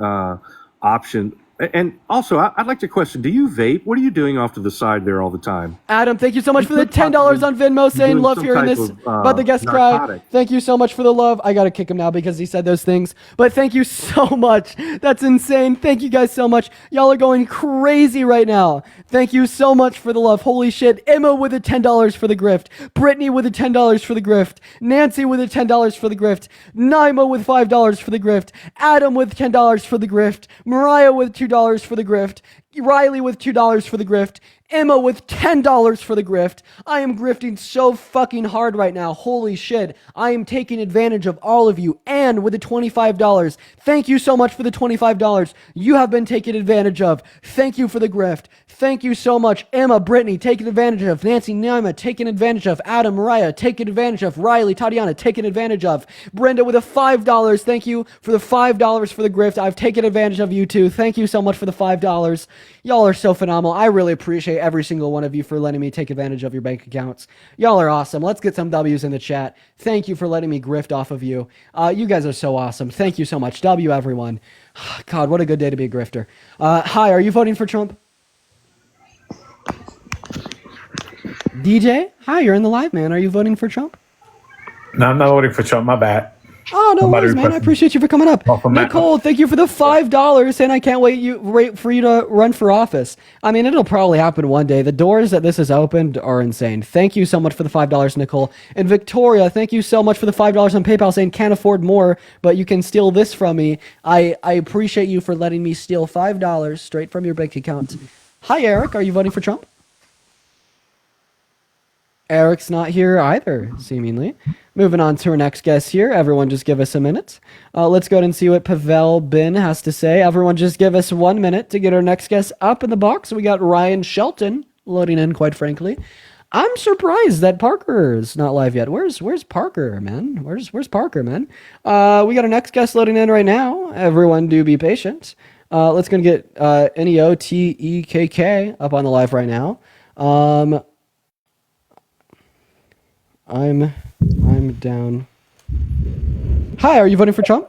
option. And also, I'd like to question, do you vape? What are you doing off to the side there all the time? Adam, thank you so much for the $10 on Venmo, saying love hearing this about the guest cry. Thank you so much for the love. I got to kick him now because he said those things. But thank you so much. That's insane. Thank you guys so much. Y'all are going crazy right now. Thank you so much for the love. Holy shit. Emma with a $10 for the grift. Brittany with a $10 for the grift. Nancy with a $10 for the grift. Naima with $5 for the grift. Adam with $10 for the grift. Mariah with $2 for the grift. Riley with $2 for the grift. Emma with $10 for the grift. I am grifting so fucking hard right now. Holy shit. I am taking advantage of all of you. And with the $25, thank you so much for the $25. You have been taken advantage of. Thank you for the grift. Thank you so much. Emma, Brittany, taken advantage of. Nancy, Naima, taken advantage of. Adam, Mariah, taken advantage of. Riley, Tatiana, taken advantage of. Brenda with a $5. Thank you for the $5 for the grift. I've taken advantage of you too. Thank you so much for the $5. Y'all are so phenomenal. I really appreciate every single one of you for letting me take advantage of your bank accounts. Y'all are awesome. Let's get some W's in the chat. Thank you for letting me grift off of you. You guys are so awesome. Thank you so much. W, everyone. God, what a good day to be a grifter. Hi, are you voting for Trump? DJ? Hi, you're in the live, man. Are you voting for Trump? No, I'm not voting for Trump. My bad. Oh, no worries, man. I appreciate you for coming up. Nicole, thank you for the $5, and I can't wait for you to run for office. I mean, it'll probably happen one day. The doors that this has opened are insane. Thank you so much for the $5, Nicole. And Victoria, thank you so much for the $5 on PayPal, saying can't afford more, but you can steal this from me. I appreciate you for letting me steal $5 straight from your bank account. Hi, Eric. Are you voting for Trump? Eric's not here either, seemingly. Moving on to our next guest here. Everyone just give us a minute. Let's go ahead and see what Pavel Bin has to say. Everyone just give us 1 minute to get our next guest up in the box. We got Ryan Shelton loading in, quite frankly. I'm surprised that Parker is not live yet. Where's Parker, man? Where's Parker, man? We got our next guest loading in right now. Everyone do be patient. Let's go and get Neotekk up on the live right now. I'm down. Hi, are you voting for Trump?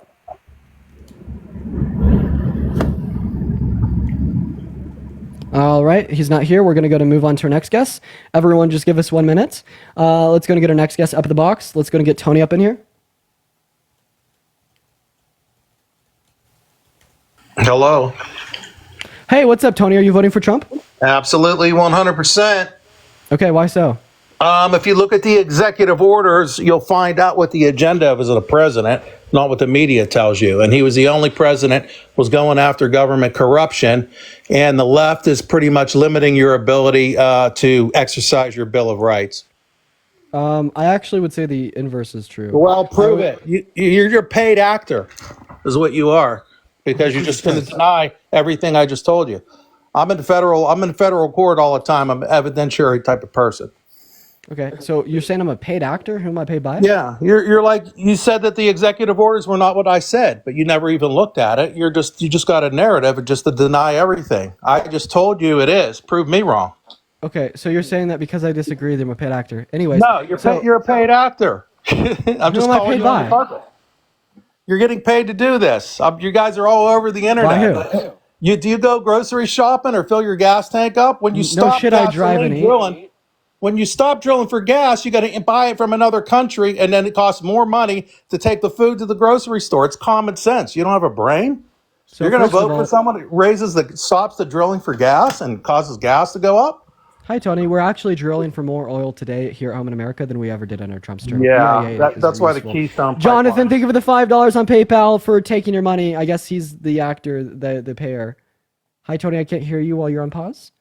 All right, he's not here. We're going to go to move on to our next guest. Everyone just give us 1 minute. Let's go and get our next guest up at the box. Let's go and get Tony up in here. Hello. Hey, what's up, Tony? Are you voting for Trump? Absolutely, 100%. Okay, why so? If you look at the executive orders, you'll find out what the agenda of the president, not what the media tells you. And he was the only president was going after government corruption, and the left is pretty much limiting your ability to exercise your Bill of Rights. I actually would say the inverse is true. Well, prove it. You're a paid actor, is what you are, because you're just going to deny everything I just told you. I'm in federal court all the time. I'm an evidentiary type of person. Okay, so you're saying I'm a paid actor? Who am I paid by? Yeah, you're like, you said that the executive orders were not what I said, but you never even looked at it. You just got a narrative just to deny everything. I just told you it is. Prove me wrong. Okay, so you're saying that because I disagree, that I'm a paid actor. Anyways, No, you're a paid actor. I'm who just am I calling paid you on the by? carpet. You're getting paid to do this. You guys are all over the internet. By who? Do you go grocery shopping or fill your gas tank up? When you No stop shit, I drive and gasoline eat. drilling, when you stop drilling for gas, you got to buy it from another country, and then it costs more money to take the food to the grocery store. It's common sense. You don't have a brain. So You're going to first of vote for all, someone that stops the drilling for gas and causes gas to go up? hi Tony, we're actually drilling for more oil today here at home in America than we ever did under Trump's term. Yeah, EIA is that's why the useful. Keystone Jonathan, Pipeline. thank you for the $5 on PayPal for taking your money. I guess he's the actor, the payer. Hi Tony, I can't hear you while you're on pause.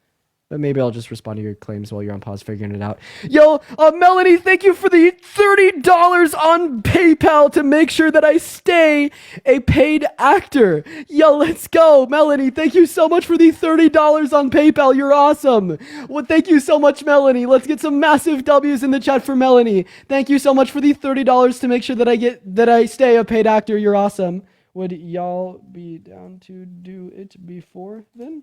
But maybe I'll just respond to your claims while you're on pause figuring it out. Yo, Melanie, thank you for the $30 on PayPal to make sure that I stay a paid actor. Yo, let's go. Melanie, thank you so much for the $30 on PayPal. You're awesome. Well, thank you so much, Melanie. Let's get some massive W's in the chat for Melanie. Thank you so much for the $30 to make sure that I stay a paid actor. You're awesome. Would y'all be down to do it before then?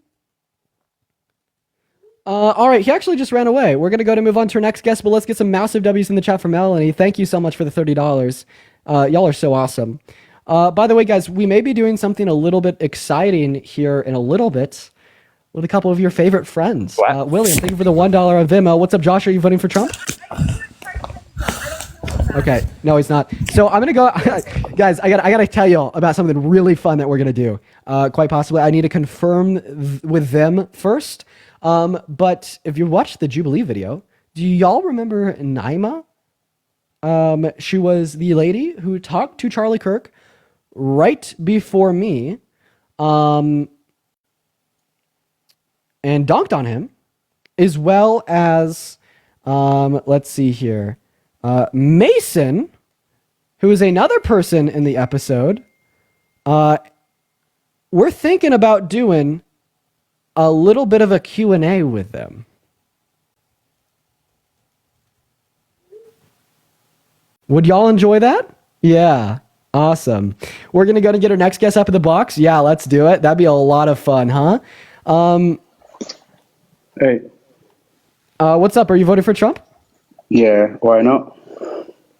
All right, he actually just ran away. We're going to move on to our next guest, but let's get some massive W's in the chat for Melanie. Thank you so much for the $30. Y'all are so awesome. By the way, guys, we may be doing something a little bit exciting here in a little bit with a couple of your favorite friends. William, thank you for the $1 on Venmo. What's up, Josh? Are you voting for Trump? Okay, no, he's not. So I'm gonna go, guys. I gotta tell y'all about something really fun that we're gonna do. Quite possibly, I need to confirm with them first. But if you watched the Jubilee video, do y'all remember Naima? She was the lady who talked to Charlie Kirk right before me, and dunked on him, as well as, let's see here, Mason, who is another person in the episode. We're thinking about doing a little bit of a Q&A with them. Would y'all enjoy that? Yeah. Awesome. We're going to go and get our next guest up in the box. Yeah, let's do it. That'd be a lot of fun, huh? Hey. What's up? Are you voting for Trump? Yeah, why not?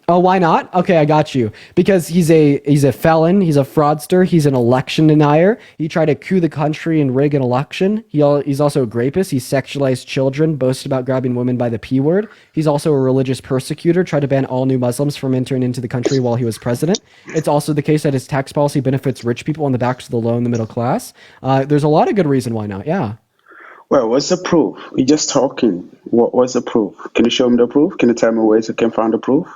Oh, why not? Okay, I got you. Because he's a felon, he's a fraudster, he's an election denier. He tried to coup the country and rig an election. He's also a rapist. He sexualized children, boasted about grabbing women by the P word. He's also a religious persecutor, tried to ban all new Muslims from entering into the country while he was president. It's also the case that his tax policy benefits rich people on the backs of the low and the middle class. There's a lot of good reason why not. Yeah. Well, what's the proof? We're just talking. What's the proof? Can you show me the proof? Can you tell me where I can find the proof?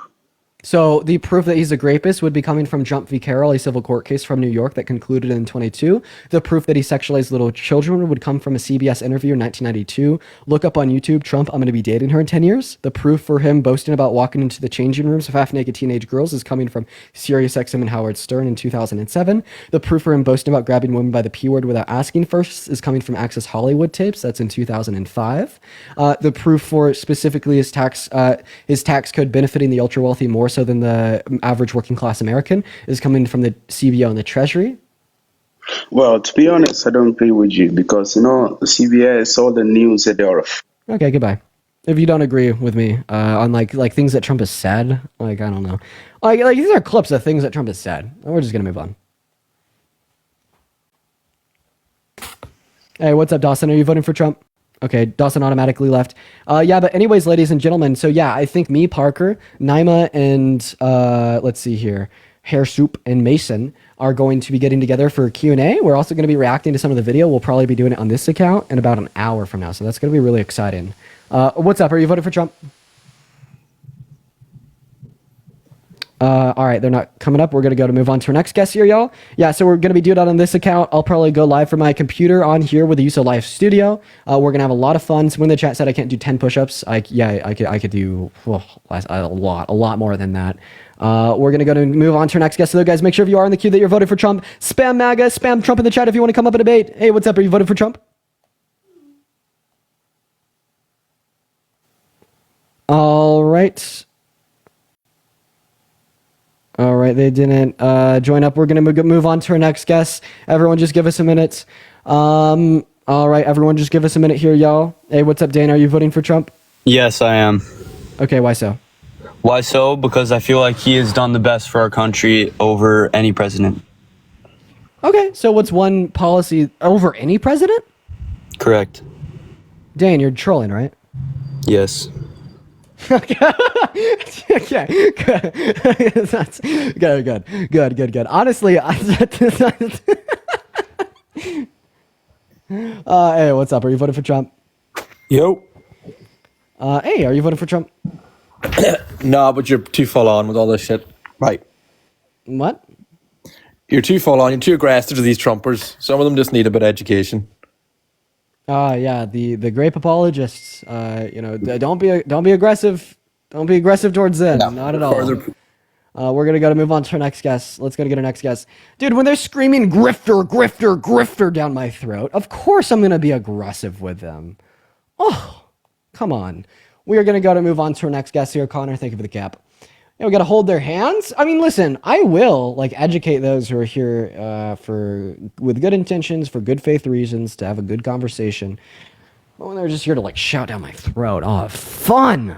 So the proof that he's a rapist would be coming from Jump v. Carroll, a civil court case from New York that concluded in 22. The proof that he sexualized little children would come from a CBS interview in 1992. Look up on YouTube, Trump, I'm going to be dating her in 10 years. The proof for him boasting about walking into the changing rooms of half-naked teenage girls is coming from SiriusXM and Howard Stern in 2007. The proof for him boasting about grabbing women by the P word without asking first is coming from Access Hollywood tapes. That's in 2005. The proof for specifically his tax code benefiting the ultra-wealthy more so than the average working class American is coming from the CBO and the Treasury. Well, to be honest, I don't agree with you because, CBS, all the news that they are. Okay, goodbye. If you don't agree with me on like things that Trump has said, I don't know. Like these are clips of things that Trump has said. We're just going to move on. Hey, what's up, Dawson? Are you voting for Trump? Okay, Dawson automatically left. Yeah, but anyways, ladies and gentlemen, so yeah, I think me, Parker, Naima, and let's see here, Hair Soup and Mason are going to be getting together for a Q&A. We're also going to be reacting to some of the video. We'll probably be doing it on this account in about an hour from now, so that's going to be really exciting. What's up? Are you voting for Trump? All right, they're not coming up. We're going to move on to our next guest here, y'all. Yeah, so we're going to be doing that on this account. I'll probably go live from my computer on here with the use of Live Studio. We're going to have a lot of fun. Someone in the chat said I can't do 10 push-ups. I could do a lot more than that. We're going to move on to our next guest. So guys, make sure if you are in the queue that you're voting for Trump. Spam MAGA, spam Trump in the chat if you want to come up and debate. Hey, what's up? Are you voting for Trump? All right. All right, they didn't join up. We're going to move on to our next guest. Everyone just give us a minute. All right, everyone just give us a minute here, y'all. Hey, what's up, Dan? Are you voting for Trump? Yes, I am. Okay, why so? Why so? Because I feel like he has done the best for our country over any president. Okay, so what's one policy over any president? Correct. Dan, you're trolling, right? Yes. Okay, good. That's good. Honestly, hey, what's up? Are you voting for Trump? Yo. Hey, are you voting for Trump? No, but you're too full on with all this shit. Right. What? You're too full on. You're too aggressive to these Trumpers. Some of them just need a bit of education. Yeah, the grape apologists. Don't be aggressive. Don't be aggressive towards them. No, not at all. We're gonna move on to our next guest. Let's go to get our next guest, dude. When they're screaming grifter down my throat, of course I'm gonna be aggressive with them. Oh, come on. We are gonna move on to our next guest here, Connor. Thank you for the cap. We gotta hold their hands. I mean, listen, I will educate those who are here with good intentions, for good faith reasons, to have a good conversation. But when they're just here to shout down my throat, fun.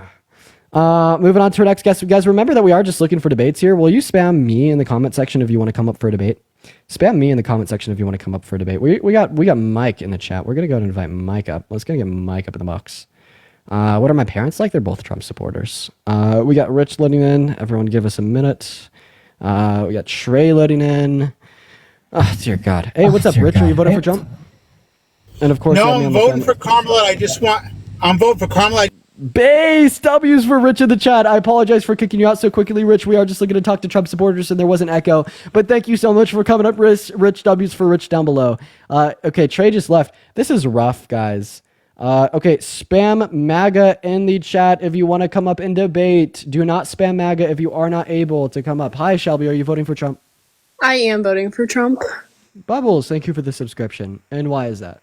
Moving on to our next guest. Guys, remember that we are just looking for debates here. Will you spam me in the comment section if you want to come up for a debate? Spam me in the comment section if you want to come up for a debate. We got Mike in the chat. We're gonna go and invite Mike up. Let's go get Mike up in the box. What are my parents like? They're both Trump supporters. We got Rich letting in. Everyone give us a minute. We got Trey letting in. Oh, dear God. Hey, what's up, Rich? Are you voting for Trump? And of course, no, I'm voting for Carmela. I'm voting for Carmela. Base W's for Rich in the chat. I apologize for kicking you out so quickly, Rich. We are just looking to talk to Trump supporters and there was an echo. But thank you so much for coming up, Rich W's for Rich down below. Okay, Trey just left. This is rough, guys. Okay, spam MAGA in the chat if you want to come up and debate. Do not spam MAGA if you are not able to come up. Hi, Shelby. Are you voting for Trump? I am voting for Trump. Bubbles, thank you for the subscription. And why is that?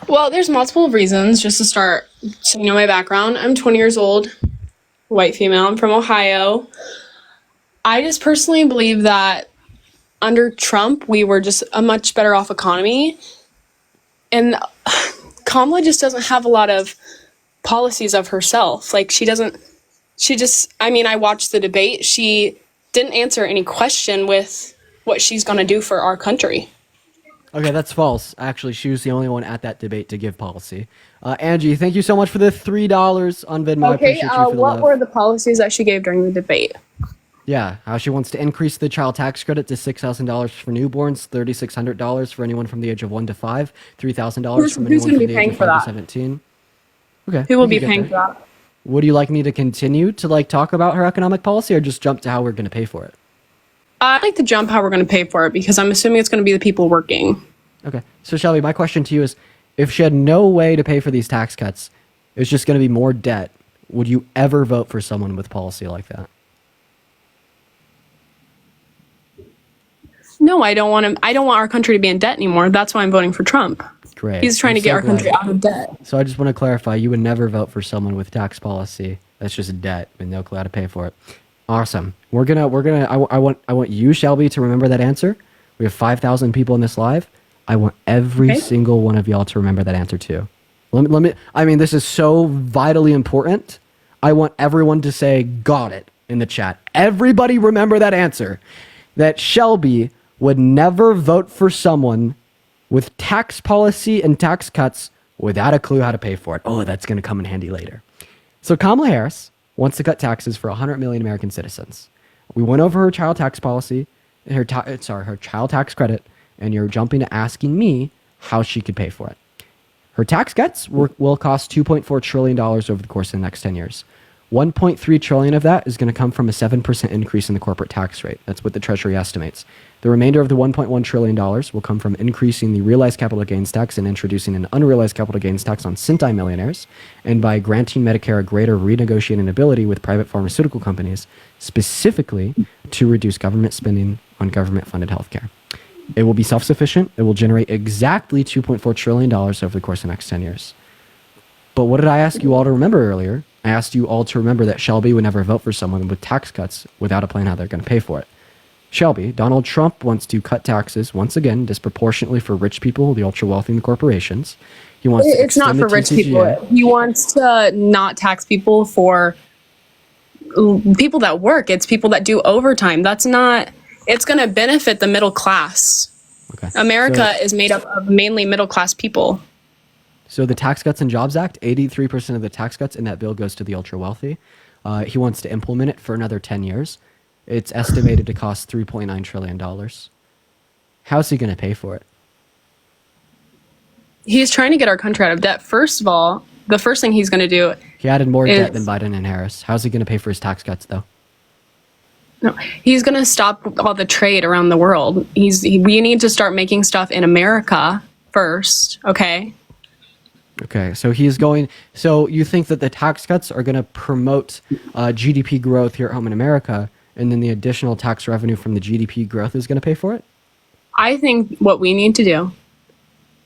Well, there's multiple reasons. Just to start, so you know my background. I'm 20 years old, white female. I'm from Ohio. I just personally believe that under Trump, we were just a much better off economy. And Kamala just doesn't have a lot of policies of herself. I watched the debate. She didn't answer any question with what she's going to do for our country. Okay, that's false. Actually, she was the only one at that debate to give policy. Angie, thank you so much for the $3 on Venmo. I appreciate you for the what love. were the policies that she gave during the debate? Yeah, how she wants to increase the child tax credit to $6,000 for newborns, $3,600 for anyone from the age of 1 to 5, $3,000 from anyone from the age of 5 to 17. Okay. Who will be paying for that? Would you like me to continue to talk about her economic policy or just jump to how we're going to pay for it? I'd like to jump how we're going to pay for it because I'm assuming it's going to be the people working. Okay. So Shelby, my question to you is, if she had no way to pay for these tax cuts, it's just going to be more debt, would you ever vote for someone with policy like that? No, I don't want him. I don't want our country to be in debt anymore. That's why I'm voting for Trump. Great. He's trying to get our country out of debt. So I just want to clarify, you would never vote for someone with tax policy that's just debt with no clue how to pay for it. Awesome. I want you, Shelby, to remember that answer. We have 5,000 people in this live. I want every single one of y'all to remember that answer too. This is so vitally important. I want everyone to say, got it, in the chat. Everybody remember that answer. That Shelby would never vote for someone with tax policy and tax cuts without a clue how to pay for it. Oh, that's going to come in handy later. So Kamala Harris wants to cut taxes for 100 million American citizens. We went over her child tax policy, her child tax credit, and you're jumping to asking me how she could pay for it. Her tax cuts will cost $2.4 trillion over the course of the next 10 years. 1.3 trillion of that is going to come from a 7% increase in the corporate tax rate. That's what the Treasury estimates. The remainder of the $1.1 trillion will come from increasing the realized capital gains tax and introducing an unrealized capital gains tax on centimillionaires, and by granting Medicare a greater renegotiating ability with private pharmaceutical companies, specifically to reduce government spending on government-funded healthcare. It will be self-sufficient. It will generate exactly $2.4 trillion over the course of the next 10 years. But what did I ask you all to remember earlier? I asked you all to remember that Shelby would never vote for someone with tax cuts without a plan how they're going to pay for it. Shelby, Donald Trump wants to cut taxes once again disproportionately for rich people, the ultra wealthy, and the corporations. He wants to It's not extend for the rich TCJA. people. He wants to not tax people for people that work. It's people that do overtime. That's not, it's going to benefit the middle class. Okay. America is made up of mainly middle class people. So the Tax Cuts and Jobs Act, 83% of the tax cuts in that bill goes to the ultra wealthy. He wants to implement it for another 10 years. It's estimated to cost $3.9 trillion. How's he going to pay for it? He's trying to get our country out of debt. First of all, the first thing he's going to do. He added more debt than Biden and Harris. How's he going to pay for his tax cuts, though? No, he's going to stop all the trade around the world. We need to start making stuff in America first, okay? Okay, so so you think that the tax cuts are going to promote GDP growth here at home in America, and then the additional tax revenue from the GDP growth is going to pay for it? I think what we need to do. Okay.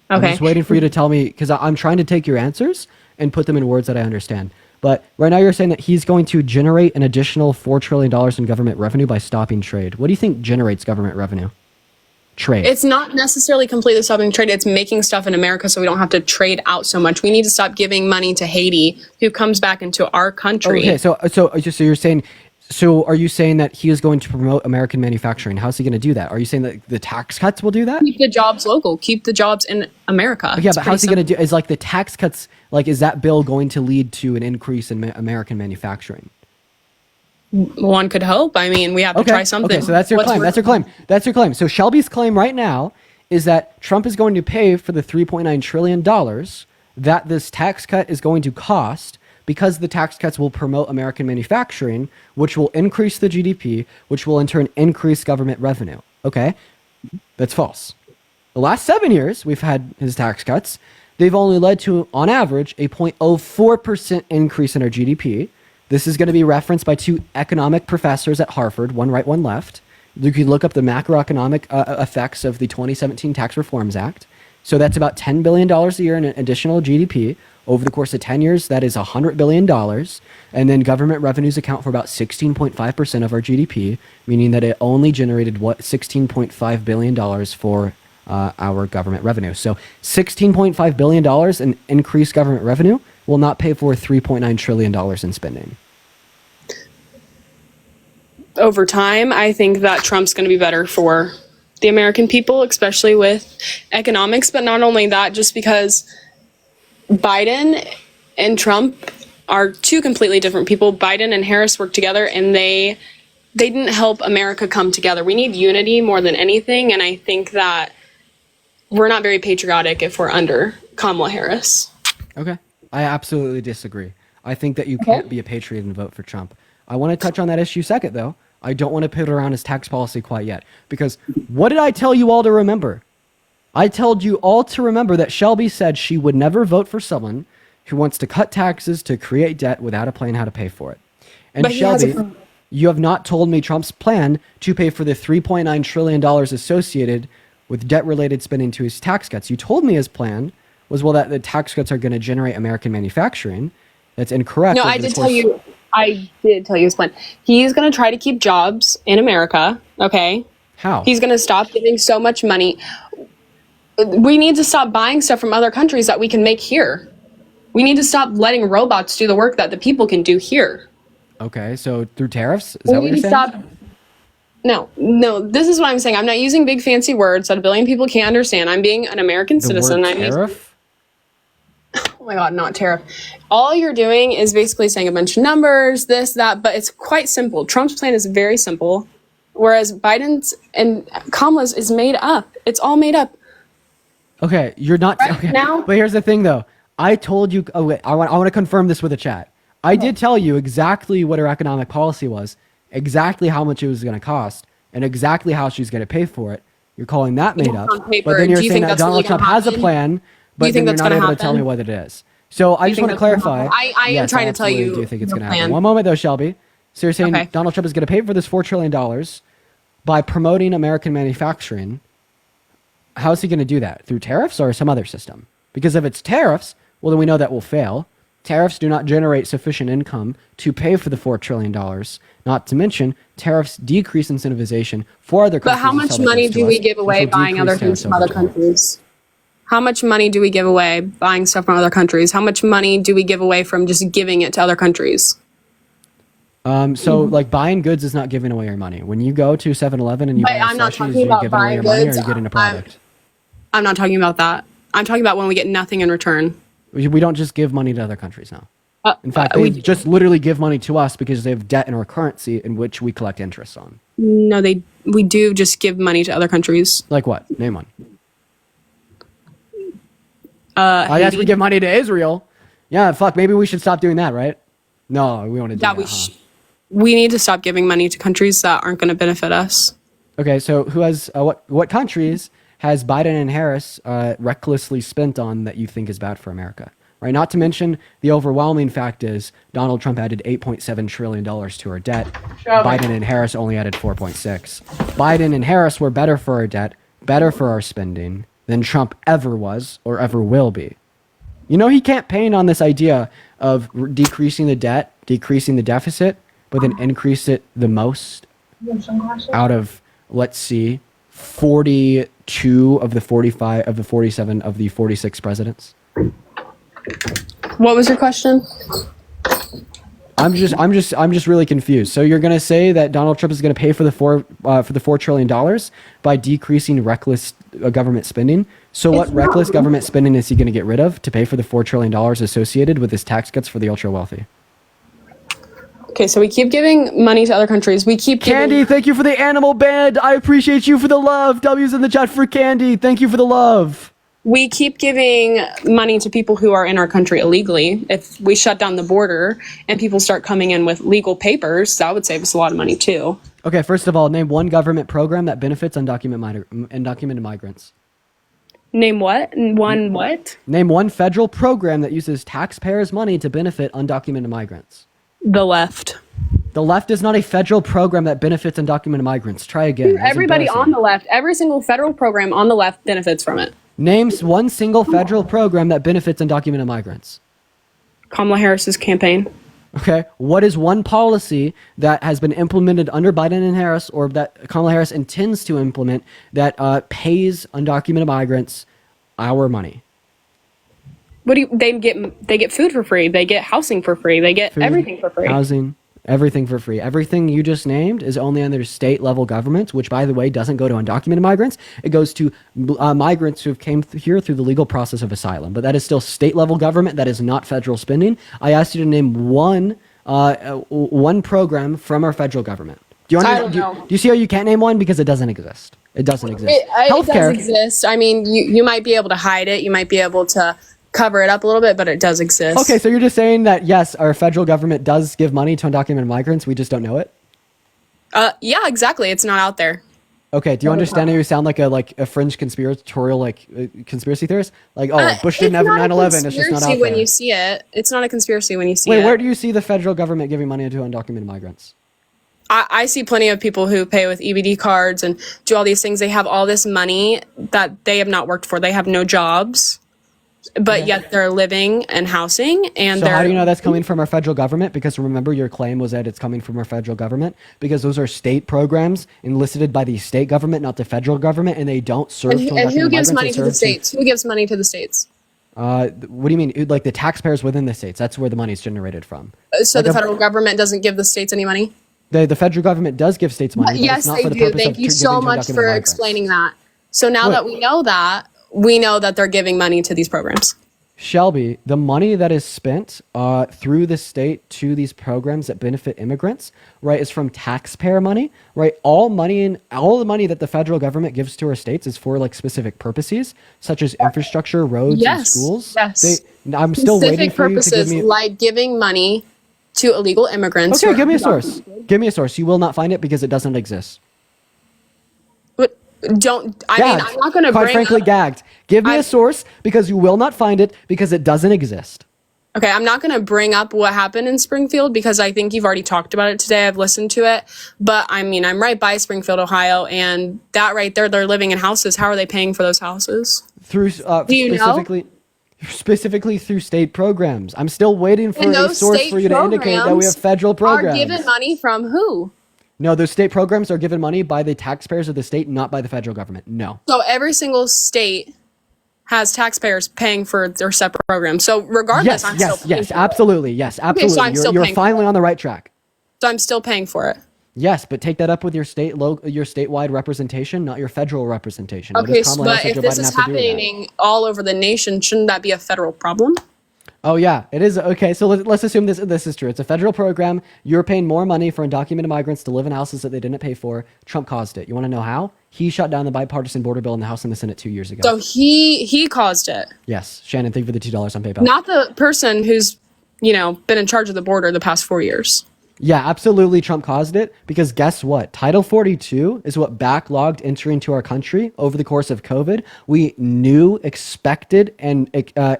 I'm just waiting for you to tell me, because I'm trying to take your answers and put them in words that I understand. But right now you're saying that he's going to generate an additional $4 trillion in government revenue by stopping trade. What do you think generates government revenue? Trade. It's not necessarily completely stopping trade. It's making stuff in America so we don't have to trade out so much. We need to stop giving money to Haiti, who comes back into our country. Okay, so you're saying, so are you saying that he is going to promote American manufacturing? How's he going to do that? Are you saying that the tax cuts will do that? Keep the jobs local. Keep the jobs in America. Yeah, but how's he going to do? Is like the tax cuts, like, is that bill going to lead to an increase in American manufacturing? One could hope. I mean, we have to try something. Okay, so that's your claim. That's your claim. That's your claim. So Shelby's claim right now is that Trump is going to pay for the $3.9 trillion that this tax cut is going to cost, because the tax cuts will promote American manufacturing, which will increase the GDP, which will in turn increase government revenue. Okay? That's false. The last 7 years, we've had his tax cuts. They've only led to, on average, a 0.04% increase in our GDP. This is going to be referenced by two economic professors at Harvard, one right, one left. You can look up the macroeconomic effects of the 2017 Tax Reforms Act. So that's about $10 billion a year in additional GDP. Over the course of 10 years, that is $100 billion. And then government revenues account for about 16.5% of our GDP, meaning that it only generated $16.5 billion for our government revenue. So $16.5 billion in increased government revenue will not pay for $3.9 trillion in spending. Over time, I think that Trump's going to be better for the American people, especially with economics. But not only that, just because Biden and Trump are two completely different people. Biden and Harris worked together, and they didn't help America come together. We need unity more than anything, and I think that we're not very patriotic if we're under Kamala Harris. Okay. I absolutely disagree. I think that you can't be a patriot and vote for Trump. I want to touch on that issue second, though. I don't want to pivot around his tax policy quite yet, because what did I tell you all to remember? I told you all to remember that Shelby said she would never vote for someone who wants to cut taxes to create debt without a plan how to pay for it. And But Shelby, you have not told me Trump's plan to pay for the $3.9 trillion associated with debt-related spending to his tax cuts. You told me his plan was, well, that the tax cuts are going to generate American manufacturing. That's incorrect. No, I did tell you his plan. He's going to try to keep jobs in America, okay? How? He's going to stop giving so much money. We need to stop buying stuff from other countries that we can make here. We need to stop letting robots do the work that the people can do here. Okay, so through tariffs? Is that what you're saying? No, this is what I'm saying. I'm not using big fancy words that a billion people can't understand. I'm being an American citizen. Word tariff? Oh my God, not tariff. All you're doing is basically saying a bunch of numbers, this, that, but it's quite simple. Trump's plan is very simple, whereas Biden's and Kamala's is made up. It's all made up. Okay, you're not. Right okay. now? But here's the thing, though. I told you. Oh, wait. I want to confirm this with a chat. I did tell you exactly what her economic policy was, exactly how much it was going to cost, and exactly how she's going to pay for it. You're calling that made up. Paper. But then you're Do you saying think that that's really Donald Trump gonna has a happen? plan, but think then you're that's not gonna able to tell me happen? what it is. So I just want to clarify. I am Yes, trying to tell absolutely you do think it's the going to happen. plan. One moment, though, Shelby. So you're saying Okay. Donald Trump is going to pay for this $4 trillion by promoting American manufacturing. How is he going to do that? Through tariffs or some other system? Because if it's tariffs, well, then we know that will fail. Tariffs do not generate sufficient income to pay for the $4 trillion. Not to mention, tariffs decrease incentivization for other countries. But how much money do we give away buying other things from other countries? How much money do we give away buying stuff from other countries? How much money do we give away from just giving it to other countries? So like buying goods is not giving away your money. When you go to 7-Eleven and you buy I'm not slushies, talking you're about giving away buying your money or goods. you're getting a product. I'm not talking about that. I'm talking about when we get nothing in return. We don't just give money to other countries now. In fact, they just literally give money to us because they have debt in our currency in which we collect interest on. No, we do just give money to other countries. Like what? Name one. I guess we give money to Israel. Yeah, fuck. Maybe we should stop doing that, right? No, we want to do that. We need to stop giving money to countries that aren't going to benefit us. Okay, so who has what countries has Biden and Harris recklessly spent on that you think is bad for America? Right. Not to mention the overwhelming fact is Donald Trump added $8.7 trillion to our debt. Biden and Harris only added 4.6. Biden and Harris were better for our debt, better for our spending than Trump ever was or ever will be. You know, he campaigned on this idea of decreasing the debt, decreasing the deficit, but then increase it the most out of, let's see, 42 of the 45 of the 47 of the 46 presidents. What was your question? I'm just really confused. So you're gonna say that Donald Trump is gonna pay for the $4 trillion by decreasing reckless government spending? So what reckless government spending is he gonna get rid of to pay for the $4 trillion associated with his tax cuts for the ultra wealthy? Okay, so we keep giving money to other countries. We keep Candy, thank you for the animal band. I appreciate you for the love. W's in the chat for Candy. Thank you for the love. We keep giving money to people who are in our country illegally. If we shut down the border and people start coming in with legal papers, that would save us a lot of money too. Okay, first of all, name one government program that benefits undocumented migrants. Name what? One what? Name one federal program that uses taxpayers' money to benefit undocumented migrants. The left. The left is not a federal program that benefits undocumented migrants. Try again. Everybody on the left, every single federal program on the left benefits from it. Name one single federal program that benefits undocumented migrants. Kamala Harris's campaign. Okay. What is one policy that has been implemented under Biden and Harris, or that Kamala Harris intends to implement, that pays undocumented migrants our money? What do they get food for free, they get housing for free, they get everything for free. Housing, everything for free. Everything you just named is only under state level governments, which by the way doesn't go to undocumented migrants. It goes to migrants who came here through the legal process of asylum. But that is still state level government. That is not federal spending. I asked you to name one program from our federal government. Do you see how you can't name one? Because it doesn't exist. It doesn't exist. It does exist. I mean, you might be able to hide it. You might be able to cover it up a little bit, but it does exist. Okay, so you're just saying that, yes, our federal government does give money to undocumented migrants. We just don't know it? Yeah, exactly. It's not out there. Okay, do you understand how you sound like a fringe conspiratorial conspiracy theorist? Like, oh, Bush didn't have 9/11. It's just not out there. When you see it, it's not a conspiracy when you see it. Wait, where do you see the federal government giving money to undocumented migrants? I see plenty of people who pay with EBD cards and do all these things. They have all this money that they have not worked for. They have no jobs, but yet they're living and housing. And so how do you know that's coming from our federal government? Because remember, your claim was that it's coming from our federal government, because those are state programs enlisted by the state government, not the federal government, and they don't serve. And who gives money to the states? Who gives money to the states? What do you mean? Like the taxpayers within the states? That's where the money is generated from. So like the federal government doesn't give the states any money? The federal government does give states money. Yes, they do. Thank you so much for explaining that. So now that we know that they're giving money to these programs. Shelby, the money that is spent through the state to these programs that benefit immigrants, right, is from taxpayer money, right? All the money that the federal government gives to our states is for like specific purposes, such as infrastructure, roads, and schools. Yes. I'm still waiting for you to give me like giving money to illegal immigrants. Okay, give me a source. Give me a source. You will not find it because it doesn't exist. But I'm not going to quite frankly gagged. Give me a source because you will not find it because it doesn't exist. Okay, I'm not going to bring up what happened in Springfield because I think you've already talked about it today. I've listened to it. But I mean, I'm right by Springfield, Ohio, and that right there, they're living in houses. How are they paying for those houses? Through Do you specifically know? Specifically through state programs. I'm still waiting for And a those source state for you to indicate that we have programs federal are programs. given money from who? No, those state programs are given money by the taxpayers of the state, not by the federal government. No. So every single state has taxpayers paying for their separate programs. So regardless, I'm still paying for absolutely. Yes, absolutely. Okay, so I'm still you're paying for finally it. on the right track. So I'm still paying for it. Yes, but take that up with your your statewide representation, not your federal representation. What Okay, does Kamala but Harris and if Joe this Biden is have to do with that? happening all over the nation, shouldn't that be a federal problem? Oh yeah, it is. Okay, so let's assume this is true. It's a federal program. You're paying more money for undocumented migrants to live in houses that they didn't pay for. Trump caused it. You want to know how? He shut down the bipartisan border bill in the House and the Senate 2 years ago. So he caused it, Yes, Shannon, thank you for the $2 on PayPal. not the person who's been in charge of the border the past 4 years. Yeah, absolutely. Trump caused it because guess what? Title 42 is what backlogged entry into our country over the course of COVID. We knew, expected, and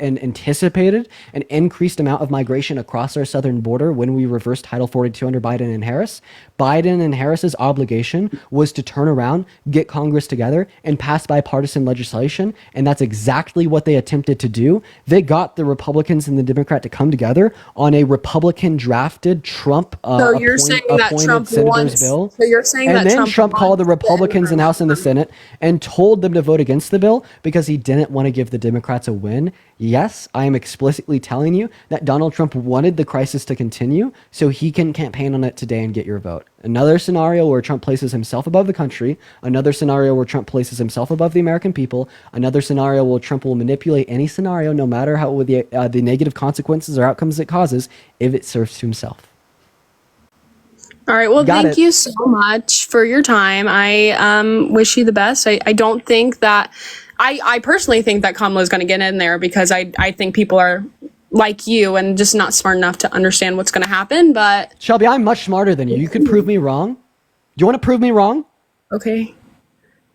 anticipated an increased amount of migration across our southern border when we reversed Title 42 under Biden and Harris. Biden and Harris's obligation was to turn around, get Congress together, and pass bipartisan legislation. And that's exactly what they attempted to do. They got the Republicans and the Democrat to come together on a Republican drafted Trump So you're saying that Trump wants. bill. So you're saying And that then Trump called the wants Republicans in the House and the Senate and told them to vote against the bill because he didn't want to give the Democrats a win. Yes, I am explicitly telling you that Donald Trump wanted the crisis to continue so he can campaign on it today and get your vote. Another scenario where Trump places himself above the country. Another scenario where Trump places himself above the American people. Another scenario where Trump will manipulate any scenario, no matter how the negative consequences or outcomes it causes, if it serves to himself. All right. Well, Got thank it. you so much for your time. I wish you the best. I don't think that I personally think that Kamala is going to get in there because I think people are like you and just not smart enough to understand what's going to happen. But Shelby, I'm much smarter than you. You could prove me wrong. Do you want to prove me wrong? Okay.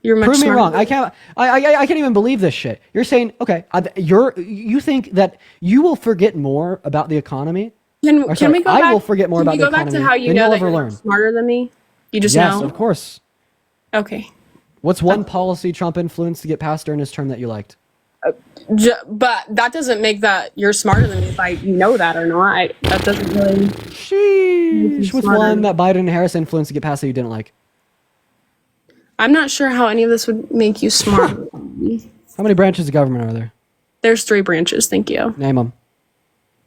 You're much Prove me smarter wrong. than- I can't even believe this shit. You're saying, okay, you think that you will forget more about the economy? Can we go back? I will forget more can about we the go back economy to how you than know you'll that ever you're learn. smarter than me? You just Yes, know. of course. Okay. What's one policy Trump influenced to get passed during his term that you liked? But that doesn't make that you're smarter than me if I know that or not. That doesn't really. Sheesh. What's one that Biden and Harris influenced to get passed that you didn't like? I'm not sure how any of this would make you smarter. How many branches of government are there? There's 3 branches. Thank you. Name them.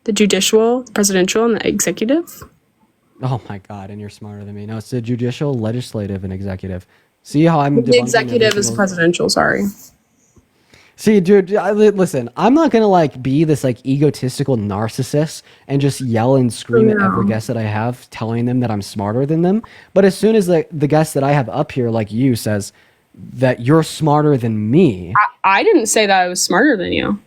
The judicial, the presidential, and the executive. Oh my God, and you're smarter than me. No, it's the judicial, legislative, and executive. See how I'm The debunking executive every is single- presidential. Sorry. See, dude, listen, I'm not gonna be this egotistical narcissist and just yell and scream at every guest that I have, telling them that I'm smarter than them. But as soon as the guest that I have up here, like you, says that you're smarter than me. I didn't say that I was smarter than you.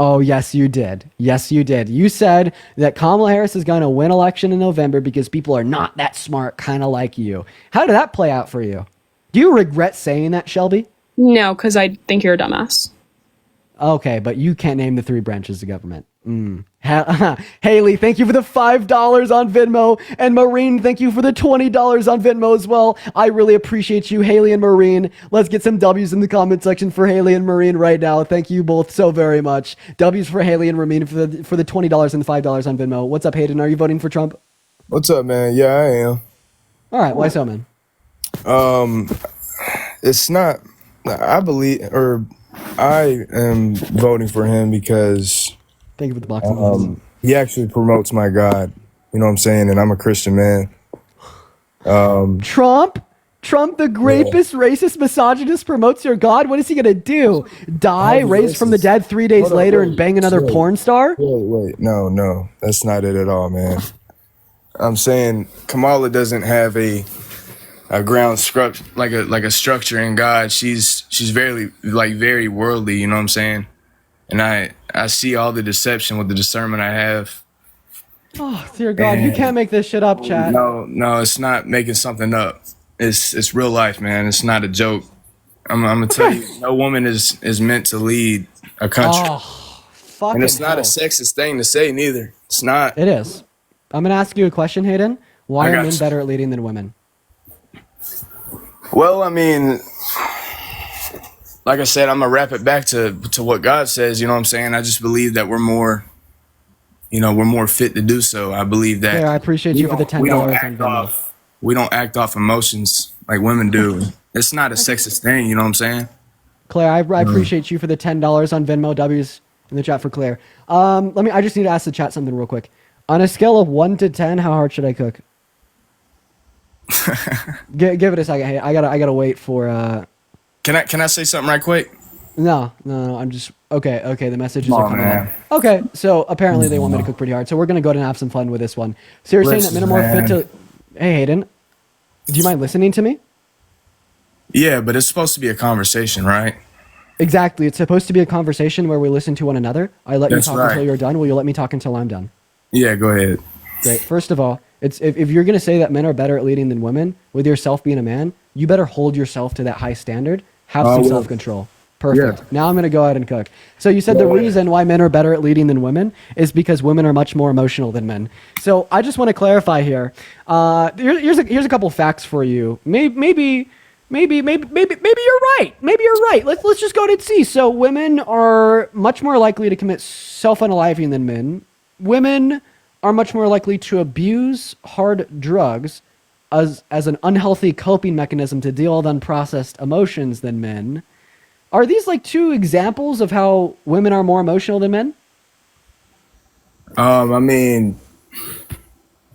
Oh, yes, you did. Yes, you did. You said that Kamala Harris is going to win election in November because people are not that smart, kind of like you. How did that play out for you? Do you regret saying that, Shelby? No, because I think you're a dumbass. Okay, but you can't name the 3 branches of government. Haley, thank you for the $5 on Venmo. And Maureen, thank you for the $20 on Venmo as well. I really appreciate you, Haley and Maureen. Let's get some W's in the comment section for Haley and Maureen right now. Thank you both so very much. W's for Haley and Maureen for the $20 and the $5 on Venmo. What's up, Hayden? Are you voting for Trump? What's up, man? Yeah, I am. All right, why so, man? It's not. I am voting for him because thank you for the box. He actually promotes my God. You know what I'm saying? And I'm a Christian man. Trump, the rapist, racist, misogynist, promotes your God. What is he gonna do? Die, raised from the dead 3 days later, and bang another porn star? Wait. No. That's not it at all, man. I'm saying Kamala doesn't have a ground structure, like a structure in God. She's very worldly, you know what I'm saying? And I see all the deception with the discernment I have. Oh, dear God, you can't make this shit up, chat. No, it's not making something up. It's real life, man. It's not a joke. I'm gonna tell you, no woman is meant to lead a country. Oh, fucking and it's not hell. a sexist thing to say neither. It's not. It is. I'm gonna ask you a question, Hayden. Why I are got men you. better at leading than women? Well, I mean, like I said, I'm gonna wrap it back to what God says. You know what I'm saying? I just believe that we're more, we're more fit to do so. I believe that. Claire, I appreciate you for the $10 on Venmo. We don't act off emotions like women do. It's not a sexist thing. You know what I'm saying? Claire, I appreciate you for the $10 on Venmo. W's in the chat for Claire. I just need to ask the chat something real quick. On a scale of 1 to 10, how hard should I cook? Give it a second. Hey, I gotta wait for. Can I say something right quick? No. I'm just okay. The messages Come are on, coming man. in. Okay, so apparently they want me to cook pretty hard. So we're gonna go ahead and have some fun with this one. So you're saying that men are more fit to. Hey Hayden, do you mind listening to me? Yeah, but it's supposed to be a conversation, right? Exactly. It's supposed to be a conversation where we listen to one another. I let That's you talk right. until you're done. Will you let me talk until I'm done? Yeah, go ahead. Great. First of all, it's if you're gonna say that men are better at leading than women, with yourself being a man, you better hold yourself to that high standard. Have some well, self-control. Perfect. yeah. Now I'm gonna go ahead and cook. So you said the reason why men are better at leading than women is because women are much more emotional than men. So I just want to clarify here. Here's a couple facts for you. Maybe you're right. Maybe you're right. Let's just go ahead and see. So women are much more likely to commit self-unaliving than men. Women are much more likely to abuse hard drugs as an unhealthy coping mechanism to deal with unprocessed emotions than men. Are these like two examples of how women are more emotional than men? I mean,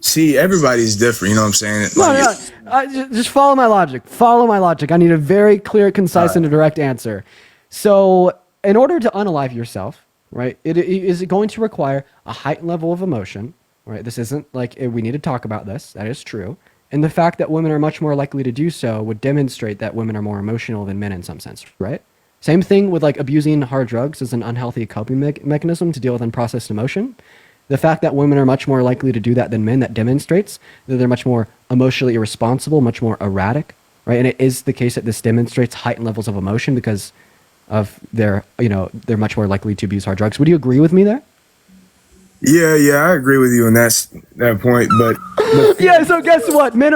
see, everybody's different. You know what I'm saying? No. Just follow my logic. Follow my logic. I need a very clear, concise, and a direct answer. So, in order to unalive yourself, right, it is going to require a heightened level of emotion, right? This isn't like we need to talk about this. That is true. And the fact that women are much more likely to do so would demonstrate that women are more emotional than men in some sense, right? Same thing with like abusing hard drugs as an unhealthy coping mechanism to deal with unprocessed emotion. The fact that women are much more likely to do that than men, that demonstrates that they're much more emotionally irresponsible, much more erratic, right? And it is the case that this demonstrates heightened levels of emotion because of they're much more likely to abuse hard drugs. Would you agree with me there? Yeah, I agree with you on that point, but Yeah, so guess what? Men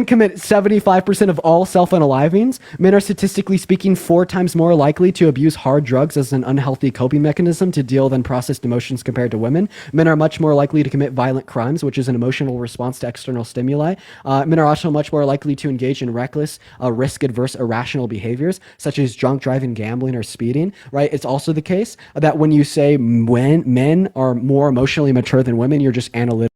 commit 75% of all self-unalivings. Men are statistically speaking 4 times more likely to abuse hard drugs as an unhealthy coping mechanism to deal with unprocessed emotions compared to women. Men are much more likely to commit violent crimes, which is an emotional response to external stimuli. Men are also much more likely to engage in reckless, risk-adverse, irrational behaviors, such as drunk driving, gambling, or speeding, right? It's also the case that when you say when men are more emotionally mature than women, you're just analytical.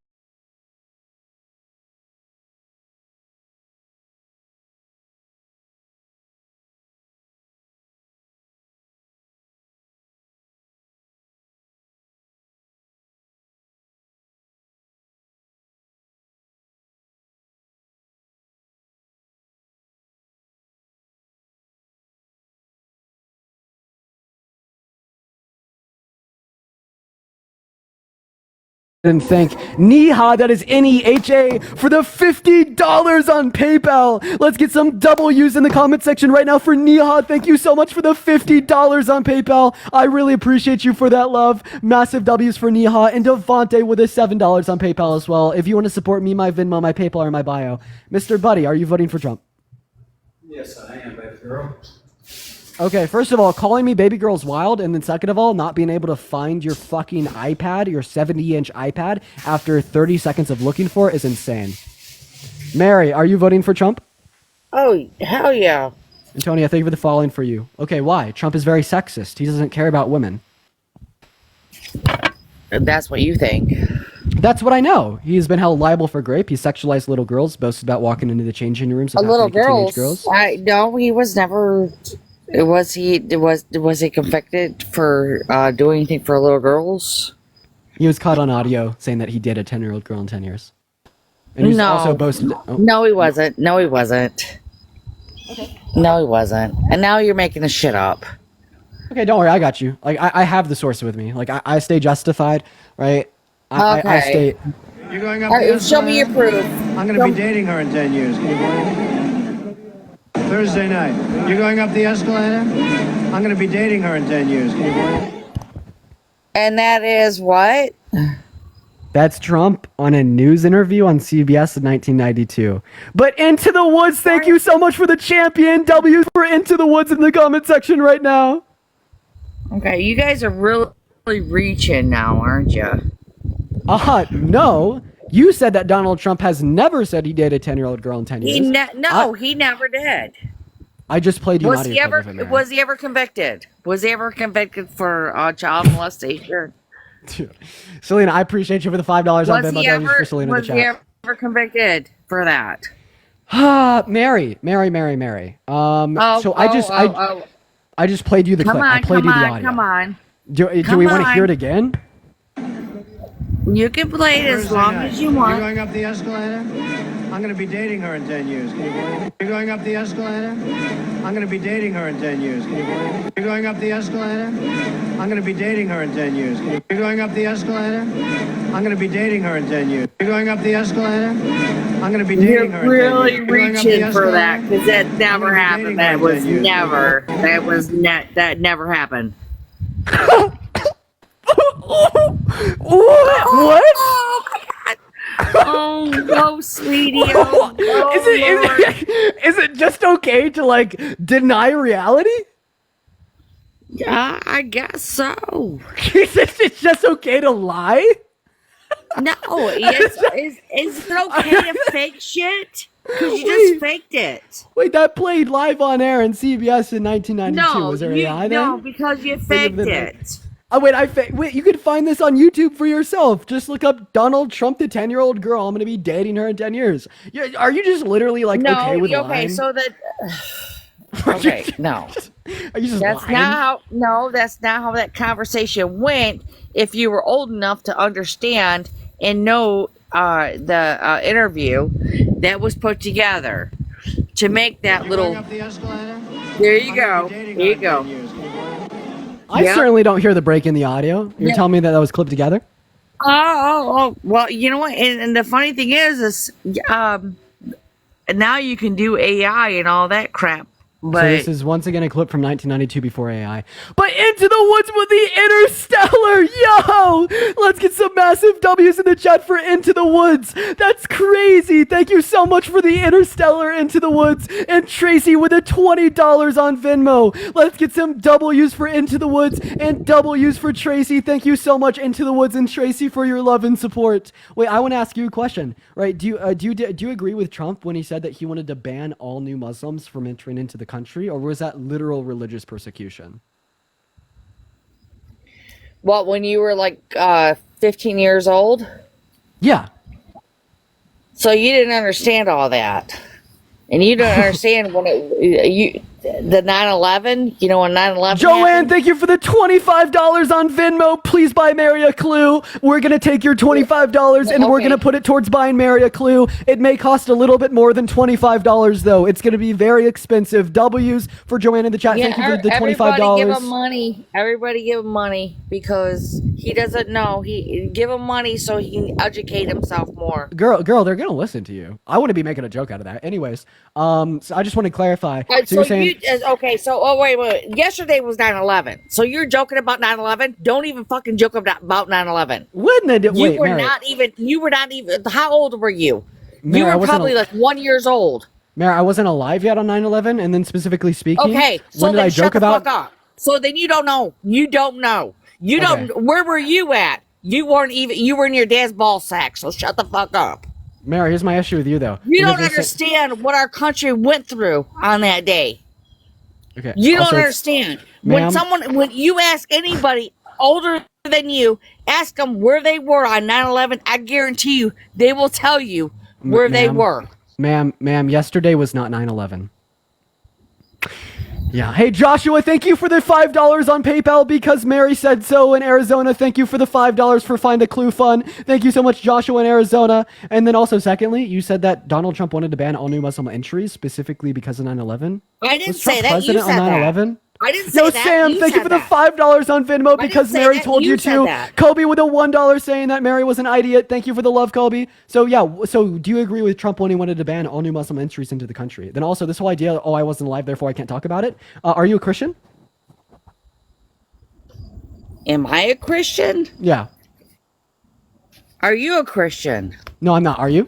And thank Neha, that is Neha, for the $50 on PayPal. Let's get some W's in the comment section right now for Neha. Thank you so much for the $50 on PayPal. I really appreciate you for that love. Massive W's for Neha and Devontae with a $7 on PayPal as well. If you want to support me, my Venmo, my PayPal, or my bio. Mr. Buddy, are you voting for Trump? Yes, I am, baby girl. Okay, first of all, calling me baby girl's wild, and then second of all, not being able to find your fucking iPad, your 70-inch iPad, after 30 seconds of looking for it is insane. Mary, are you voting for Trump? Oh, hell yeah. Antonia, thank you for the following for you. Okay, why? Trump is very sexist. He doesn't care about women. That's what you think. That's what I know. He's been held liable for rape. He sexualized little girls, boasted about walking into the changing rooms of Little teenage girls. girls. No, he was never. Was he convicted for doing anything for little girls? He was caught on audio saying that he did a 10-year-old girl in 10 years. And he also boasted. Oh. No, he wasn't. No, he wasn't. Okay. No, he wasn't. And now you're making this shit up. Okay, don't worry. I got you. Like, I have the source with me. Like, I stay justified, right? I stay. You're going up show me your proof. I'm going to be dating her in 10 years. Can you believe it? Thursday night. You're going up the escalator? I'm going to be dating her in 10 years. Can you believe it? And that is what? That's Trump on a news interview on CBS in 1992. But Into the Woods, thank you so much for the champion. W for Into the Woods in the comment section right now. Okay, you guys are really reaching now, aren't you? No. You said that Donald Trump has never said he dated a 10-year-old girl in 10 years. He never did. I just played you an Was audio he clip ever? of it, Mary. Was he ever convicted? Was he ever convicted for child molestation? Selena, I appreciate you for the $5 on Was Venmo. he That was ever? for Selena in the Was he chat. ever convicted for that? Mary. I just played you the clip. I played you the audio. Come on. Do we want to hear it again? You can play it as long as you want. You're going up the escalator? I'm going to be dating her in 10 years. Can you believe it? You're going up the escalator? I'm going to be dating her in 10 years. Can you believe it? You're going up the escalator? I'm going to be dating her in 10 years. You're going up the escalator? I'm going to be dating her in 10 years. You're going up the escalator? I'm going to be dating her in 10 years. You're really reaching for that because that never happened. That never happened. What? Oh my God. Oh no, sweetie. Oh, Is it just okay to like deny reality? Yeah, I guess so. Is it just okay to lie? No, is it okay to fake shit? Because you just faked it. Wait, that played live on air in CBS in 1992. Was there AI then? No, because you faked it. Oh, wait, you could find this on YouTube for yourself. Just look up Donald Trump, the 10-year-old girl. I'm going to be dating her in 10 years. Are you just literally like okay with lying? So that... Okay, no. Are you just that's lying? That's not how that conversation went. If you were old enough to understand and know the interview that was put together to make that little... There you go. There you go. I certainly don't hear the break in the audio. You're telling me that was clipped together? Oh, well, you know what? And the funny thing is now you can do AI and all that crap. But So this is once again a clip from 1992 before AI. But Into the Woods with the Interstellar! Yo! Let's get some massive W's in the chat for Into the Woods. That's crazy. Thank you so much for the Interstellar Into the Woods. And Tracy with a $20 on Venmo. Let's get some W's for Into the Woods and W's for Tracy. Thank you so much, Into the Woods and Tracy, for your love and support. Wait, I want to ask you a question. Right? Do you agree with Trump when he said that he wanted to ban all new Muslims from entering into the country, or was that literal religious persecution? what, when you were like 15 years old? Yeah. So you didn't understand all that. And you don't understand when the 9/11, you know, when 9/11 Joanne, happened? thank you for the $25 on Venmo. Please buy Mary a clue. We're going to take your $25 and we're going to put it towards buying Mary a clue. It may cost a little bit more than $25, though. It's going to be very expensive. W's for Joanne in the chat. Thank you for the $25. Everybody give him money. Everybody give him money because he doesn't know. Give him money so he can educate himself more. Girl, they're going to listen to you. I wouldn't be making a joke out of that. Anyways, so I just want to clarify. So you're saying... wait. Yesterday was 9/11. So you're joking about 9/11? Don't even fucking joke about 9/11. You were not even. How old were you? Mary, you were probably like 1 year old. Mary, I wasn't alive yet on 9/11, and then specifically speaking. Okay, so when did I joke about? Fuck up. So then you don't know. You don't know. You don't. Where were you at? You weren't even. You were in your dad's ball sack. So shut the fuck up. Mary, here's my issue with you, though. You don't understand what our country went through on that day. Okay. You don't understand. When you ask anybody older than you, ask them where they were on 9/11, I guarantee you they will tell you where they were. Ma'am, yesterday was not 9/11. Yeah. Hey, Joshua, thank you for the $5 on PayPal because Mary said so in Arizona. Thank you for the $5 for Find a Clue Fun. Thank you so much, Joshua in Arizona. And then also, secondly, you said that Donald Trump wanted to ban all new Muslim entries specifically because of 9/11. I didn't Was Trump say that. president You said on 9/11? that. I didn't say that. Sam, thank you for the $5 on Venmo because Mary told you to. Kobe with a $1 saying that Mary was an idiot. Thank you for the love, Kobe. So yeah, so do you agree with Trump when he wanted to ban all new Muslim entries into the country? Then also this whole idea, I wasn't alive, therefore I can't talk about it. Are you a Christian? Am I a Christian? Yeah. Are you a Christian? No, I'm not. Are you?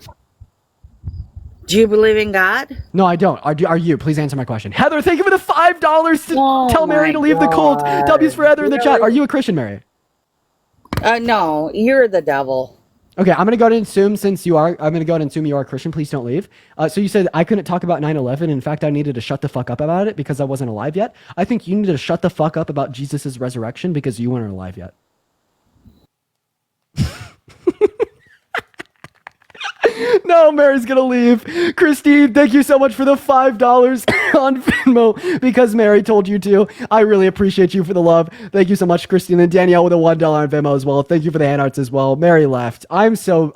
Do you believe in God? No, I don't. Are you? Please answer my question. Heather, thank you for the $5 to tell Mary my to leave the cult. God. W's for Heather in the chat. Really? Are you a Christian, Mary? No, you're the devil. Okay, I'm gonna go ahead and assume I'm gonna go ahead and assume you are a Christian. Please don't leave. So you said I couldn't talk about 9/11. In fact, I needed to shut the fuck up about it because I wasn't alive yet. I think you need to shut the fuck up about Jesus' resurrection because you weren't alive yet. No, Mary's gonna leave. Christine, thank you so much for the $5 on Venmo because Mary told you to. I really appreciate you for the love. Thank you so much, Christine. And Danielle with a $1 on Venmo as well. Thank you for the hand arts as well. Mary left. I'm so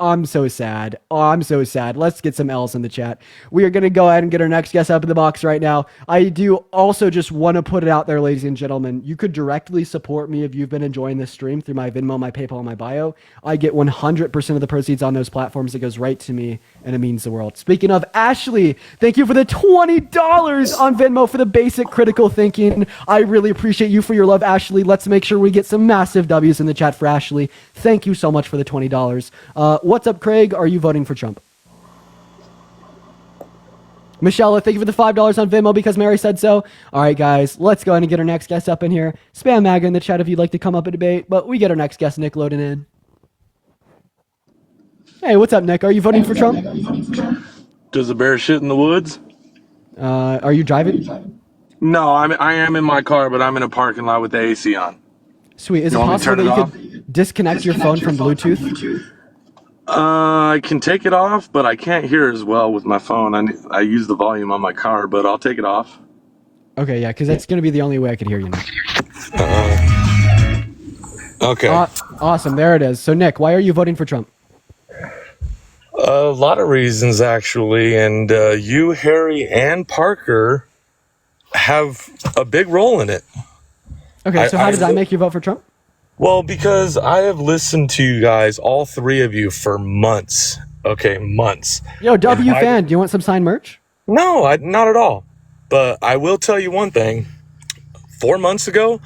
sad. Oh, I'm so sad. Let's get some L's in the chat. We are gonna go ahead and get our next guest up in the box right now. I do also just want to put it out there, ladies and gentlemen. You could directly support me if you've been enjoying this stream through my Venmo, my PayPal, and my bio. I get 100% of the proceeds on those platforms. It goes right to me, and it means the world. Speaking of, Ashley, thank you for the $20 on Venmo for the basic critical thinking. I really appreciate you for your love, Ashley. Let's make sure we get some massive W's in the chat for Ashley. Thank you so much for the $20. What's up, Craig? Are you voting for Trump? Michelle, thank you for the $5 on Venmo because Mary said so. All right, guys, let's go ahead and get our next guest up in here. Spam MAGA in the chat if you'd like to come up and debate, but we get our next guest, Nick, loading in. Hey, what's up, Nick? Are you voting for Trump? Does the bear shit in the woods? Are you driving? No, I am in my car, but I'm in a parking lot with the AC on. Sweet. Is it possible that you could disconnect your phone from Bluetooth? I can take it off, but I can't hear as well with my phone. I use the volume on my car, but I'll take it off. Okay, yeah, because that's going to be the only way I could hear you now. Okay. Awesome. There it is. So, Nick, why are you voting for Trump? A lot of reasons, actually, and you, Harry, and Parker have a big role in it. Okay, so how did I make you vote for Trump? Well, because I have listened to you guys, all three of you, for months. Okay, months. Yo, W fan, do you want some signed merch? No, not at all. But I will tell you one thing. 4 months ago,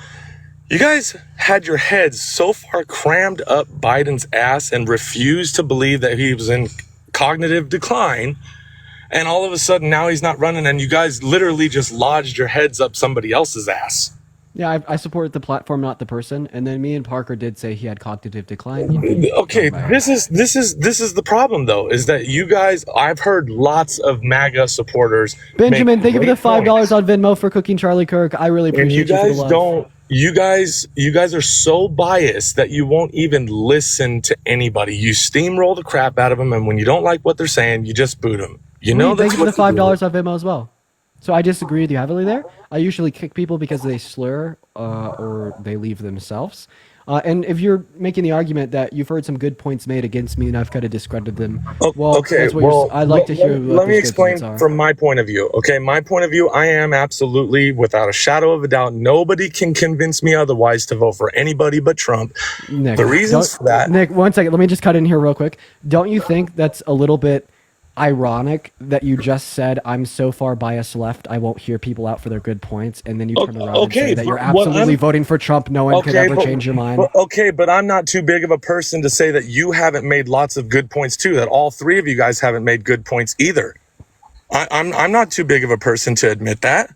you guys had your heads so far crammed up Biden's ass and refused to believe that he was in cognitive decline. And all of a sudden, now he's not running, and you guys literally just lodged your heads up somebody else's ass. Yeah, I support the platform, not the person. And then me and Parker did say he had cognitive decline. Okay, this is the problem though, is that you guys, I've heard lots of MAGA supporters. Benjamin, thank you for the $5 on Venmo for cooking Charlie Kirk. I really appreciate you for the love. You guys are so biased that you won't even listen to anybody. You steamroll the crap out of them, and when you don't like what they're saying, you just boot them. You know, thank you for the $5 on Venmo as well. So I disagree with you heavily there. I usually kick people because they slur or they leave themselves. And if you're making the argument that you've heard some good points made against me and I've kind of discredited them, I'd like to hear. Let me explain from my point of view. Okay, my point of view, I am absolutely, without a shadow of a doubt, nobody can convince me otherwise to vote for anybody but Trump. Nick, the reasons for that. Nick, 1 second. Let me just cut in here real quick. Don't you think that's a little bit ironic that you just said I'm so far biased left I won't hear people out for their good points, and then you turn around and say that you're absolutely voting for Trump? No one could ever change your mind. But I'm not too big of a person to say that you haven't made lots of good points too, that all three of you guys haven't made good points either. I'm not too big of a person to admit that.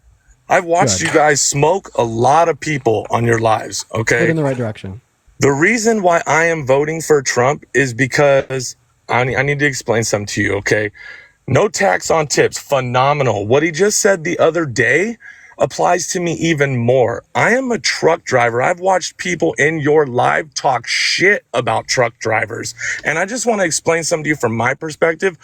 I've watched you guys smoke a lot of people on your lives. Okay, Head in the right direction. The reason why I am voting for Trump is because I need to explain something to you, okay? No tax on tips, phenomenal. What he just said the other day applies to me even more. I am a truck driver. I've watched people in your live talk shit about truck drivers. And I just want to explain something to you from my perspective.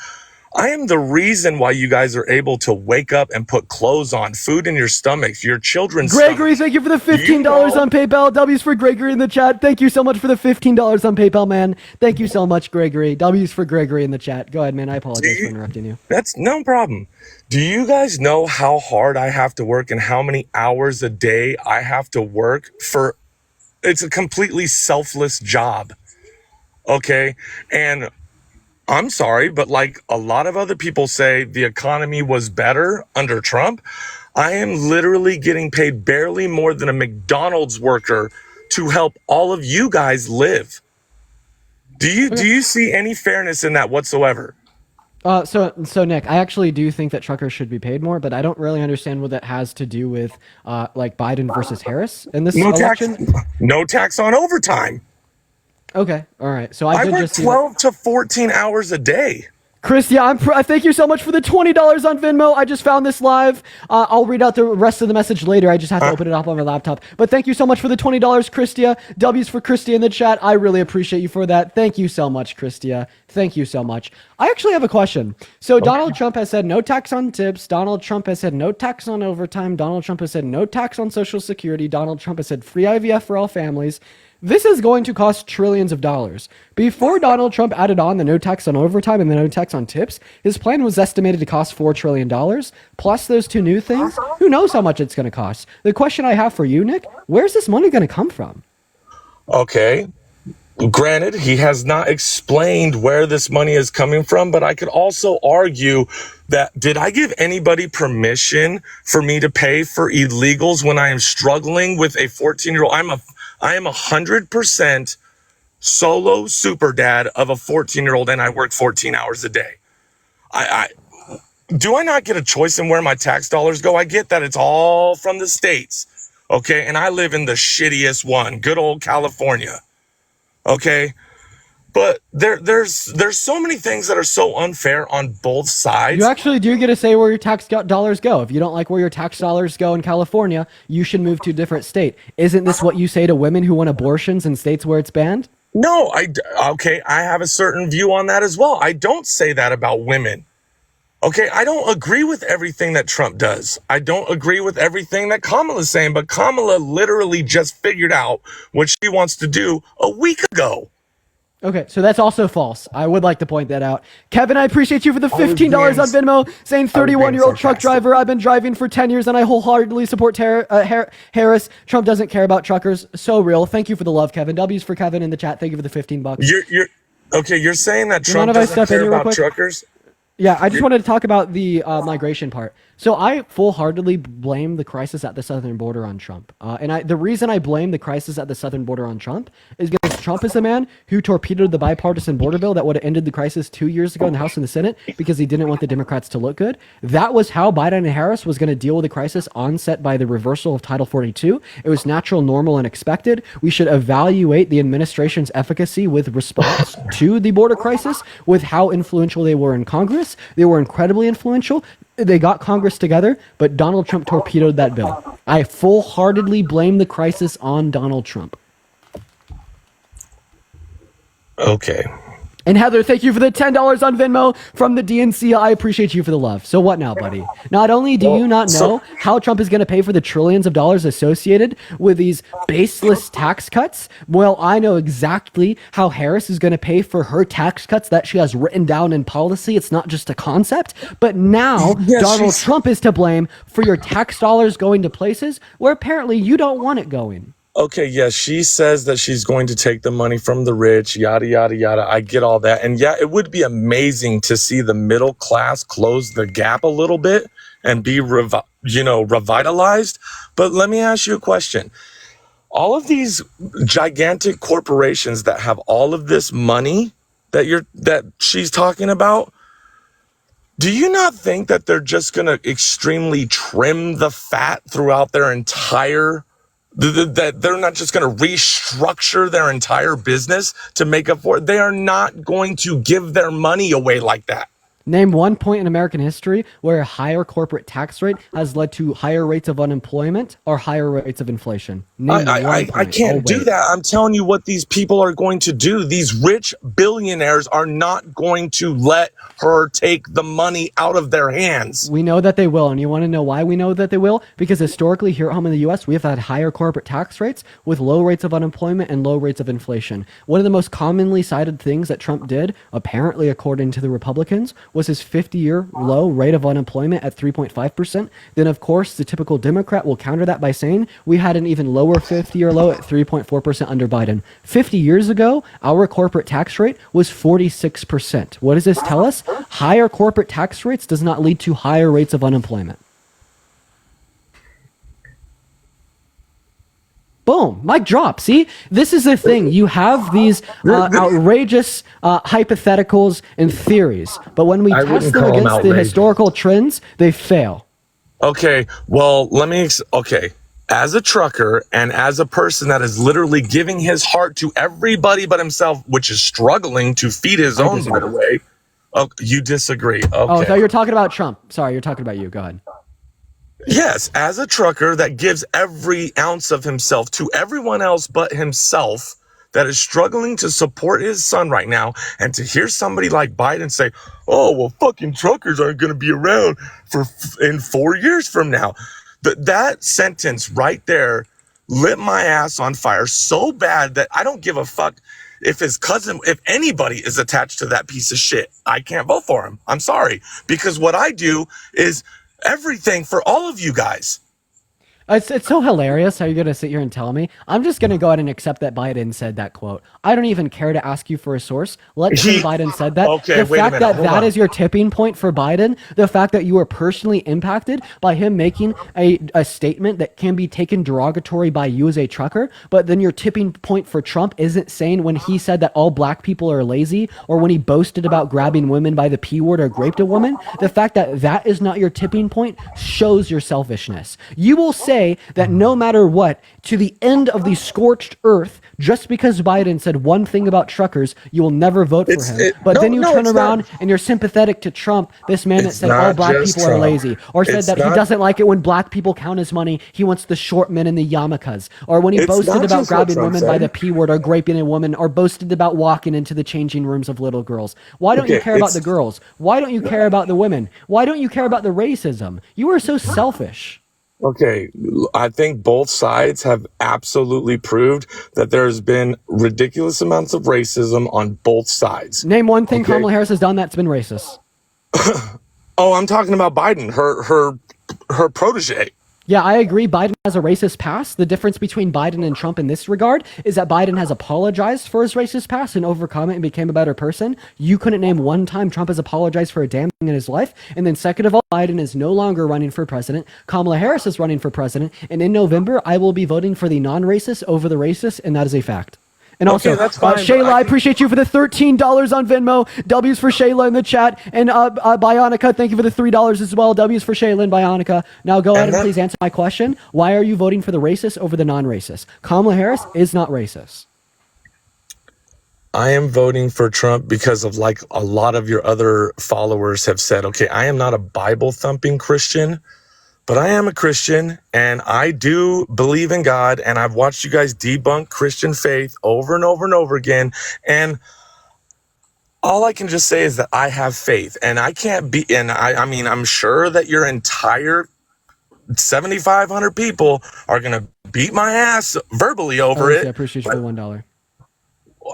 I am the reason why you guys are able to wake up and put clothes on, food in your stomachs, your children's Gregory, thank you for the $15 on PayPal. W's for Gregory in the chat. Thank you so much for the $15 on PayPal, man. Thank you so much, Gregory. W's for Gregory in the chat. Go ahead, man. I apologize for interrupting you. That's no problem. Do you guys know how hard I have to work and how many hours a day I have to work for? It's a completely selfless job. Okay. And I'm sorry, but like a lot of other people say, the economy was better under Trump. I am literally getting paid barely more than a McDonald's worker to help all of you guys live. Do you see any fairness in that whatsoever? So Nick, I actually do think that truckers should be paid more, but I don't really understand what that has to do with like Biden versus Harris in this election. No tax on overtime. Okay, all right. So I did work just see 12 to 14 hours a day. Christia, thank you so much for the $20 on Venmo. I just found this live. I'll read out the rest of the message later. I just have to open it up on my laptop. But thank you so much for the $20, Christia. W's for Christia in the chat. I really appreciate you for that. Thank you so much, Christia. Thank you so much. I actually have a question. So Donald Trump has said no tax on tips. Donald Trump has said no tax on overtime. Donald Trump has said no tax on Social Security. Donald Trump has said free IVF for all families. This is going to cost trillions of dollars. Before Donald Trump added on the no tax on overtime and the no tax on tips, his plan was estimated to cost $4 trillion. Plus those two new things, who knows how much it's going to cost? The question I have for you, Nick, where's this money going to come from? Okay. Granted, he has not explained where this money is coming from, but I could also argue that did I give anybody permission for me to pay for illegals when I am struggling with a 14-year-old? I am 100% solo super dad of a 14-year-old, and I work 14 hours a day. Do I not get a choice in where my tax dollars go? I get that it's all from the states, okay? And I live in the shittiest one, good old California, okay? But there's so many things that are so unfair on both sides. You actually do get to say where your tax dollars go. If you don't like where your tax dollars go in California, you should move to a different state. Isn't this what you say to women who want abortions in states where it's banned? No, I have a certain view on that as well. I don't say that about women. Okay, I don't agree with everything that Trump does. I don't agree with everything that Kamala's saying, but Kamala literally just figured out what she wants to do a week ago. Okay, so that's also false. I would like to point that out. Kevin, I appreciate you for the $15 on Venmo, saying 31-year-old truck driver. I've been driving for 10 years, and I wholeheartedly support Harris. Trump doesn't care about truckers. So real. Thank you for the love, Kevin. W's for Kevin in the chat. Thank you for the $15. You're saying that Trump doesn't care about truckers? Yeah, I just wanted to talk about the migration part. So I full-heartedly blame the crisis at the southern border on Trump. The reason I blame the crisis at the southern border on Trump is because Trump is the man who torpedoed the bipartisan border bill that would have ended the crisis 2 years ago in the House and the Senate because he didn't want the Democrats to look good. That was how Biden and Harris was going to deal with the crisis onset by the reversal of Title 42. It was natural, normal, and expected. We should evaluate the administration's efficacy with response to the border crisis with how influential they were in Congress. They were incredibly influential. They got Congress together, but Donald Trump torpedoed that bill. I full-heartedly blame the crisis on Donald Trump. Okay. And Heather, thank you for the $10 on Venmo from the DNC. I appreciate you for the love. So what now, buddy? Not only do you not know how Trump is going to pay for the trillions of dollars associated with these baseless tax cuts, well, I know exactly how Harris is going to pay for her tax cuts that she has written down in policy. It's not just a concept. But now Donald Trump is to blame for your tax dollars going to places where apparently you don't want it going. Okay, yes, she says that she's going to take the money from the rich, yada, yada, yada. I get all that. And yeah, it would be amazing to see the middle class close the gap a little bit and be, revitalized. But let me ask you a question. All of these gigantic corporations that have all of this money that she's talking about, do you not think that they're just going to extremely trim the fat throughout their entire that they're not just going to restructure their entire business to make up for it? They are not going to give their money away like that. Name one point in American history where a higher corporate tax rate has led to higher rates of unemployment or higher rates of inflation. I can't do that. I'm telling you what these people are going to do. These rich billionaires are not going to let her take the money out of their hands. We know that they will. And you want to know why we know that they will? Because historically here at home in the U.S., we have had higher corporate tax rates with low rates of unemployment and low rates of inflation. One of the most commonly cited things that Trump did, apparently according to the Republicans, was his 50-year low rate of unemployment at 3.5%. Then, of course, the typical Democrat will counter that by saying we had an even lower 50-year low at 3.4% under Biden. 50 years ago, our corporate tax rate was 46%. What does this tell us? Higher corporate tax rates does not lead to higher rates of unemployment. Boom, mic drop. See, this is the thing. You have these outrageous hypotheticals and theories, but when we I test wouldn't them call them against the outrageous. historical trends, they fail. Okay, well, okay. As a trucker and as a person that is literally giving his heart to everybody but himself, which is struggling to feed his own, by the way. Oh, you disagree. Okay. Oh, I thought you were talking about Trump. Sorry, you're talking about you. Go ahead. Yes, as a trucker that gives every ounce of himself to everyone else but himself, that is struggling to support his son right now, and to hear somebody like Biden say, "Oh, well, fucking truckers aren't going to be around in 4 years from now," that sentence right there lit my ass on fire so bad that I don't give a fuck if his cousin, if anybody is attached to that piece of shit. I can't vote for him. I'm sorry, because what I do is everything for all of you guys. It's so hilarious how you're going to sit here and tell me. I'm just going to go ahead and accept that Biden said that quote. I don't even care to ask you for a source. Let's say Biden said that. Okay, the wait a fact minute, that hold that on. is your tipping point for Biden, the fact that you were personally impacted by him making a statement that can be taken derogatory by you as a trucker, but then your tipping point for Trump isn't saying when he said that all black people are lazy, or when he boasted about grabbing women by the P word or raped a woman. The fact that that is not your tipping point shows your selfishness. You will say that no matter what, to the end of the scorched earth, just because Biden said one thing about truckers, you will never vote for him. But then you turn around and you're sympathetic to Trump, this man that said all black people are lazy, or said that he doesn't like it when black people count his money, he wants the short men and the yarmulkes, or when he boasted about grabbing women by the P word or raping a woman, or boasted about walking into the changing rooms of little girls. Why don't you care about the girls? Why don't you care about the women? Why don't you care about the racism? You are so selfish. Okay, I think both sides have absolutely proved that there's been ridiculous amounts of racism on both sides. Name one thing Kamala Harris has done that's been racist. Oh, I'm talking about Biden, her protege. Yeah, I agree. Biden has a racist past. The difference between Biden and Trump in this regard is that Biden has apologized for his racist past and overcome it and became a better person. You couldn't name one time Trump has apologized for a damn thing in his life. And then second of all, Biden is no longer running for president. Kamala Harris is running for president. And in November, I will be voting for the non-racist over the racist, and that is a fact. And also, that's fine, Shayla, I appreciate you for the $13 on Venmo. W's for Shayla in the chat. And Bionica, thank you for the $3 as well. W's for Shayla and Bionica. Now go ahead and please answer my question. Why are you voting for the racist over the non-racist? Kamala Harris is not racist. I am voting for Trump because of, like a lot of your other followers have said, okay, I am not a Bible thumping Christian, but I am a Christian and I do believe in God, and I've watched you guys debunk Christian faith over and over and over again. And all I can just say is that I have faith, and I can't be, and I mean, I'm sure that your entire 7,500 people are going to beat my ass verbally over it. I appreciate you for the $1.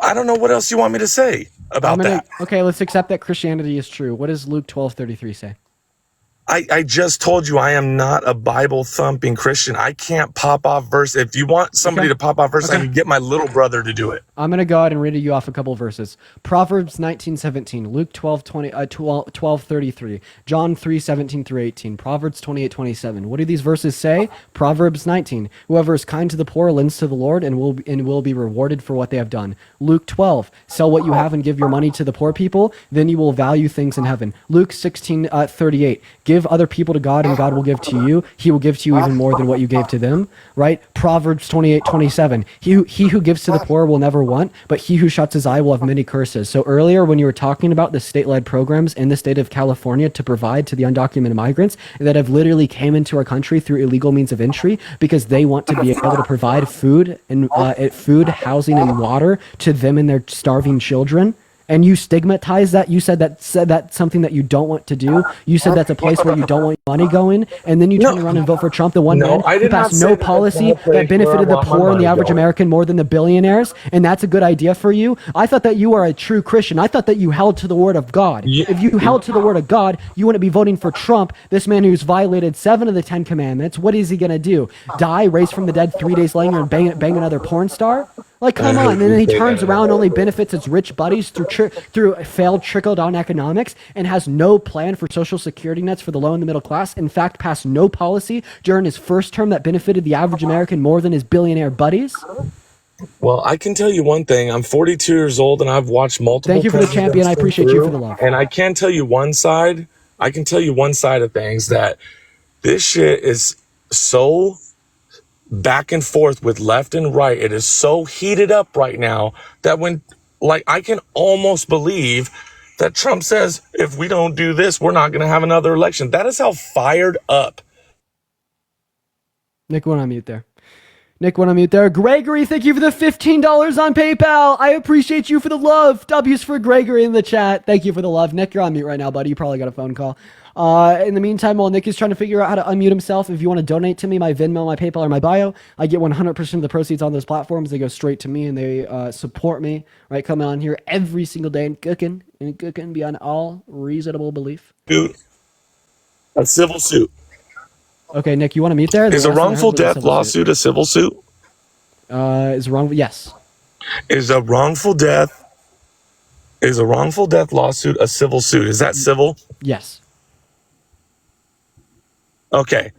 I don't know what else you want me to say about that. Okay, let's accept that Christianity is true. What does Luke 12:33 say? I just told you I am not a Bible thumping Christian. I can't pop off verse. If you want somebody to pop off verse, I can get my little brother to do it. I'm going to go ahead and read you off a couple of verses. Proverbs 19:17, Luke 12:33, John 3:17 through 18, Proverbs 28:27. What do these verses say? Proverbs 19, whoever is kind to the poor lends to the Lord and will be rewarded for what they have done. Luke 12, sell what you have and give your money to the poor people, then you will value things in heaven. Luke 16:38, give other people to God and God will give to you. He will give to you even more than what you gave to them, right? Proverbs 28:27, he who gives to the poor will never want, but he who shuts his eye will have many curses. So earlier when you were talking about the state-led programs in the state of California to provide to the undocumented migrants that have literally came into our country through illegal means of entry because they want to be able to provide food and housing and water to them and their starving children, and you stigmatize that. You said that's something that you don't want to do. You said that's a place where you don't want money going, and then you turn around and vote for Trump, the one man who passed no policy that benefited the poor and the average American more than the billionaires, and that's a good idea for you. I thought that you are a true Christian. I thought that you held to the word of God. If you held to the word of God, you wouldn't be voting for Trump, this man who's violated 7 of the 10 commandments. What is he going to do? Die, raise from the dead 3 days later, and bang another porn star? Like, come on. And then he turns around and only benefits its rich buddies through failed trickle-down economics and has no plan for social security nets for the low and the middle class. In fact, passed no policy during his first term that benefited the average American more than his billionaire buddies. Well, I can tell you one thing. I'm 42 years old and I've watched multiple. Thank you for the champion. I appreciate you for the love. And I can tell you one side. I can tell you one side of things, that this shit is so back and forth with left and right. It is so heated up right now that I can almost believe that Trump says, if we don't do this, we're not going to have another election. That is how fired up. Nick went on mute there. Gregory, thank you for the $15 on PayPal. I appreciate you for the love. W's for Gregory in the chat. Thank you for the love. Nick, you're on mute right now, buddy. You probably got a phone call. In the meantime, while Nick is trying to figure out how to unmute himself, if you want to donate to me, my Venmo, my PayPal, or my bio, I get 100% of the proceeds on those platforms. They go straight to me, and they support me, right? Coming on here every single day and cooking beyond all reasonable belief. Dude, a civil suit. Okay, Nick, you want to mute there? Is a wrongful death lawsuit a civil suit? Is wrong? Yes. Is a wrongful death lawsuit a civil suit? Is that civil? Yes. Okay.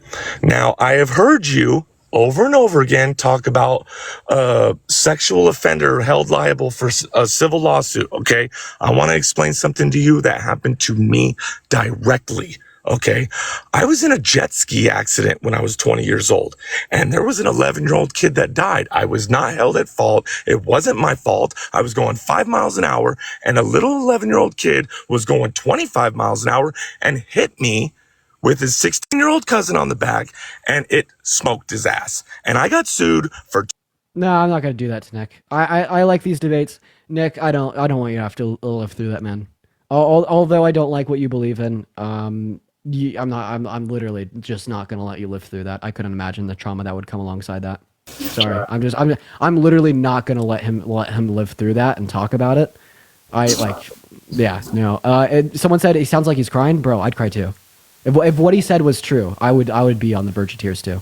Now, I have heard you over and over again talk about a sexual offender held liable for a civil lawsuit. Okay. I want to explain something to you that happened to me directly. Okay. I was in a jet ski accident when I was 20 years old, and there was an 11-year-old kid that died. I was not held at fault. It wasn't my fault. I was going 5 miles an hour, and a little 11-year-old kid was going 25 miles an hour and hit me with his 16-year-old cousin on the back, and it smoked his ass. And I got sued for... No, I'm not going to do that to Nick. I like these debates. Nick, I don't want you to have to live through that, man. Although I don't like what you believe in, I'm literally just not going to let you live through that. I couldn't imagine the trauma that would come alongside that. Sorry. I'm literally not going to let him live through that and talk about it. Someone said he sounds like he's crying. Bro, I'd cry too. If what he said was true, I would be on the verge of tears too.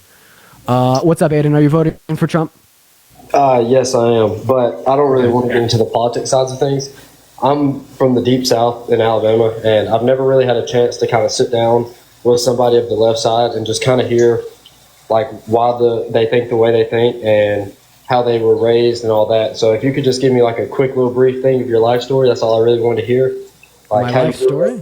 What's up, Aiden? Are you voting for Trump? Yes, I am, but I don't really want to get into the politics sides of things. I'm from the deep south in Alabama, and I've never really had a chance to kind of sit down with somebody of the left side and just kind of hear like why they think the way they think and how they were raised and all that. So if you could just give me like a quick little brief thing of your life story, that's all I really wanted to hear. Like my life story?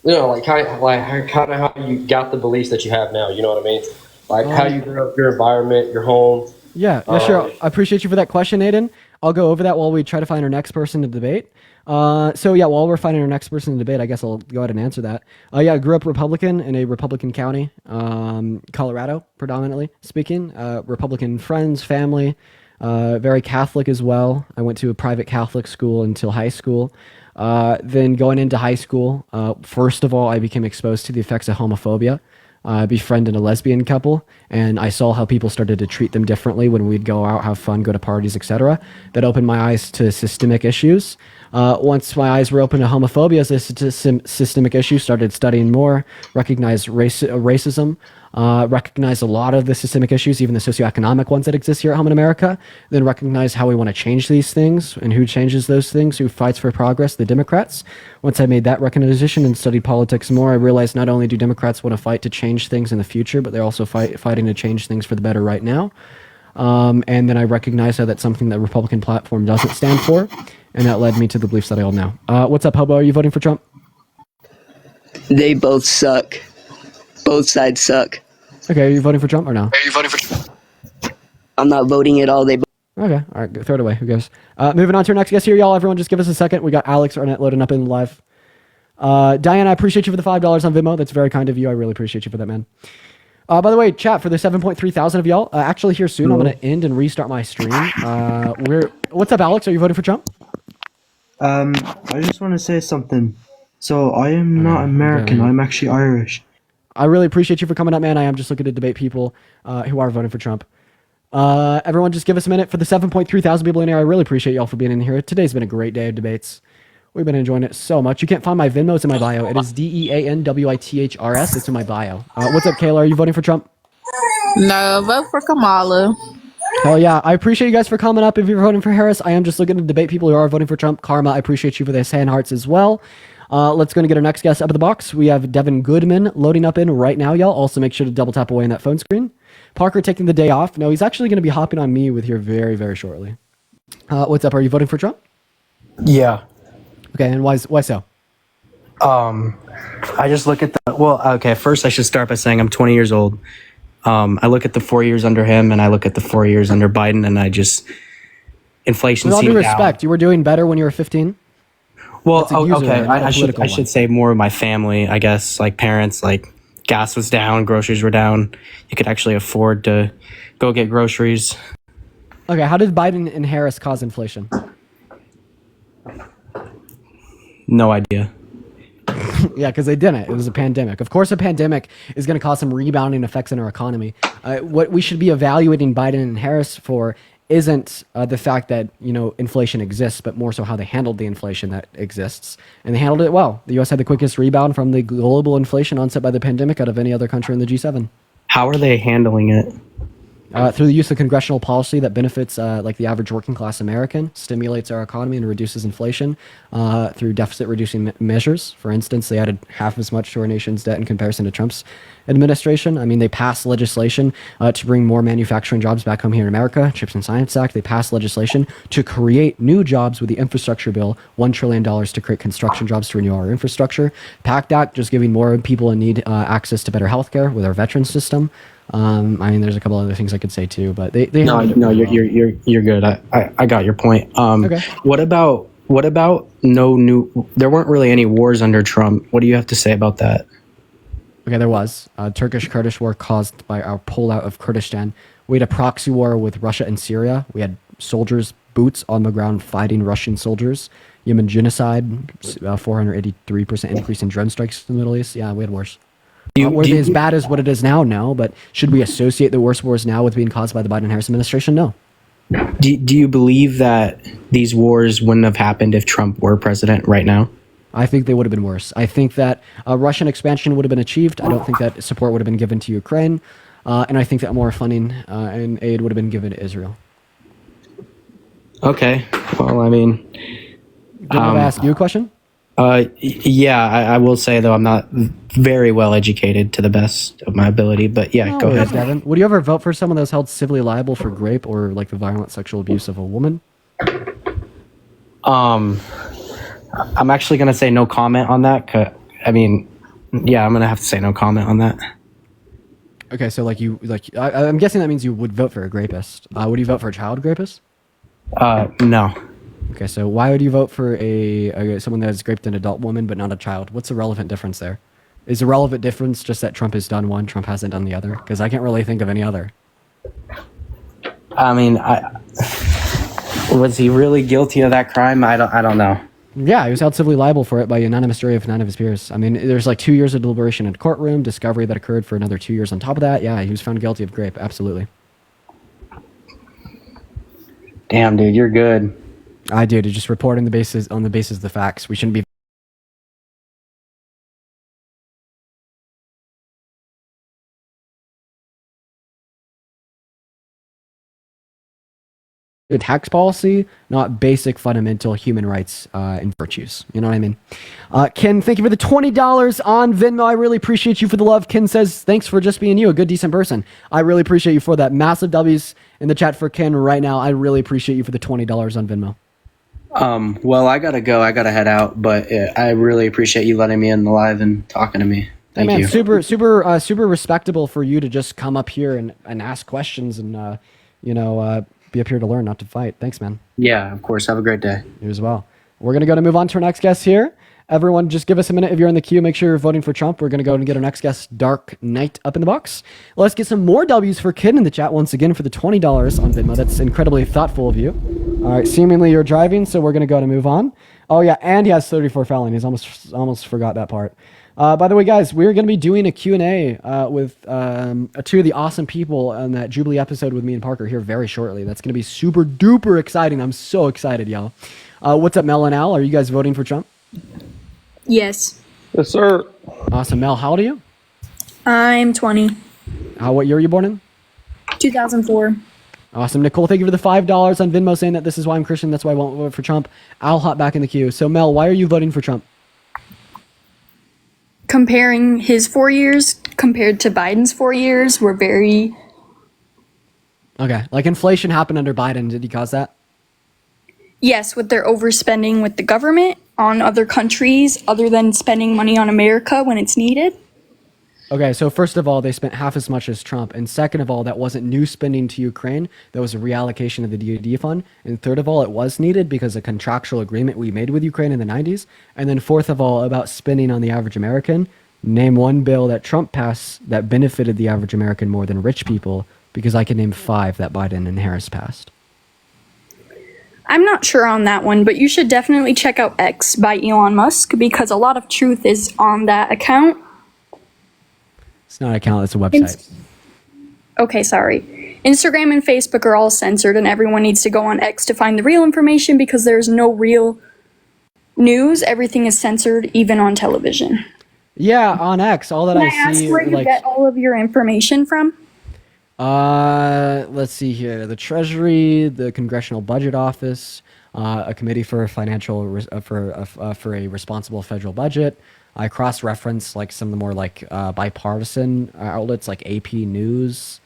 Kind of how you got the beliefs that you have now. You know what I mean? Like how you grew up, your environment, your home. Yeah, sure. I appreciate you for that question, Aiden. I'll go over that while we try to find our next person to debate. While we're finding our next person to debate, I guess I'll go ahead and answer that. I grew up Republican in a Republican county, Colorado, predominantly speaking. Republican friends, family, very Catholic as well. I went to a private Catholic school until high school. Then going into high school, first of all, I became exposed to the effects of homophobia. I befriended a lesbian couple, and I saw how people started to treat them differently when we'd go out, have fun, go to parties, etc. That opened my eyes to systemic issues. Once my eyes were open to homophobia as a systemic issue, started studying more, recognized racism, recognized a lot of the systemic issues, even the socioeconomic ones that exist here at home in America, then recognize how we want to change these things and who changes those things, who fights for progress, the Democrats. Once I made that recognition and studied politics more, I realized not only do Democrats want to fight to change things in the future, but they're also fighting to change things for the better right now. And then I recognized how that's something that Republican platform doesn't stand for, and that led me to the beliefs that I hold now. What's up, Hobo? Are you voting for Trump? They both suck. Both sides suck. Okay, are you voting for Trump or no? I'm not voting at all. Okay, all right, throw it away. Who cares? Moving on to our next guest here, y'all. Everyone, just give us a second. We got Alex Arnett loading up in live. Diane, I appreciate you for the $5 on Venmo. That's very kind of you. I really appreciate you for that, man. By the way, chat, for the 7.3 thousand of y'all, actually here soon, I'm going to end and restart my stream. What's up, Alex? Are you voting for Trump? I just want to say something. So I am not American. I'm actually Irish. I really appreciate you for coming up, man. I am just looking to debate people who are voting for Trump. Everyone, just give us a minute for the 7.3 thousand people in here. I really appreciate y'all for being in here. Today's been a great day of debates. We've been enjoying it so much. You can't find my Venmo. It's in my bio. It is DEANWITHRS. It's in my bio. What's up, Kayla? Are you voting for Trump? No, vote for Kamala. Hell yeah. I appreciate you guys for coming up if you're voting for Harris. I am just looking to debate people who are voting for Trump. Karma, I appreciate you for the hand hearts as well. Let's go and get our next guest up in the box. We have Devin Goodman loading up in right now, y'all. Also, make sure to double tap away on that phone screen. Parker taking the day off. No, he's actually going to be hopping on me with here very, very shortly. What's up? Are you voting for Trump? Yeah. Okay, and why so? I just look at first I should start by saying I'm 20 years old. I look at the 4 years under him and I look at the 4 years under Biden, and inflation With all due seemed respect, you were doing better when you were 15? Well, That's a user, okay. not a I political should one. say more of my family, I guess, like parents, like gas was down, groceries were down. You could actually afford to go get groceries. Okay, how did Biden and Harris cause inflation? No idea. Yeah, because they didn't. It was a pandemic. Of course, a pandemic is going to cause some rebounding effects in our economy. What we should be evaluating Biden and Harris for isn't the fact that, inflation exists, but more so how they handled the inflation that exists. And they handled it well. The U.S. had the quickest rebound from the global inflation onset by the pandemic out of any other country in the G7. How are they handling it? Through the use of congressional policy that benefits like the average working class American, stimulates our economy and reduces inflation through deficit reducing measures. For instance, they added half as much to our nation's debt in comparison to Trump's administration. I mean, they passed legislation to bring more manufacturing jobs back home here in America, Chips and Science Act. They passed legislation to create new jobs with the infrastructure bill, $1 trillion to create construction jobs to renew our infrastructure. PACT Act, just giving more people in need access to better healthcare with our veterans system. I mean, there's a couple other things I could say too, but they you're good. I got your point. Okay. What about there weren't really any wars under Trump. What do you have to say about that? Okay, there was a Turkish-Kurdish war caused by our pullout of Kurdistan. We had a proxy war with Russia and Syria. We had soldiers, boots on the ground fighting Russian soldiers. Yemen genocide, 483% increase in drone strikes in the Middle East. Yeah, we had wars. Were they as bad as what it is now? No, but should we associate the worst wars now with being caused by the Biden-Harris administration? No. Do you believe that these wars wouldn't have happened if Trump were president right now? I think they would have been worse. I think that Russian expansion would have been achieved. I don't think that support would have been given to Ukraine. And I think that more funding and aid would have been given to Israel. Okay. Well, I mean... Did I ask you a question? Yeah, I will say, though, I'm not very well educated to the best of my ability. But yeah, go ahead. Devin. Would you ever vote for someone that was held civilly liable for rape or like the violent sexual abuse of a woman? I'm actually going to say no comment on that. I'm going to have to say no comment on that. Okay, so I'm guessing that means you would vote for a rapist. Would you vote for a child rapist? No. Okay, so why would you vote for someone that has raped an adult woman but not a child? What's the relevant difference there? Is the relevant difference just that Trump has done one, Trump hasn't done the other? Because I can't really think of any other. I mean, was he really guilty of that crime? I don't know. Yeah, he was held civilly liable for it by a unanimous jury of 9 of his peers. I mean, there's like 2 years of deliberation in a courtroom, discovery that occurred for another 2 years on top of that. Yeah, he was found guilty of rape. Absolutely. Damn, dude, you're good. I do, to just report on the basis of the facts. We shouldn't be a tax policy, not basic fundamental human rights and virtues. You know what I mean? Ken, thank you for the $20 on Venmo. I really appreciate you for the love. Ken says, thanks for just being you, a good, decent person. I really appreciate you for that. Massive W's in the chat for Ken right now. I really appreciate you for the $20 on Venmo. Well, I gotta go. I gotta head out, but I really appreciate you letting me in the live and talking to me. Thank you. Super respectable for you to just come up here and ask questions and, be up here to learn, not to fight. Thanks, man. Yeah, of course. Have a great day. You as well. We're going to move on to our next guest here. Everyone, just give us a minute. If you're in the queue, make sure you're voting for Trump. We're going to go and get our next guest, Dark Knight, up in the box. Let's get some more W's for Kid in the chat once again for the $20 on Venmo. That's incredibly thoughtful of you. All right, seemingly you're driving, so we're going to go to move on. Oh, yeah, and he has 34 felonies. Almost forgot that part. By the way, guys, we're going to be doing a Q&A with two of the awesome people on that Jubilee episode with me and Parker here very shortly. That's going to be super duper exciting. I'm so excited, y'all. What's up, Mel and Al? Are you guys voting for Trump? Yes. Yes, sir. Awesome. Mel, how old are you? I'm 20. What year were you born in? 2004. Awesome. Nicole, thank you for the $5 on Venmo saying that this is why I'm Christian. That's why I won't vote for Trump. I'll hop back in the queue. So, Mel, why are you voting for Trump? Comparing his 4 years compared to Biden's 4 years were very... Okay. Like inflation happened under Biden. Did he cause that? Yes, with their overspending with the government on other countries other than spending money on America when it's needed. Okay, so first of all, they spent half as much as Trump. And second of all, that wasn't new spending to Ukraine. That was a reallocation of the DoD fund. And third of all, it was needed because of a contractual agreement we made with Ukraine in the 90s. And then fourth of all, about spending on the average American. Name one bill that Trump passed that benefited the average American more than rich people, because I can name 5 that Biden and Harris passed. I'm not sure on that one, but you should definitely check out X by Elon Musk because a lot of truth is on that account. It's not an account, it's a website. Okay, sorry. Instagram and Facebook are all censored, and everyone needs to go on X to find the real information because there's no real news. Everything is censored, even on television. Yeah, on X, all that Can I I see, ask where you get all of your information from? Let's see here. The Treasury, the Congressional Budget Office, a committee for for a responsible federal budget. I cross-reference like some of the more like bipartisan outlets like AP News.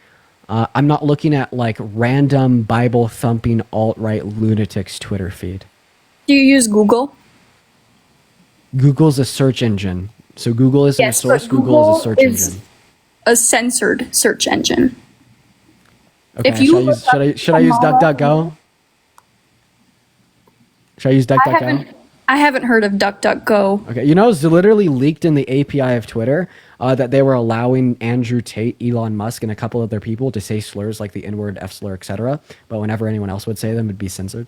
I'm not looking at like random Bible-thumping alt-right lunatics Twitter feed. Do you use Google? Google's a search engine. So Google isn't a source, Google is a search engine. A censored search engine. Okay, If you should I use DuckDuckGo? Should I use DuckDuckGo? I haven't heard of DuckDuckGo. Okay, you know, it's literally leaked in the API of Twitter that they were allowing Andrew Tate, Elon Musk, and a couple other people to say slurs like the N-word, F-slur, etc. But whenever anyone else would say them, it'd be censored.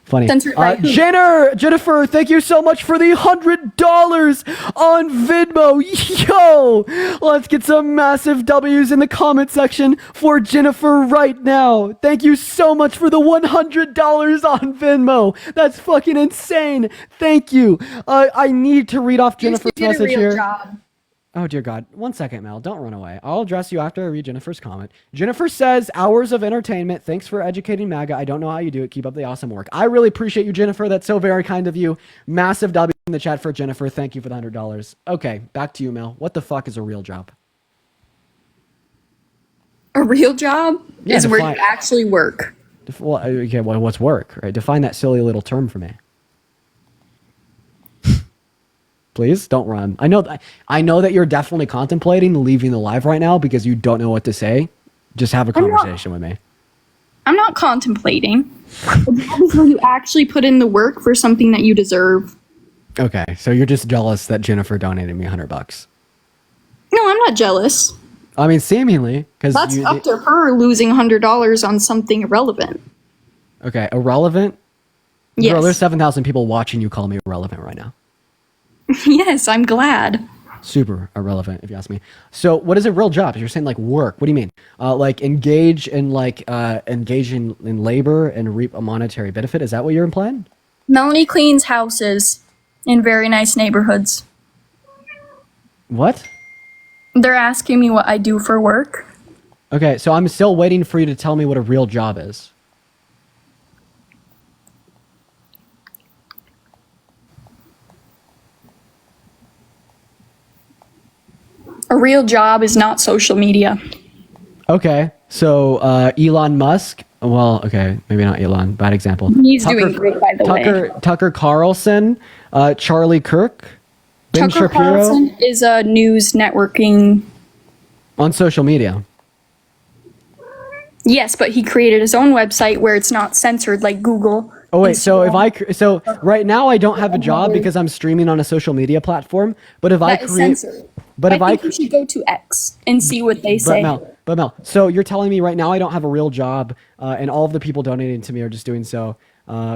Funny. Jennifer, thank you so much for the $100 on Venmo. Yo, let's get some massive W's in the comment section for Jennifer right now. Thank you so much for the $100 on Venmo. That's fucking insane. Thank you. I need to read off Jennifer's message here. Oh, dear God. 1 second, Mel. Don't run away. I'll address you after I read Jennifer's comment. Jennifer says, hours of entertainment. Thanks for educating MAGA. I don't know how you do it. Keep up the awesome work. I really appreciate you, Jennifer. That's so very kind of you. Massive W in the chat for Jennifer. Thank you for the $100. Okay, back to you, Mel. What the fuck is a real job? A real job is where define- you actually work. Okay, well, what's work, right? Define that silly little term for me. Please don't run. I know that you're definitely contemplating leaving the live right now because you don't know what to say. Just have a conversation with me. I'm not contemplating. A job is where you actually put in the work for something that you deserve. Okay, so you're just jealous that Jennifer donated me $100. No, I'm not jealous. I mean, seemingly, because That's up to her losing $100 on something irrelevant. Okay, irrelevant? Yes. Girl, there's 7,000 people watching you call me irrelevant right now. Yes, I'm glad. Super irrelevant, if you ask me. So, what is a real job? You're saying like work. What do you mean? Like engage in labor and reap a monetary benefit. Is that what you're implying? Melanie cleans houses in very nice neighborhoods. What? They're asking me what I do for work. Okay, so I'm still waiting for you to tell me what a real job is. A real job is not social media. Okay, so Elon Musk. Well, okay, maybe not Elon. Bad example. He's doing great, by the way. Tucker Carlson, Charlie Kirk, Ben Tucker Shapiro. Carlson is a news networking. On social media. Yes, but he created his own website where it's not censored like Google. Oh wait, so right now I don't have a job because I'm streaming on a social media platform. But if I That is create, censored. but if I think you should go to X and see what they say. But Mel, so you're telling me right now I don't have a real job, and all of the people donating to me are just doing so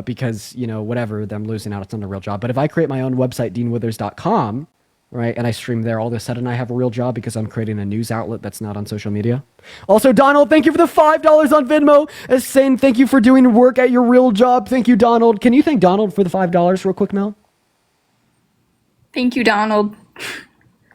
because whatever, I'm losing out. It's not a real job. But if I create my own website, deanwithers.com, right, and I stream there, all of a sudden I have a real job because I'm creating a news outlet that's not on social media. Also, Donald, thank you for the $5 on Venmo. As saying thank you for doing work at your real job. Thank you, Donald. Can you thank Donald for the $5 real quick, Mel? Thank you, Donald.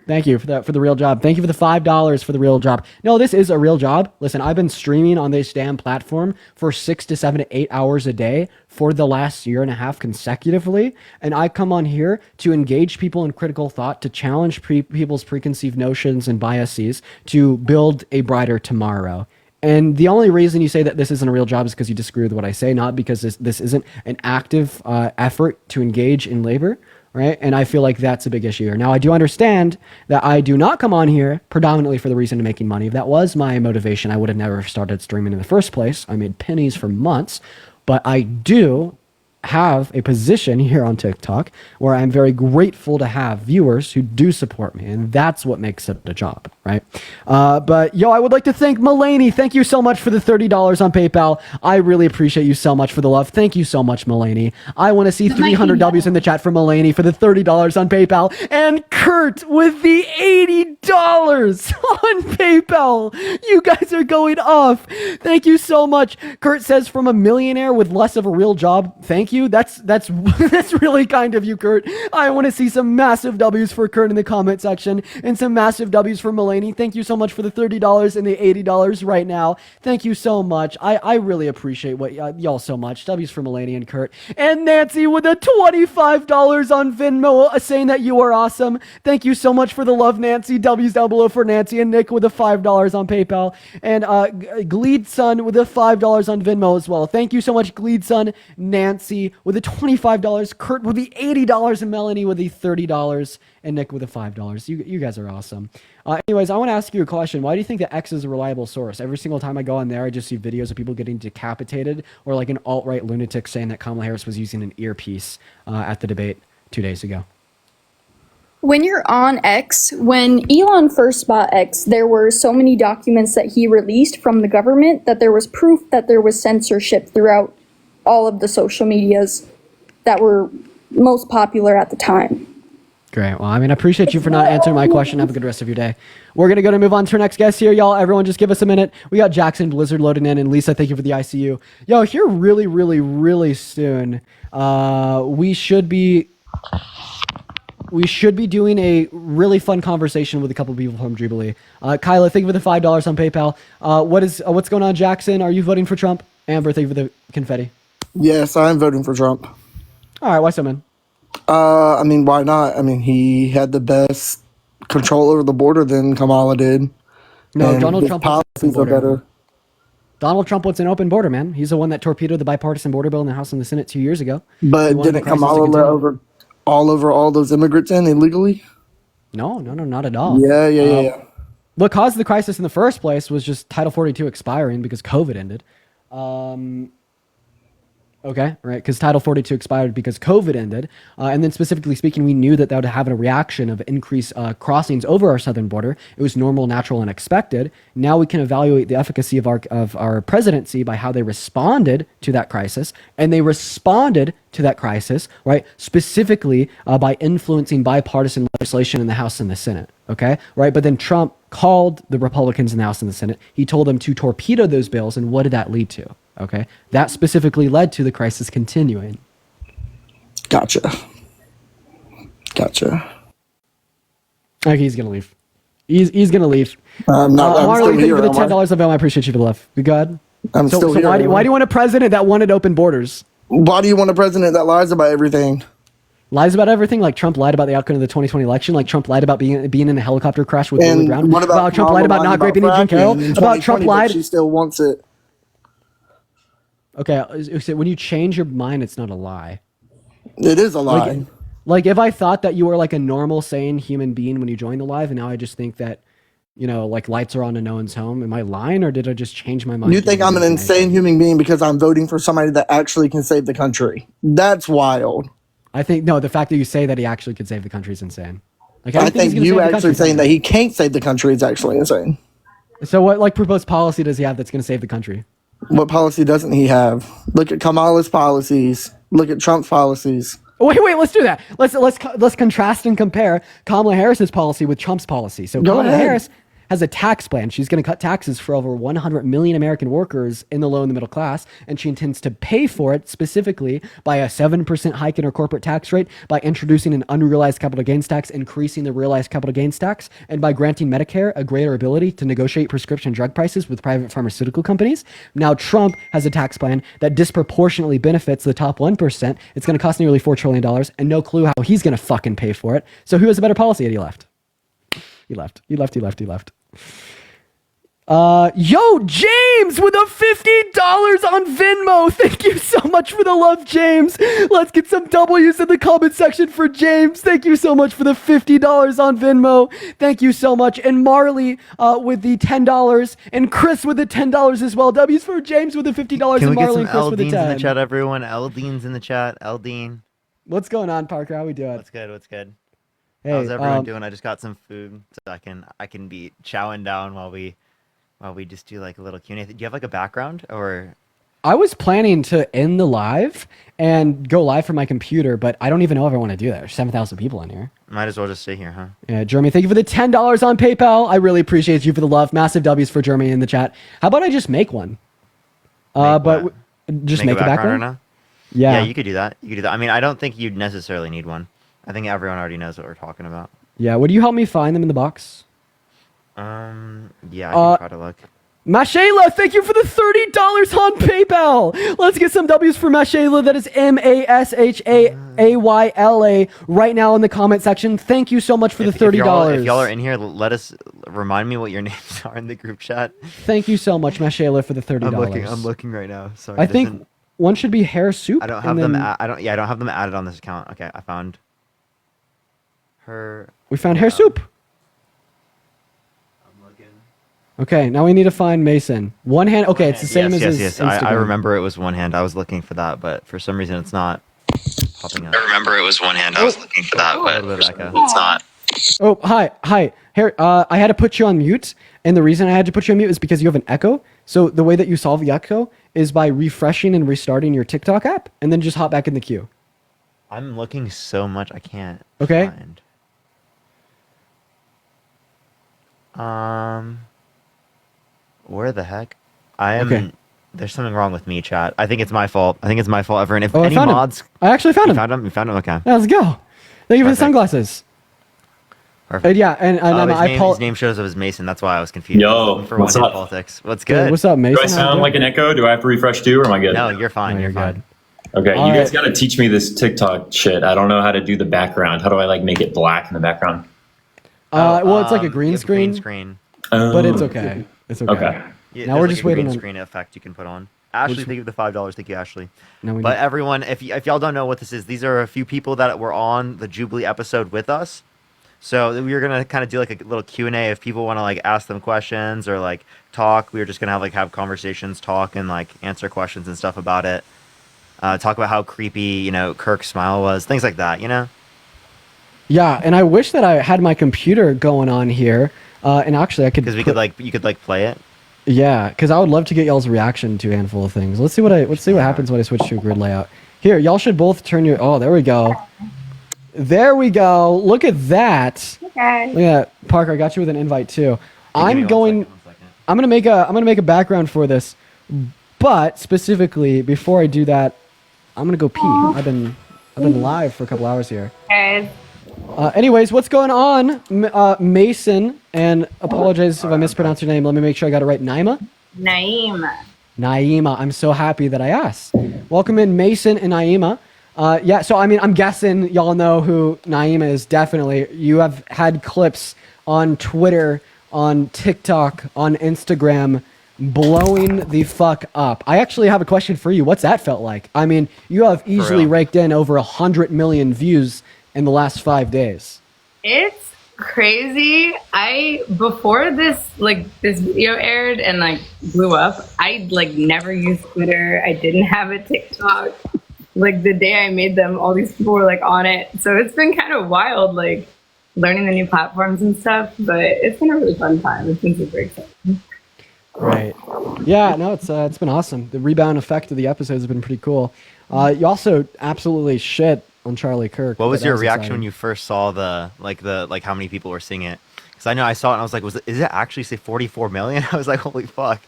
Thank you for the real job. Thank you for the $5 for the real job. No, this is a real job. Listen, I've been streaming on this damn platform for 6 to 7 to 8 hours a day for the last year and a half consecutively. And I come on here to engage people in critical thought, to challenge people's preconceived notions and biases, to build a brighter tomorrow. And the only reason you say that this isn't a real job is because you disagree with what I say, not because this isn't an active effort to engage in labor. Right. And I feel like that's a big issue here. Now, I do understand that I do not come on here predominantly for the reason of making money. If that was my motivation, I would have never started streaming in the first place. I made pennies for months, but I do have a position here on TikTok where I'm very grateful to have viewers who do support me, and that's what makes it a job, right? But yo, I would like to thank Mulaney. Thank you so much for the $30 on PayPal. I really appreciate you so much for the love. Thank you so much, Mulaney. I want to see 300 W's in the chat for Mulaney for the $30 on PayPal, and Kurt with the $80 on PayPal. You guys are going off. Thank you so much. Kurt says, from a millionaire with less of a real job. Thank you. That's really kind of you, Kurt. I want to see some massive W's for Kurt in the comment section, and some massive W's for Mulaney. Thank you so much for the $30 and the $80 right now. Thank you so much. I really appreciate what y'all so much. W's for Mulaney and Kurt. And Nancy with the $25 on Venmo, saying that you are awesome. Thank you so much for the love, Nancy. W's down below for Nancy, and Nick with the $5 on PayPal, and Gleed Son with the $5 on Venmo as well. Thank you so much, Gleed Son, Nancy with the $25, Kurt with the $80, and Melanie with the $30, and Nick with the $5. You guys are awesome. Anyways, I want to ask you a question. Why do you think that X is a reliable source? Every single time I go on there, I just see videos of people getting decapitated, or like an alt-right lunatic saying that Kamala Harris was using an earpiece at the debate 2 days ago. When you're on X, when Elon first bought X, there were so many documents that he released from the government that there was proof that there was censorship throughout all of the social medias that were most popular at the time. Great. Well, I mean, I appreciate you for not answering my question. Have a good rest of your day. We're going to move on to our next guest here, y'all. Everyone just give us a minute. We got Jackson Blizzard loading in, and Lisa, thank you for the ICU. Yo, here really, really, really soon, we should be doing a really fun conversation with a couple of people from Jubilee. Kyla, thank you for the $5 on PayPal. What's going on, Jackson? Are you voting for Trump? Amber, thank you for the confetti. Yes, I'm voting for Trump. All right, why so, man? I mean, why not? I mean, he had the best control over the border than Kamala did. No, and Donald his Trump policies are better. Donald Trump wants an open border, man. He's the one that torpedoed the bipartisan border bill in the House and the Senate 2 years ago. But didn't Kamala let all those immigrants in illegally? No, not at all. Yeah. What caused the crisis in the first place was just Title 42 expiring because COVID ended. Okay, right, because Title 42 expired because COVID ended. And then specifically speaking, we knew that would have a reaction of increased crossings over our southern border. It was normal, natural, and expected. Now we can evaluate the efficacy of our presidency by how they responded to that crisis. And they responded to that crisis, right, specifically by influencing bipartisan legislation in the House and the Senate. Okay, right, but then Trump called the Republicans in the House and the Senate. He told them to torpedo those bills, and what did that lead to? Okay, that specifically led to the crisis continuing. Gotcha. Okay, he's gonna leave. He's gonna leave. Marley, thank you for the $10 of I appreciate you for the love. We good? I'm still here. Why do you want a president that wanted open borders? Why do you want a president that lies about everything? Lies about everything, like Trump lied about the outcome of the 2020 election, like Trump lied about being in a helicopter crash with Willie Brown. What about Trump lied about not raping Jean Carroll? About Trump lied. She still wants it. Okay, so when you change your mind, it's not a lie. It is a lie. Like if I thought that you were like a normal, sane human being when you joined the live, and now I just think that, you know, like lights are on in no one's home. Am I lying, or did I just change my mind? You think I'm an insane human being because I'm voting for somebody that actually can save the country? That's wild. I think, no, the fact that you say that he actually could save the country is insane. Like, I think you actually saying that he can't save the country is actually insane. So what, like, proposed policy does he have that's going to save the country? What policy doesn't he have? Look at Kamala's policies. Look at Trump's policies. Wait, let's do that. Let's contrast and compare Kamala Harris's policy with Trump's policy. So has a tax plan. She's going to cut taxes for over 100 million American workers in the low and the middle class, and she intends to pay for it specifically by a 7% hike in her corporate tax rate, by introducing an unrealized capital gains tax, increasing the realized capital gains tax, and by granting Medicare a greater ability to negotiate prescription drug prices with private pharmaceutical companies. Now, Trump has a tax plan that disproportionately benefits the top 1%. It's going to cost nearly $4 trillion, and no clue how he's going to fucking pay for it. So who has a better policy? And he left. He left. Yo, James with a $50 on Venmo. Thank you so much for the love, James. Let's get some W's in the comment section for James. Thank you so much for the $50 on Venmo. Thank you so much. And Marley with the $10, and Chris with the $10 as well. W's for James with the $50, Can and we get Marley some and Chris with the Eldeans 10. in the chat, everyone? Eldeans in the chat. Eldine. What's going on, Parker? How we doing? What's good? Hey, How's everyone doing? I just got some food, so I can be chowing down while we just do like a little Q&A. Do you have like a background or? I was planning to end the live and go live from my computer, but I don't even know if I want to do that. There's 7,000 people in here. Might as well just stay here, huh? Yeah, Jeremy, thank you for the $10 on PayPal. I really appreciate you for the love. Massive W's for Jeremy in the chat. How about I just make one? Just make a background right now? Yeah. Yeah, you could do that. I mean, I don't think you'd necessarily need one. I think everyone already knows what we're talking about. Yeah, would you help me find them in the box? Yeah, I can try to look. Mashayla, thank you for the $30 on PayPal. Let's get some W's for Mashayla. That is Mashayla right now in the comment section. Thank you so much for the $30. If y'all are in here, let us remind me what your names are in the group chat. Thank you so much, Mashayla, for the $30. I'm looking right now. Sorry. I think one should be Hair Soup. I don't have them. I don't have them added on this account. Okay, I found her. We found Hair Soup. Okay, now we need to find Mason. One hand. Okay, it's the same as his Instagram. I remember it was one hand. I was looking for that, but for some reason it's not popping up. I remember it was one hand. I was looking for that, but it's not. Oh, hi. Here, I had to put you on mute, and the reason I had to put you on mute is because you have an echo. So the way that you solve the echo is by refreshing and restarting your TikTok app, and then just hop back in the queue. I'm looking so much I can't. Okay. Find. Where the heck? I am. Okay. There's something wrong with me, chat. I think it's my fault. Everyone, if I any found mods, him. I actually found him. You found him. Okay. Yeah, let's go. Thank you for the sunglasses. Perfect. Yeah, and his name shows up as Mason. That's why I was confused. Yo, for what's up? Politics. What's good? What's up, Mason? Do I sound like an echo? Do I have to refresh too, or am I good? No, you're fine. You're fine. Okay, All you right. guys got to teach me this TikTok shit. I don't know how to do the background. How do I like make it black in the background? Well, it's like a green screen. But it's okay. It's okay. Okay. Yeah, now we're there's just like a waiting green on screen effect you can put on. Ashley, thank you for the $5. Thank you, Ashley. No, but everyone, if y'all don't know what this is, these are a few people that were on the Jubilee episode with us. So we were gonna kind of do like a little Q&A if people want to like ask them questions or like talk. We were just gonna have conversations, talk, and like answer questions and stuff about it. Talk about how creepy Kirk's smile was, things like that. Yeah, and I wish that I had my computer going on here, and actually I could. Because you could play it. Yeah, because I would love to get y'all's reaction to a handful of things. Let's see what happens when I switch to a grid layout. Here, y'all should both turn your. Oh, there we go. There we go. Look at that. Okay. Look at that. Parker, I got you with an invite too. I'm gonna make a background for this, but specifically before I do that, I'm gonna go pee. I've been live for a couple hours here. Okay. Anyways, what's going on, Mason? And apologize if I mispronounced your name. Let me make sure I got it right. Naima? Naima. I'm so happy that I asked. Welcome in, Mason and Naima. Yeah, so I mean, I'm guessing y'all know who Naima is. Definitely. You have had clips on Twitter, on TikTok, on Instagram, blowing the fuck up. I actually have a question for you. What's that felt like? I mean, you have easily raked in over 100 million views in the last 5 days. It's crazy. Before this video aired and blew up, I never used Twitter. I didn't have a TikTok. The day I made them, all these people were on it. So it's been kind of wild, learning the new platforms and stuff, but it's been a really fun time. It's been super exciting. Right. Yeah, no, it's been awesome. The rebound effect of the episodes has been pretty cool. You also absolutely shit on Charlie Kirk. What was your reaction when you first saw the how many people were seeing it? Because I know I saw it and I was like, is it actually say 44 million? I was like, holy fuck.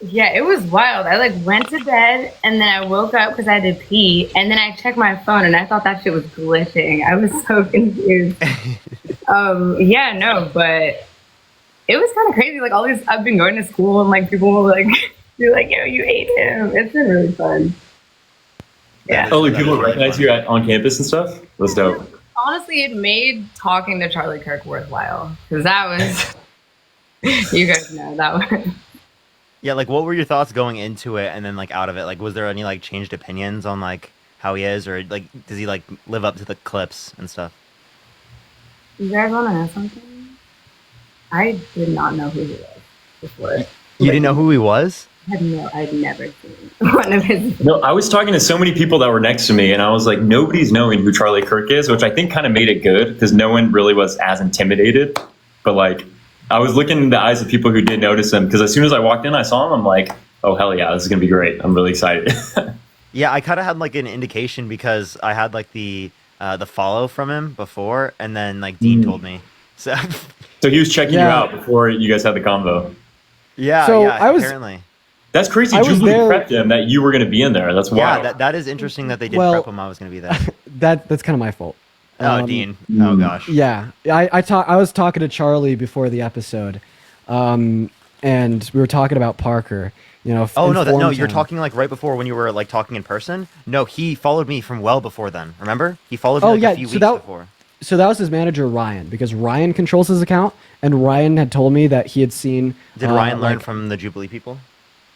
Yeah, it was wild. I like went to bed and then I woke up because I had to pee, and then I checked my phone and I thought that shit was glitching. I was so confused. Yeah, no, but it was kind of crazy. Like all these, I've been going to school and like people will like be like, "Yo, you ate him." It's been really fun. Yeah. Oh, like people recognize you on campus and stuff? That's dope. Honestly, it made talking to Charlie Kirk worthwhile because that was, you guys know that one. Yeah, like what were your thoughts going into it and then like out of it? Like was there any like changed opinions on like how he is, or like does he like live up to the clips and stuff? You guys want to know something? I did not know who he was before. You didn't know who he was? I'd never seen one of his. No, I was talking to so many people that were next to me, and I was like, nobody's knowing who Charlie Kirk is, which I think kind of made it good because no one really was as intimidated. But like, I was looking in the eyes of people who did notice him because as soon as I walked in, I saw him. I'm like, oh hell yeah, this is gonna be great. I'm really excited. Yeah, I kind of had like an indication because I had like the follow from him before, and then like Dean told me. So So he was checking you out before you guys had the convo. yeah, So yeah, I was- apparently. That's crazy. I was Jubilee there- prepped him that you were going to be in there. That's wild. Yeah, that is interesting that they did Well- prep him I was going to be there. That's kind of my fault. Oh, Dean. Oh gosh. Yeah, I was talking to Charlie before the episode, and we were talking about Parker. You know. Oh no, informed you're him. talking like right before when you were like talking in person. No, he followed me from well before then. Remember? He followed me Oh like yeah, a few so weeks that before. so that was his manager Ryan, because Ryan controls his account, and Ryan had told me that he had seen. Did Ryan learn like- from the Jubilee people?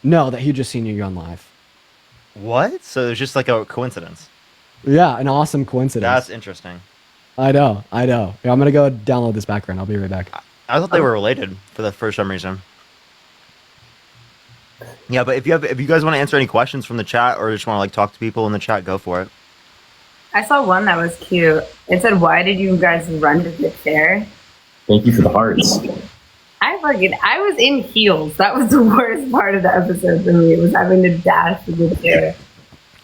No, that he'd just seen you on live. What? So it was just like a coincidence. Yeah, an awesome coincidence. That's interesting. I know. Yeah, I'm gonna go download this background. I'll be right back. I thought they were related for some reason. Yeah, but if you guys want to answer any questions from the chat or just want to like talk to people in the chat, go for it. I saw one that was cute. It said, "Why did you guys run to the chair?" Thank you for the hearts. I was in heels. That was the worst part of the episode for me. Was having to dash to the chair.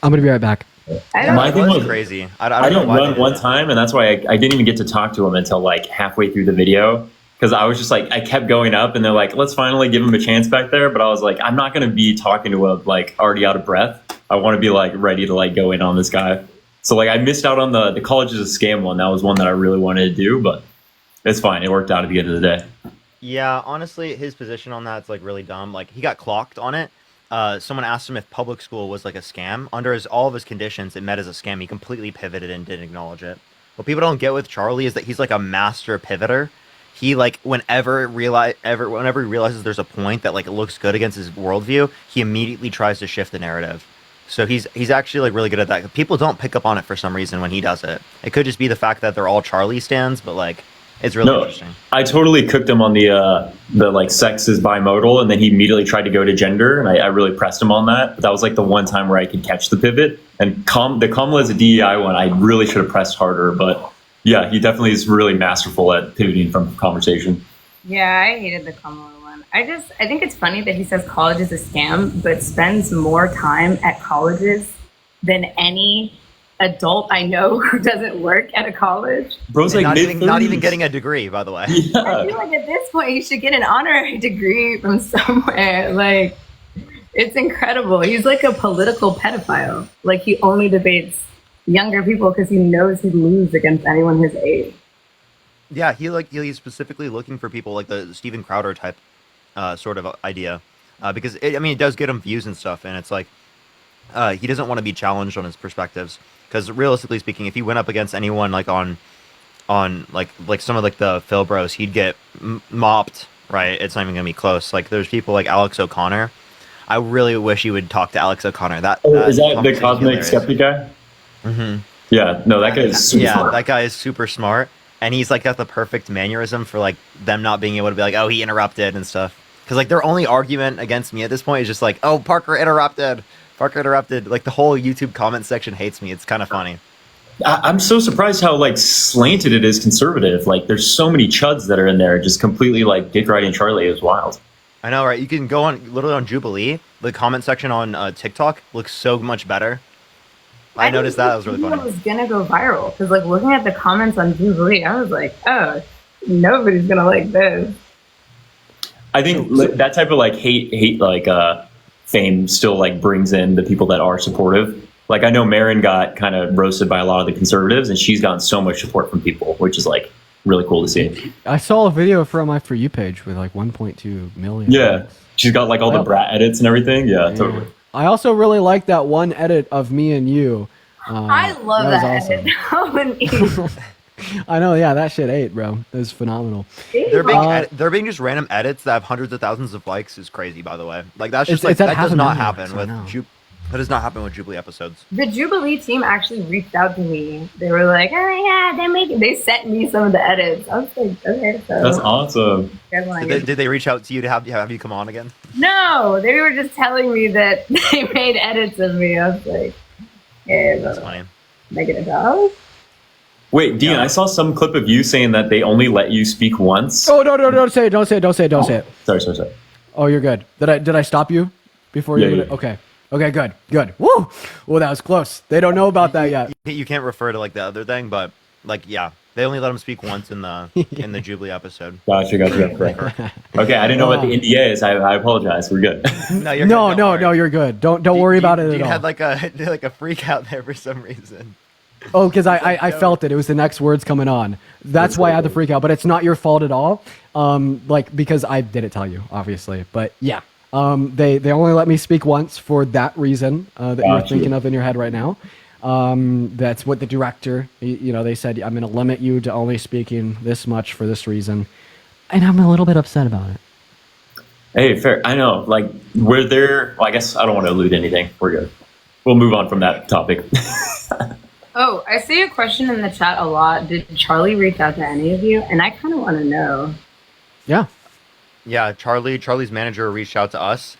I'm gonna be right back. My thing was crazy. I don't didn't know why run they one did time, and that's why I didn't even get to talk to him until like halfway through the video. Because I was just like, I kept going up, and they're like, let's finally give him a chance back there. But I was like, I'm not going to be talking to him like already out of breath. I want to be like ready to like go in on this guy. So like I missed out on the college is a scam one. That was one that I really wanted to do, but it's fine. It worked out at the end of the day. Yeah, honestly, his position on that's like really dumb. Like he got clocked on it. Someone asked him if public school was like a scam. Under all of his conditions, it met as a scam. He completely pivoted and didn't acknowledge it. What people don't get with Charlie is that he's like a master pivoter. He like whenever he realizes there's a point that like it looks good against his worldview, he immediately tries to shift the narrative. So he's actually like really good at that. People don't pick up on it for some reason when he does it. It could just be the fact that they're all Charlie stands, but like it's really interesting. I totally cooked him on the like sex is bimodal, and then he immediately tried to go to gender, and I really pressed him on that. But that was like the one time where I could catch the pivot. And the Kamala is a DEI one. I really should have pressed harder, but yeah, he definitely is really masterful at pivoting from conversation. Yeah, I hated the Kamala one. I think it's funny that he says college is a scam, but spends more time at colleges than any adult I know who doesn't work at a college. Bro's like not mid-30s. even getting a degree, by the way. Yeah. I feel like at this point he should get an honorary degree from somewhere. Like, it's incredible. He's like a political pedophile. Like, he only debates younger people because he knows he'd lose against anyone his age. Yeah, he's specifically looking for people like the Steven Crowder type sort of idea, because it does get him views and stuff, and it's like he doesn't want to be challenged on his perspectives. Because realistically speaking, if he went up against anyone like on like some of like the Phil Bros, he'd get mopped. Right? It's not even gonna be close. Like there's people like Alex O'Connor. I really wish you would talk to Alex O'Connor. Is that the cosmic skeptic guy? Mm-hmm. Yeah, no, that guy is super smart. That guy is super smart, and he's like got the perfect mannerism for like them not being able to be like, oh, he interrupted and stuff. Because like their only argument against me at this point is just like, oh, Parker interrupted. Like the whole YouTube comment section hates me. It's kind of funny. I'm so surprised how like slanted it is conservative. Like there's so many chuds that are in there just completely like dick riding Charlie. Is wild. I know, right? You can go on literally on Jubilee. The comment section on TikTok looks so much better. I noticed that. It was really funny. It was gonna go viral because like looking at the comments on Jubilee, I was like, oh nobody's gonna like this. I think that type of like hate like fame still like brings in the people that are supportive. Like I know Marin got kind of roasted by a lot of the conservatives, and she's gotten so much support from people, which is like really cool to see. I saw a video from my For You page with like 1.2 million. Yeah, she's got like all the brat edits and everything. Yeah, totally. I also really like that one edit of me and you. I love that. Awesome. I know, yeah, that shit ate, bro. It was phenomenal. There being just random edits that have hundreds of thousands of likes is crazy. By the way, like that's just It's that that does not happened happen with that does not happen with Jubilee episodes. The Jubilee team actually reached out to me. They were like, "Oh yeah, they sent me some of the edits." I was like, "Okay, so that's awesome." Did they reach out to you to have you come on again? No, they were just telling me that they made edits of me. I was like, "Yeah, that's funny." Negative dollars. Wait, Dean, I saw some clip of you saying that they only let you speak once. Oh no, don't say it. Sorry. Oh, you're good. Did I stop you before you? Yeah. Okay, good. Woo! Well, that was close. They don't know about that yet. You can't refer to like the other thing, but like yeah, they only let him speak once in the Jubilee episode. Gotcha. Okay, I didn't know what the NDA is. I apologize. We're good. No, you're No, you're good. Don't worry about it at Dean all. had like a freak out there for some reason. Oh, because I felt it. It was the next words coming on. That's why I had to freak out. But it's not your fault at all. Because I didn't tell you, obviously. But yeah, they only let me speak once for that reason that you're thinking of in your head right now. That's what the director, they said, I'm going to limit you to only speaking this much for this reason. And I'm a little bit upset about it. Hey, fair. I know. Like, we're there. Well, I guess I don't want to allude anything. We're good. We'll move on from that topic. Oh, I see a question in the chat a lot. Did Charlie reach out to any of you? And I kind of want to know. Yeah, Charlie's manager reached out to us.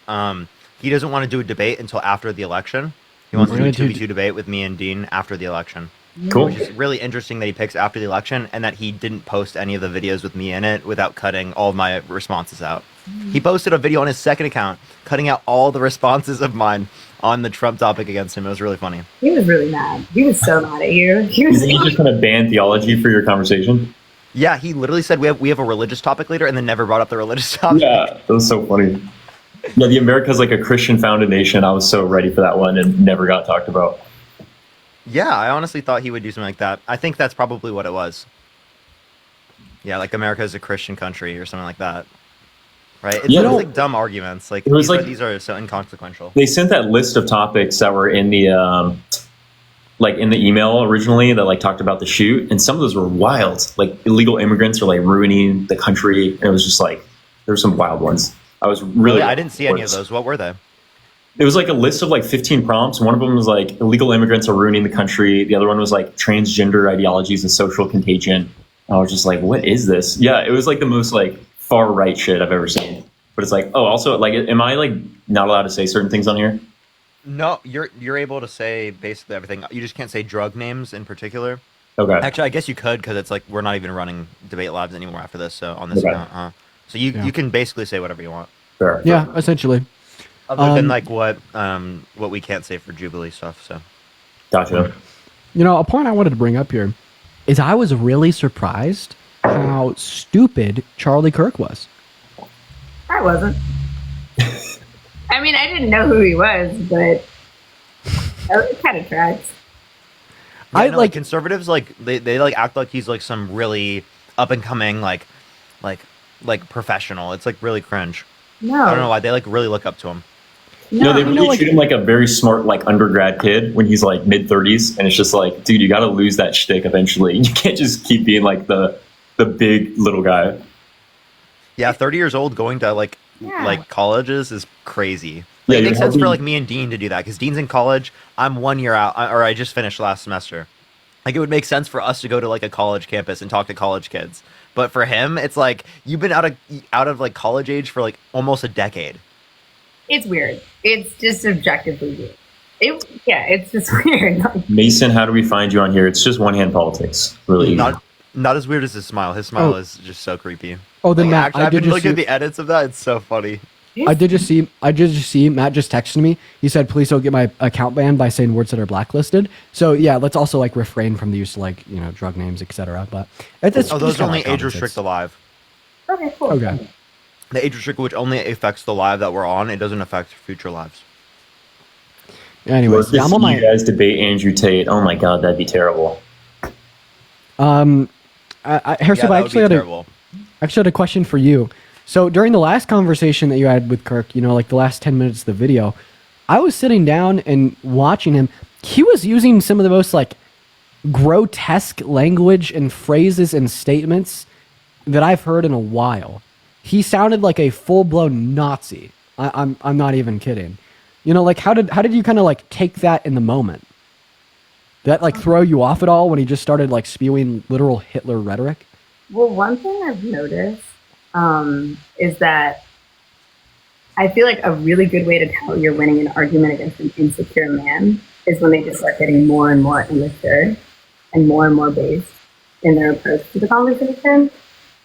He doesn't want to do a debate until after the election. He wants to do a 2v2 debate with me and Dean after the election. Cool. Which is really interesting that he picks after the election and that he didn't post any of the videos with me in it without cutting all of my responses out. He posted a video on his second account, cutting out all the responses of mine on the Trump topic against him. It was really funny. He was really mad. He was so mad at you. You just kind of banned theology for your conversation? Yeah, he literally said we have a religious topic later and then never brought up the religious topic. Yeah, that was so funny. Yeah, the America's like a Christian founded nation. I was so ready for that one and never got talked about. Yeah, I honestly thought he would do something like that. I think that's probably what it was. Yeah, like America is a Christian country or something like that. Right? It's like dumb arguments. Like, these are so inconsequential. They sent that list of topics that were in the in the email originally that like talked about the shoot, and some of those were wild. Like illegal immigrants are like ruining the country, and it was just like there were some wild ones. I was really I didn't see any of those. What were they? It was like a list of like 15 prompts. One of them was like illegal immigrants are ruining the country. The other one was like transgender ideologies and social contagion. I was just like, what is this? Yeah, it was like the most like far right shit I've ever seen. But it's like, oh, also like, am I like not allowed to say certain things on here? No, you're able to say basically everything. You just can't say drug names in particular. Okay. Actually, I guess you could because it's like we're not even running debate labs anymore after this. So on this account, so you can basically say whatever you want. Fair. Yeah, essentially. Other than like what we can't say for Jubilee stuff. So. Gotcha. A point I wanted to bring up here is I was really surprised how stupid Charlie Kirk was. I wasn't. I mean, I didn't know who he was, but it kind of tracks. Yeah, like conservatives, like they like act like he's like some really up and coming like professional. It's like really cringe. No, I don't know why they like really look up to him. No, they really treat him like a very smart like undergrad kid when he's like mid 30s, and it's just like, dude, you got to lose that shtick eventually. You can't just keep being like the big little guy. Yeah, 30 years old going to like colleges is crazy. Yeah, it makes sense for like me and Dean to do that because Dean's in college. I'm 1 year out, or I just finished last semester. Like it would make sense for us to go to like a college campus and talk to college kids. But for him, it's like you've been out of like college age for like almost a decade. It's weird. It's just objectively weird. It's just weird. Mason, how do we find you on here? It's just one hand politics. Really easy. Not as weird as his smile. His smile is just so creepy. Oh, then Matt, I've been looking at the edits of that. It's so funny. I did just see Matt just texted me. He said, "Please don't get my account banned by saying words that are blacklisted." So yeah, let's also like refrain from the use of like drug names, etc. But it's those just only kinda age restrict the live. Okay, cool. Okay. The age restrict which only affects the live that we're on. It doesn't affect future lives. Anyways, Well, yeah, I'm on you my guys debate Andrew Tate. Oh my god, that'd be terrible. Harrison, Yeah, I that would actually be had terrible. actually had a question for you. So during the last conversation that you had with Kirk, like the last 10 minutes of the video, I was sitting down and watching him. He was using some of the most like grotesque language and phrases and statements that I've heard in a while. He sounded like a full-blown Nazi. I'm not even kidding. Like how did you kind of like take that in the moment? Did that like throw you off at all when he just started like spewing literal Hitler rhetoric? Well, one thing I've noticed is that I feel like a really good way to tell you're winning an argument against an insecure man is when they just start getting more and more immature and more based in their approach to the conversation.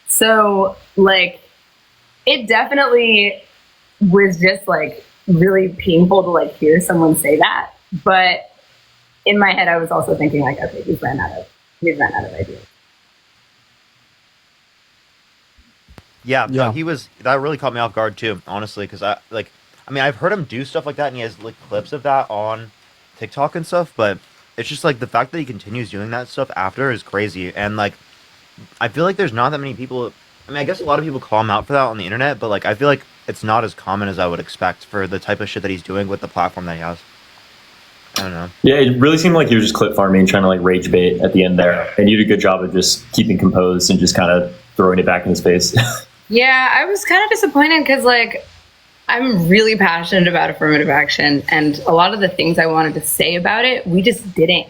So, like, it definitely was just like really painful to like hear someone say that. But in my head, I was also thinking like, okay, he's ran out of ideas. Yeah, no, that really caught me off guard too, honestly, because I've heard him do stuff like that, and he has like clips of that on TikTok and stuff, but it's just like the fact that he continues doing that stuff after is crazy, and like I feel like there's not that many people. I mean, I guess a lot of people call him out for that on the internet, but like I feel like it's not as common as I would expect for the type of shit that he's doing with the platform that he has. I don't know. Yeah, it really seemed like you were just clip farming, trying to like rage bait at the end there, and you did a good job of just keeping composed and just kind of throwing it back in his face. Yeah, I was kind of disappointed because, like, I'm really passionate about affirmative action, and a lot of the things I wanted to say about it, we just didn't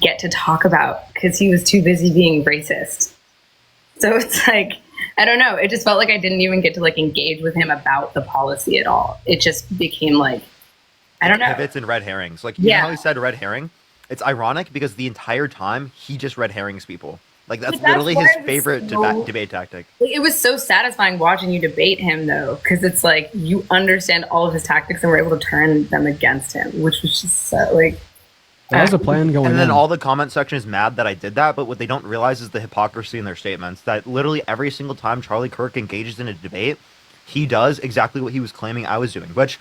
get to talk about because he was too busy being racist. So it's like, I don't know. It just felt like I didn't even get to, like, engage with him about the policy at all. It just became, like, I don't know. Pivots and red herrings. Like, you know how he said red herring? It's ironic because the entire time, he just red herrings people. Like, that's literally his favorite debate tactic. It was so satisfying watching you debate him, though, because it's like you understand all of his tactics and were able to turn them against him, which was just so, like... That was a plan going on. And then all the comment section is mad that I did that, but what they don't realize is the hypocrisy in their statements. That literally every single time Charlie Kirk engages in a debate, he does exactly what he was claiming I was doing, which,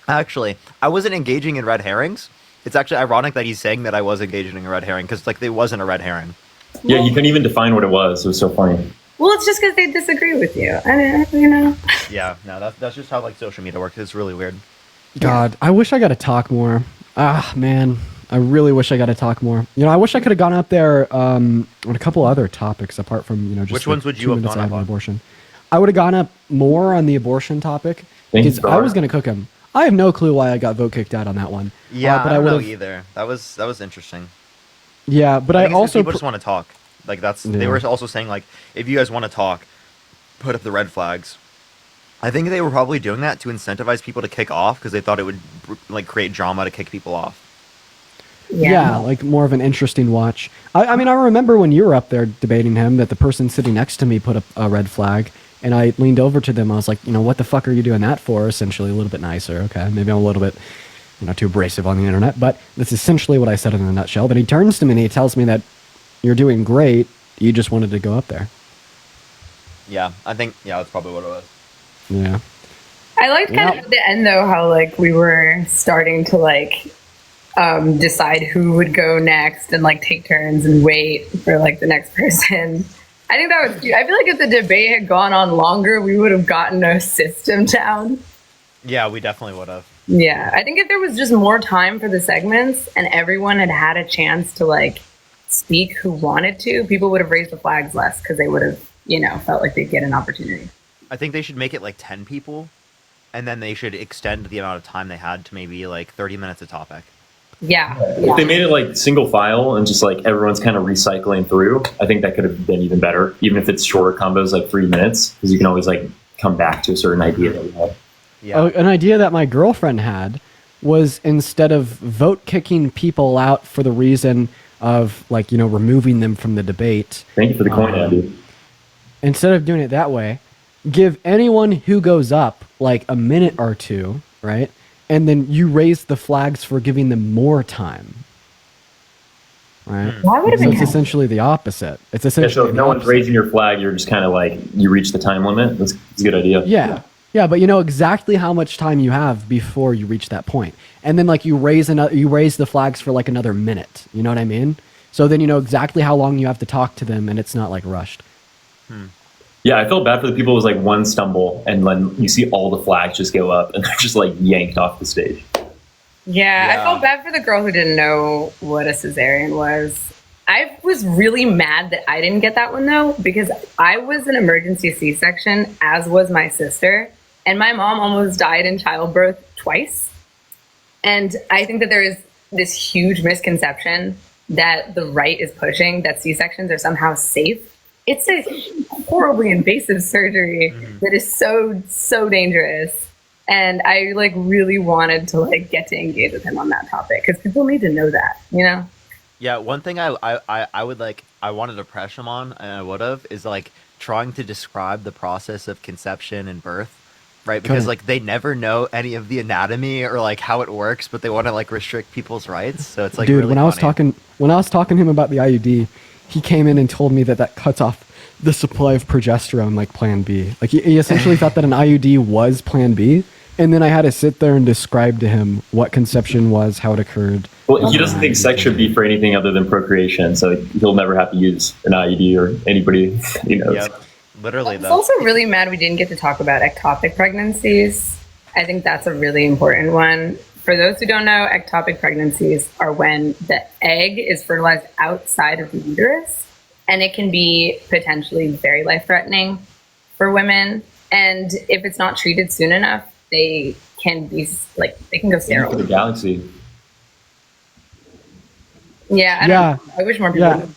actually, I wasn't engaging in red herrings. It's actually ironic that he's saying that I was engaging in a red herring, because, like, there wasn't a red herring. Yeah, you couldn't even define what it was. It was so funny. Well, it's just because they disagree with you. Yeah, no, that's just how, like, social media works. It's really weird. God, I wish I got to talk more. Ah, man. I really wish I got to talk more. I wish I could have gone up there on a couple other topics apart from, just Which ones would you have gone up on? Abortion. I would have gone up more on the abortion topic Thanks, because I was going to cook him. I have no clue why I got vote kicked out on that one. Yeah, but I don't know would've- either. That was interesting. Yeah, but I I think it's 'cause also people just want to talk. Like they Yeah. were also saying like, if you guys want to talk, put up the red flags. I think they were probably doing that to incentivize people to kick off because they thought it would like create drama to kick people off. Yeah, like more of an interesting watch. I mean, I remember when you were up there debating him that the person sitting next to me put up a red flag, and I leaned over to them. I was like, what the fuck are you doing that for? Essentially, a little bit nicer. Okay, maybe I'm a little bit, too abrasive on the internet, but that's essentially what I said in a nutshell. But he turns to me and he tells me that you're doing great. You just wanted to go up there. Yeah, I think that's probably what it was. Yeah. I liked kind of at the end, though, how, like, we were starting to, like, decide who would go next and, like, take turns and wait for, like, the next person. I think that was cute. I feel like if the debate had gone on longer, we would have gotten a system down. Yeah, we definitely would have. Yeah, I think if there was just more time for the segments and everyone had had a chance to, like, speak who wanted to, people would have raised the flags less because they would have, felt like they'd get an opportunity. I think they should make it like 10 people, and then they should extend the amount of time they had to maybe like 30 minutes a topic. Yeah. If they made it like single file and just like everyone's kind of recycling through, I think that could have been even better. Even if it's shorter combos, like 3 minutes, because you can always like come back to a certain idea that we have. Yeah. An idea that my girlfriend had was instead of vote kicking people out for the reason of like, removing them from the debate. Thank you for the coin, Andy. Instead of doing it that way, give anyone who goes up like a minute or two, right? And then you raise the flags for giving them more time. Right? Why would it So be it's essentially the opposite. It's essentially so if the no one's opposite. raising your flag, you're just kind of like, you reach the time limit. That's a good idea. Yeah. Yeah, but you know exactly how much time you have before you reach that point. And then like you raise the flags for like another minute. You know what I mean? So then you know exactly how long you have to talk to them and it's not like rushed. Yeah, I felt bad for the people who was like one stumble and then you see all the flags just go up and they're just like yanked off the stage. Yeah, I felt bad for the girl who didn't know what a cesarean was. I was really mad that I didn't get that one though, because I was an emergency C-section, as was my sister, and my mom almost died in childbirth twice. And I think that there is this huge misconception that the right is pushing that C-sections are somehow safe. It's a horribly invasive surgery that is so dangerous. And I like really wanted to like get to engage with him on that topic because people need to know that, you know? Yeah, one thing I would like, I wanted to press him on, and I would have, is like trying to describe the process of conception and birth, right? Because like they never know any of the anatomy or like how it works, but they want to like restrict people's rights. So it's like, Dude, really when I was funny. talking to him about the IUD, he came in and told me that cuts off the supply of progesterone like Plan B. Like he essentially thought that an IUD was Plan B. And then I had to sit there and describe to him what conception was, how it occurred. Well, he doesn't think sex should be for anything other than procreation, so he'll never have to use an IUD or anybody he knows. Yep, literally I'm though. also really mad we didn't get to talk about ectopic pregnancies. I think that's a really important one. For those who don't know, ectopic pregnancies are when the egg is fertilized outside of the uterus, and it can be potentially very life-threatening for women. And if it's not treated soon enough, they can be like, they can go sterile. For the galaxy. Yeah, I don't know. I wish more people would.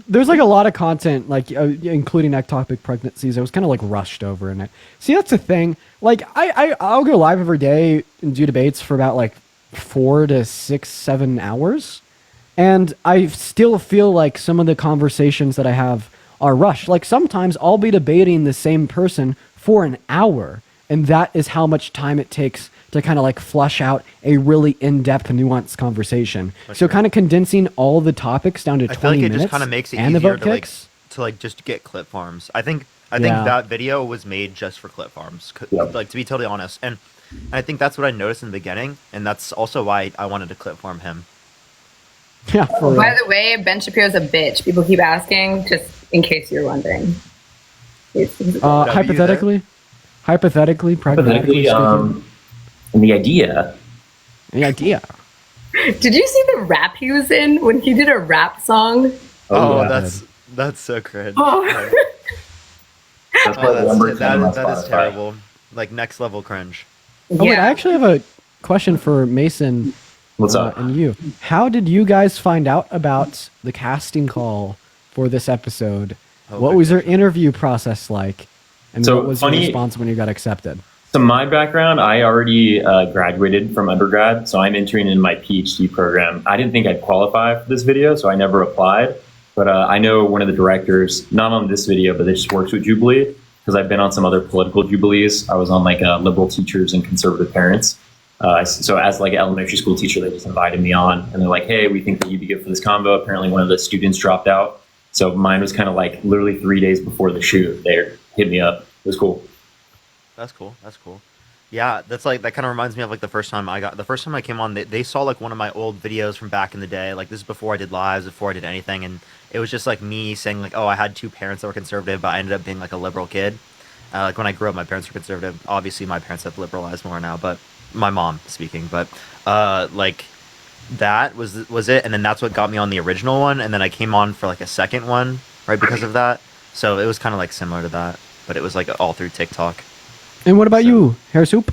There's like a lot of content, like including ectopic pregnancies. It was kind of like rushed over in it. See, that's the thing. Like, I'll go live every day and do debates for about like 4 to 6, 7 hours, and I still feel like some of the conversations that I have are rushed. Like sometimes I'll be debating the same person for an hour, and that is how much time it takes to kind of like flush out a really in-depth, nuanced conversation. So kind of condensing all the topics down to 20 I feel like it minutes just kind of makes it and the easier vote to kicks. like just get clip farms. I think Yeah. that video was made just for clip farms. Like to be totally honest, and I think that's what I noticed in the beginning, and that's also why I wanted to clip farm him. Yeah. For real. By the way, Ben Shapiro's a bitch. People keep asking, just in case you're wondering. Hypothetically, pragmatically Hypothetically, speaking. and the idea. Did you see the rap he was in when he did a rap song? Oh, yeah. that's so cringe. Oh. That's probably the number 10 that on is Spotify. terrible. Like next level cringe. Oh, wait, I actually have a question for Mason. What's up? And you. How did you guys find out about the casting call for this episode? What was your interview process like? And So, what was your funny- response when you got accepted? So my background, I already graduated from undergrad, so I'm entering in my PhD program. I didn't think I'd qualify for this video, so I never applied. But I know one of the directors, not on this video, but they just works with Jubilee, because I've been on some other political Jubilees. I was on like liberal teachers and conservative parents. So as like an elementary school teacher, they just invited me on, and they're like, hey, we think that you'd be good for this combo. Apparently one of the students dropped out. So mine was kind of like literally 3 days before the shoot. They hit me up. It was cool. That's cool. That's cool. Yeah, that's like, that kind of reminds me of like the first time I came on, they saw like one of my old videos from back in the day. Like this is before I did lives, before I did anything. And it was just like me saying like, oh, I had 2 parents that were conservative, but I ended up being like a liberal kid. Like when I grew up, my parents were conservative. Obviously my parents have liberalized more now, but my mom speaking, but like that was it. And then that's what got me on the original one. And then I came on for like a second one, right? Because of that. So it was kind of like similar to that, but it was like all through TikTok. And what about you, Hair Soup?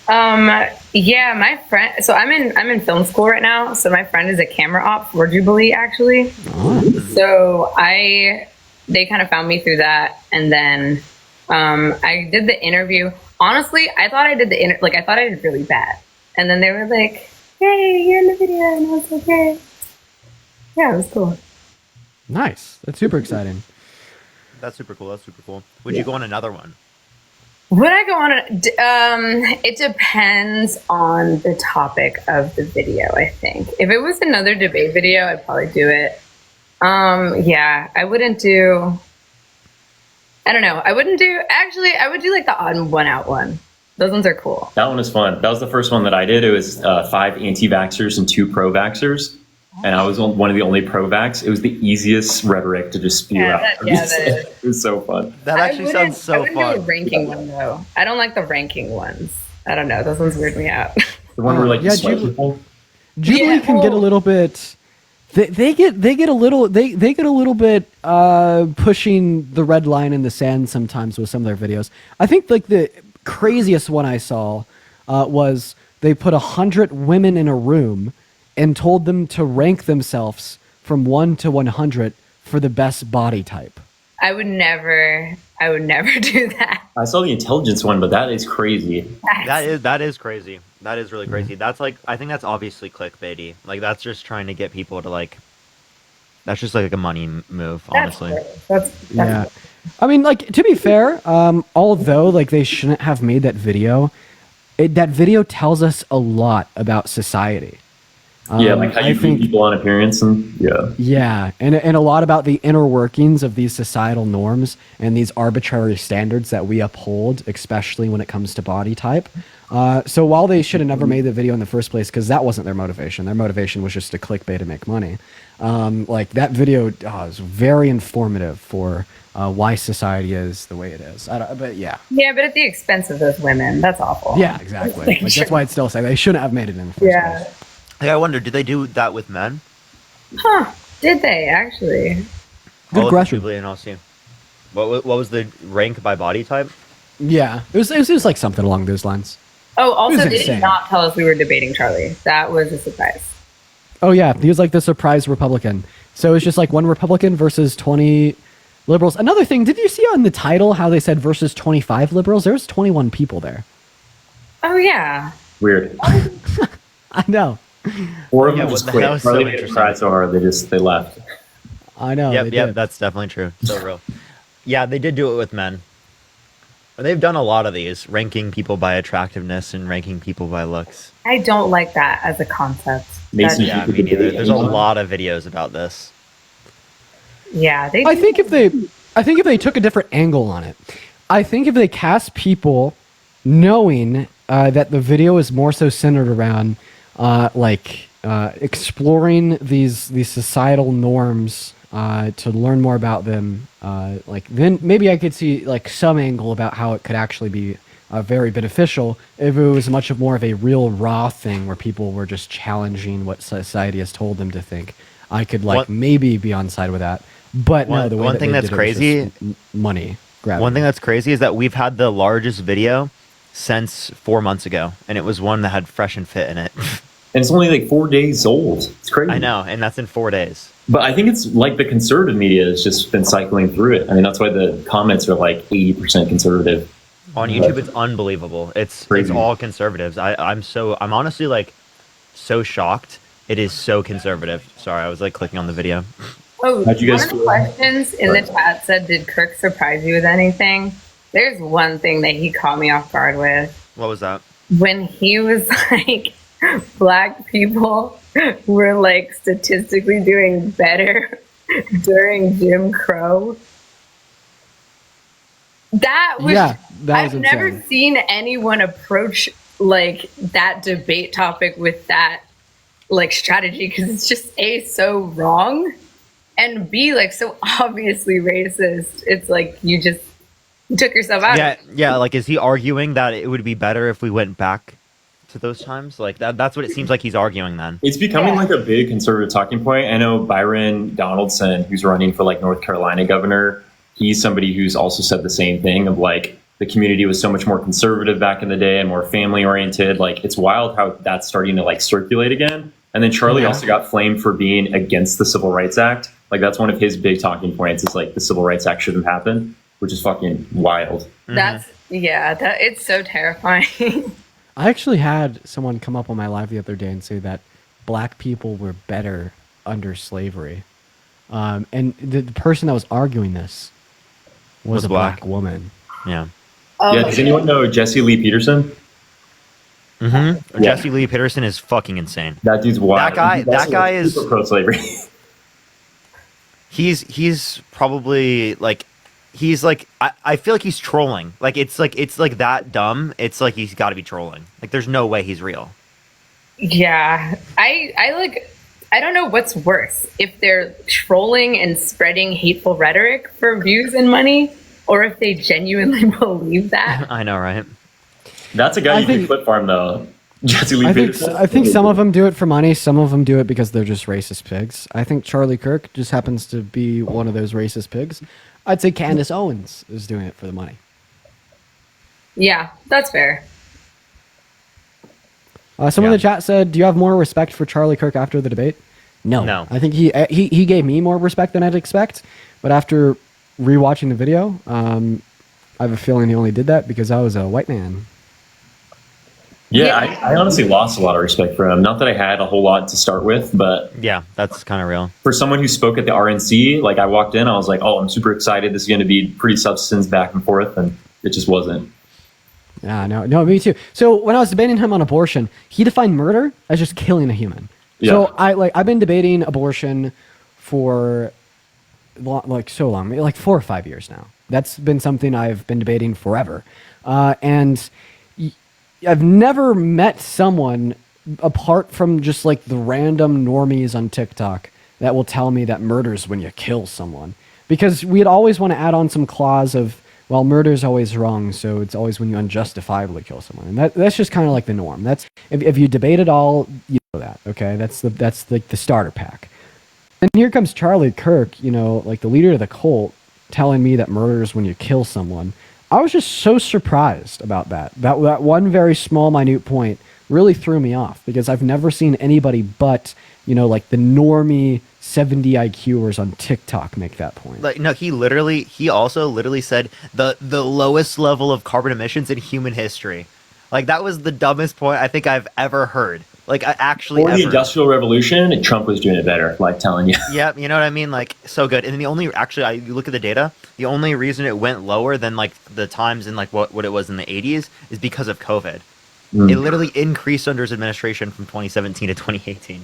Yeah, my friend. So I'm in film school right now. So my friend is a camera op for Jubilee, actually. So they kind of found me through that, and then I did the interview. Honestly, I thought I did I thought I did really bad, and then they were like, "Hey, you're in the video," and I was like, "Hey." Yeah, it was cool. Nice. That's super exciting. That's super cool. That's super cool. Would you go on another one? Would I go on it depends on the topic of the video, I think. If it was another debate video, I'd probably do it. Yeah, I wouldn't do, I don't know. I would do like the odd one out one. Those ones are cool. That one was fun. That was the first one that I did. It was 5 anti-vaxxers and 2 pro-vaxxers. And I was one of the only pro-vax. It was the easiest rhetoric to just spew out. That is. It was so fun. That actually sounds so I wouldn't fun. do a ranking one though. I don't like the ranking ones. I don't know. Those ones weird me out. The one where like yeah, you sweat people. Jubilee can get a little bit. They get a little bit pushing the red line in the sand sometimes with some of their videos. I think like the craziest one I saw was they put 100 women in a room and told them to rank themselves from 1 to 100 for the best body type. I would never do that. I saw the intelligence one, but that is crazy. That is crazy. That is really crazy. That's like, I think that's obviously clickbaity. Like that's just trying to get people to like. That's just like a money move, honestly. That's Yeah, I mean, like to be fair, although like they shouldn't have made that video, that video tells us a lot about society. Yeah, like how you view people on appearance and Yeah, and a lot about the inner workings of these societal norms and these arbitrary standards that we uphold, especially when it comes to body type. So while they should have never made the video in the first place, because that wasn't their motivation was just to clickbait and make money. Like that video is very informative for why society is the way it is. But yeah. Yeah, but at the expense of those women, that's awful. Yeah, exactly. Like, that's why I'd still say they shouldn't have made it in the first place. Hey, I wonder, did they do that with men? Huh? Did they actually? Good question. And I'll see. What was the rank by body type? Yeah, it was like something along those lines. Oh, also, was they did insane. not tell us we were debating Charlie. That was a surprise. Oh yeah, he was like the surprise Republican. So it's just like one Republican versus 20 liberals. Another thing, did you see on the title how they said versus 25 liberals? There was 21 people there. Oh yeah. Weird. I know. 4 of Yeah, them what just the quit. hell is Charlie so made them interesting? cry so hard they left. I know. Yep, they yep, did. that's definitely true. So real. Yeah, they did do it with men. They've done a lot of these, ranking people by attractiveness and ranking people by looks. I don't like that as a concept. Yeah, me neither. There's a lot of videos about this. Yeah, I think if they took a different angle on it, I think if they cast people knowing that the video is more so centered around exploring these societal norms to learn more about them, then maybe I could see like some angle about how it could actually be very beneficial if it was much more of a real raw thing where people were just challenging what society has told them to think. I could maybe be on side with that, but no, the way one that thing they that's did it was crazy, just money grab. One thing that's crazy is that we've had the largest video since 4 months ago, and it was one that had Fresh and Fit in it. And it's only like 4 days old. It's crazy. I know, and that's in 4 days. But I think it's like the conservative media has just been cycling through it. I mean, that's why the comments are like 80% conservative. On YouTube, it's unbelievable. It's all conservatives. I'm honestly like so shocked. It is so conservative. Sorry, I was like clicking on the video. Oh, How'd you guys one of the feel? questions in the chat said, "Did Kirk surprise you with anything?" There's one thing that he caught me off guard with. What was that? When he was like, Black people were like statistically doing better during Jim Crow. That was, I've never seen anyone approach like that debate topic with that like strategy, because it's just A, so wrong, and B, like so obviously racist. It's like you just took yourself out. Yeah. Like, is he arguing that it would be better if we went back to those times? Like that's what it seems like he's arguing then. It's becoming like a big conservative talking point. I know Byron Donaldson, who's running for like North Carolina governor, he's somebody who's also said the same thing of like the community was so much more conservative back in the day and more family oriented. Like it's wild how that's starting to like circulate again. And then Charlie also got flamed for being against the Civil Rights Act. Like that's one of his big talking points is like the Civil Rights Act shouldn't happen, which is fucking wild. That's it's so terrifying. I actually had someone come up on my live the other day and say that Black people were better under slavery. And the person that was arguing this was a black woman. Yeah. Yeah, does anyone know Jesse Lee Peterson? Mm-hmm. Yeah. Jesse Lee Peterson is fucking insane. That dude's wild. That guy is super pro-slavery. He's probably like I feel like he's trolling. Like it's like that dumb. It's like he's got to be trolling. Like there's no way he's real. Yeah, I don't know what's worse, if they're trolling and spreading hateful rhetoric for views and money, or if they genuinely believe that. I know, right? That's a guy you can clip farm though. Jesse Lee Peterson. I think some of them do it for money. Some of them do it because they're just racist pigs. I think Charlie Kirk just happens to be one of those racist pigs. I'd say Candace Owens is doing it for the money. Yeah, that's fair. Someone in the chat said, "Do you have more respect for Charlie Kirk after the debate?" No. I think he gave me more respect than I'd expect. But after rewatching the video, I have a feeling he only did that because I was a white man. Yeah, I honestly lost a lot of respect for him. Not that I had a whole lot to start with, but yeah, that's kind of real. For someone who spoke at the RNC, like I walked in, I was like, "Oh, I'm super excited. This is going to be pretty substance back and forth," and it just wasn't. Yeah, no, me too. So when I was debating him on abortion, he defined murder as just killing a human. Yeah. So I've been debating abortion for so long, like 4 or 5 years now. That's been something I've been debating forever, and I've never met someone apart from just like the random normies on TikTok that will tell me that murder's when you kill someone, because we'd always want to add on some clause of, well, murder's always wrong, so it's always when you unjustifiably kill someone, and that's just kind of like the norm. That's if you debate it all, you know that, okay? That's like the starter pack. And here comes Charlie Kirk, like the leader of the cult, telling me that murder is when you kill someone. I was just so surprised about that. That one very small, minute point really threw me off, because I've never seen anybody but, like the normie 70 IQers on TikTok make that point. Like, no, he also literally said the lowest level of carbon emissions in human history. Like, that was the dumbest point I think I've ever heard. Like, For the Industrial Revolution, Trump was doing it better, like telling you. Yeah, you know what I mean? Like, so good. And then you look at the data, the only reason it went lower than, like, the times in, like, what it was in the 80s is because of COVID. It literally increased under his administration from 2017 to 2018.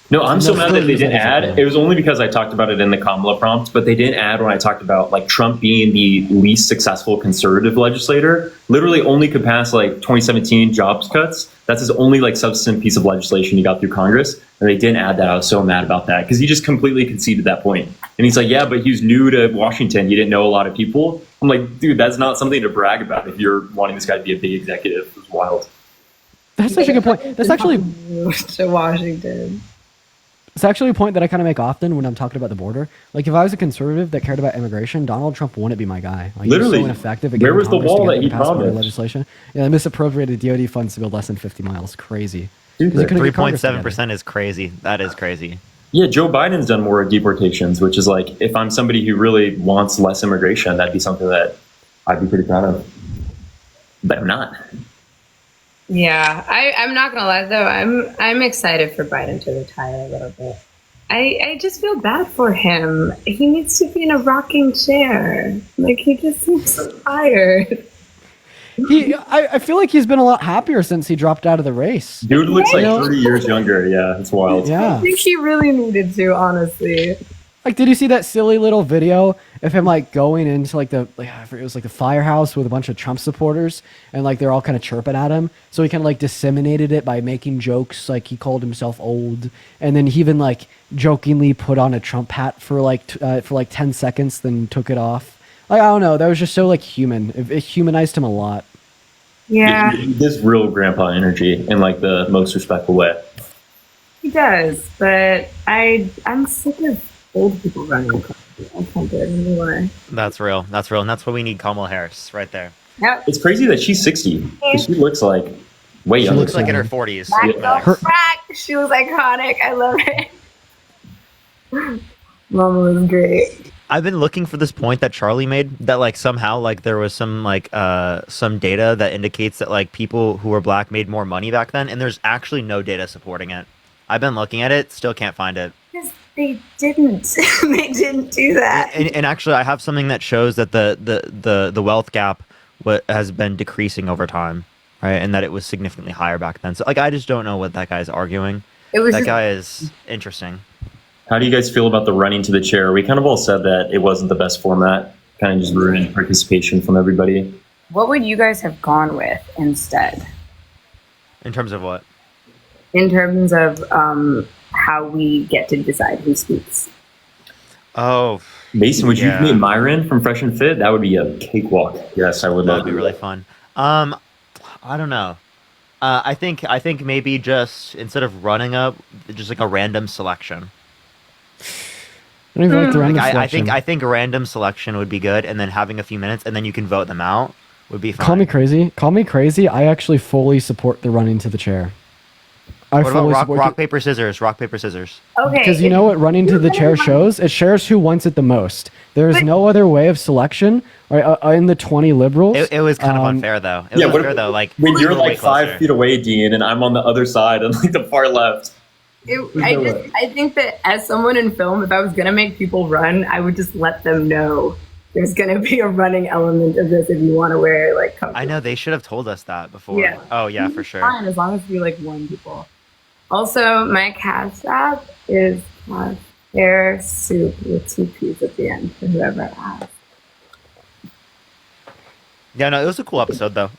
No, I'm so mad that they didn't add. It was only because I talked about it in the Kamala prompt, but they didn't add when I talked about like Trump being the least successful conservative legislator. Literally only could pass like 2017 jobs cuts. That's his only like substantive piece of legislation he got through Congress, and they didn't add that. I was so mad about that because he just completely conceded that point. And he's like, "Yeah, but he's new to Washington. He didn't know a lot of people." I'm like, dude, that's not something to brag about if you're wanting this guy to be a big executive. It was wild. That's such a good point. That's actually to Washington. It's actually a point that I kind of make often when I'm talking about the border. Like, if I was a conservative that cared about immigration, Donald Trump wouldn't be my guy. Like, Literally, he's so ineffective at where getting was the Congress wall together that he to pass border promised? legislation? Yeah, they misappropriated DoD funds to build less than 50 miles. Crazy. 3.7% is crazy. That is crazy. Yeah, Joe Biden's done more deportations, which is like, if I'm somebody who really wants less immigration, that'd be something that I'd be pretty proud of. But I'm not. Yeah, I'm not gonna lie though. I'm excited for Biden to retire a little bit. I just feel bad for him. He needs to be in a rocking chair. Like, he just seems so tired. I feel like he's been a lot happier since he dropped out of the race. Dude looks like 30 years younger. Yeah, it's wild. Yeah. I think he really needed to, honestly. Like, did you see that silly little video of him like going into like I forget, it was like the firehouse with a bunch of Trump supporters, and like they're all kind of chirping at him. So he kind of like disseminated it by making jokes, like he called himself old, and then he even like jokingly put on a Trump hat for like 10 seconds, then took it off. Like, I don't know, that was just so like human. It humanized him a lot. Yeah, This real grandpa energy in like the most respectful way. he does. But I'm sick of old people running the country. I can't do it anymore. That's real. That's real. And that's why we need Kamala Harris right there. Yep. It's crazy that she's 60. She looks like way younger. She looks like in her 40s. She was iconic. I love it. Mama was great. I've been looking for this point that Charlie made, that like somehow like there was some like some data that indicates that like people who were black made more money back then, and there's actually no data supporting it. I've been looking at it, still can't find it. They didn't. They didn't do that. And actually, I have something that shows that the wealth gap has been decreasing over time, right? And that it was significantly higher back then. So, like, I just don't know what that guy's arguing. That guy is interesting. How do you guys feel about the running to the chair? We kind of all said that it wasn't the best format. Kind of just ruined participation from everybody. What would you guys have gone with instead? In terms of what? In terms of how we get to decide who speaks. Oh, Mason, would you meet Myron from Fresh and Fit? That would be a cakewalk. Yes, I would love That'd be really fun. I don't know. I think maybe just instead of running up, just like a random selection. I don't even like the random selection. I think a random selection would be good, and then having a few minutes, and then you can vote them out would be fine. Call me crazy. I actually fully support the running to the chair. What about rock, paper, scissors? Rock, paper, scissors. Okay. Because you know what running to the chair shows? It shares who wants it the most. There's no other way of selection. In the 20 liberals. It was kind of unfair, though. It was unfair, though. Like, when you're like 5 feet away, Dean, and I'm on the other side, and like the far left. I think that as someone in film, if I was going to make people run, I would just let them know there's going to be a running element of this if you want to wear like comfort. I know they should have told us that before. Yeah. Oh yeah, for sure. Fine, as long as we like warn people. Also, my Cash App is hair soup with 2 P's at the end for whoever asked. Yeah, no, it was a cool episode though.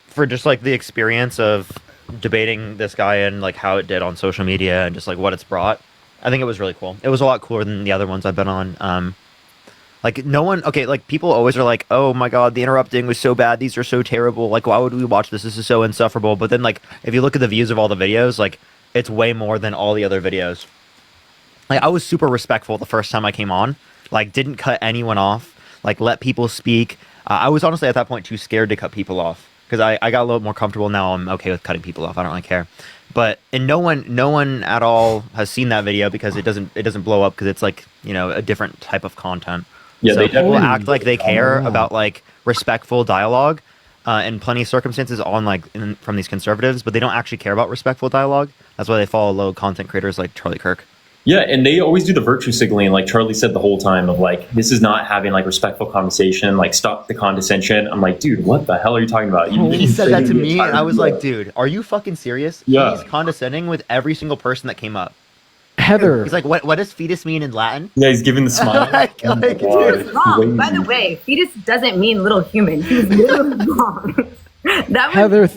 For just like the experience of debating this guy and like how it did on social media and just like what it's brought. I think it was really cool. It was a lot cooler than the other ones I've been on. Like no one, like people always are like, oh my God, the interrupting was so bad. These are so terrible. Like, why would we watch this? This is so insufferable. But then like, if you look at the views of all the videos, like it's way more than all the other videos. Like I was super respectful the first time I came on, like didn't cut anyone off, like let people speak. I was honestly at that point too scared to cut people off because I got a little more comfortable. Now I'm okay with cutting people off. I don't really care. But no one at all has seen that video because it doesn't blow up because it's like, you know, a different type of content. Yeah, so they people definitely act like they care about like respectful dialogue in plenty of circumstances from these conservatives, but they don't actually care about respectful dialogue. That's why they follow low content creators like Charlie Kirk. Yeah, and they always do the virtue signaling, like Charlie said the whole time, of like, this is not having like respectful conversation, like stop the condescension. I'm like, dude, what the hell are you talking about? He said that to me, and I was like, dude, are you fucking serious? Yeah. He's condescending with every single person that came up. Heather. He's like, what does fetus mean in Latin? Yeah, he's giving the smile. He was wrong. By the way, fetus doesn't mean little human. He's literally wrong. That was Heather,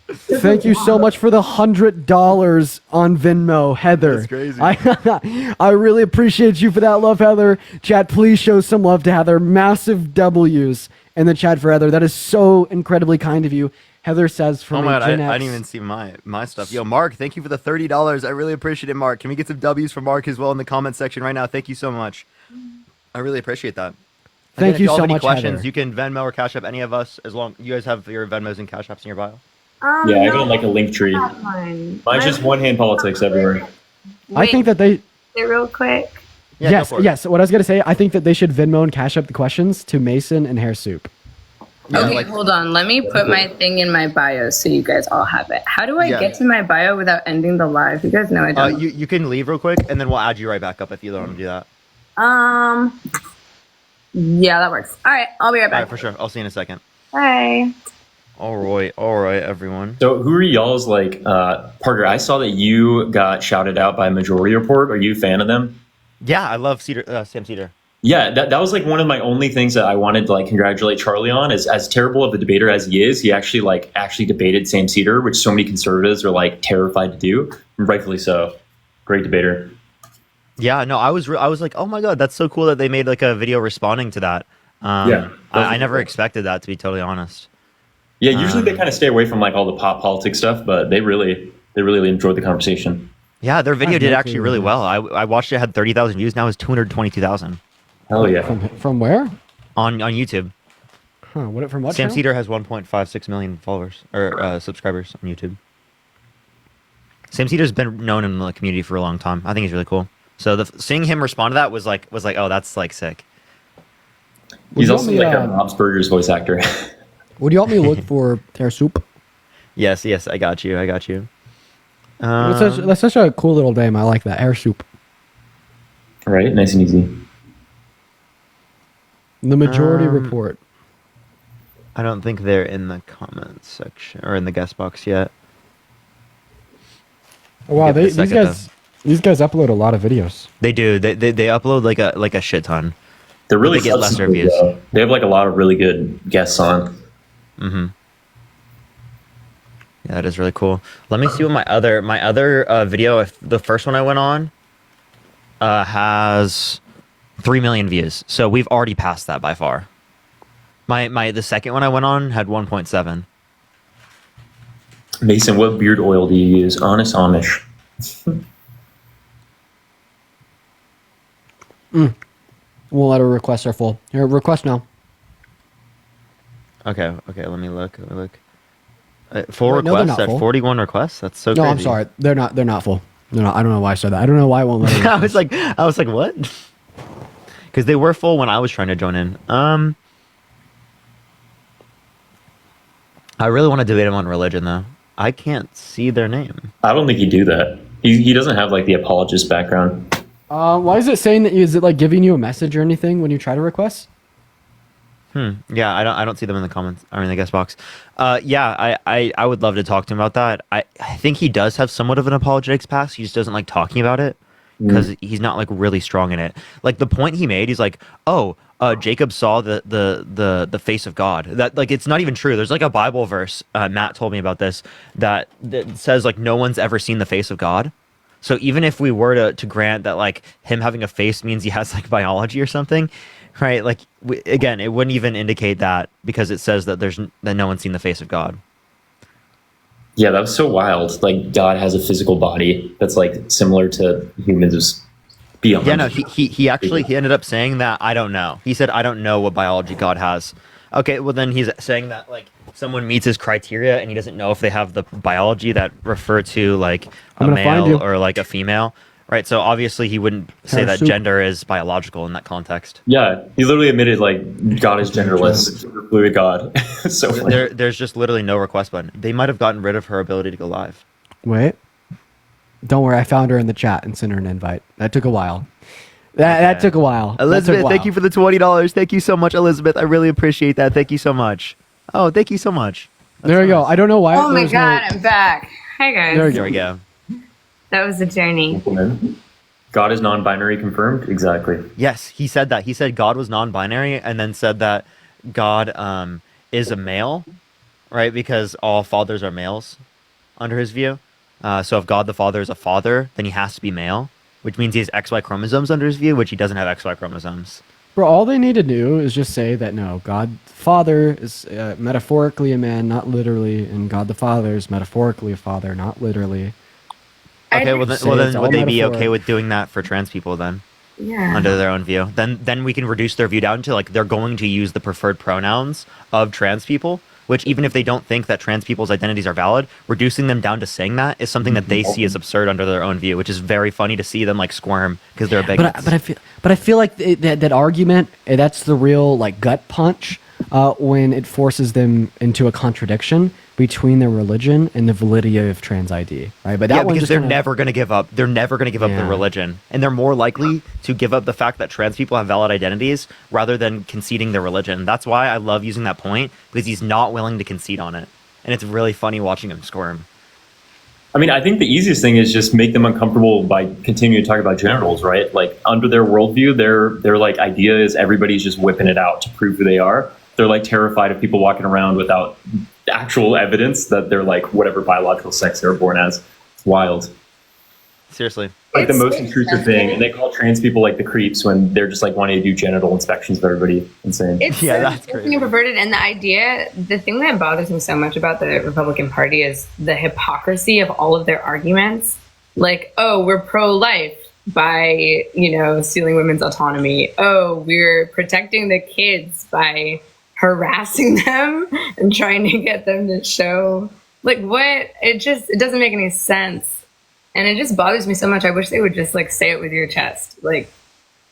thank you so much for the $100 on Venmo, Heather. That's crazy. I really appreciate you for that love, Heather. Chat, please show some love to Heather. Massive W's in the chat for Heather. That is so incredibly kind of you. Heather says from oh my God, Gen I X. didn't even see my stuff. Yo, Mark, thank you for the $30. I really appreciate it, Mark. Can we get some W's from Mark as well in the comment section right now? Thank you so much. I really appreciate that. Thank you if y'all so have any much, questions, Heather. you can Venmo or Cash App any of us as long you guys have your Venmos and Cash Apps in your bio. Yeah, I got like a link tree. Mine's just one hand politics everywhere. I think that they... Say real quick. Yeah, yes, go for it. yes. What I was going to say, I think that they should Venmo and Cash Up the questions to Mason and Hair Soup. Okay, hold on. Let me put my thing in my bio so you guys all have it. How do I get to my bio without ending the live? You guys know I don't. You can leave real quick, and then we'll add you right back up if you don't want to do that. Yeah, that works. All right, I'll be right All back. right, for sure. I'll see you in a second. Bye. All right, everyone. So who are y'all's like, Parker, I saw that you got shouted out by Majority Report. Are you a fan of them? Yeah, I love Sam Cedar. Yeah, that was like one of my only things that I wanted to like congratulate Charlie on. Is as terrible of a debater as he is, he actually debated Sam Cedar, which so many conservatives are like terrified to do, and rightfully so. Great debater. Yeah, no, I was like, oh my God, that's so cool that they made like a video responding to that. I never expected that, to be totally honest. Yeah, usually they kind of stay away from like all the pop politics stuff, but they really enjoyed the conversation. Yeah, their video did actually really well. I watched it, had 30,000 views. Now it's 222,000. Hell yeah! From where? On YouTube. Huh? What from what? Sam channel? Cedar has 1.56 million followers or subscribers on YouTube. Sam Cedar's been known in the community for a long time. I think he's really cool. So seeing him respond to that was like, oh, that's like sick. He's also like a Bob's Burgers voice actor. What do you want me to look for, Hair Soup? Yes, I got you. That's such a cool little name. I like that. Hair Soup. Right, nice and easy. The majority report. I don't think they're in the comments section or in the guest box yet. Oh, wow, Give it a these second, guys upload a lot of videos. They do. They upload like a shit ton. They're But really they get lesser substantive, views. though. They have like a lot of really good guests on. Mm-hmm. Yeah, that is really cool. Let me see what my other video. If the first one I went on has 3 million views, so we've already passed that by far. The second one I went on had 1.7. Mason, what beard oil do you use? Honest Amish. We'll let our requests are full. Here, request now. Okay. Let me look. Full Wait, no, they're requests not at full. 41 requests. That's so No, crazy. I'm sorry. They're not full. They're not. I don't know why I said that. I don't know why I won't let it. I was like, what? Because they were full when I was trying to join in. I really want to debate him on religion, though. I can't see their name. I don't think he'd do that. He doesn't have like the apologist background. Why is it saying that? Is it like giving you a message or anything when you try to request? Yeah, I don't see them in the comments or in the guest box. Yeah, I would love to talk to him about that. I think he does have somewhat of an apologetics past. He just doesn't like talking about it because he's not like really strong in it. Like the point he made, he's like, oh, Jacob saw the face of God. That like it's not even true. There's like a Bible verse. Matt told me about this that says like no one's ever seen the face of God. So even if we were to grant that like him having a face means he has like biology or something, right? Like again, it wouldn't even indicate that because it says that that no one's seen the face of God. Yeah, that was so wild. Like God has a physical body that's like similar to humans beyond. Yeah, no, he ended up saying that I don't know. He said I don't know what biology God has. Okay, well then he's saying that like someone meets his criteria and he doesn't know if they have the biology that refer to like a male or like a female, right? So obviously he wouldn't say that gender is biological in that context. Yeah, he literally admitted like God is genderless, fluid God. So there's just literally no request button. They might have gotten rid of her ability to go live. Wait. Don't worry, I found her in the chat and sent her an invite. That took a while. That took a while. Elizabeth, thank you for the $20. Thank you so much, Elizabeth. I really appreciate that. Thank you so much. Oh, thank you so much. There we go. I don't know why. Oh my god, I'm back. Hi guys. There we go. That was a journey. God is non-binary confirmed? Exactly. Yes, he said that. He said God was non-binary and then said that God is a male, right? Because all fathers are males under his view. So if God the Father is a father, then he has to be male, which means he has XY chromosomes under his view, which he doesn't have XY chromosomes. Bro, all they need to do is just say that no, God the Father is metaphorically a man, not literally, and God the Father is metaphorically a father, not literally. Okay, well then would they be okay with doing that for trans people then? Yeah. Under their own view. Then we can reduce their view down to like they're going to use the preferred pronouns of trans people, which even if they don't think that trans people's identities are valid, reducing them down to saying that is something that they see as absurd under their own view, which is very funny to see them like squirm because they're bigots. But I feel like that argument, that's the real like gut punch when it forces them into a contradiction between their religion and the validity of trans ID, right? But that because they're never going to give up. They're never going to give up their religion, and they're more likely to give up the fact that trans people have valid identities rather than conceding their religion. That's why I love using that point because he's not willing to concede on it, and it's really funny watching him squirm. I mean, I think the easiest thing is just make them uncomfortable by continuing to talk about genitals, right? Like under their worldview, their like idea is everybody's just whipping it out to prove who they are. They're like terrified of people walking around without actual evidence that they're like whatever biological sex they were born as. It's wild. Seriously. Like the most intrusive thing, and they call trans people like the creeps when they're just like wanting to do genital inspections of everybody. Insane. It's that's crazy. Perverted, and the idea, the thing that bothers me so much about the Republican Party is the hypocrisy of all of their arguments. Like, oh, we're pro-life by, stealing women's autonomy. Oh, we're protecting the kids by harassing them and trying to get them to show, like, what? It doesn't make any sense. And it just bothers me so much. I wish they would just like say it with your chest. Like,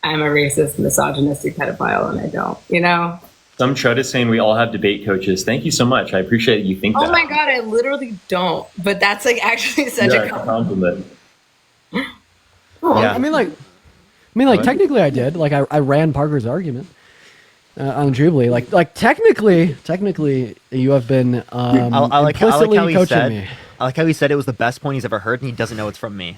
I'm a racist, misogynistic pedophile, and I don't, Some chud is saying we all have debate coaches. Thank you so much. I appreciate you think that. Oh my God, I literally don't. But that's like actually such a compliment. compliment. Yeah. I mean, like, mean, like technically, I did. Like, I ran Parker's argument on Jubilee. Like technically, you have been implicitly coaching me. I like how he said it was the best point he's ever heard, and he doesn't know it's from me.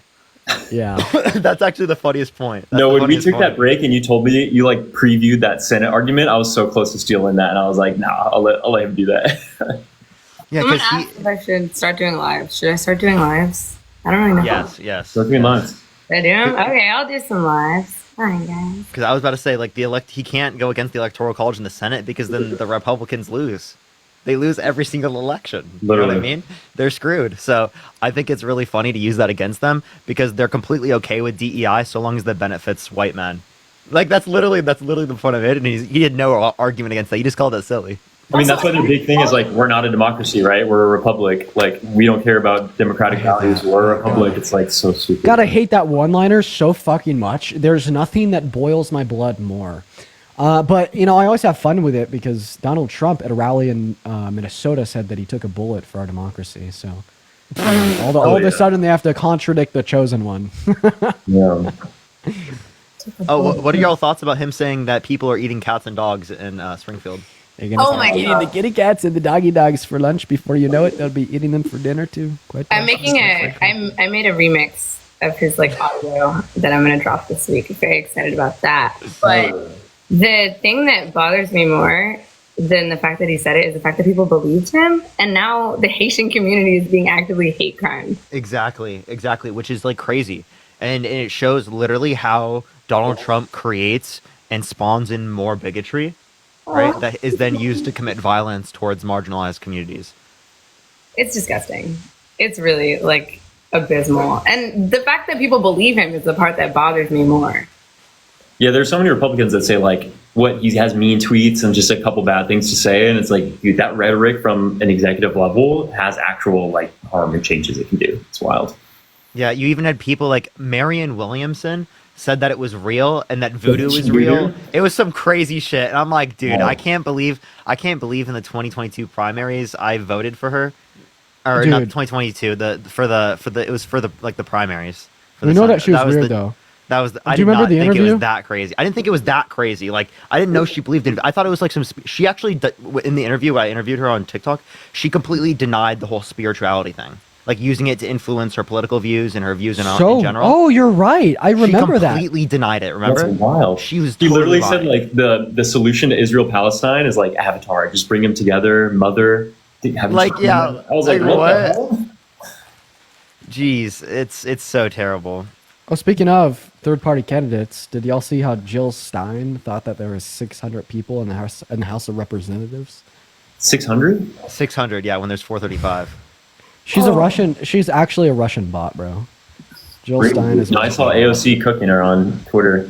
Yeah, that's actually the funniest point. That's no, the when we funniest took point. that break and you told me you like previewed that Senate argument, I was so close to stealing that, and I was like, nah, I'll let him do that. Yeah, Someone asked if I should start doing lives. Should I start doing lives? I don't really know. Yes. Start doing lives. Should I do them? Okay, I'll do some lives. Fine, guys. Because I was about to say, like, he can't go against the Electoral College in the Senate because then the Republicans lose. They lose every single election. You know what I mean? They're screwed. So I think it's really funny to use that against them because they're completely okay with DEI so long as that benefits white men. Like, that's literally the point of it, and he had no argument against that. He just called it silly. I mean, that's why their big thing is like, we're not a democracy, right? We're a republic. Like, we don't care about democratic values. We're a republic. It's like so stupid. God, I hate that one-liner so fucking much. There's nothing that boils my blood more. But, you know, I always have fun with it because Donald Trump at a rally in Minnesota said that he took a bullet for our democracy. So all of a sudden they have to contradict the chosen one. Yeah. Oh, what are y'all thoughts about him saying that people are eating cats and dogs in Springfield? They're gonna start eating the kitty cats and the doggy dogs for lunch. Before you know it, they'll be eating them for dinner too. I made a remix of his like audio that I'm gonna drop this week. I'm very excited about that. But the thing that bothers me more than the fact that he said it is the fact that people believed him, and now the Haitian community is being actively hate crime. Exactly, which is like crazy. And it shows literally how Donald Trump creates and spawns in more bigotry, right? That is then used to commit violence towards marginalized communities. It's disgusting. It's really like abysmal. And the fact that people believe him is the part that bothers me more. Yeah, there's so many Republicans that say like what he has mean tweets and just a couple bad things to say, and it's like, dude, that rhetoric from an executive level has actual like harm and changes it can do. It's wild. Yeah, you even had people like Marianne Williamson said that it was real and that voodoo is real. It was some crazy shit. And I'm like, dude, I can't believe in the 2022 primaries I voted for her. Or not 2022, it was for the like the primaries. For We the know Senate. that she was weird though. That was. I Do you did remember not the think it interview? was that crazy. I didn't think it was that crazy. Like I didn't know she believed in it. I thought it was like some. She actually in the interview I interviewed her on TikTok. She completely denied the whole spirituality thing, like using it to influence her political views and her views in general. Oh, you're right. I remember that. She completely denied it. Remember? That's wild. She was. He Totally literally said like the solution to Israel Palestine is like Avatar. Just bring them together, mother. Like yeah. I was like what? The hell? Jeez, it's so terrible. Oh, speaking of third-party candidates, did y'all see how Jill Stein thought that there were 600 people in the House of Representatives? 600? 600, yeah. When there's 435. She's a Russian. She's actually a Russian bot, bro. Jill Stein is. No, I saw AOC cooking her on Twitter.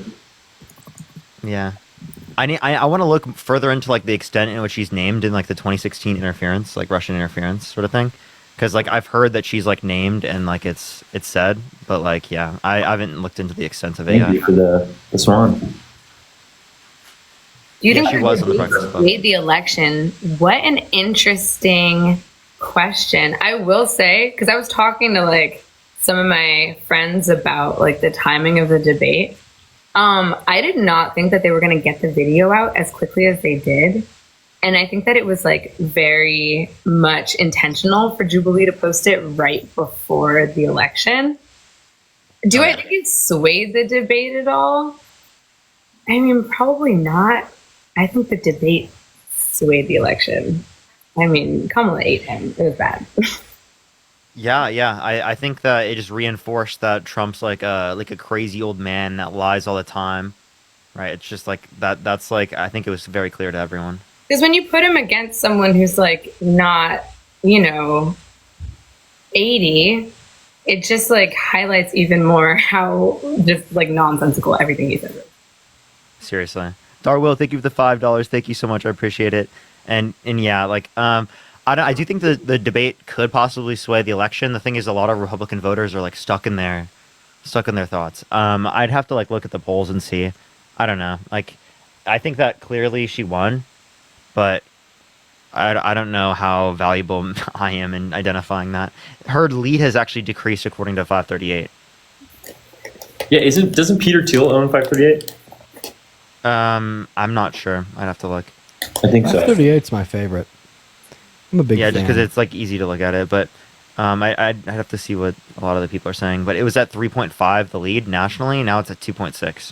Yeah, I want to look further into like the extent in which she's named in like the 2016 interference, like Russian interference sort of thing. Because like I've heard that she's like named and like it's said, but like yeah, I haven't looked into the extent of it. Thank you for the swan. Do you think she was on the Breakfast Club. made the election? What an interesting question. I will say, because I was talking to like some of my friends about like the timing of the debate. I did not think that they were going to get the video out as quickly as they did. And I think that it was like very much intentional for Jubilee to post it right before the election. Do I think it swayed the debate at all? I mean, probably not. I think the debate swayed the election. I mean, Kamala ate him. It was bad. Yeah. I think that it just reinforced that Trump's like a crazy old man that lies all the time, right? It's just like that. That's like I think it was very clear to everyone. Because when you put him against someone who's like not, 80, it just like highlights even more how just like nonsensical everything he says is. Seriously. Darwill, thank you for the $5. Thank you so much. I appreciate it. And yeah, like I do think the debate could possibly sway the election. The thing is, a lot of Republican voters are like stuck in their thoughts. I'd have to like look at the polls and see. I don't know. Like, I think that clearly she won, but I don't know how valuable I am in identifying that. Her lead has actually decreased according to 538. Yeah, doesn't Peter Thiel own 538? I'm not sure. I'd have to look. I think so. 538's my favorite. I'm a big Yeah, fan. just because it's like easy to look at it, but I'd have to see what a lot of the people are saying. But it was at 3.5, the lead nationally. Now it's at 2.6.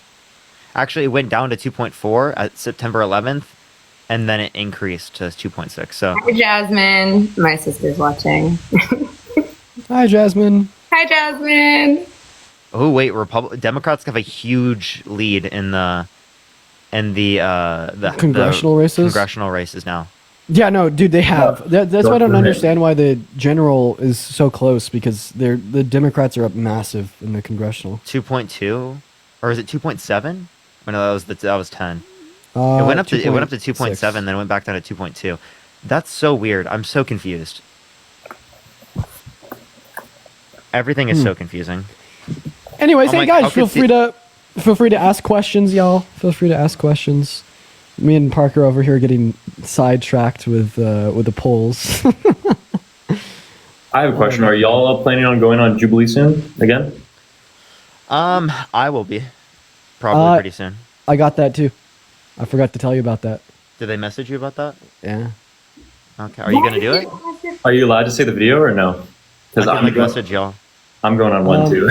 Actually, it went down to 2.4 at September 11th, and then it increased to 2.6. So Hi, Jasmine. My sister's watching. Hi, Jasmine. Hi, Jasmine. oh wait, Democrats have a huge lead in the Congressional races? Congressional races now. Yeah, no, dude, they have. That's why I don't understand why the general is so close, because the Democrats are up massive in the congressional. 2.2, or is it 2.7? Oh, no, that was 10. It Uh, went up to 2.7, 2.6. then it went back down to 2.2. That's so weird. I'm so confused. Everything is so confusing. Anyways, I'm hey like, guys, how feel free to ask questions, y'all. Feel free to ask questions. Me and Parker over here getting sidetracked with the polls. I have a question. Are y'all planning on going on Jubilee soon again? I will be probably pretty soon. I got that too. I forgot to tell you about that. Did they message you about that? Yeah. Okay. Are you gonna do it? Are you allowed to say the video or no? Because I'm gonna message y'all. I'm going on one too.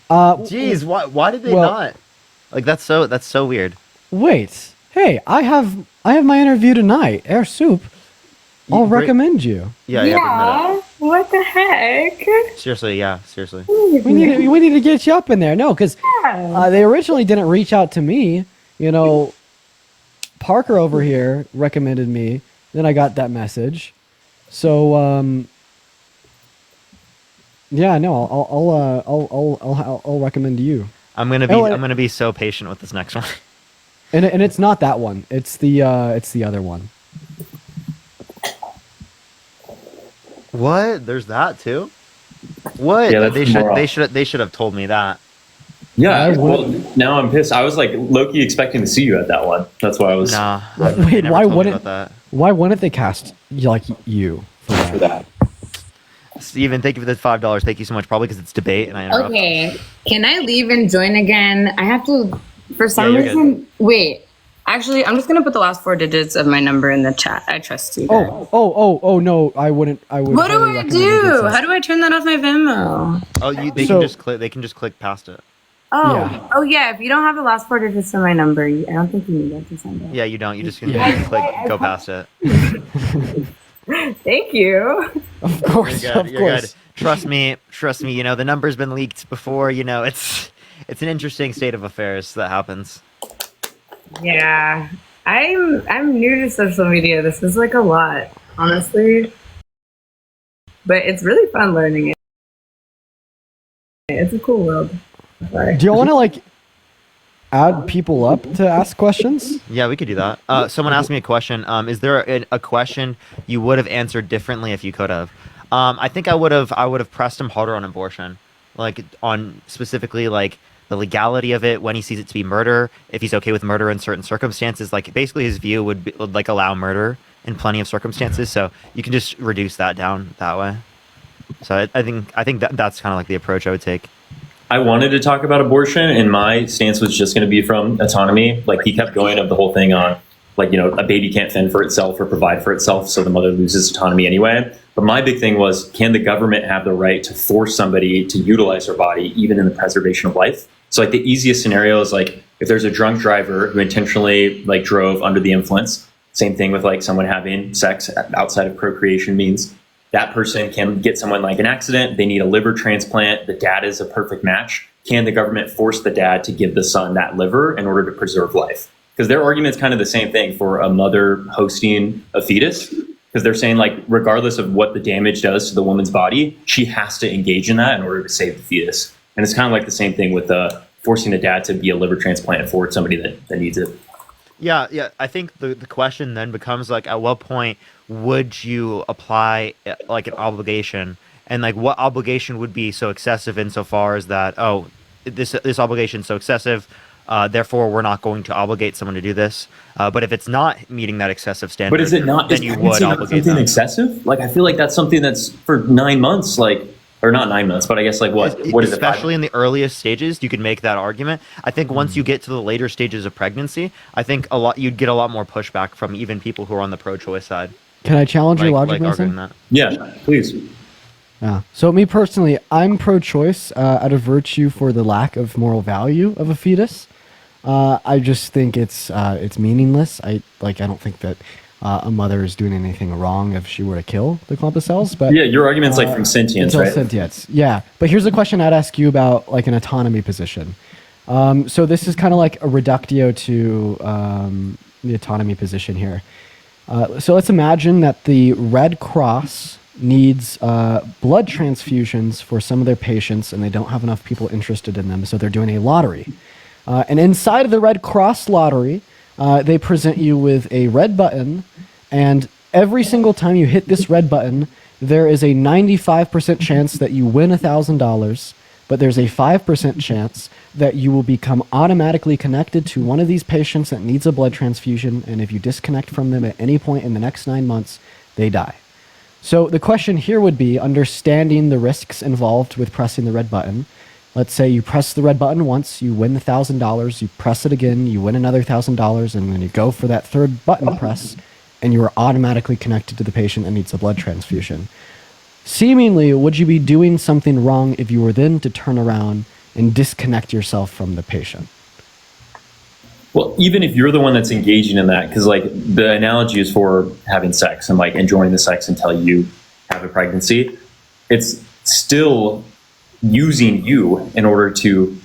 Jeez, why did they not? Like that's so weird. Wait. Hey, I have my interview tonight. Air Soup. I'll recommend you. Yeah, bring that up. What the heck? Seriously, yeah, seriously. We need to get you up in there. No, because they originally didn't reach out to me. You know, Parker over here recommended me. Then I got that message. So yeah, no, I'll recommend you. I'm gonna be so patient with this next one. And it's not that one. It's the other one. What? There's that too? What? Yeah, they should have told me that. Yeah, well, now I'm pissed. I was like low-key expecting to see you at that one. That's why I was. Nah. Wait, why wouldn't they cast like you for that? Steven, thank you for the $5. Thank you so much. Probably because it's debate and I interrupt. Okay, can I leave and join again? I have to, for some you're reason. good. Wait, actually, I'm just gonna put the last 4 digits of my number in the chat. I trust you guys. Oh no, I wouldn't. What do I do? How do I turn that off my Venmo? Oh, they can just click past it. Oh, Yeah. oh yeah. If you don't have the last 4 digits of my number, I don't think you need that to send it. Yeah, you don't. You just can go past it. Thank you. Of course, You're good. Trust me. You know the number's been leaked before. You know it's an interesting state of affairs that happens. Yeah, I'm new to social media. This is like a lot, honestly. But it's really fun learning it. It's a cool world. Sorry. Do you want to like add people up to ask questions? Yeah, we could do that. Someone asked me a question. Is there a question you would have answered differently if you could have? I think I would have pressed him harder on abortion, like on specifically like the legality of it, when he sees it to be murder, if he's okay with murder in certain circumstances. Like basically his view would like allow murder in plenty of circumstances. So you can just reduce that down that way. So I think that's kind of like the approach I would take. I wanted to talk about abortion, and my stance was just going to be from autonomy. Like he kept going of the whole thing on, like, you know, a baby can't fend for itself or provide for itself, so the mother loses autonomy anyway. But my big thing was, can the government have the right to force somebody to utilize their body, even in the preservation of life? So like the easiest scenario is like if there's a drunk driver who intentionally like drove under the influence. Same thing with like someone having sex outside of procreation means. That person can get someone like an accident. They need a liver transplant. The dad is a perfect match. Can the government force the dad to give the son that liver in order to preserve life? Because their argument is kind of the same thing for a mother hosting a fetus. Because they're saying like, regardless of what the damage does to the woman's body, she has to engage in that in order to save the fetus. And it's kind of like the same thing with forcing a dad to be a liver transplant for somebody that needs it. Yeah. I think the question then becomes like, at what point would you apply like an obligation, and like what obligation would be so excessive insofar as that, oh, this obligation is so excessive, therefore we're not going to obligate someone to do this. But if it's not meeting that excessive standard, but is it not? Then is you would pregnancy not obligate something them. excessive? Like I feel like that's something that's for 9 months. Like or not 9 months, but I guess like what is it? Especially in the earliest stages, you can make that argument. I think once you get to the later stages of pregnancy, I think you'd get a lot more pushback from even people who are on the pro-choice side. Can I challenge your logic, arguing Mason? that. Yeah, please. Yeah. So me personally, I'm pro-choice out of virtue for the lack of moral value of a fetus. I just think it's meaningless. I don't think that a mother is doing anything wrong if she were to kill the clump of cells. But yeah, your argument's like from sentience, it's all right? Sentience. Yeah. But here's a question I'd ask you about like an autonomy position. So this is kind of like a reductio to the autonomy position here. So let's imagine that the Red Cross needs blood transfusions for some of their patients, and they don't have enough people interested in them, so they're doing a lottery. And inside of the Red Cross lottery, they present you with a red button, and every single time you hit this red button, there is a 95% chance that you win $1,000, but there's a 5% chance that you will become automatically connected to one of these patients that needs a blood transfusion, and if you disconnect from them at any point in the next 9 months, they die. So the question here would be understanding the risks involved with pressing the red button. Let's say you press the red button once, you win $1,000, you press it again, you win another $1,000, and then you go for that third button press, and you are automatically connected to the patient that needs a blood transfusion. Seemingly, would you be doing something wrong if you were then to turn around and disconnect yourself from the patient? Well, even if you're the one that's engaging in that, because like the analogy is for having sex and like enjoying the sex until you have a pregnancy, it's still using you in order to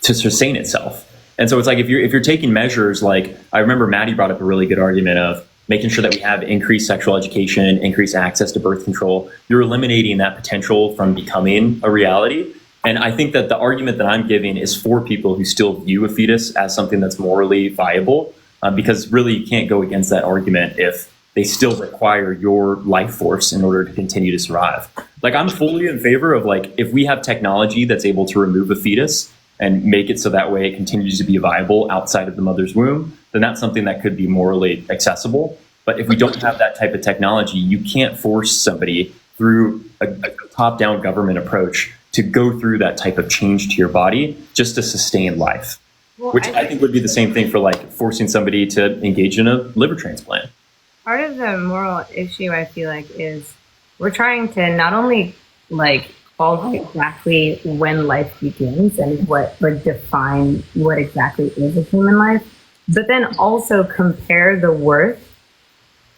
sustain itself. And so it's like if you're taking measures, like I remember Maddie brought up a really good argument of making sure that we have increased sexual education, increased access to birth control. You're eliminating that potential from becoming a reality. And I think that the argument that I'm giving is for people who still view a fetus as something that's morally viable, because really you can't go against that argument if they still require your life force in order to continue to survive. Like I'm fully in favor of like, if we have technology that's able to remove a fetus and make it so that way it continues to be viable outside of the mother's womb, then that's something that could be morally accessible. But if we don't have that type of technology, you can't force somebody through a top-down government approach to go through that type of change to your body just to sustain life, which I think would be the same thing for like forcing somebody to engage in a liver transplant. Part of the moral issue, I feel like, is we're trying to not only like call exactly when life begins and what like define what exactly is a human life, but then also compare the worth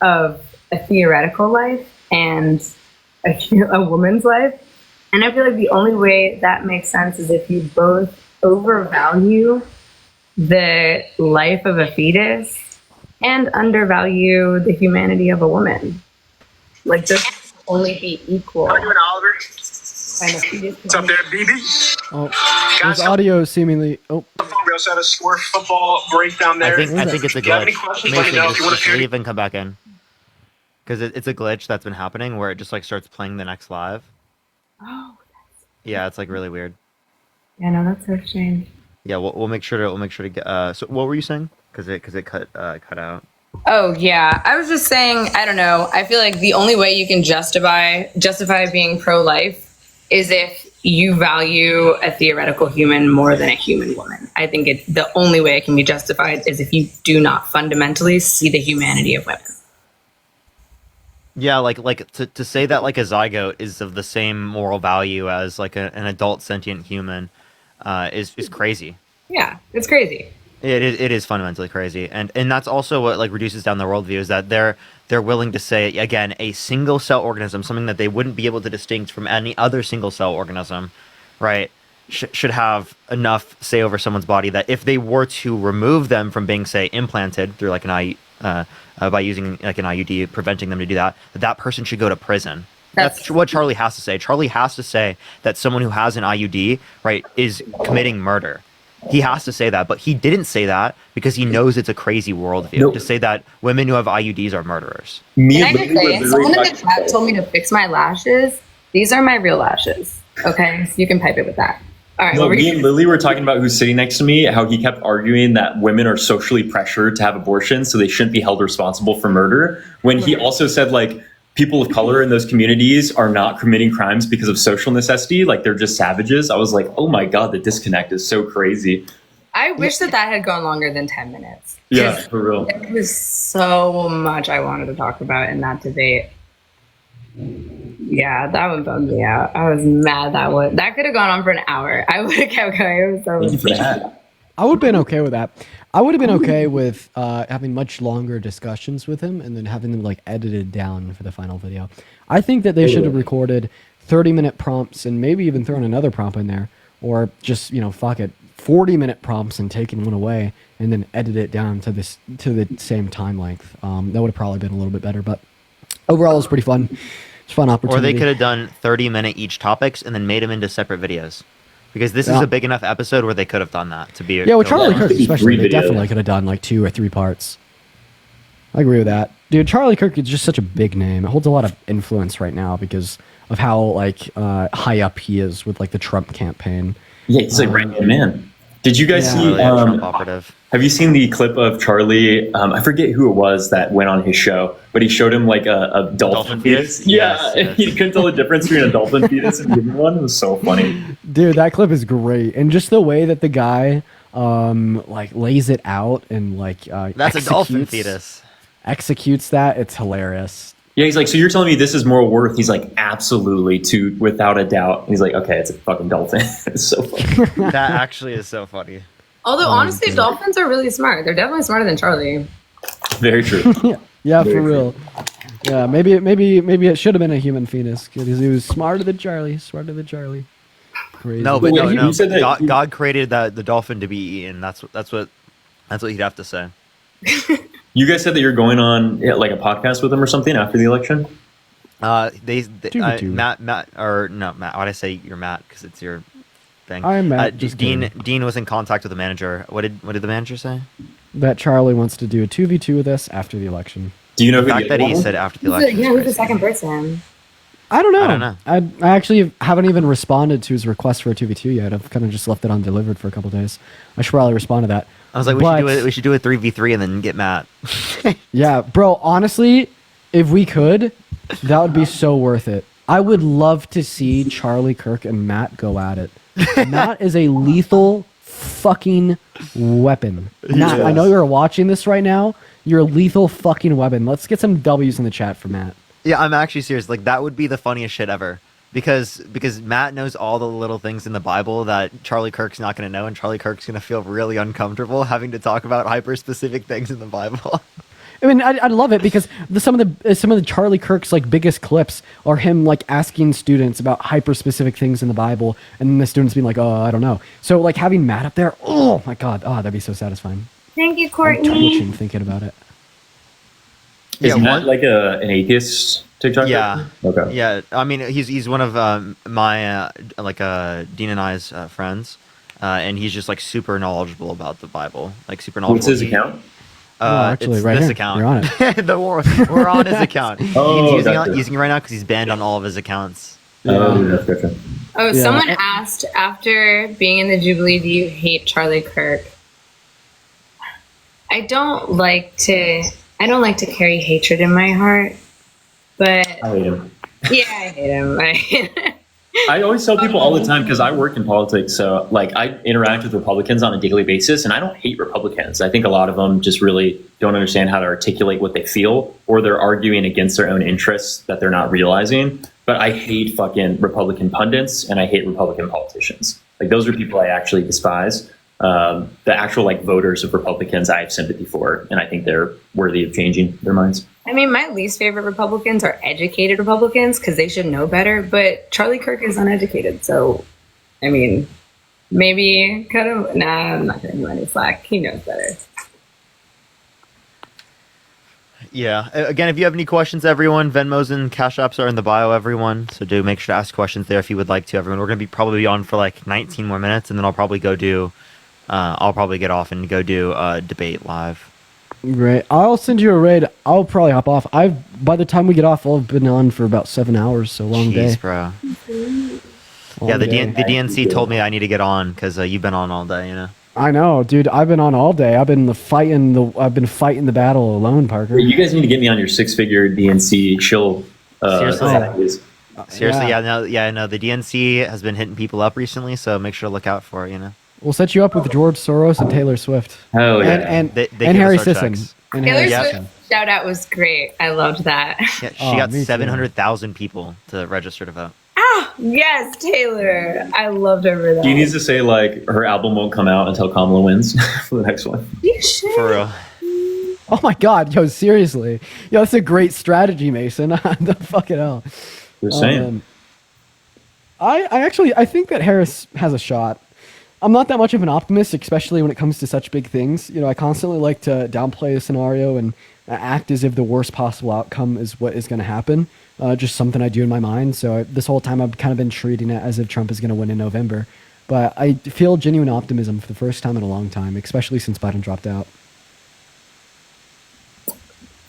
of a theoretical life and a woman's life. And I feel like the only way that makes sense is if you both overvalue the life of a fetus and undervalue the humanity of a woman. Like, just only be equal. How are you doing, Oliver? What's up there, BB? Oh, there's audio seemingly. Oh. We also had a score football breakdown there. I think it's a If you have any glitch. questions, let me know. If you want Just to leave and come back in. Because it's a glitch that's been happening where it just like starts playing the next live. Oh. Yeah, it's like really weird. Yeah, no, that's so strange. Yeah, we'll make sure to get. So what were you saying? Because it cut out. Oh yeah, I was just saying. I don't know. I feel like the only way you can justify being pro-life is if you value a theoretical human more than a human woman. I think it's the only way it can be justified is if you do not fundamentally see the humanity of women. Yeah, like to say that like a zygote is of the same moral value as like an adult sentient human is crazy. Yeah, it's crazy. It is fundamentally crazy, and that's also what like reduces down their worldview is that they're willing to say again a single cell organism, something that they wouldn't be able to distinct from any other single cell organism, right? Should have enough say over someone's body that if they were to remove them from being say implanted through like an by using like an IUD, preventing them to do that person should go to prison. That's what Charlie has to say. Charlie has to say that someone who has an IUD, right, is committing murder. He has to say that, but he didn't say that because he knows it's a crazy worldview. Nope. To say that women who have IUDs are murderers. Can I just say, someone in the chat told me to fix my lashes. These are my real lashes. Okay, so you can pipe it with that. All right. No, me and Lily were talking about who's sitting next to me, how he kept arguing that women are socially pressured to have abortions, so they shouldn't be held responsible for murder. When he also said, like, people of color in those communities are not committing crimes because of social necessity. Like they're just savages. I was like, oh my God, the disconnect is so crazy. I wish that had gone longer than 10 minutes. Yeah, for real. There was so much I wanted to talk about in that debate. Yeah, that one bummed me out. I was mad that could have gone on for an hour. I would have kept going. It was so much. I would have been okay with that. I would have been okay with having much longer discussions with him and then having them like edited down for the final video. I think that they should have recorded 30-minute prompts and maybe even thrown another prompt in there, or just, you know, fuck it, 40-minute prompts and taken one away and then edit it down to the same time length. That would have probably been a little bit better, but overall it was pretty fun. It's a fun opportunity. Or they could have done 30-minute each topics and then made them into separate videos. Because this is a big enough episode where they could have done that to be. Yeah, with Charlie Kirk especially, they definitely could have done like 2 or 3 parts. I agree with that. Dude, Charlie Kirk is just such a big name. It holds a lot of influence right now because of how like high up he is with like the Trump campaign. Yeah, he's like right hand man. Did you guys see Trump operative? Have you seen the clip of Charlie? I forget who it was that went on his show, but he showed him like a dolphin fetus. Yeah, yes. He couldn't tell the difference between a dolphin fetus and a human one. It was so funny. Dude, that clip is great, and just the way that the guy like lays it out and like that's a dolphin fetus. Executes that. It's hilarious. Yeah, he's like, so you're telling me this is more worth? He's like, absolutely, without a doubt. He's like, okay, it's a fucking dolphin. It's so funny. That actually is so funny. Although honestly, dolphins are really smart. They're definitely smarter than Charlie. Very true. Yeah, Very for real. Yeah, maybe it should have been a human fetus because he was smarter than Charlie. Crazy. No, but no. God created the dolphin to be eaten. That's what he'd have to say. You guys said that you're going on like a podcast with him or something after the election. Matt. Why'd I say you're Matt? Because it's your thing. I'm Matt. Dean was in contact with the manager. What did the manager say? That Charlie wants to do a 2v2 with us after the election. Do you know the fact that he said after the election? Yeah, who's the second person? I don't know. I actually haven't even responded to his request for a 2v2 yet. I've kind of just left it undelivered for a couple days. I should probably respond to that. I was like, we should do a 3v3 and then get Matt. Yeah, bro, honestly, if we could, that would be so worth it. I would love to see Charlie Kirk and Matt go at it. Matt is a lethal fucking weapon. Matt, I know you're watching this right now. You're a lethal fucking weapon. Let's get some W's in the chat for Matt. Yeah, I'm actually serious. Like, that would be the funniest shit ever. Because Matt knows all the little things in the Bible that Charlie Kirk's not going to know, and Charlie Kirk's going to feel really uncomfortable having to talk about hyper-specific things in the Bible. I mean, I love it because some of the Charlie Kirk's like biggest clips are him like asking students about hyper-specific things in the Bible, and then the students being like, "Oh, I don't know." So like having Matt up there, oh my god, that'd be so satisfying. Thank you, I'm Courtney. twitching thinking about it. Is Matt like an atheist TikTok? Yeah. Okay. Yeah, I mean, he's one of my Dean and I's friends, and he's just like super knowledgeable about the Bible, like super knowledgeable. What's his account? Actually, it's right this here. account. You're on it. We're on his account. Oh, He's gotcha. using it right now because he's banned on all of his accounts. Oh, that's gotcha. Oh, someone asked after being in the Jubilee, do you hate Charlie Kirk? I don't like to carry hatred in my heart, but I hate him. yeah, I hate him. I always tell people all the time because I work in politics, so like I interact with Republicans on a daily basis, and I don't hate Republicans. I think a lot of them just really don't understand how to articulate what they feel, or they're arguing against their own interests that they're not realizing. But I hate fucking Republican pundits, and I hate Republican politicians. Like those are people I actually despise. The actual like voters of Republicans I have sympathy for, and I think they're worthy of changing their minds. I mean, my least favorite Republicans are educated Republicans because they should know better, but Charlie Kirk is uneducated, so, I mean, maybe kind of, I'm not going to do any slack. He knows better. Yeah. Again, if you have any questions, everyone, Venmos and Cash Apps are in the bio, everyone. So do make sure to ask questions there if you would like to, everyone. We're going to probably be on for like 19 more minutes, and then I'll probably get off and go do a debate live. Right. I'll send you a raid. I'll probably hop off. By the time we get off, I'll have been on for about 7 hours, so long day. Jeez, bro. Yeah, the DNC told me I need to get on because you've been on all day, you know. I know, dude. I've been on all day. I've been fighting the battle alone, Parker. You guys need to get me on your 6-figure DNC shill Seriously? Saturdays. Seriously, yeah, no. The DNC has been hitting people up recently, so make sure to look out for it. We'll set you up with George Soros and Taylor Swift. Hell yeah. And They and give Harry us our Sisson. checks. And Taylor Harry Swift Sisson. shout out was great. I loved that. Yeah, she Oh, got me too. 700,000 people to register to vote. Ah, yes, Taylor. I loved her for that. She needs to say like her album won't come out until Kamala wins for the next one. You should. For real. Oh my God, yo, seriously, yo, that's a great strategy, Mason. The fucking hell. Just saying. I think that Harris has a shot. I'm not that much of an optimist, especially when it comes to such big things. I constantly like to downplay a scenario and act as if the worst possible outcome is what is going to happen. Just something I do in my mind. So this whole time I've kind of been treating it as if Trump is going to win in November. But I feel genuine optimism for the first time in a long time, especially since Biden dropped out.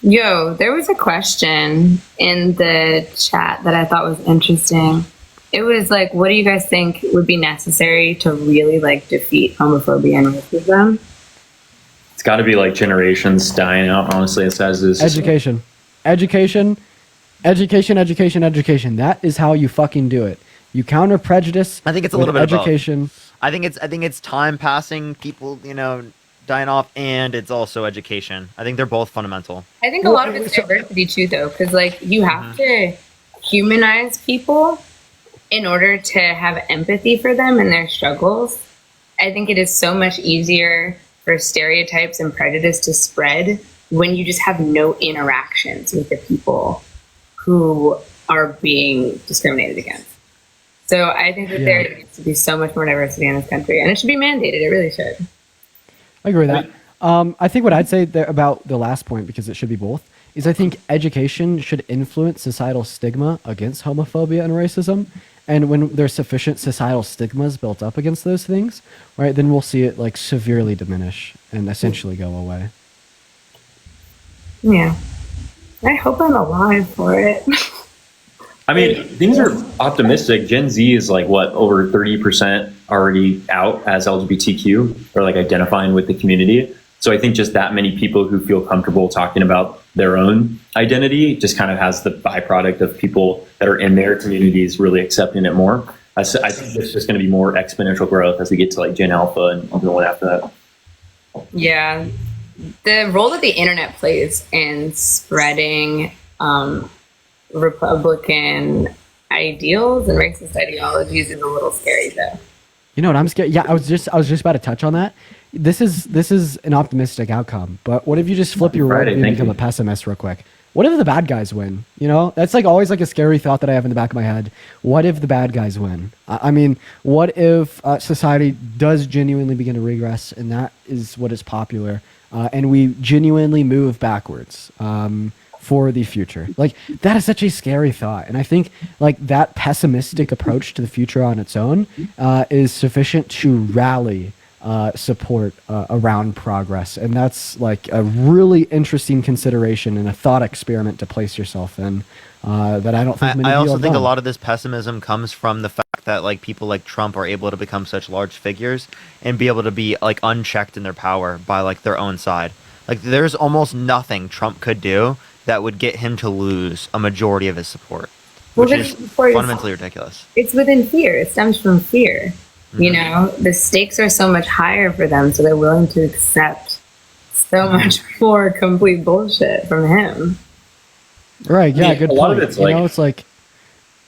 Yo, there was a question in the chat that I thought was interesting. It was like, what do you guys think would be necessary to really like defeat homophobia and racism? It's got to be like generations dying out. Honestly, it says this. Education. That is how you fucking do it. You counter prejudice. I think it's a with little bit of both. education. I think it's time passing, people, dying off, and it's also education. I think they're both fundamental. I think a lot of it's diversity too, though, because like you have to humanize people in order to have empathy for them and their struggles. I think it is so much easier for stereotypes and prejudice to spread when you just have no interactions with the people who are being discriminated against. So I think that there needs to be so much more diversity in this country, and it should be mandated. It really should. I agree with that. I think what I'd say there about the last point, because it should be both, is I think education should influence societal stigma against homophobia and racism. And when there's sufficient societal stigmas built up against those things, right, then we'll see it like severely diminish and essentially go away. Yeah. I hope I'm alive for it. I mean, things are optimistic. Gen Z is like what, over 30% already out as LGBTQ or like identifying with the community. So I think just that many people who feel comfortable talking about their own identity just kind of has the byproduct of people that are in their communities really accepting it more. I think there's just going to be more exponential growth as we get to like Gen Alpha and everyone after that. Yeah. The role that the internet plays in spreading Republican ideals and racist ideologies is a little scary, though. You know what I'm scared? Yeah, I was just about to touch on that. This is an optimistic outcome, but what if you just flip your role and become a pessimist real quick? What if the bad guys win? That's like always like a scary thought that I have in the back of my head. What if the bad guys win? I mean, what if society does genuinely begin to regress, and that is what is popular, and we genuinely move backwards for the future? Like, that is such a scary thought, and I think like that pessimistic approach to the future on its own is sufficient to rally support around progress, and that's like a really interesting consideration and a thought experiment to place yourself in that I don't think many I people also have think a done. lot of this pessimism comes from the fact that like people like Trump are able to become such large figures and be able to be like unchecked in their power by like their own side. Like there's almost nothing Trump could do that would get him to lose a majority of his support, which is fundamentally ridiculous. It's within fear. It stems from fear. You know, the stakes are so much higher for them, so they're willing to accept so much more complete bullshit from him. Right, yeah, good a lot point. of it's like, it's like,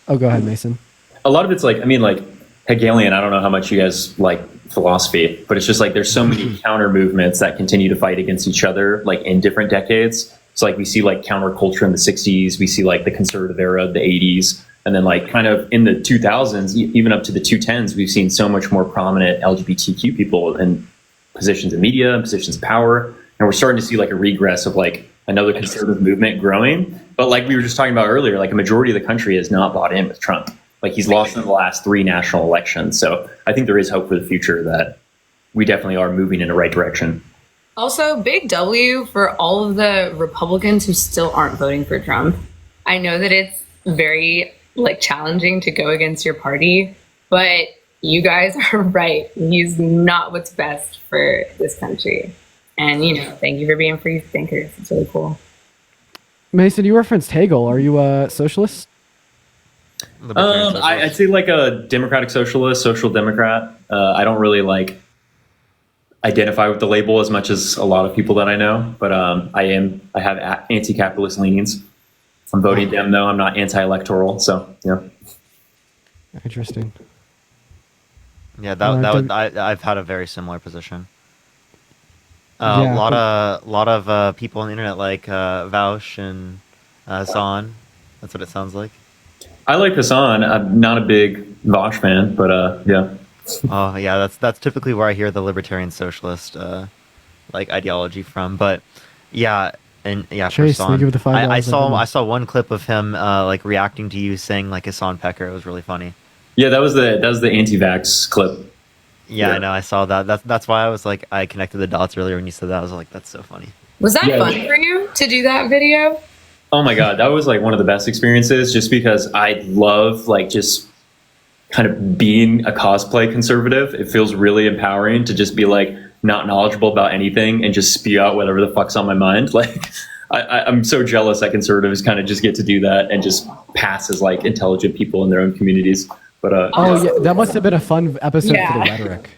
oh, go ahead, Mason. A lot of it's like, I mean, like Hegelian, I don't know how much you guys like philosophy, but it's just like there's so many counter movements that continue to fight against each other, like in different decades. So like we see like counterculture in the 60s, we see like the conservative era of the 80s. And then like kind of in the 2000s, even up to the 2010s, we've seen so much more prominent LGBTQ people in positions of media and positions of power. And we're starting to see like a regress of like another conservative movement growing. But like we were just talking about earlier, like a majority of the country has not bought in with Trump. Like he's lost in the last 3 national elections. So I think there is hope for the future that we definitely are moving in the right direction. Also, big W for all of the Republicans who still aren't voting for Trump. I know that it's very like challenging to go against your party, but you guys are right. He's not what's best for this country. And, thank you for being free thinkers. It's really cool. Mason, you referenced Hegel. Are you a socialist? I'd say like a democratic socialist, social democrat. I don't really like identify with the label as much as a lot of people that I know, but I have anti-capitalist leanings. I'm voting Dem though. I'm not anti-electoral, so yeah. Interesting. Yeah, I've had a very similar position. Yeah, A lot of people on the internet like Vaush and Zahn. That's what it sounds like. I like Hassan. I'm not a big Vosh fan, but yeah. Oh yeah, that's typically where I hear the libertarian socialist like ideology from. But yeah, and yeah, for Chase, Hassan, thank you for the $5. I saw one clip of him like reacting to you saying like Hassan Pecker. It was really funny. Yeah, that was the anti-vax clip. Yeah, I know. I saw that. That's why I was like, I connected the dots earlier when you said that. I was like, that's so funny. Was that fun for you to do that video? Oh my god, that was like one of the best experiences. Just because I love like just kind of being a cosplay conservative. It feels really empowering to just be like not knowledgeable about anything and just spew out whatever the fuck's on my mind. Like I'm so jealous that conservatives kind of just get to do that and just pass as like intelligent people in their own communities. But yeah, that must have been a fun episode for the rhetoric.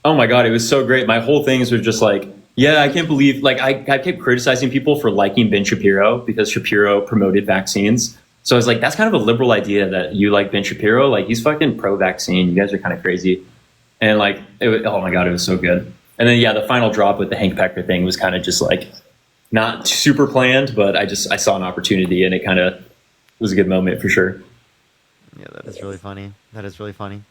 oh my god, it was so great. My whole things were just like, yeah, I can't believe like I kept criticizing people for liking Ben Shapiro because Shapiro promoted vaccines. So I was like, that's kind of a liberal idea that you like Ben Shapiro. Like he's fucking pro-vaccine. You guys are kind of crazy. And like, oh my god, it was so good. And then yeah, the final drop with the Hank Pecker thing was kind of just like not super planned, but I saw an opportunity and it kind of was a good moment for sure. Yeah, that is really funny. That is really funny.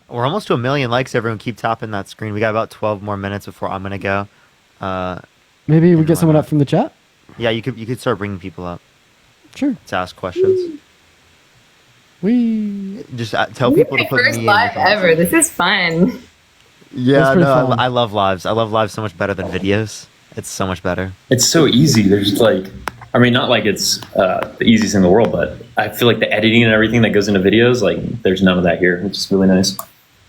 We're almost to 1 million likes. Everyone keep tapping that screen. We got about 12 more minutes before I'm gonna go. Maybe we get someone up from the chat. Yeah, you could start bringing people up. Sure. To ask questions. We just tell people to put first me live in. ever. This is fun. Yeah, pretty no, fun. I love lives. I love lives so much better than videos. It's so much better. It's so easy. There's like, I mean, not like it's the easiest in the world, but I feel like the editing and everything that goes into videos, like there's none of that here, which is really nice.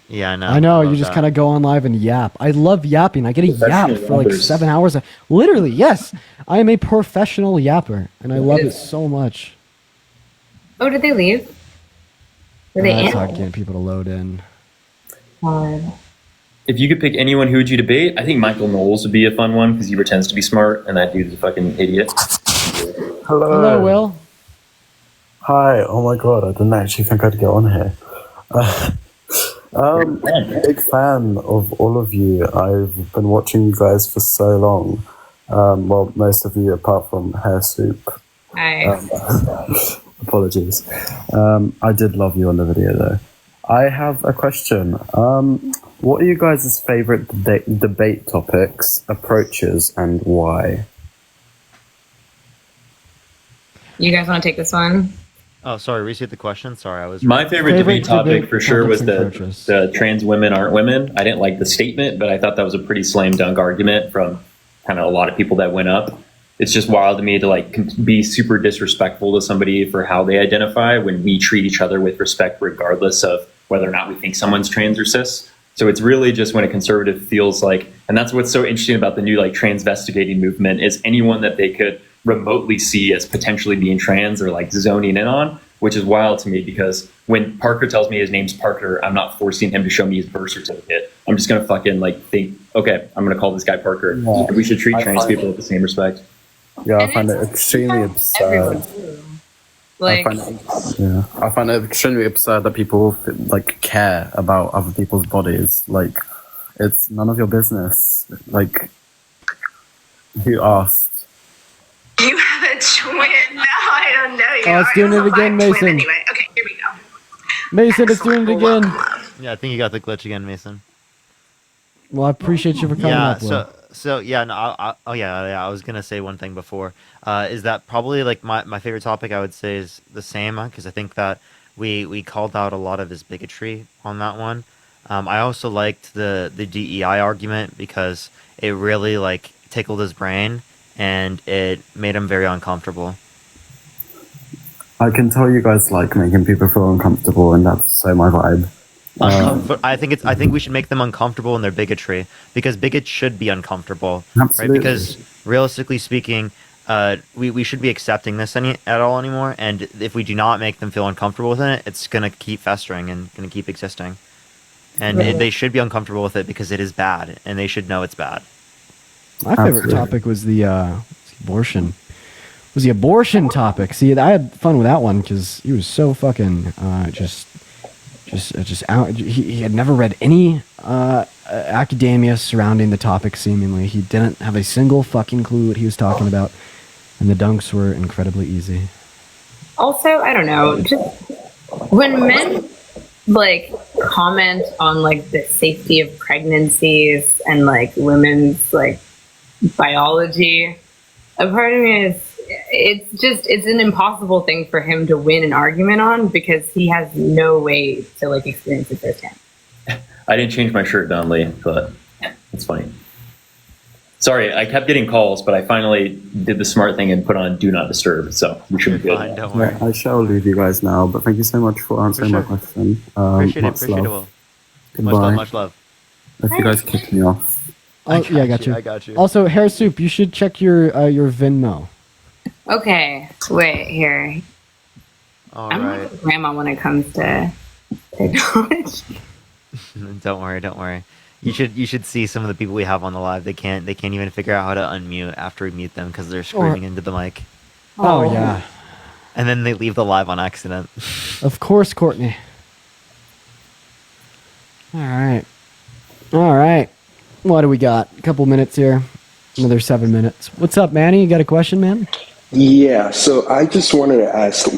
Yeah, I know. I know, you just kind of go on live and yap. I love yapping. I get a yap for like 7 hours. Literally, yes. I am a professional yapper, and I love it so much. Oh, did they leave? Were they It's in? hard getting people to load in. If you could pick anyone, who would you debate? I think Michael Knowles would be a fun one because he pretends to be smart, and that dude's a fucking idiot. Hello. Hello, Will. Hi. Oh my god, I didn't actually think I'd get on here. Big fan of all of you. I've been watching you guys for so long. Well, most of you apart from Hair Soup. Hi. Apologies. I did love you on the video though. I have a question. What are you guys' favorite debate topics, approaches, and why? You guys want to take this one? Oh, sorry. Restate the question. Sorry, I was. My favorite debate topic for sure was the trans women aren't women. I didn't like the statement, but I thought that was a pretty slam dunk argument from kind of a lot of people that went up. It's just wild to me to like be super disrespectful to somebody for how they identify when we treat each other with respect, regardless of whether or not we think someone's trans or cis. So it's really just when a conservative feels like, and that's what's so interesting about the new like transvestigating movement, is anyone that they could remotely see as potentially being trans or like zoning in on, which is wild to me because when Parker tells me his name's Parker, I'm not forcing him to show me his birth certificate. I'm just gonna fucking like think, okay, I'm gonna call this guy Parker. Yeah. We should treat trans people with the same respect. Yeah, I find it extremely absurd. Like, I find it extremely absurd that people like care about other people's bodies. Like, it's none of your business. Like, who asked? You have a twin? No, I don't know you. Oh, it's doing it again, Mason. Anyway, okay, here we go. Mason, it's doing it again. Yeah, I think you got the glitch again, Mason. Well, I appreciate you for coming up, Will. So yeah, no, I was gonna say one thing before, is that probably like my favorite topic I would say is the same, because I think that we called out a lot of his bigotry on that one. I also liked the DEI argument because it really like tickled his brain and it made him very uncomfortable. I can tell you guys like making people feel uncomfortable, and that's so my vibe. But I think we should make them uncomfortable in their bigotry, because bigots should be uncomfortable, Absolutely. right? Because realistically speaking, we should be accepting this at all anymore. And if we do not make them feel uncomfortable with it, it's going to keep festering and going to keep existing. And they should be uncomfortable with it because it is bad, and they should know it's bad. My favorite topic was the abortion. Was the abortion topic? See, I had fun with that one because he was so fucking just out. He had never read any academia surrounding the topic. Seemingly, he didn't have a single fucking clue what he was talking about, and the dunks were incredibly easy. Also, I don't know, just when men like comment on like the safety of pregnancies and like women's like biology, a part of me is it's an impossible thing for him to win an argument on because he has no way to like experience it firsthand. I didn't change my shirt, Lee, but it's funny. Sorry, I kept getting calls, but I finally did the smart thing and put on Do Not Disturb, so we should be good. Fine, don't worry. I shall leave you guys now, but thank you so much for answering my question. Appreciate Much it, love. Will. Goodbye. Much love. If you guys kick me off. Oh, yeah, I got you. I got you. Also, Hair Soup, you should check your Venmo. Okay, wait here. I'm like a grandma when it comes to technology. Don't worry. You should see some of the people we have on the live. They can't even figure out how to unmute after we mute them because they're screaming into the mic. Oh yeah. And then they leave the live on accident. Of course, Courtney. All right. What do we got? A couple minutes here. Another 7 minutes. What's up, Manny? You got a question, man? Yeah, so I just wanted to ask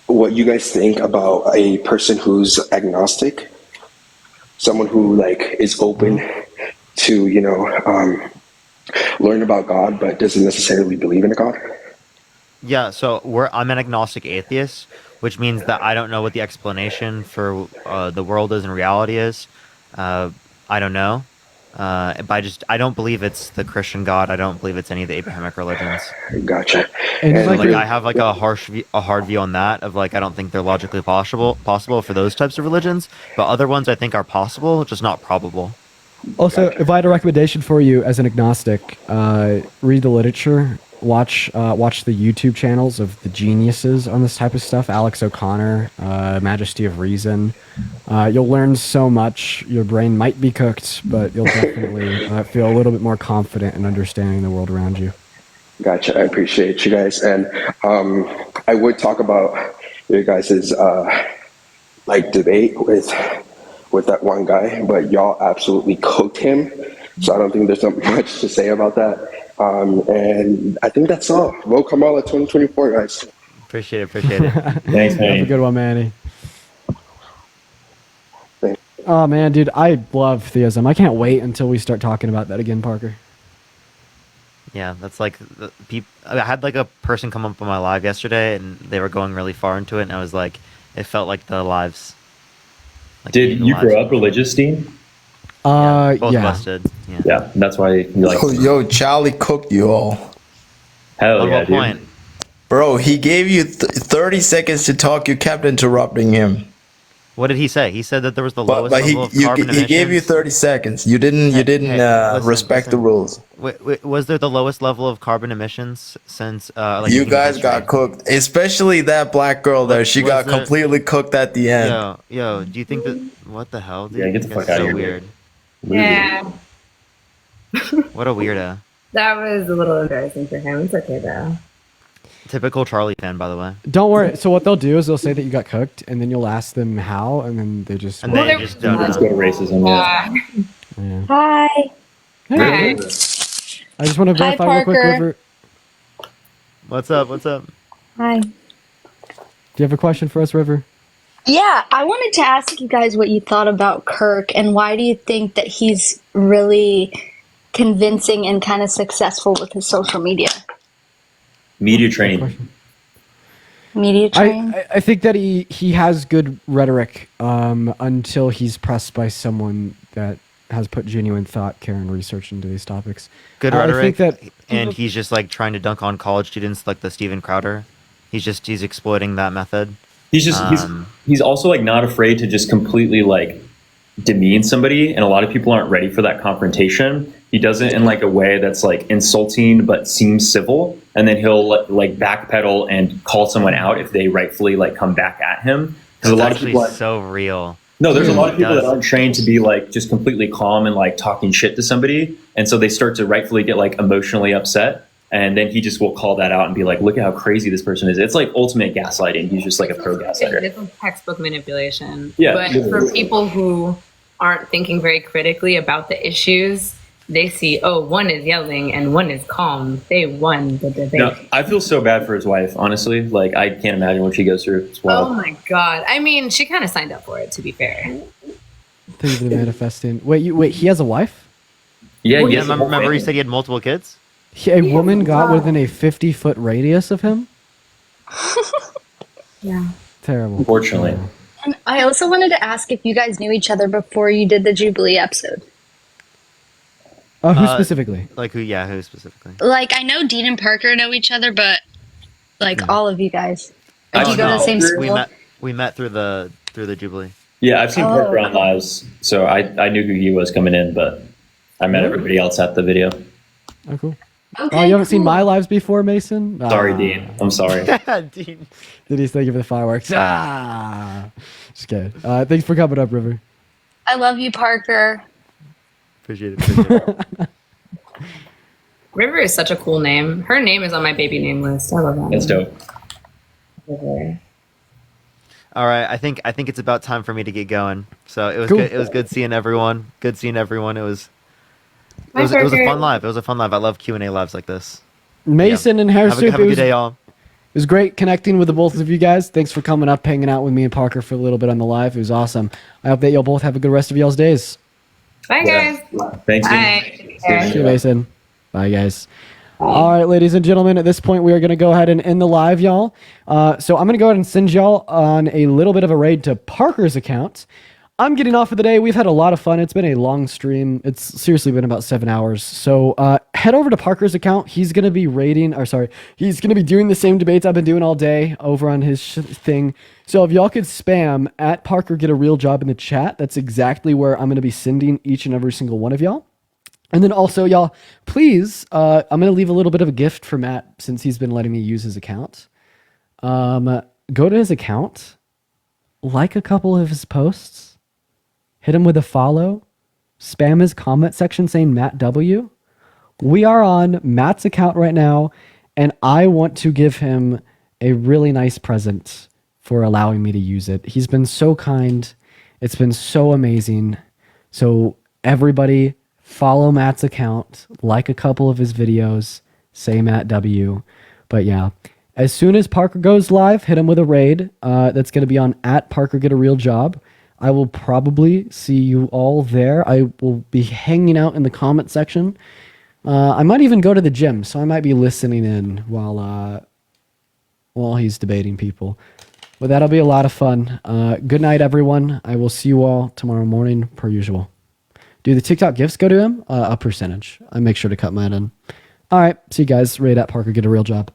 what you guys think about a person who's agnostic, someone who like is open to learn about God but doesn't necessarily believe in a God. Yeah, so I'm an agnostic atheist, which means that I don't know what the explanation for the world is and reality is. I don't know. But I don't believe it's the Christian God. I don't believe it's any of the Abrahamic religions. Gotcha. And I have like a hard view on that of like I don't think they're logically possible for those types of religions, but other ones I think are possible, just not probable. Also, if I had a recommendation for you as an agnostic, read the literature, watch the YouTube channels of the geniuses on this type of stuff. Alex O'Connor, Majesty of Reason. You'll learn so much. Your brain might be cooked, but you'll definitely feel a little bit more confident in understanding the world around you. Gotcha. I appreciate you guys, and I would talk about your guys' like debate with that one guy, but y'all absolutely cooked him. So I don't think there's not much to say about that. And I think that's all. Vote Kamala 2024, guys. Appreciate it. Thanks, man. Have a good one, Manny. Oh man, dude, I love theism. I can't wait until we start talking about that again, Parker. Yeah, that's like I had like a person come up on my live yesterday, and they were going really far into it, and I was like, it felt like the lives. Like Did you grow up religious, Dean? Both yeah. busted. Yeah. Yeah, that's why you like. Yo, Charlie cooked you all. Hell At yeah, what dude. point? Bro, he gave you 30 seconds to talk. You kept interrupting him. What did he say? He said that there was the lowest But level of carbon he gave you emissions. 30 seconds. You didn't listen, respect the rules. Wait, was there the lowest level of carbon emissions since like You human guys history? got cooked, especially that black girl there. She Was got there- completely cooked at the end. Yo, do you think that what the hell, dude? Yeah, get the That's fuck outta so here, weird. Yeah, What a weirdo. that was a little embarrassing for him. It's okay though. Typical Charlie fan, by the way. Don't worry. So what they'll do is they'll say that you got cooked, and then you'll ask them how, and then they just. And they just don't Let's know. go to racism. Yeah. Yeah. Hi. Hey. I just want to Hi, verify real quick, Parker. River. What's up? Hi. Do you have a question for us, River? Yeah, I wanted to ask you guys what you thought about Kirk and why do you think that he's really convincing and kind of successful with his social media? Media training. Media training? I think that he has good rhetoric until he's pressed by someone that has put genuine thought, care, and research into these topics. Good I rhetoric, think that and he's just like trying to dunk on college students like the Steven Crowder. He's exploiting that method. He's also like not afraid to just completely like demean somebody, and a lot of people aren't ready for that confrontation. he does it in like a way that's like insulting but seems civil, and then he'll like backpedal and call someone out if they rightfully like come back at him. Because a lot of actually people so real. no, there's a lot of people does. that aren't trained to be like just completely calm and like talking shit to somebody, and so they start to rightfully get like emotionally upset. And then he just will call that out and be like, look at how crazy this person is. It's like ultimate gaslighting. He's just like a pro gaslighter. It's like textbook manipulation. Yeah, But literally. for people who aren't thinking very critically about the issues, they see, oh, one is yelling and one is calm. They won the debate. No, I feel so bad for his wife, honestly. Like, I can't imagine what she goes through. It's wild. Oh my God. I mean, she kind of signed up for it, to be fair. Thank you for manifesting. Wait, he has a wife? Yeah, Well, yes. remember he said he had multiple kids? A woman got within a 50-foot radius of him? Yeah. Terrible. Unfortunately. And I also wanted to ask if you guys knew each other before you did the Jubilee episode. Who specifically? Like who? Yeah, who specifically? Like, I know Dean and Parker know each other, but like all of you guys. Like, do you go to the same school? We met through the Jubilee. Yeah, I've seen Oh. Parker on lives, so I knew who he was coming in, but I met everybody else at the video. Oh, cool. Okay, you haven't seen cool. my lives before, Mason? Sorry, Dean. I'm sorry. Dean. Did he thank you for the fireworks? Just kidding. Thanks for coming up, River. I love you, Parker. Appreciate it. River is such a cool name. Her name is on my baby name list. I love that. That's name. dope. River. All right, I think it's about time for me to get going. So it was Cool. good. It was good seeing everyone. Good seeing everyone. It was Bye, a Parker. fun live. It was a fun live. I love Q&A lives like this. Mason and Hair Have Soup. a good day, y'all. It was great connecting with the both of you guys. Thanks for coming up, hanging out with me and Parker for a little bit on the live. It was awesome. I hope that y'all both have a good rest of y'all's days. Bye, guys. Thanks, Bye. See you, Mason. Bye, guys. All right, ladies and gentlemen, at this point, we are going to go ahead and end the live, y'all. So I'm going to go ahead and send y'all on a little bit of a raid to Parker's account. I'm getting off for the day. We've had a lot of fun. It's been a long stream. It's seriously been about 7 hours. So head over to Parker's account. He's going to be he's going to be doing the same debates I've been doing all day over on his thing. So if y'all could spam at Parker Get a Real Job in the chat, that's exactly where I'm going to be sending each and every single one of y'all. And then also, y'all, please, I'm going to leave a little bit of a gift for Matt since he's been letting me use his account. Go to his account, like a couple of his posts, hit him with a follow, spam his comment section saying Matt W. We are on Matt's account right now, and I want to give him a really nice present for allowing me to use it. He's been so kind. It's been so amazing. So everybody follow Matt's account, like a couple of his videos, say Matt W. But yeah, as soon as Parker goes live, hit him with a raid. That's going to be on at Parker Get a Real Job. I will probably see you all there. I will be hanging out in the comment section. I might even go to the gym, so I might be listening in while he's debating people. But that'll be a lot of fun. Good night, everyone. I will see you all tomorrow morning, per usual. Do the TikTok gifts go to him? A percentage. I make sure to cut mine in. All right. See you guys. Raid at Parker Get a Real Job.